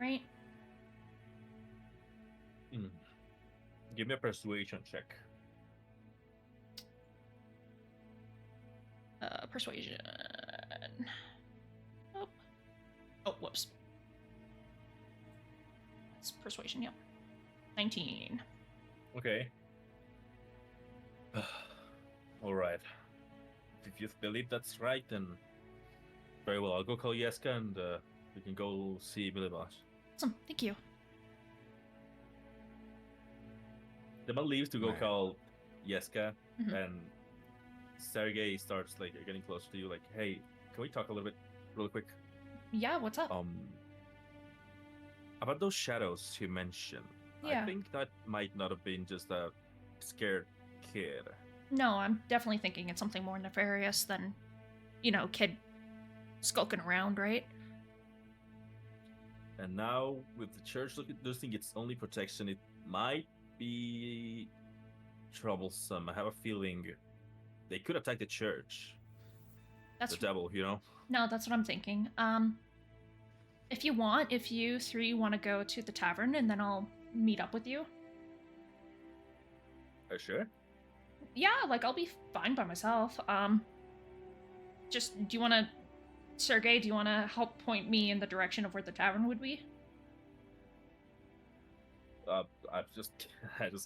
Speaker 1: right?
Speaker 2: Give me a persuasion check.
Speaker 1: Persuasion. Oh. Oh, whoops. It's persuasion, yep. 19.
Speaker 2: Okay. All right. If you believe that's right, then very well. I'll go call Yeska and we can go see Milivosh.
Speaker 1: Awesome, thank you.
Speaker 2: The man leaves to go
Speaker 4: Right.
Speaker 2: call Yeska,
Speaker 1: Mhm.
Speaker 2: and Sergey starts like getting closer to you. Like, hey, can we talk a little bit, real quick?
Speaker 1: Yeah, what's up?
Speaker 2: About those shadows you mentioned.
Speaker 1: Yeah.
Speaker 2: I think that might not have been just a scared kid.
Speaker 1: No, I'm definitely thinking it's something more nefarious than, you know, kid skulking around, right?
Speaker 2: And now, with the church losing its only protection, it might be troublesome. I have a feeling they could attack the church.
Speaker 1: That's
Speaker 2: The devil, you know?
Speaker 1: no, that's what I'm thinking. If you three want to go to the tavern, and then I'll meet up with you.
Speaker 2: Sure.
Speaker 1: Yeah, like I'll be fine by myself. Just do you want to, Sergey? Do you want to help point me in the direction of where the tavern would be?
Speaker 2: I just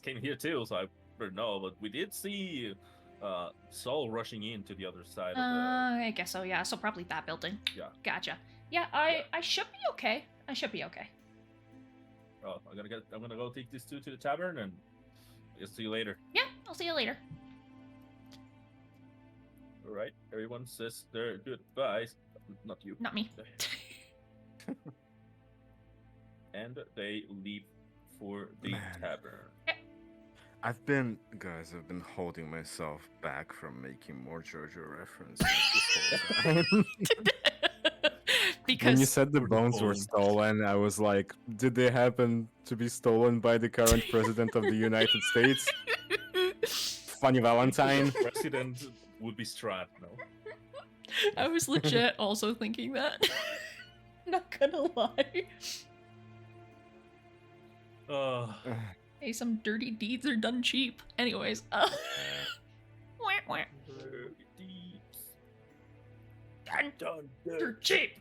Speaker 2: came here too, so I don't know. But we did see Saul rushing into the other side of the.
Speaker 1: I guess so. Yeah, so probably that building.
Speaker 2: Yeah.
Speaker 1: Gotcha. Yeah, I should be okay. I should be okay.
Speaker 2: Oh, I'm gonna go take these two to the tavern, and I'll see you later.
Speaker 1: Yeah, I'll see you later.
Speaker 2: All right. Everyone says their goodbyes. Not you.
Speaker 1: Not me.
Speaker 2: And they leave for the
Speaker 4: Man.
Speaker 2: tavern.
Speaker 4: I've been holding myself back from making more JoJo references this whole time.
Speaker 1: Because
Speaker 4: When you said the
Speaker 2: Good
Speaker 4: bones were
Speaker 2: point.
Speaker 4: stolen, I was like, did they happen to be stolen by the current president of the United States? Funny Valentine.
Speaker 2: President would be Strahd, no?
Speaker 1: I was legit also thinking that. Not gonna lie. Hey, some dirty deeds are done cheap. Anyways, wah, wah.
Speaker 2: Done.
Speaker 1: They're cheap.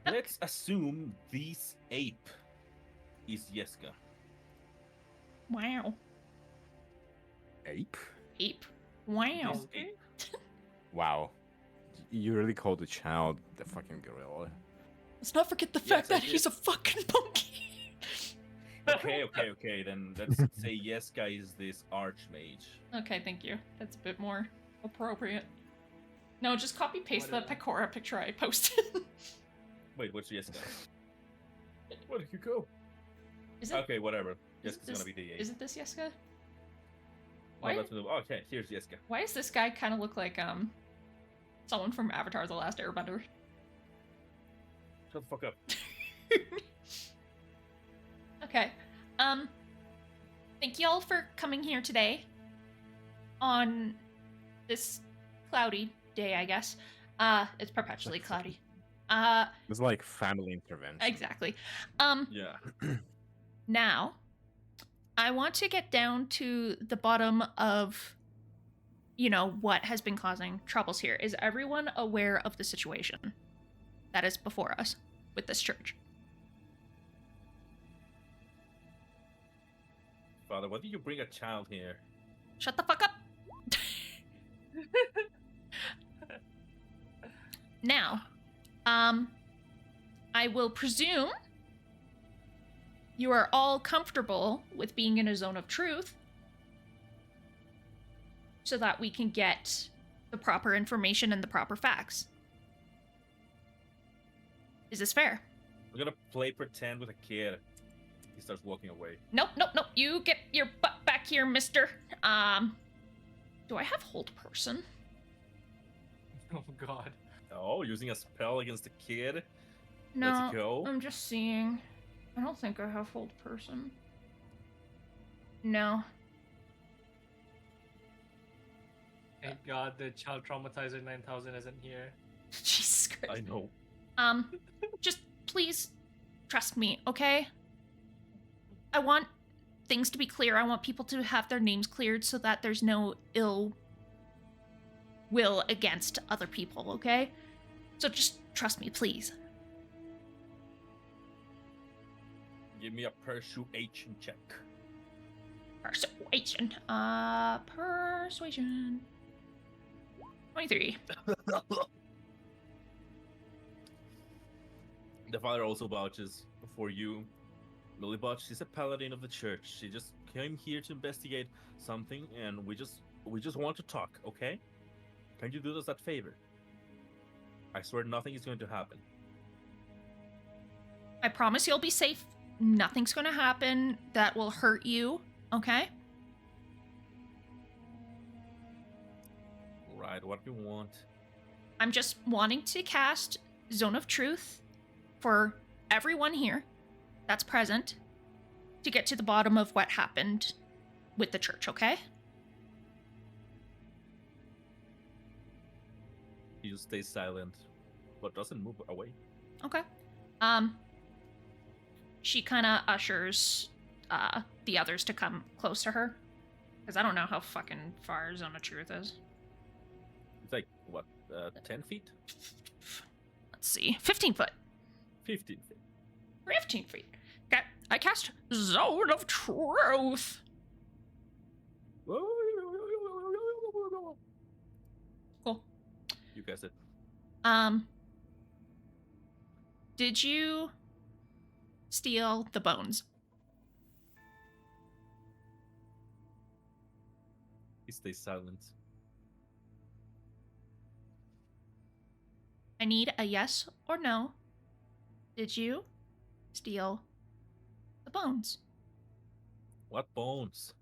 Speaker 2: Let's assume this ape is Yeska.
Speaker 1: Wow.
Speaker 4: Ape?
Speaker 1: Ape. Wow.
Speaker 2: This ape.
Speaker 4: Wow. You really called a child the fucking gorilla.
Speaker 1: Let's not forget the
Speaker 2: Yes,
Speaker 1: fact
Speaker 2: I
Speaker 1: that
Speaker 2: did.
Speaker 1: he's a fucking monkey.
Speaker 2: Okay. Then let's say Yeska is this archmage.
Speaker 1: Okay, thank you. That's a bit more appropriate. No, just copy paste the
Speaker 3: Whatever.
Speaker 1: Pecora picture I posted.
Speaker 2: Wait, what's Yeska? Where did you go?
Speaker 1: Is it?
Speaker 2: Okay, whatever.
Speaker 1: Is
Speaker 2: Yeska's gonna be the ape.
Speaker 1: Is it this Yeska?
Speaker 2: Oh,
Speaker 1: Why?
Speaker 2: let's move. Okay, here's Yeska.
Speaker 1: Why does this guy kind of look like someone from Avatar: The Last Airbender?
Speaker 2: Shut the fuck up.
Speaker 1: Okay. Thank y'all for coming here today on this cloudy day, I guess. It's perpetually cloudy.
Speaker 4: It's like family intervention.
Speaker 1: Exactly.
Speaker 2: Yeah.
Speaker 1: Now, I want to get down to the bottom of, what has been causing troubles here. Is everyone aware of the situation that is before us with this church?
Speaker 2: Father, why did you bring a child here?
Speaker 1: Shut the fuck up. Now, I will presume you are all comfortable with being in a zone of truth so that we can get the proper information and the proper facts. Is this fair?
Speaker 2: I'm gonna play pretend with a kid. He starts walking away.
Speaker 1: Nope. You get your butt back here, mister. Do I have hold person?
Speaker 3: Oh god.
Speaker 2: Oh, using a spell against a kid?
Speaker 1: No,
Speaker 2: Let's go.
Speaker 1: I'm just seeing. I don't think I have hold person. No.
Speaker 3: Thank god the child traumatizer 9000 isn't here.
Speaker 1: Jesus Christ.
Speaker 2: I know.
Speaker 1: Just please trust me, okay? I want things to be clear. I want people to have their names cleared so that there's no ill will against other people, okay? So just trust me, please.
Speaker 2: Give me a persuasion check.
Speaker 1: Persuasion. Persuasion. 23.
Speaker 2: The father also vouches for you. Lily Butch, she's a paladin of the church. She just came here to investigate something, and we just want to talk, okay? Can you do us that favor? I swear nothing is going to happen.
Speaker 1: I promise you'll be safe. Nothing's gonna happen that will hurt you, okay?
Speaker 2: Right, what do you want?
Speaker 1: I'm just wanting to cast Zone of Truth for everyone here that's present to get to the bottom of what happened with the church, okay?
Speaker 2: He just stays silent, but doesn't move away.
Speaker 1: Okay. She kind of ushers the others to come close to her, because I don't know how fucking far Zone of Truth is.
Speaker 2: It's like, what, 10 feet?
Speaker 1: Let's see, 15 foot.
Speaker 2: 15 feet.
Speaker 1: 15 feet. Okay, I cast Zone of Truth. Cool.
Speaker 2: You guessed it.
Speaker 1: Did you steal the bones?
Speaker 2: He stays silent.
Speaker 1: I need a yes or no. Did you steal the bones?
Speaker 2: What bones?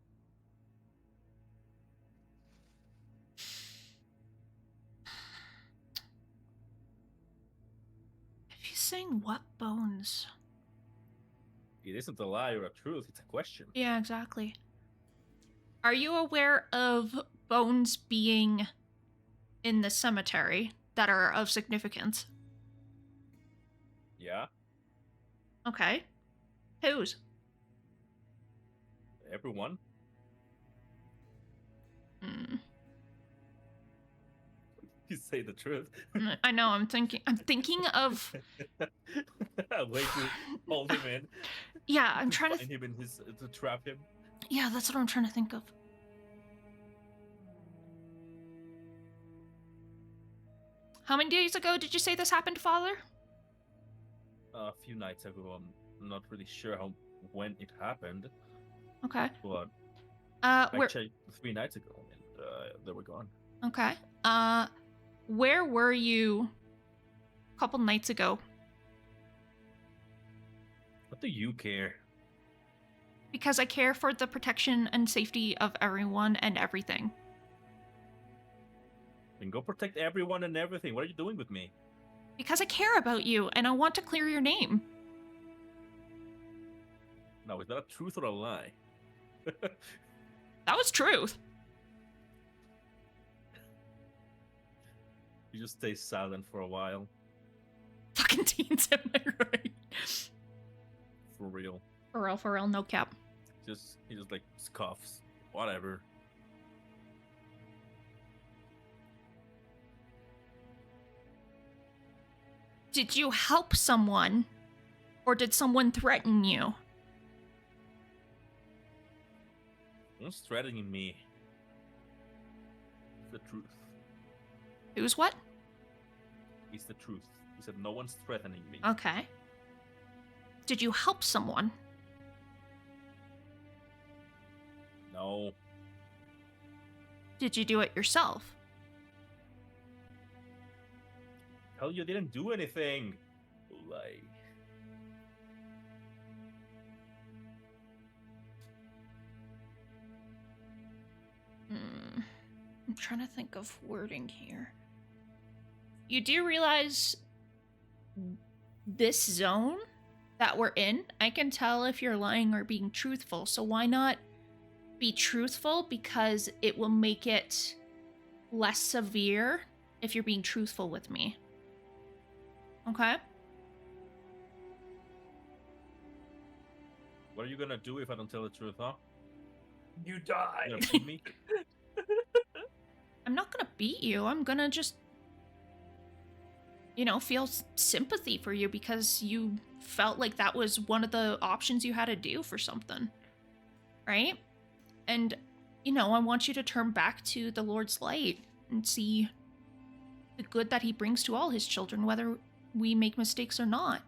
Speaker 1: If he's saying what bones?
Speaker 2: It isn't a lie or a truth, it's a question.
Speaker 1: Yeah, exactly. Are you aware of bones being in the cemetery that are of significance?
Speaker 2: Yeah,
Speaker 1: Okay. Whose?
Speaker 2: everyone.
Speaker 1: Hmm.
Speaker 2: You say the truth.
Speaker 1: I know. I'm thinking of.
Speaker 2: A way to hold him in.
Speaker 1: Yeah, I'm trying to.
Speaker 2: Find him in his to trap him.
Speaker 1: Yeah, that's what I'm trying to think of. How many days ago did you say this happened, Father?
Speaker 2: A few nights ago. I'm not really sure when it happened,
Speaker 1: Okay.
Speaker 2: but
Speaker 1: Uh,
Speaker 2: I
Speaker 1: where?
Speaker 2: checked 3 nights ago and they were gone.
Speaker 1: Okay. Where were you a couple nights ago?
Speaker 2: What do you care?
Speaker 1: Because I care for the protection and safety of everyone and everything.
Speaker 2: Then go protect everyone and everything. What are you doing with me?
Speaker 1: Because I care about you and I want to clear your name.
Speaker 2: No, is that a truth or a lie?
Speaker 1: That was truth.
Speaker 2: You just stay silent for a while.
Speaker 1: Fucking teens, am I right?
Speaker 2: For real.
Speaker 1: For real, no cap.
Speaker 2: He just like scoffs. Whatever.
Speaker 1: Did you help someone? Or did someone threaten you?
Speaker 2: Who's threatening me? It's the truth.
Speaker 1: Who's what?
Speaker 2: It's the truth. He said no one's threatening me.
Speaker 1: Okay. Did you help someone?
Speaker 2: No.
Speaker 1: Did you do it yourself?
Speaker 2: Hell, you didn't do anything. Lie.
Speaker 1: I'm trying to think of wording here. You do realize this zone that we're in, I can tell if you're lying or being truthful. So why not be truthful? Because it will make it less severe if you're being truthful with me. Okay?
Speaker 2: What are you gonna do if I don't tell the truth, huh?
Speaker 3: You die.
Speaker 2: You gonna beat me?
Speaker 1: I'm not gonna beat you. I'm gonna just, feel sympathy for you because you felt like that was one of the options you had to do for something. Right? And, I want you to turn back to the Lord's light and see the good that he brings to all his children, whether we make mistakes or not.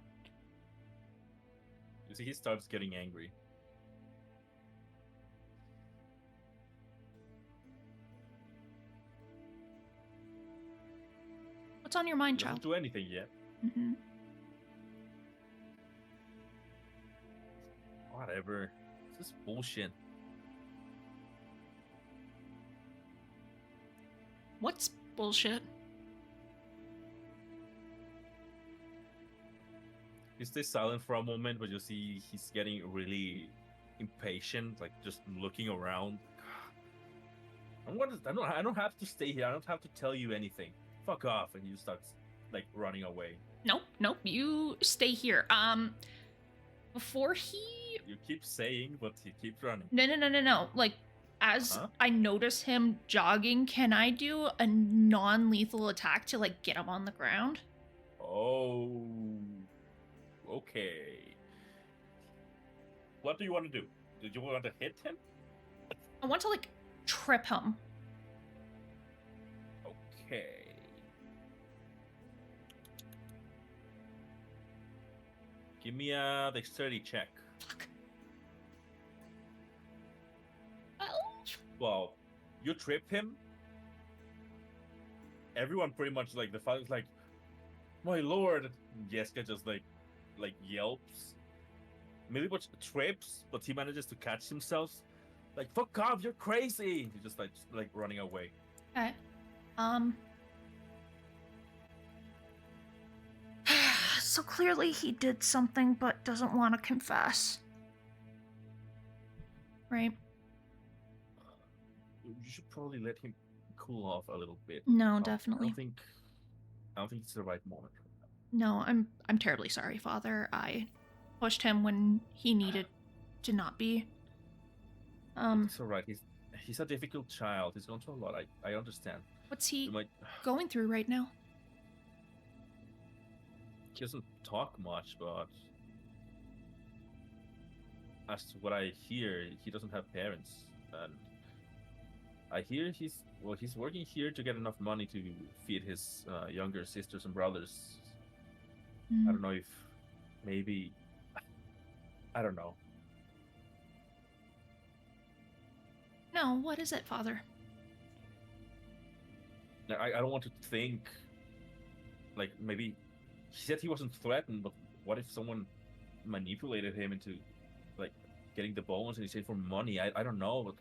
Speaker 2: You see, he starts getting angry.
Speaker 1: What's on your mind,
Speaker 2: He doesn't
Speaker 1: child?
Speaker 2: do anything yet.
Speaker 1: Mm-hmm.
Speaker 2: Whatever. This is bullshit.
Speaker 1: What's bullshit?
Speaker 2: He stays silent for a moment, but you see he's getting really impatient, like just looking around. I don't have to stay here. I don't have to tell you anything. Fuck off, and you start like running away.
Speaker 1: Nope, you stay here. Before he
Speaker 2: You keep saying, but he keeps running.
Speaker 1: No. Like, as
Speaker 2: Huh?
Speaker 1: I notice him jogging, can I do a non-lethal attack to like get him on the ground?
Speaker 2: Oh, okay. What do you want to do? Did you want to hit him?
Speaker 1: I want to like trip him.
Speaker 2: Okay. Give me a dexterity check.
Speaker 1: Fuck. Well,
Speaker 2: Well, you trip him. Everyone pretty much like the father's like, my lord. And Jessica just like yelps. Milliput trips, but he manages to catch himself. Like, fuck off, you're crazy. He's just like running away.
Speaker 1: okay. So clearly he did something but doesn't want to confess. Right?
Speaker 2: You should probably let him cool off a little bit.
Speaker 1: No,
Speaker 2: I
Speaker 1: definitely.
Speaker 2: don't think it's the right moment.
Speaker 1: No, I'm terribly sorry, Father. I pushed him when he needed to not be.
Speaker 2: It's alright. He's a difficult child. He's gone through a lot. I understand.
Speaker 1: What's
Speaker 2: You
Speaker 1: he
Speaker 2: might.
Speaker 1: going through right now?
Speaker 2: He doesn't talk much, but as to what I hear, he doesn't have parents, and I hear he's working here to get enough money to feed his younger sisters and brothers. I don't know if maybe I don't know.
Speaker 1: No, what is it, Father?
Speaker 2: I don't want to think like maybe he said he wasn't threatened, but what if someone manipulated him into like getting the bones and he said for money? I don't know, but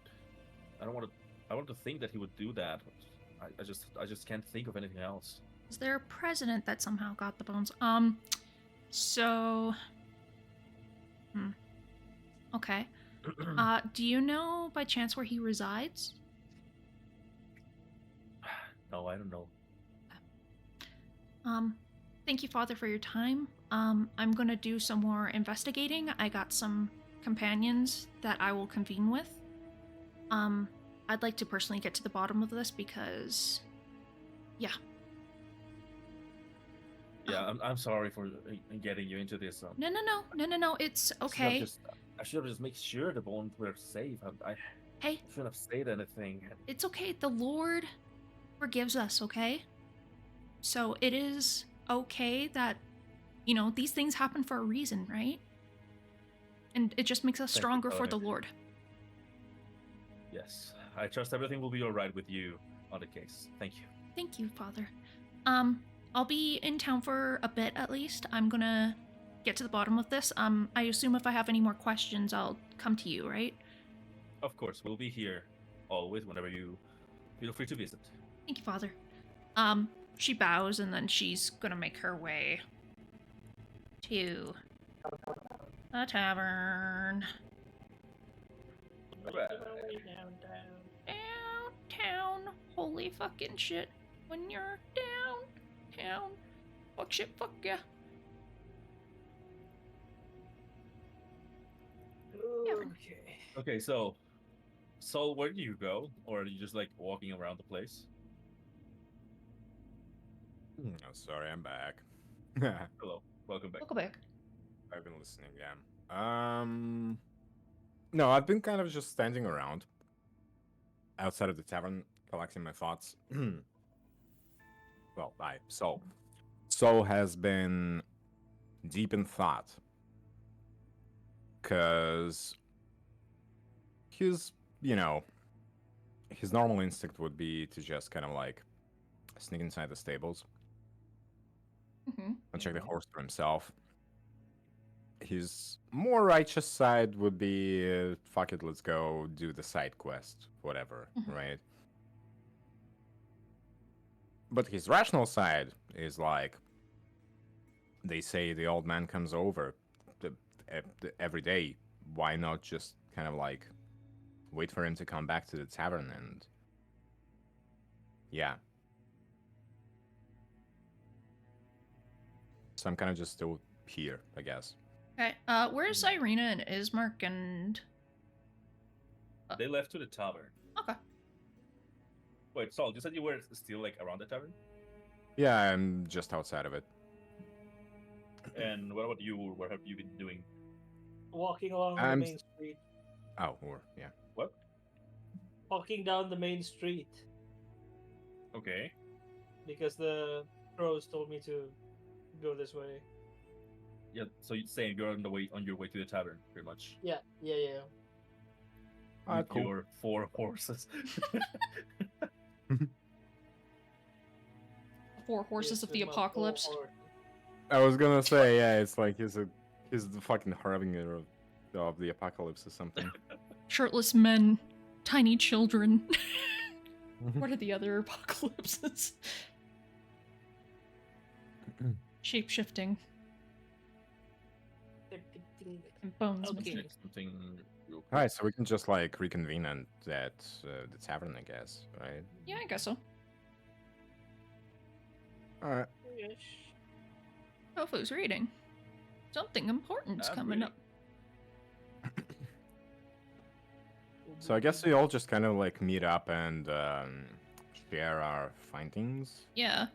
Speaker 2: I don't want to. I want to think that he would do that. But I just can't think of anything else.
Speaker 1: Is there a president that somehow got the bones? So okay. Do you know by chance where he resides?
Speaker 2: No, I don't know.
Speaker 1: Thank you, Father, for your time. I'm gonna do some more investigating. I got some companions that I will convene with. I'd like to personally get to the bottom of this because, yeah.
Speaker 2: Yeah, I'm sorry for getting you into this.
Speaker 1: No. It's okay.
Speaker 2: I should have just made sure the bones were safe. I
Speaker 1: Hey,
Speaker 2: shouldn't have said anything.
Speaker 1: it's okay. The Lord forgives us, okay? So it is okay that, these things happen for a reason, right? And it just makes us
Speaker 2: Thank you,
Speaker 1: stronger for the
Speaker 2: Father.
Speaker 1: Lord.
Speaker 2: Yes, I trust everything will be all right with you on the case. Thank you.
Speaker 1: Thank you, Father. I'll be in town for a bit at least. I'm gonna get to the bottom of this. I assume if I have any more questions, I'll come to you, right?
Speaker 2: Of course, we'll be here always whenever you feel free to visit.
Speaker 1: Thank you, Father. She bows and then she's gonna make her way to the tavern. Downtown. Holy fucking shit. When you're downtown. Fuck shit, fuck yeah.
Speaker 3: Okay.
Speaker 2: Okay, so where do you go, or are you just like walking around the place?
Speaker 4: Oh, sorry, I'm back.
Speaker 2: Hello, welcome back.
Speaker 1: Welcome back.
Speaker 4: I've been listening, yeah. No, I've been kind of just standing around outside of the tavern, collecting my thoughts. Well, Sol has been deep in thought. Because his normal instinct would be to just kind of like sneak inside the stables
Speaker 1: Mm-hmm.
Speaker 4: and check the horse for himself. His more righteous side would be, fuck it, let's go do the side quest, whatever,
Speaker 1: Mhm.
Speaker 4: right? But his rational side is like, they say the old man comes over every day. Why not just kind of like wait for him to come back to the tavern and yeah. So I'm kind of just still here, I guess.
Speaker 1: Okay. Where's Irina and Ismark and?
Speaker 2: They left to the tavern.
Speaker 1: Okay.
Speaker 2: Wait, Saul, you said you were still like around the tavern?
Speaker 4: Yeah, I'm just outside of it.
Speaker 2: And what about you? What have you been doing?
Speaker 5: Walking along
Speaker 4: I'm
Speaker 5: the
Speaker 4: s-
Speaker 5: main street.
Speaker 4: Oh, or yeah.
Speaker 2: What?
Speaker 5: Walking down the main street
Speaker 2: Okay.
Speaker 5: because the crows told me to go this way.
Speaker 2: Yeah. So you're saying you're on your way to the tavern, pretty much.
Speaker 5: Yeah.
Speaker 2: With
Speaker 4: Cool.
Speaker 2: your 4 horses.
Speaker 1: Four horses
Speaker 5: Yes,
Speaker 1: of the
Speaker 5: with my full
Speaker 1: apocalypse.
Speaker 5: horse.
Speaker 4: I was gonna say, yeah, it's like he's the fucking harbinger of the apocalypse or something.
Speaker 1: Shirtless men, tiny children. What are the other apocalypses? Shape shifting and bones
Speaker 5: Okay.
Speaker 1: missing.
Speaker 2: Check something real quick.
Speaker 4: Alright, so we can just like reconvene at the tavern, I guess, right?
Speaker 1: Yeah, I guess so.
Speaker 4: Alright.
Speaker 5: Yes.
Speaker 1: Tofu's reading. Something important's
Speaker 2: I'm
Speaker 1: coming
Speaker 2: reading.
Speaker 1: up.
Speaker 4: So I guess we all just kind of like meet up and share our findings.
Speaker 1: Yeah.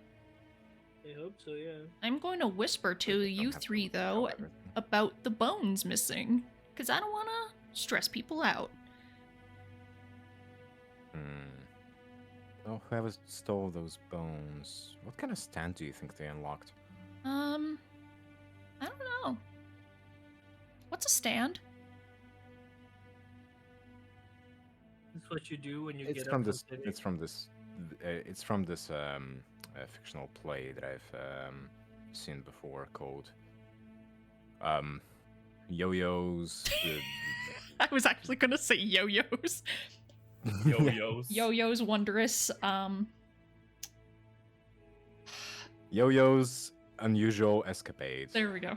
Speaker 5: I hope so, yeah.
Speaker 1: I'm going to whisper to
Speaker 4: Don't
Speaker 1: you
Speaker 4: have to
Speaker 1: three,
Speaker 4: tell
Speaker 1: though,
Speaker 4: everything.
Speaker 1: about the bones missing. Because I don't want to stress people out.
Speaker 4: Oh, whoever stole those bones? What kind of stand do you think they unlocked?
Speaker 1: I don't know. What's a stand?
Speaker 5: That's what you do when you
Speaker 4: It's
Speaker 5: get
Speaker 4: from
Speaker 5: up
Speaker 4: this.
Speaker 5: sitting.
Speaker 4: It's from this. It's from this fictional play that I've seen before called Yo-Yo's.
Speaker 1: I was actually going to say yo-yos.
Speaker 2: Yo-yos.
Speaker 1: Yo-yos wondrous.
Speaker 4: Yo-Yo's unusual escapades.
Speaker 1: There we go.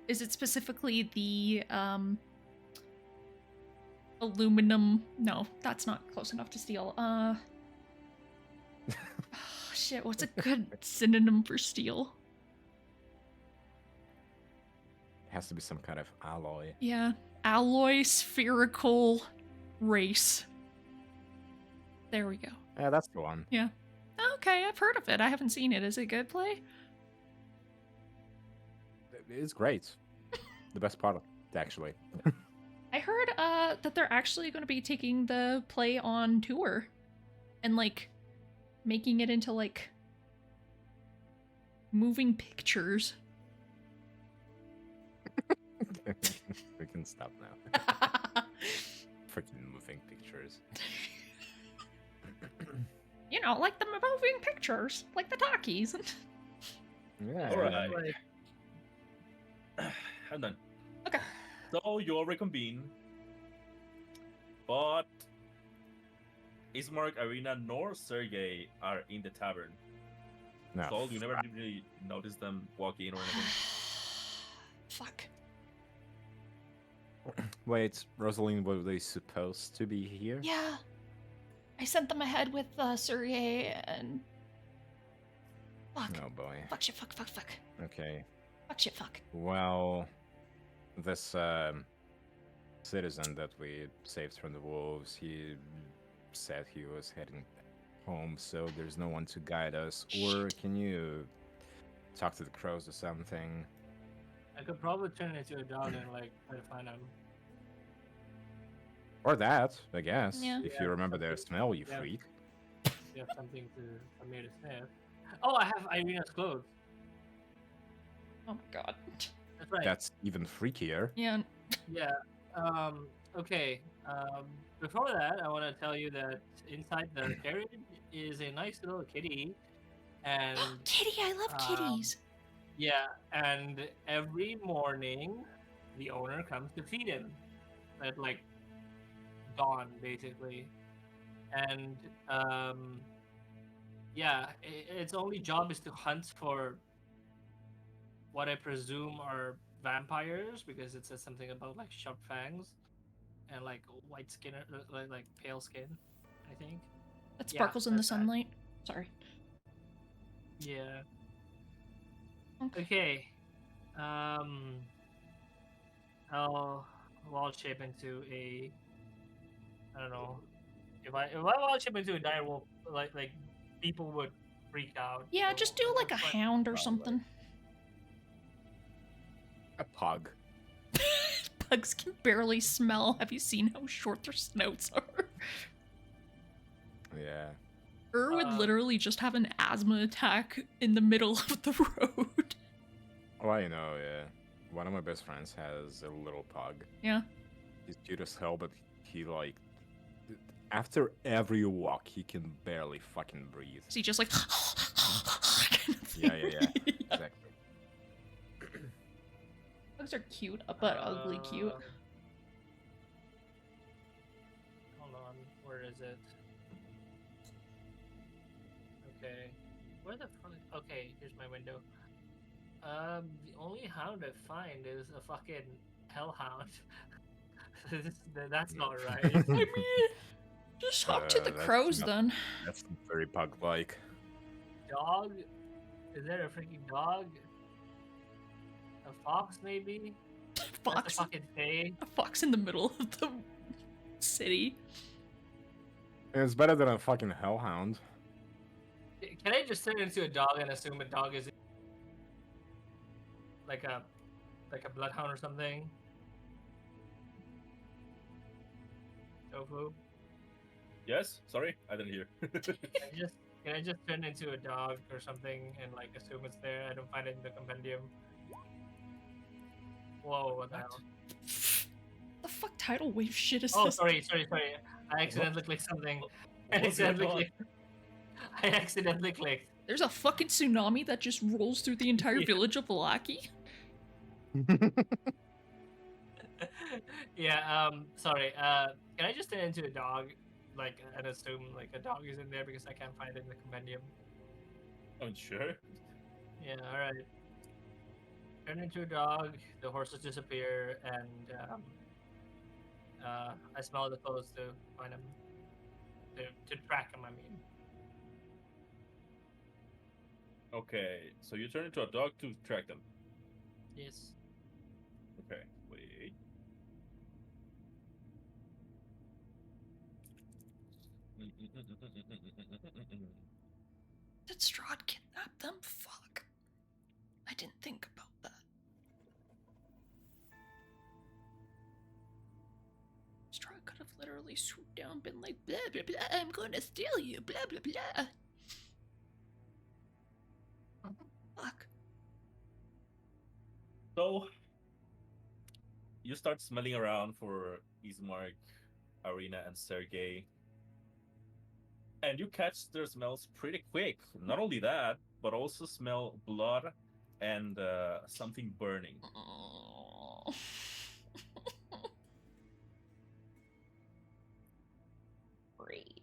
Speaker 1: Is it specifically the aluminum? No, that's not close enough to steel. Shit, what's a good synonym for steel?
Speaker 4: It has to be some kind of alloy.
Speaker 1: Yeah, alloy spherical race. There we go.
Speaker 4: Yeah, that's the one.
Speaker 1: Okay, I've heard of it. I haven't seen it. Is it a good play?
Speaker 4: It's great. The best part of it, actually.
Speaker 1: I heard that they're actually going to be taking the play on tour and like making it into like moving pictures.
Speaker 4: We can stop now. Freaking moving pictures.
Speaker 1: You know, like the moving pictures, like the talkies.
Speaker 4: Yeah.
Speaker 2: All right.
Speaker 5: Like,
Speaker 2: I'm done.
Speaker 1: Okay.
Speaker 2: So you all reconvene, but Ismark, Irina, nor Sergey are in the tavern.
Speaker 4: No.
Speaker 2: So you never really noticed them walk in or anything.
Speaker 1: Fuck.
Speaker 4: Wait, Rosaline, were they supposed to be here?
Speaker 1: Yeah. I sent them ahead with Surrey and. Fuck.
Speaker 4: Oh boy.
Speaker 1: Fuck shit, fuck, fuck, fuck.
Speaker 4: Okay.
Speaker 1: Fuck shit, fuck.
Speaker 4: Well, this citizen that we saved from the wolves, he said he was heading home, so there's no one to guide us. Or can you talk to the crows or something?
Speaker 5: I could probably turn into a dog and like try to find him.
Speaker 4: Or that, I guess.
Speaker 1: Yeah.
Speaker 4: If
Speaker 5: Yeah,
Speaker 4: you remember their
Speaker 5: something-
Speaker 4: smell, you
Speaker 5: yeah.
Speaker 4: freak.
Speaker 5: You have something for me to sniff. Oh, I have Irina's clothes.
Speaker 1: Oh my god.
Speaker 5: That's right.
Speaker 4: That's even freakier.
Speaker 1: Yeah.
Speaker 5: Yeah. Okay. Before that, I want to tell you that inside the carriage is a nice little kitty, and
Speaker 1: Kitty, I love kitties.
Speaker 5: yeah, and every morning, the owner comes to feed him at like dawn, basically, and yeah, its only job is to hunt for what I presume are vampires because it says something about like sharp fangs. and like white skin, like pale skin, I think.
Speaker 1: That
Speaker 5: Yeah,
Speaker 1: sparkles in the
Speaker 5: that's that.
Speaker 1: sunlight. Sorry.
Speaker 5: Yeah.
Speaker 1: Okay.
Speaker 5: Okay. I'll wild shape into a. I don't know. If I wild shape into a dire wolf, like people would freak out.
Speaker 1: Yeah,
Speaker 5: So
Speaker 1: just do like a
Speaker 5: but-
Speaker 1: hound or
Speaker 4: Probably.
Speaker 1: something.
Speaker 4: A pug.
Speaker 1: Pugs can barely smell. Have you seen how short their snouts are?
Speaker 4: Yeah.
Speaker 1: Would literally just have an asthma attack in the middle of the road.
Speaker 4: Oh, I know, yeah. One of my best friends has a little pug.
Speaker 1: Yeah.
Speaker 4: He's cute as hell, but he like after every walk he can barely fucking breathe.
Speaker 1: So he just like
Speaker 4: Yeah. Exactly.
Speaker 1: Pugs are cute, but ugly cute.
Speaker 5: Hold on, where is it? Okay, where the fuck? Okay, here's my window. The only hound I find is a fucking hellhound. That's not right.
Speaker 1: I mean, just talk to the
Speaker 4: That's
Speaker 1: crows
Speaker 4: not-
Speaker 1: then.
Speaker 4: That's very pug-like.
Speaker 5: Dog? Is there a freaking dog? A fox, maybe? That's a
Speaker 1: Fox.
Speaker 5: fucking thing.
Speaker 1: A fox in the middle of the city.
Speaker 4: It's better than a fucking hellhound.
Speaker 5: Can I just turn into a dog and assume a dog is like a bloodhound or something? Tofu?
Speaker 2: Yes. Sorry, I didn't hear.
Speaker 5: Can I just turn into a dog or something and like assume it's there? I don't find it in the compendium. Whoa, what the hell?
Speaker 1: The fuck tidal wave shit is
Speaker 5: Oh,
Speaker 1: this?
Speaker 5: sorry. I accidentally clicked something. I
Speaker 2: What's going
Speaker 5: accidentally
Speaker 2: on?
Speaker 5: clicked. I accidentally clicked.
Speaker 1: There's a fucking tsunami that just rolls through the entire
Speaker 5: Yeah.
Speaker 1: village of Valaki.
Speaker 5: Yeah, sorry. Can I just turn into a dog, like, and assume like a dog is in there because I can't find it in the compendium?
Speaker 2: I'm sure.
Speaker 5: Yeah, all right. Turn into a dog. The horses disappear, and I smell the clothes to find them. To track them, I mean.
Speaker 2: Okay, so you turn into a dog to track them.
Speaker 5: Yes.
Speaker 2: Okay, wait.
Speaker 1: Did Strahd kidnap them? Fuck. I didn't think about that. Strahd could have literally swooped down and been like, blah, blah, blah, I'm gonna steal you, blah, blah, blah. Fuck.
Speaker 2: So you start smelling around for Ismark, Arena, and Sergey. And you catch their smells pretty quick. Not only that, but also smell blood and something burning.
Speaker 1: Oh. Great.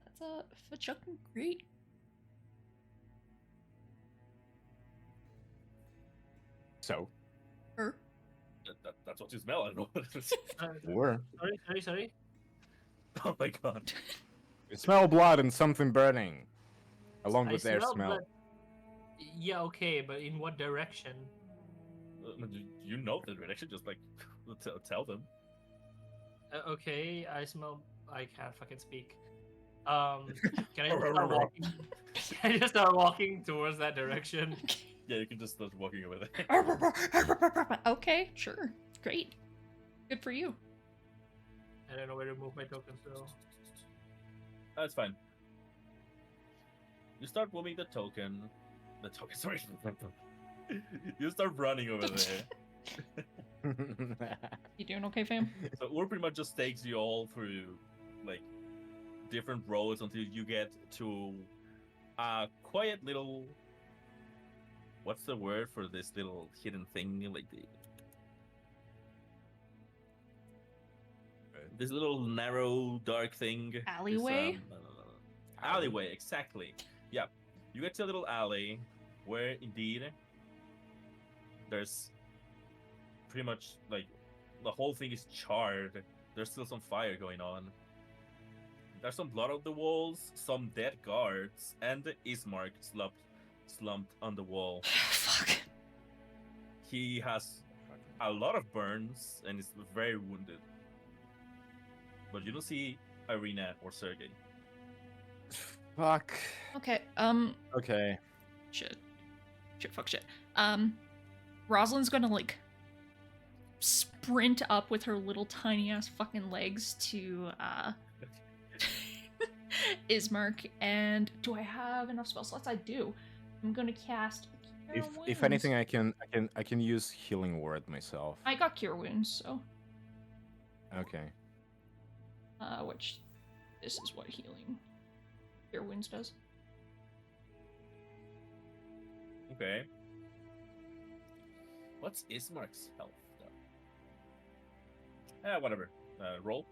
Speaker 1: That's a fucking great.
Speaker 4: So,
Speaker 1: Her.
Speaker 2: That's what you smell. I don't know what it is.
Speaker 4: or
Speaker 5: Sorry.
Speaker 2: Oh my god.
Speaker 4: you smell blood and something burning, along
Speaker 5: I
Speaker 4: with their
Speaker 5: smell
Speaker 4: smell.
Speaker 5: blood. Yeah, okay, but in what direction?
Speaker 2: You know the direction, just like tell them.
Speaker 5: Okay, I smell. I can't fucking speak. Can I just start walking? Can I just start walking towards that direction?
Speaker 2: Yeah, you can just start walking over there.
Speaker 1: Okay, sure. Great. Good for you.
Speaker 5: I don't know where to move my tokens though.
Speaker 2: That's fine. You start moving the token. Sorry. You start running over there.
Speaker 1: You doing okay, fam?
Speaker 2: So Ur pretty much just takes you all through like different roads until you get to a quiet little. What's the word for this little hidden thing? Like this little narrow, dark thing. This,
Speaker 1: Alleyway?
Speaker 2: alleyway, exactly. Yeah, you get to a little alley where indeed there's pretty much like the whole thing is charred. There's still some fire going on. There's some blood on the walls, some dead guards, and Ismark slumped on the wall.
Speaker 1: Fuck.
Speaker 2: He has a lot of burns and is very wounded. But you don't see Irina or Sergey.
Speaker 4: Fuck.
Speaker 1: Okay.
Speaker 4: Okay.
Speaker 1: Shit. Fuck shit. Rosalind's gonna like sprint up with her little tiny ass fucking legs to Ismark, and do I have enough spell slots? I do. I'm gonna cast Cure
Speaker 4: If
Speaker 1: Wounds.
Speaker 4: anything, I can use healing word myself.
Speaker 1: I got Cure Wounds, so
Speaker 4: Okay.
Speaker 1: which this is what healing Cure Wounds does.
Speaker 2: Okay. What's Ismark's health though? Whatever. Roll.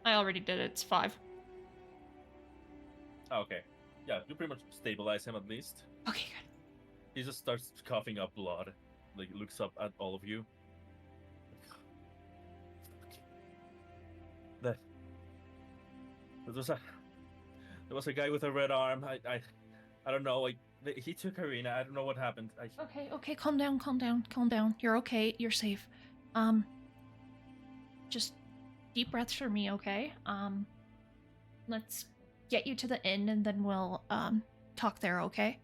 Speaker 1: I already did it. It's 5.
Speaker 2: Oh, okay. Yeah, you pretty much stabilize him at least.
Speaker 1: Okay, good.
Speaker 2: He just starts coughing up blood. Like looks up at all of you. There was a guy with a red arm. I don't know. Like he took Irina. I don't know what happened.
Speaker 1: Okay, calm down. You're okay. You're safe. Just deep breaths for me, okay? Let's get you to the inn and then we'll talk there, okay?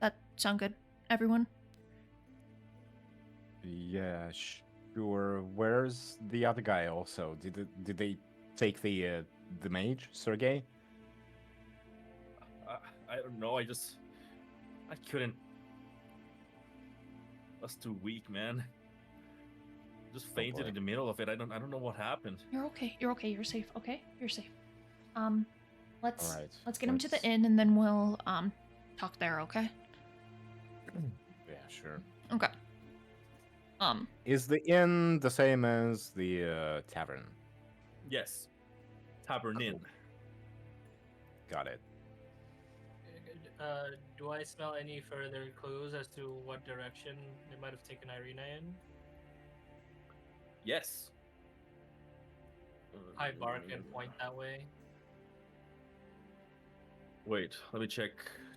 Speaker 1: That sound good, everyone?
Speaker 4: Yeah, sure. Where's the other guy? Also, did they take the mage, Sergey?
Speaker 2: I don't know. I couldn't. I was too weak, man. Just fainted
Speaker 4: boy.
Speaker 2: in the middle of it. I don't know what happened.
Speaker 1: You're okay. You're safe, okay? You're safe. Let's
Speaker 4: All right,
Speaker 1: let's get him to the
Speaker 4: let's-
Speaker 1: inn and then we'll talk there, okay?
Speaker 4: Yeah, sure.
Speaker 1: Okay.
Speaker 4: Is the inn the same as the tavern?
Speaker 2: Yes. Tavern Inn.
Speaker 4: Got it.
Speaker 5: Do I smell any further clues as to what direction they might have taken Irina in?
Speaker 2: Yes.
Speaker 5: I bark and point that way.
Speaker 2: Wait, let me check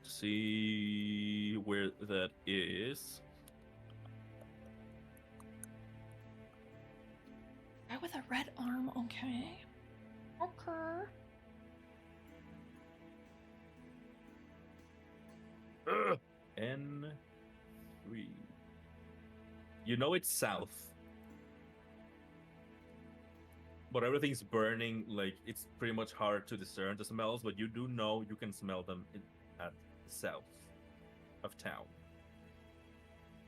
Speaker 2: to see where that is.
Speaker 1: Guy with a red arm, okay. Okay.
Speaker 2: N3. You know it's south. But everything's burning, like it's pretty much hard to discern the smells, but you do know you can smell them at the south of town.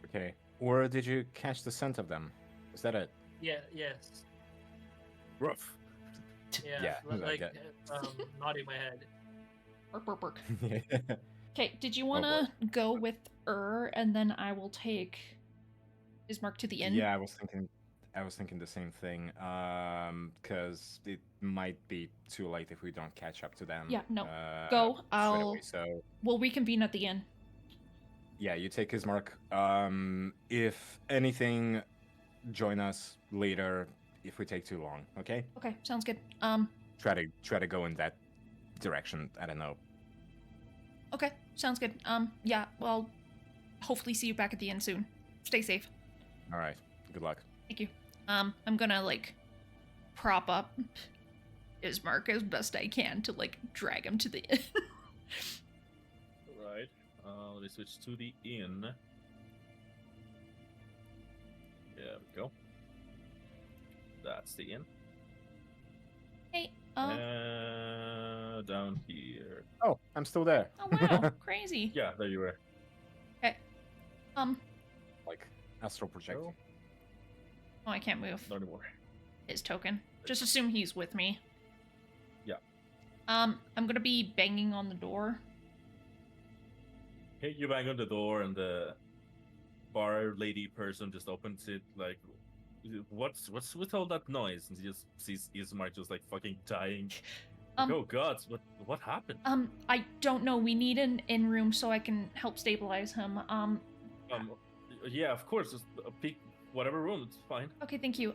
Speaker 4: Okay. Or did you catch the scent of them? Is that it?
Speaker 5: Yeah, yes.
Speaker 2: Rough.
Speaker 5: Yeah,
Speaker 4: Yeah,
Speaker 5: like
Speaker 4: okay.
Speaker 5: nodding my head.
Speaker 1: Burp.
Speaker 4: Yeah.
Speaker 1: Okay, did you
Speaker 4: boy.
Speaker 1: wanna go with and then I will take Ismark to the inn?
Speaker 4: Yeah, I was thinking the same thing. Because it might be too late if we don't catch up to them.
Speaker 1: Yeah, no.
Speaker 4: straight
Speaker 1: Go.
Speaker 4: away.
Speaker 1: I'll
Speaker 4: So
Speaker 1: we'll reconvene at the inn.
Speaker 4: yeah, you take his mark. If anything, join us later if we take too long. Okay.
Speaker 1: Okay, sounds good.
Speaker 4: Try to go in that direction. I don't know.
Speaker 1: Okay, sounds good. Yeah, well, hopefully see you back at the inn soon. Stay safe.
Speaker 4: All right. Good luck.
Speaker 1: Thank you. I'm gonna like prop up Ismark as best I can to like drag him to the inn.
Speaker 2: Right. Let me switch to the inn. There we go. That's the inn.
Speaker 1: Hey,
Speaker 2: Down here.
Speaker 4: Oh, I'm still there.
Speaker 1: oh wow, crazy.
Speaker 2: Yeah, there you were.
Speaker 4: Like astral projecting.
Speaker 2: No,
Speaker 1: Oh, I can't move
Speaker 2: not anymore.
Speaker 1: his token. Just assume he's with me.
Speaker 2: Yeah.
Speaker 1: I'm gonna be banging on the door.
Speaker 2: Hey, you bang on the door and the bar lady person just opens it like, what's with all that noise? And he just sees Ismark just like fucking dying. Like,
Speaker 1: Um,
Speaker 2: oh god, what happened?
Speaker 1: I don't know. We need an inn room so I can help stabilize him.
Speaker 2: Yeah, of course. Just pick whatever room. It's fine.
Speaker 1: Okay, thank you.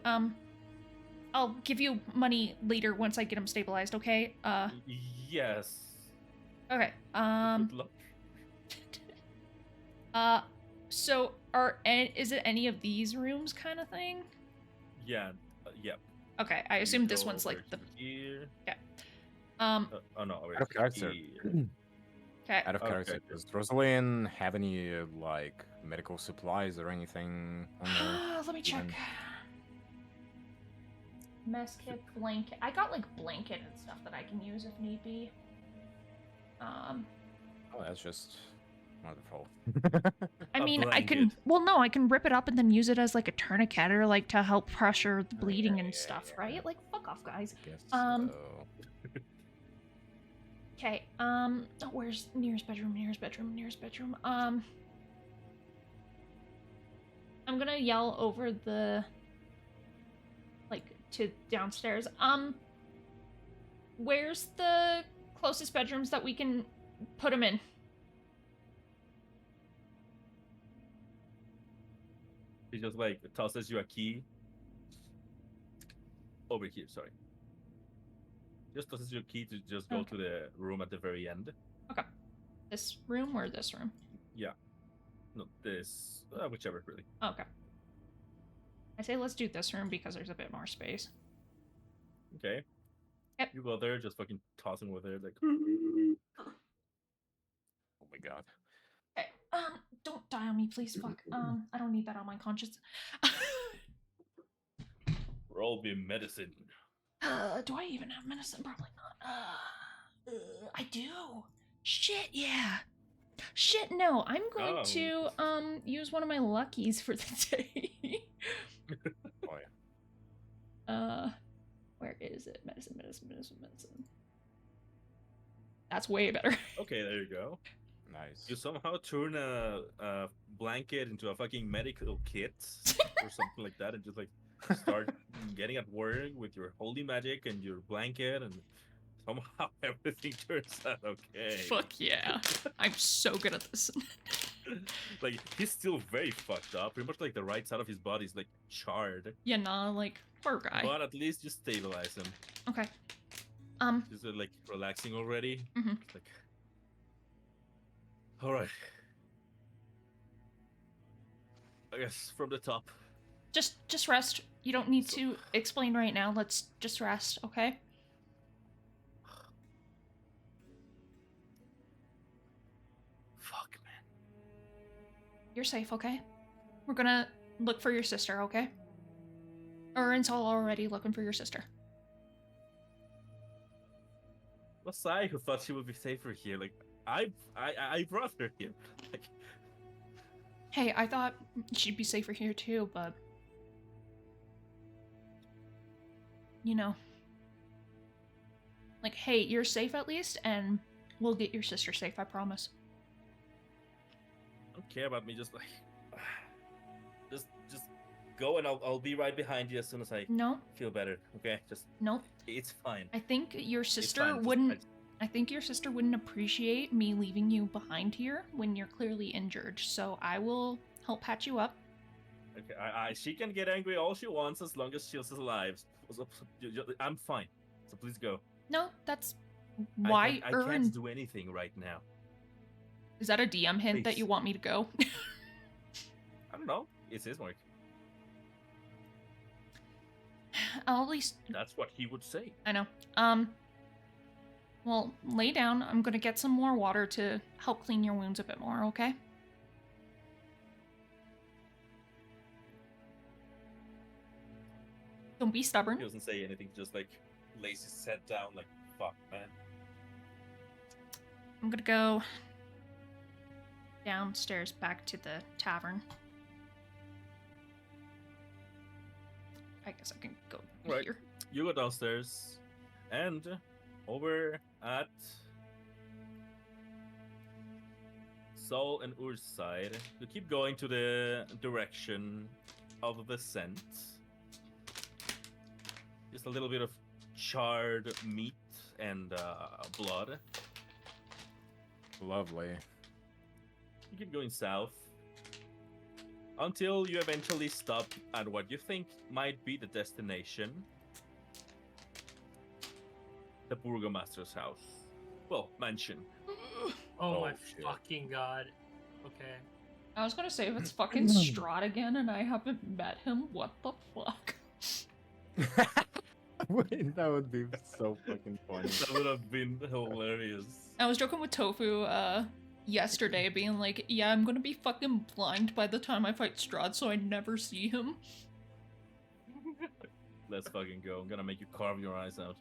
Speaker 1: I'll give you money later once I get him stabilized. Okay.
Speaker 2: Yes.
Speaker 1: Okay.
Speaker 2: Good luck.
Speaker 1: So is it any of these rooms kind of thing?
Speaker 2: Yeah. Yeah.
Speaker 1: Okay, I
Speaker 2: You
Speaker 1: assume this
Speaker 2: go
Speaker 1: one's like
Speaker 2: over
Speaker 1: the
Speaker 2: here. Oh no. Over
Speaker 4: Out of character.
Speaker 2: here.
Speaker 1: okay.
Speaker 4: Out of
Speaker 2: Okay,
Speaker 4: character.
Speaker 2: good.
Speaker 4: Does Rosalind have any like medical supplies or anything on her?
Speaker 1: Let me check.
Speaker 4: even?
Speaker 1: Mess kit, blanket. I got like blanket and stuff that I can use if need be.
Speaker 4: Oh, that's just wonderful.
Speaker 1: I
Speaker 2: A
Speaker 1: mean, I can.
Speaker 2: blanket.
Speaker 1: Well, no, I can rip it up and then use it as like a tourniquet or like to help pressure the
Speaker 4: Oh,
Speaker 1: bleeding
Speaker 4: yeah,
Speaker 1: and
Speaker 4: yeah,
Speaker 1: stuff,
Speaker 4: yeah.
Speaker 1: right? Like, fuck off, guys.
Speaker 4: Guess
Speaker 1: Um,
Speaker 4: so.
Speaker 1: Okay. Where's nearest bedroom? Nearest bedroom? Nearest bedroom? I'm gonna yell over the like to downstairs. Where's the closest bedrooms that we can put him in?
Speaker 2: He just like tosses you a key. Over here. Sorry. Just tosses you a key to just go
Speaker 1: Okay.
Speaker 2: to the room at the very end.
Speaker 1: Okay. This room or this room?
Speaker 2: Yeah. No, this. Whichever, really.
Speaker 1: Okay. I say let's do this room because there's a bit more space.
Speaker 2: Okay.
Speaker 1: Yep.
Speaker 2: You go there, just fucking tossing over there, like.
Speaker 4: Oh my god.
Speaker 1: Okay. Don't die on me, please. Fuck. I don't need that on my conscience.
Speaker 2: Roll me medicine.
Speaker 1: Do I even have medicine? Probably not. I do. Shit, yeah. Shit, no. I'm going
Speaker 2: Oh.
Speaker 1: to use one of my luckies for the day.
Speaker 4: Oh yeah.
Speaker 1: Where is it? Medicine. That's way better.
Speaker 2: Okay, there you go.
Speaker 4: Nice.
Speaker 2: You somehow turn a blanket into a fucking medical kit or something like that, and just like start getting at work with your holy magic and your blanket, and somehow everything turns out okay.
Speaker 1: Fuck yeah. I'm so good at this.
Speaker 2: Like he's still very fucked up. Pretty much like the right side of his body is like charred,
Speaker 1: Yeah, nah, like, poor guy.
Speaker 2: but at least you stabilize him.
Speaker 1: Okay.
Speaker 2: He's like relaxing already.
Speaker 1: Mhm.
Speaker 2: It's like, all right. I guess from the top.
Speaker 1: Just rest. You don't need to explain right now. Let's just rest, okay?
Speaker 2: Fuck, man.
Speaker 1: You're safe, okay? We're gonna look for your sister, okay? Erin's already looking for your sister.
Speaker 2: Was I who thought she would be safer here? Like I brought her here. Like,
Speaker 1: Hey, I thought she'd be safer here too, but you know. Like, hey, you're safe at least, and we'll get your sister safe, I promise.
Speaker 2: don't care about me. Just like, just go, and I'll be right behind you as soon as I
Speaker 1: No,
Speaker 2: feel better. Okay, just
Speaker 1: no.
Speaker 2: it's fine.
Speaker 1: I think your
Speaker 2: It's
Speaker 1: sister
Speaker 2: fine, just-
Speaker 1: wouldn't. I think your sister wouldn't appreciate me leaving you behind here when you're clearly injured. So I will help patch you up.
Speaker 2: Okay, she can get angry all she wants as long as she's alive. I'm fine. So please go.
Speaker 1: No, that's why
Speaker 2: I
Speaker 1: Erin.
Speaker 2: can't do anything right now.
Speaker 1: Is that a DM hint that
Speaker 2: Please.
Speaker 1: you want me to go?
Speaker 2: I don't know. It's his work.
Speaker 1: I'll at least.
Speaker 2: That's what he would say.
Speaker 1: I know. Well, lay down. I'm gonna get some more water to help clean your wounds a bit more, okay? Don't be stubborn.
Speaker 2: He doesn't say anything. Just like lays his head down. Like fuck, man.
Speaker 1: I'm gonna go downstairs back to the tavern. I guess I can go
Speaker 2: Right.
Speaker 1: here.
Speaker 2: You go downstairs, and over at Sol and Ur's side, you keep going to the direction of the scent. Just a little bit of charred meat and blood.
Speaker 4: Lovely.
Speaker 2: You keep going south. until you eventually stop at what you think might be the destination, the Burgomaster's house. Well, mansion.
Speaker 5: Oh my
Speaker 4: shit.
Speaker 5: fucking god. Okay.
Speaker 1: I was gonna say, if it's fucking Strahd again and I haven't met him, what the fuck?
Speaker 4: Wait, that would be so fucking funny.
Speaker 2: That would have been hilarious.
Speaker 1: I was joking with Tofu yesterday, being like, yeah, I'm gonna be fucking blind by the time I fight Strahd, so I never see him.
Speaker 2: Let's fucking go. I'm gonna make you carve your eyes out.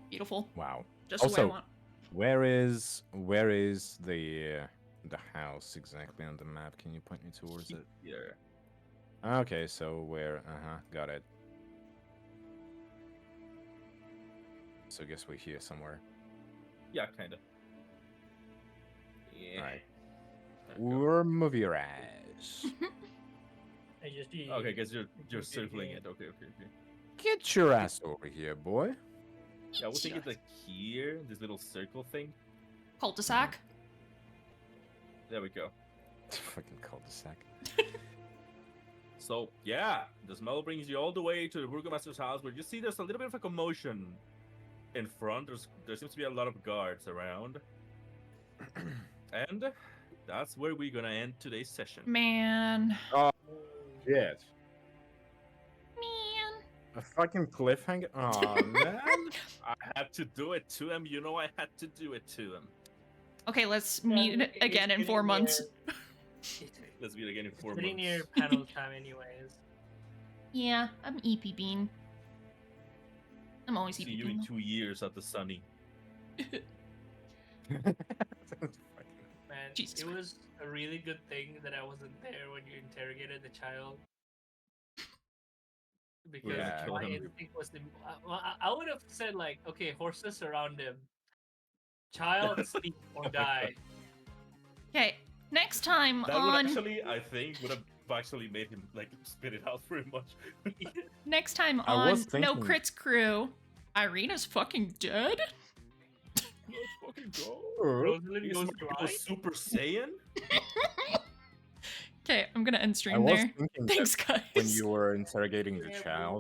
Speaker 1: Beautiful.
Speaker 4: Wow.
Speaker 1: Just the way I
Speaker 4: Also,
Speaker 1: want.
Speaker 4: Where is the house exactly on the map? Can you point me towards it?
Speaker 2: Yeah.
Speaker 4: Okay, so where? Got it. So I guess we're here somewhere.
Speaker 2: Yeah, kinda. Yeah.
Speaker 4: Right.
Speaker 2: There we go.
Speaker 4: Or move your eyes.
Speaker 5: I just
Speaker 2: Okay, guess you're
Speaker 5: Okay,
Speaker 2: circling
Speaker 5: okay.
Speaker 2: it. Okay.
Speaker 4: Get your ass over here, boy.
Speaker 2: Yeah, we'll think it's like here, this little circle thing.
Speaker 1: Cul-de-sac.
Speaker 2: There we go.
Speaker 4: Fucking cul-de-sac.
Speaker 2: So yeah, the smell brings you all the way to the Burgomaster's house, where you see there's a little bit of a commotion in front. There seems to be a lot of guards around, and that's where we're gonna end today's session.
Speaker 1: Man.
Speaker 4: Shit.
Speaker 1: Man.
Speaker 4: A fucking cliffhanger? Oh man.
Speaker 2: I had to do it to him. You know, I had to do it to him.
Speaker 1: Okay, let's
Speaker 5: Yeah,
Speaker 1: meet
Speaker 5: it's
Speaker 1: again in
Speaker 5: getting
Speaker 1: 4 months.
Speaker 2: Let's meet again in 4
Speaker 5: Pretty
Speaker 2: months.
Speaker 5: near panel time, anyways.
Speaker 1: Yeah, I'm EP Bean. I'm always EP
Speaker 2: See you in
Speaker 1: Bean.
Speaker 2: 2 years at the Sunny.
Speaker 5: Man,
Speaker 1: Jesus
Speaker 5: it was a really good thing that I wasn't there when you interrogated the child. Because
Speaker 4: Yeah.
Speaker 5: my
Speaker 2: Kill him.
Speaker 5: instinct was I would have said like, okay, horses surround him. Child sleep or die.
Speaker 1: Okay, next time
Speaker 2: That would
Speaker 1: on
Speaker 2: actually, I think, would have actually made him like spit it out pretty much.
Speaker 1: next time
Speaker 4: I
Speaker 1: on
Speaker 4: was
Speaker 1: No
Speaker 4: thinking-
Speaker 1: Crits Crew, Irina's fucking dead.
Speaker 2: Let's fucking go.
Speaker 5: Rosalind
Speaker 2: He's
Speaker 5: goes
Speaker 2: my little
Speaker 5: blind.
Speaker 2: Super Saiyan.
Speaker 1: Okay, I'm gonna end
Speaker 4: I
Speaker 1: stream
Speaker 4: was
Speaker 1: there.
Speaker 4: thinking that
Speaker 1: Thanks, guys.
Speaker 4: when you were interrogating the
Speaker 5: Yeah,
Speaker 4: child,